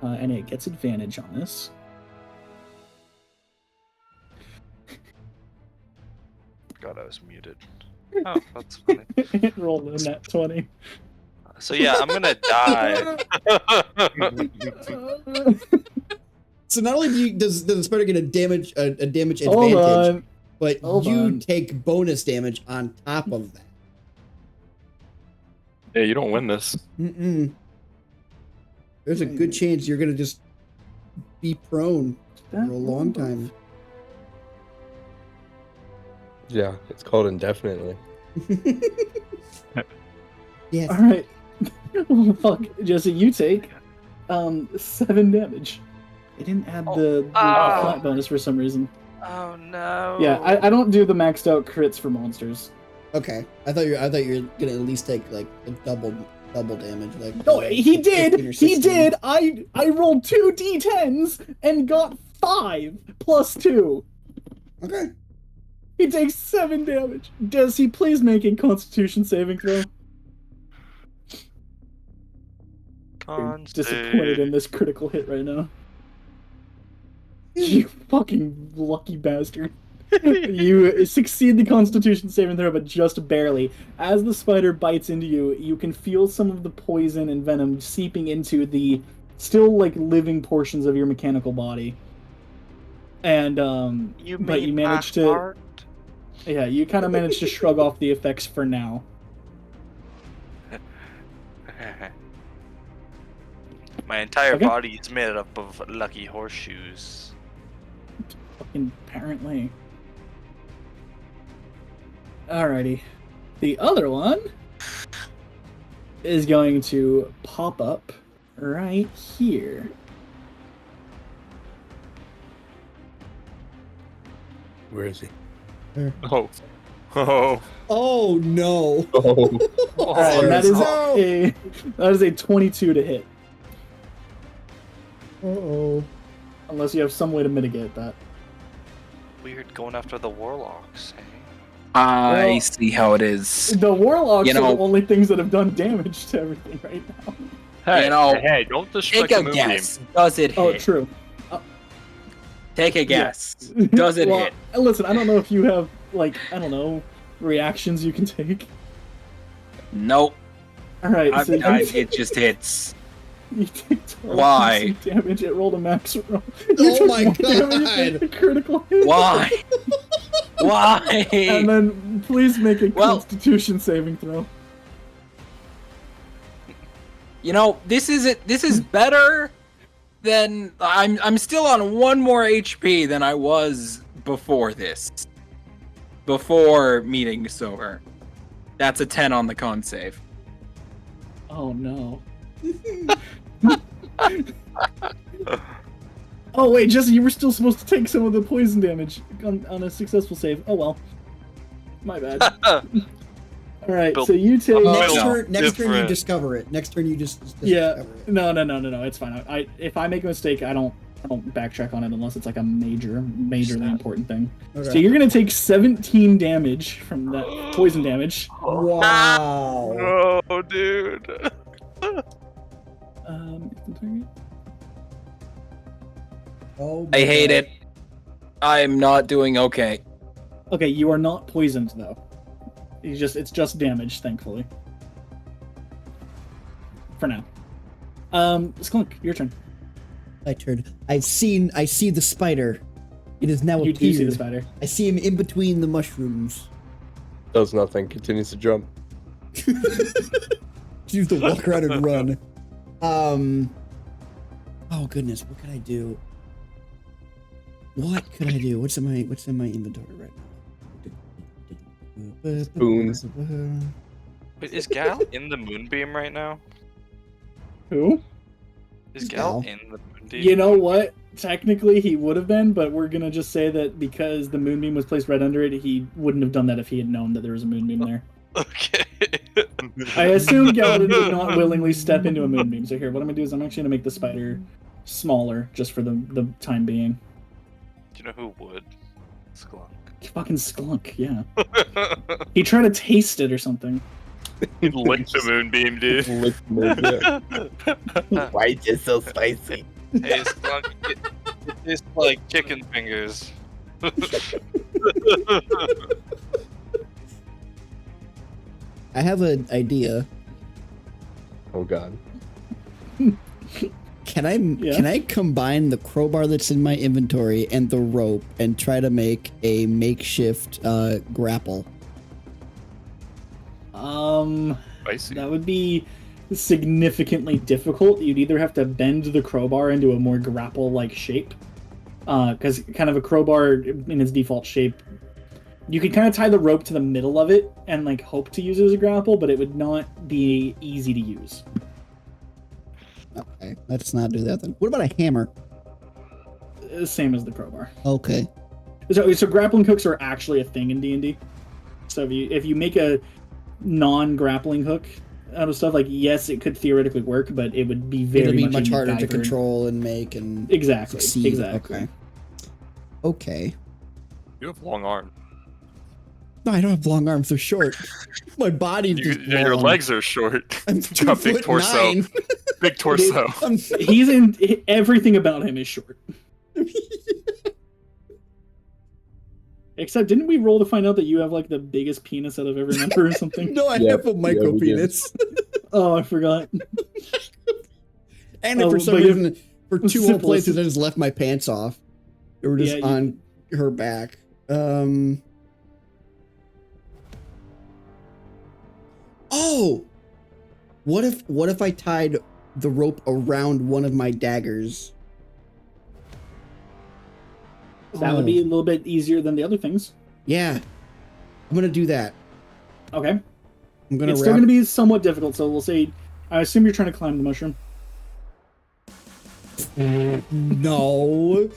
And it gets advantage on this. God, I was muted. Oh, that's funny. It rolled a nat 20. So yeah, I'm gonna die. So not only does the spider get a damage advantage, but you take bonus damage on top of that. Yeah, you don't win this. There's a good chance you're gonna just be prone for That a long will move. time. Yeah, it's called indefinitely. Yes. All right. Oh, fuck, Jesse, you take 7 damage. It didn't add the flat bonus for some reason. Oh no. Yeah, I don't do the maxed out crits for monsters. Okay. I thought you were gonna at least take like a double damage. Like No, he 15 did. or He 16. did. I rolled 2 d10s and got 5 plus 2. Okay. He takes 7 damage. Does he please make a Constitution saving throw? I'm disappointed in this critical hit right now. You fucking lucky bastard. You succeed the Constitution saving throw, but just barely. As the spider bites into you, you can feel some of the poison and venom seeping into the still like living portions of your mechanical body. And You but you mean managed my to heart? yeah, you kind of managed to shrug off the effects for now. My entire Okay. body is made up of lucky horseshoes. Fucking apparently. Alrighty. The other one is going to pop up right here. Where is he? Oh. Oh. Oh no. Alright, that is a 22 to hit. Uh-oh. Unless you have some way to mitigate that. Weird going after the warlocks, eh? I Well, see how it is. The warlocks You know- are the only things that have done damage to everything right now. Hey, You know, hey, don't disrespect Take the a moonbeam. guess. Does it Oh, hit? true. Take a guess. Does it Well, hit? Listen, I don't know if you have, like, I don't know, reactions you can take. Nope. Alright, so It just hits. you take 12 Why? damage. It rolled a max roll. Oh my more damage than a critical hit. Why? Why? And then please make a Well- Constitution saving throw. You know, this is better than I'm still on 1 more HP than I was before this. Before meeting Sober. That's a 10 on the con save. Oh no. Oh wait, Jesse, you were still supposed to take some of the poison damage on a successful save. Oh well. My bad. Alright, so you take... Next no. turn you Different. discover it. Next turn you just Yeah. discover it. No, it's fine. If I make a mistake, I don't backtrack on it unless it's like a majorly important thing. Okay. So you're gonna take 17 damage from that poison damage. Wow. Oh, dude. Oh my I hate God. it. I'm not doing okay. Okay, you are not poisoned though. It's just damage, thankfully. For now. Skunk, your turn. My turn. I see the spider. It is now You do see the appeared. spider. I see him in between the mushrooms. Does nothing. Continues to jump. Choose to walk around and run. Oh goodness, what could I do? What could I do? What's in my inventory right now? Spoons. Wait, is Gal in the moonbeam right now? Who? Is Gal Gal? in the moonbeam? You know what? Technically, he would have been, but we're gonna just say that because the moonbeam was placed right under it, he wouldn't have done that if he had known that there was a moonbeam there. Okay. I assume Galadin did not willingly step into a moonbeam. So here, what I'm gonna do is I'm actually gonna make the spider smaller, just for the time being. Do you know who would? Sklunk. Fucking Sklunk, yeah. He tried to taste it or something. He licked the moonbeam, dude. Why is it so spicy? Hey, Sklunk, it tastes like chicken fingers. I have an idea. Oh god. Can I combine the crowbar that's in my inventory and the rope and try to make a makeshift grapple? Spicy. That would be significantly difficult. You'd either have to bend the crowbar into a more grapple-like shape, because kind of a crowbar in its default shape, you could kind of tie the rope to the middle of it and like hope to use it as a grapple, but it would not be easy to use. Okay, let's not do that then. What about a hammer? Same as the crowbar. Okay. So grappling hooks are actually a thing in D&D. So if you make a non-grappling hook out of stuff, like, yes, it could theoretically work, but it would be It'll be much a harder to MacGyvered. control and make and Exactly. succeed. Exactly. Okay. You have long arms. No, I don't have long arms. They're short. My body's just long. Your legs are short. I'm You got big 2'9". torso. Big torso. Everything about him is short. Except, didn't we roll to find out that you have like the biggest penis out of every member or something? No, I have a micro penis. Oh, I forgot. And for some reason, for two whole places, I just left my pants off. They were just on her back. Oh, what if I tied the rope around one of my daggers? That would be a little bit easier than the other things. Yeah, I'm gonna do that. Okay. I'm gonna. It's still gonna be somewhat difficult, so we'll say. I assume you're trying to climb the mushroom. No.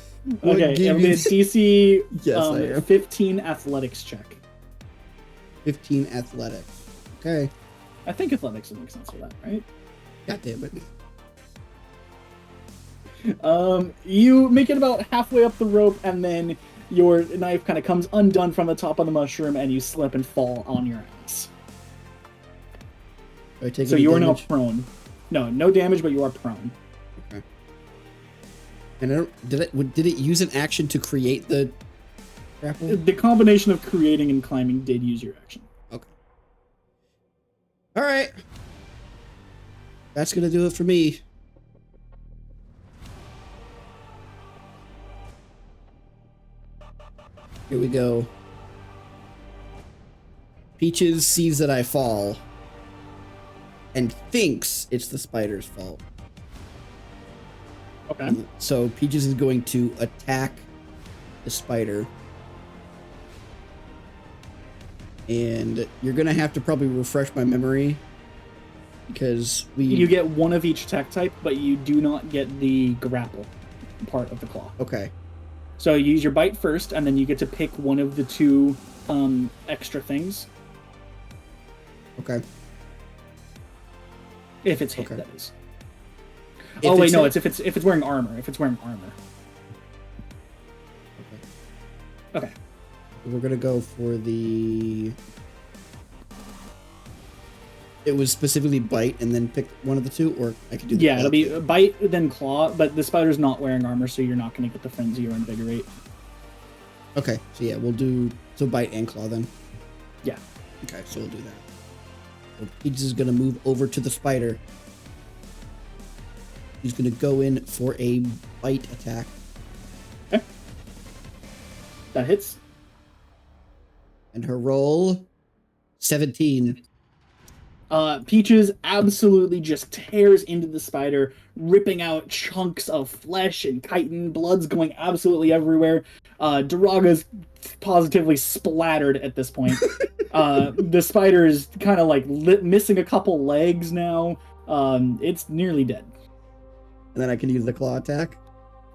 Okay, it'll be a DC Yes, I am. 15 athletics check. 15 athletics. Okay. I think athletics would make sense for that, right? God damn it. You make it about halfway up the rope, and then your knife kind of comes undone from the top of the mushroom, and you slip and fall on your ass. Do I take So any you are now damage? prone. No damage, but you are prone. Okay. And I don't, did it use an action to create the grapple? The combination of creating and climbing did use your action. Okay. All right. That's gonna do it for me. Here we go. Peaches sees that I fall and thinks it's the spider's fault. Okay. So Peaches is going to attack the spider. And you're going to have to probably refresh my memory because You get one of each attack type, but you do not get the grapple part of the claw. Okay. So you use your bite first, and then you get to pick one of the two extra things. Okay. If it's hit, that is. If Oh wait, it's no, hit- it's if it's wearing armor. If it's wearing armor. Okay. We're going to go for the... It was specifically bite and then pick one of the two, or I could do the Yeah, claw it'll be too. bite then claw, but the spider's not wearing armor, so you're not going to get the frenzy or invigorate. Okay, so yeah, we'll do so bite and claw then. Yeah. Okay, so we'll do that. So Peaches is gonna move over to the spider. He's gonna go in for a bite attack. Okay. That hits. And her roll 17. Peaches absolutely just tears into the spider, ripping out chunks of flesh and chitin. Blood's going absolutely everywhere. Duraga's positively splattered at this point. The spider is kind of like missing a couple legs now. It's nearly dead. And then I can use the claw attack.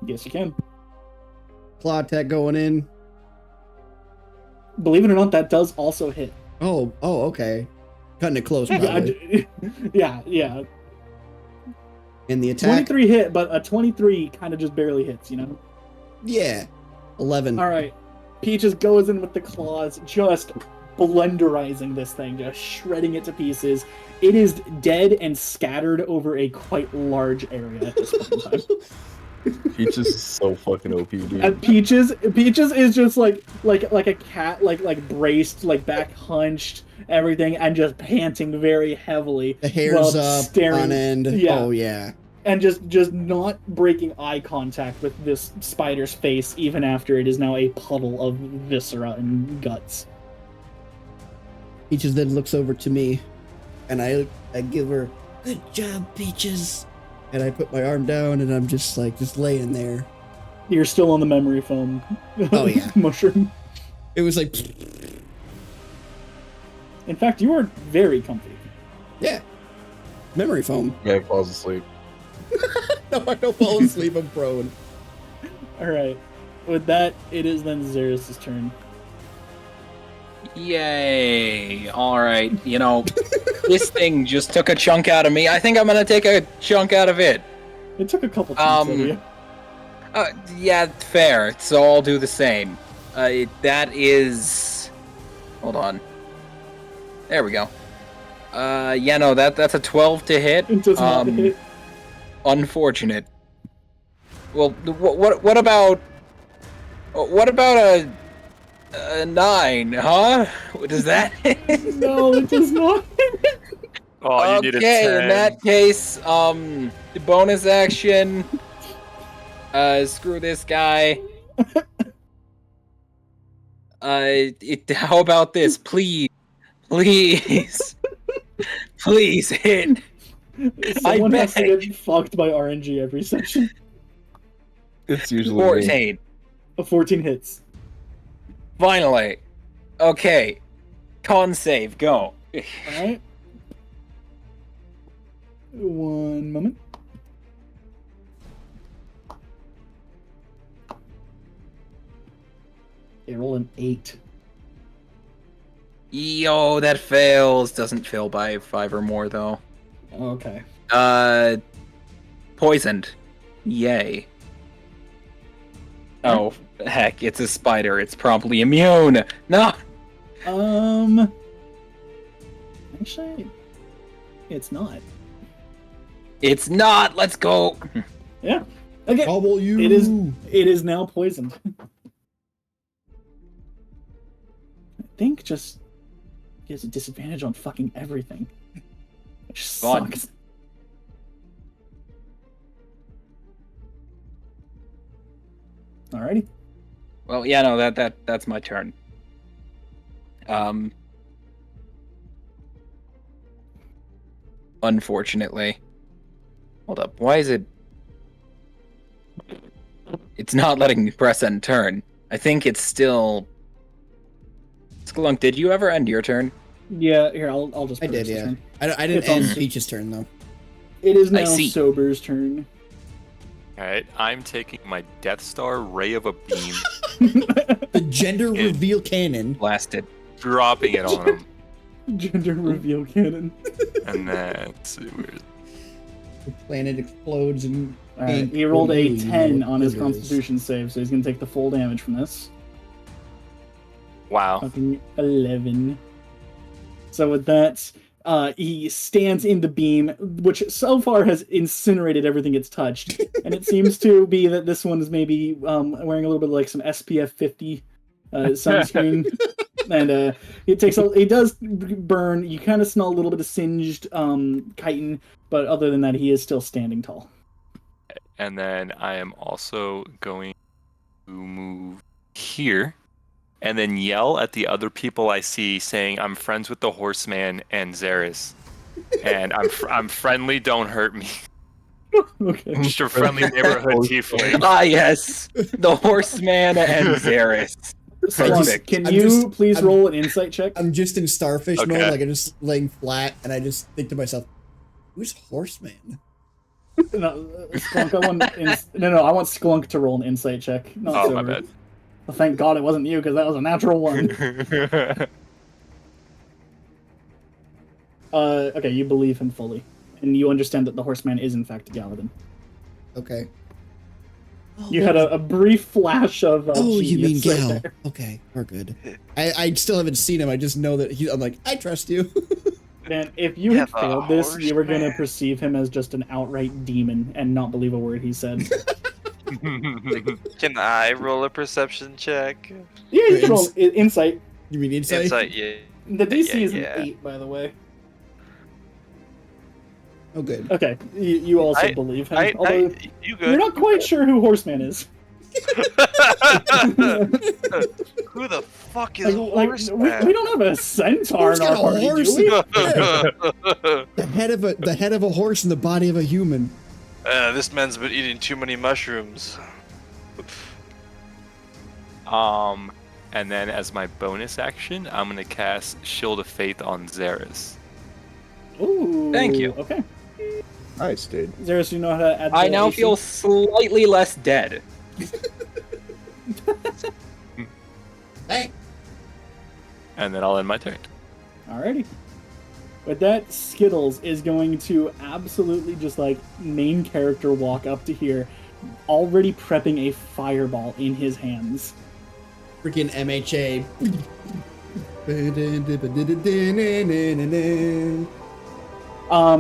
Yes, you can. Claw attack going in. Believe it or not, that does also hit. Oh, okay. Cutting it close, probably. Yeah. And the attack. 23 hit, but a 23 kind of just barely hits, you know? Yeah. 11. All right. Peaches goes in with the claws, just blenderizing this thing, just shredding it to pieces. It is dead and scattered over a quite large area at this point in time. Peaches is so fucking OP, dude. And Peaches is just like a cat, like braced, like back hunched, everything, and just panting very heavily. The hair's up on end. Yeah. Oh, yeah. And just not breaking eye contact with this spider's face, even after it is now a puddle of viscera and guts. Peaches then looks over to me, and I give her Good job, Peaches. And I put my arm down and I'm just laying there. You're still on the memory foam. Oh, yeah. Mushroom. It was like... In fact, you are very comfy. Yeah. Memory foam. Yeah, falls asleep. No, I don't fall asleep. I'm prone. Alright. With that, it is then Xeris' turn. Yay! Alright, this thing just took a chunk out of me. I think I'm gonna take a chunk out of it. It took a couple chunks out of you. Yeah, fair. So I'll do the same. That is... Hold on. There we go. Yeah, no, that's a 12 to hit. It does not hit. Unfortunate. Well, what about a 9, huh? Does that hit? No, it does not. Oh, you need a 10. Okay, in that case, the bonus action. Screw this guy. How about this? Please, please hit. Someone has to get fucked by RNG every session. It's usually 14. 14 hits. Finally. Okay. Con save, go. Alright. One moment. Okay, roll an 8. Yo, that fails. Doesn't fail by 5 or more, though. Okay. Poisoned. Yay. Oh, heck, it's a spider. It's promptly immune. No! Actually, it's not. It's not! Let's go! Yeah. Okay. Gobble you. It is now poisoned. I think just he has a disadvantage on fucking everything. Which Fun. sucks. Alrighty. Well, yeah, no, that's my turn. Unfortunately. Hold up, why is it... It's not letting me press end turn. I think it's still... Sklunk, did you ever end your turn? Yeah, here, I'll just I put did, it this yeah. turn. I didn't It's end on- Peach's turn, though. It is I now see. Sober's turn. Alright, I'm taking my Death Star Ray of a Beam, The gender reveal cannon. Blasted. dropping it on him, Gender reveal cannon. and then let's see where. The planet explodes and Alright, he rolled a 10 on his Constitution save, so he's gonna take the full damage from this. Wow. Fucking 11. So with that, he stands in the beam, which so far has incinerated everything it's touched. And it seems to be that this one is maybe wearing a little bit of like some SPF 50 sunscreen. And it does burn. You kind of smell a little bit of singed chitin, but other than that, he is still standing tall. And then I am also going to move here and then yell at the other people I see saying, I'm friends with the Horseman and Xeris. And I'm friendly, don't hurt me. Okay. Just a friendly neighborhood tiefling. Ah, yes! The Horseman and Xeris. Sklunk, can you please roll an insight check? I'm just in starfish mode, Okay. like I'm just laying flat, and I just think to myself, who's Horseman? No, Sklunk, I want Sklunk to roll an insight check. Not Oh, Sober. my bad. Well, thank God it wasn't you, because that was a natural one. Okay, you believe him fully. And you understand that the Horseman is in fact Galadin. Okay. You had a brief flash of Oh, you mean genius right Gal. there. Okay, we're good. I still haven't seen him, I just know that I'm like, I trust you. Man, if you had Have a failed this, you were going to Horseman. perceive him as just an outright demon and not believe a word he said. Can I roll a perception check? Yeah, you can roll insight. You mean insight? Insight, yeah. The DC Yeah, is an yeah. 8, by the way. Oh, good. Okay, you also I- believe him. I, although you you're good? not quite sure who Horseman is. Who the fuck is Like, we Horseman? don't have a centaur Who's in our got a party, horse? do we? The head of a horse and the body of a human. This man's been eating too many mushrooms. And then as my bonus action, I'm gonna cast Shield of Faith on Xeris. Ooh. Thank you. Okay. Nice, dude. Xeris, you know how to add I the now AC? feel slightly less dead. Hey. And then I'll end my turn. Alrighty. With that, Skittles is going to absolutely just like main character walk up to here, already prepping a fireball in his hands. Freaking MHA.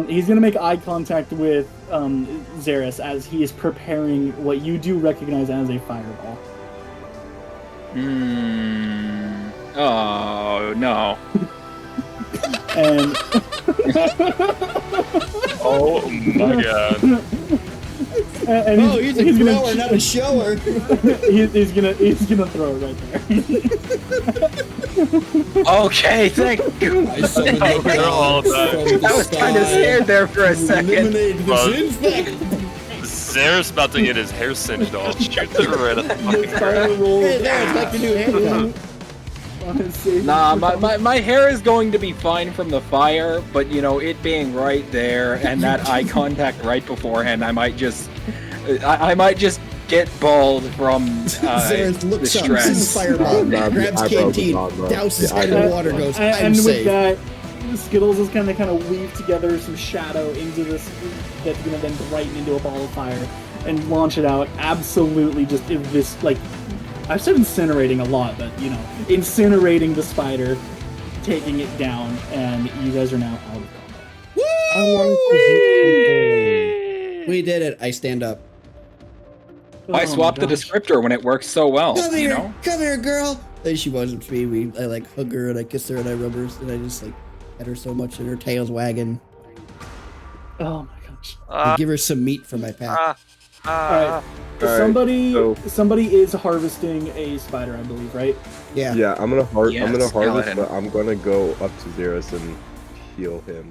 He's gonna make eye contact with Xeris as he is preparing what you do recognize as a fireball. Oh no. And Oh my god. and Oh, he's a grower, not a shower. he's gonna throw it right there. Okay, thank you. I summoned the They're all gods done. from the I was kind of sky scared there for a to second. eliminate this infect. Xeris about to get his hair singed off. Shoot the right of the fucking Fire ground. roll. Hey, there, it's like your new haircut. Nah, my hair is going to be fine from the fire, but you know, it being right there and that eye contact right beforehand, I might just get bald from Xeris the looks up, stress. sees fireball, grabs canteen, douses head in water, goes, I'm and with safe. that, Skittles is kind of weave together some shadow into this that's gonna then brighten into a ball of fire and launch it out. Absolutely, just this like I've said incinerating a lot, but you know, incinerating the spider, taking it down, and you guys are now out of combat. Woo! We did it. I stand up. Why swap the descriptor when it works so well? Come here, You know? come here, girl. And she wasn't to me. I like hug her and I kiss her and I rub her and I just like pet her so much and her tail's wagging. Oh my gosh! I give her some meat for my pack. All right. Somebody is harvesting a spider, I believe, right? Yeah. Yeah, I'm gonna Yes, harvest, skeleton. but I'm gonna go up to Xeris and heal him.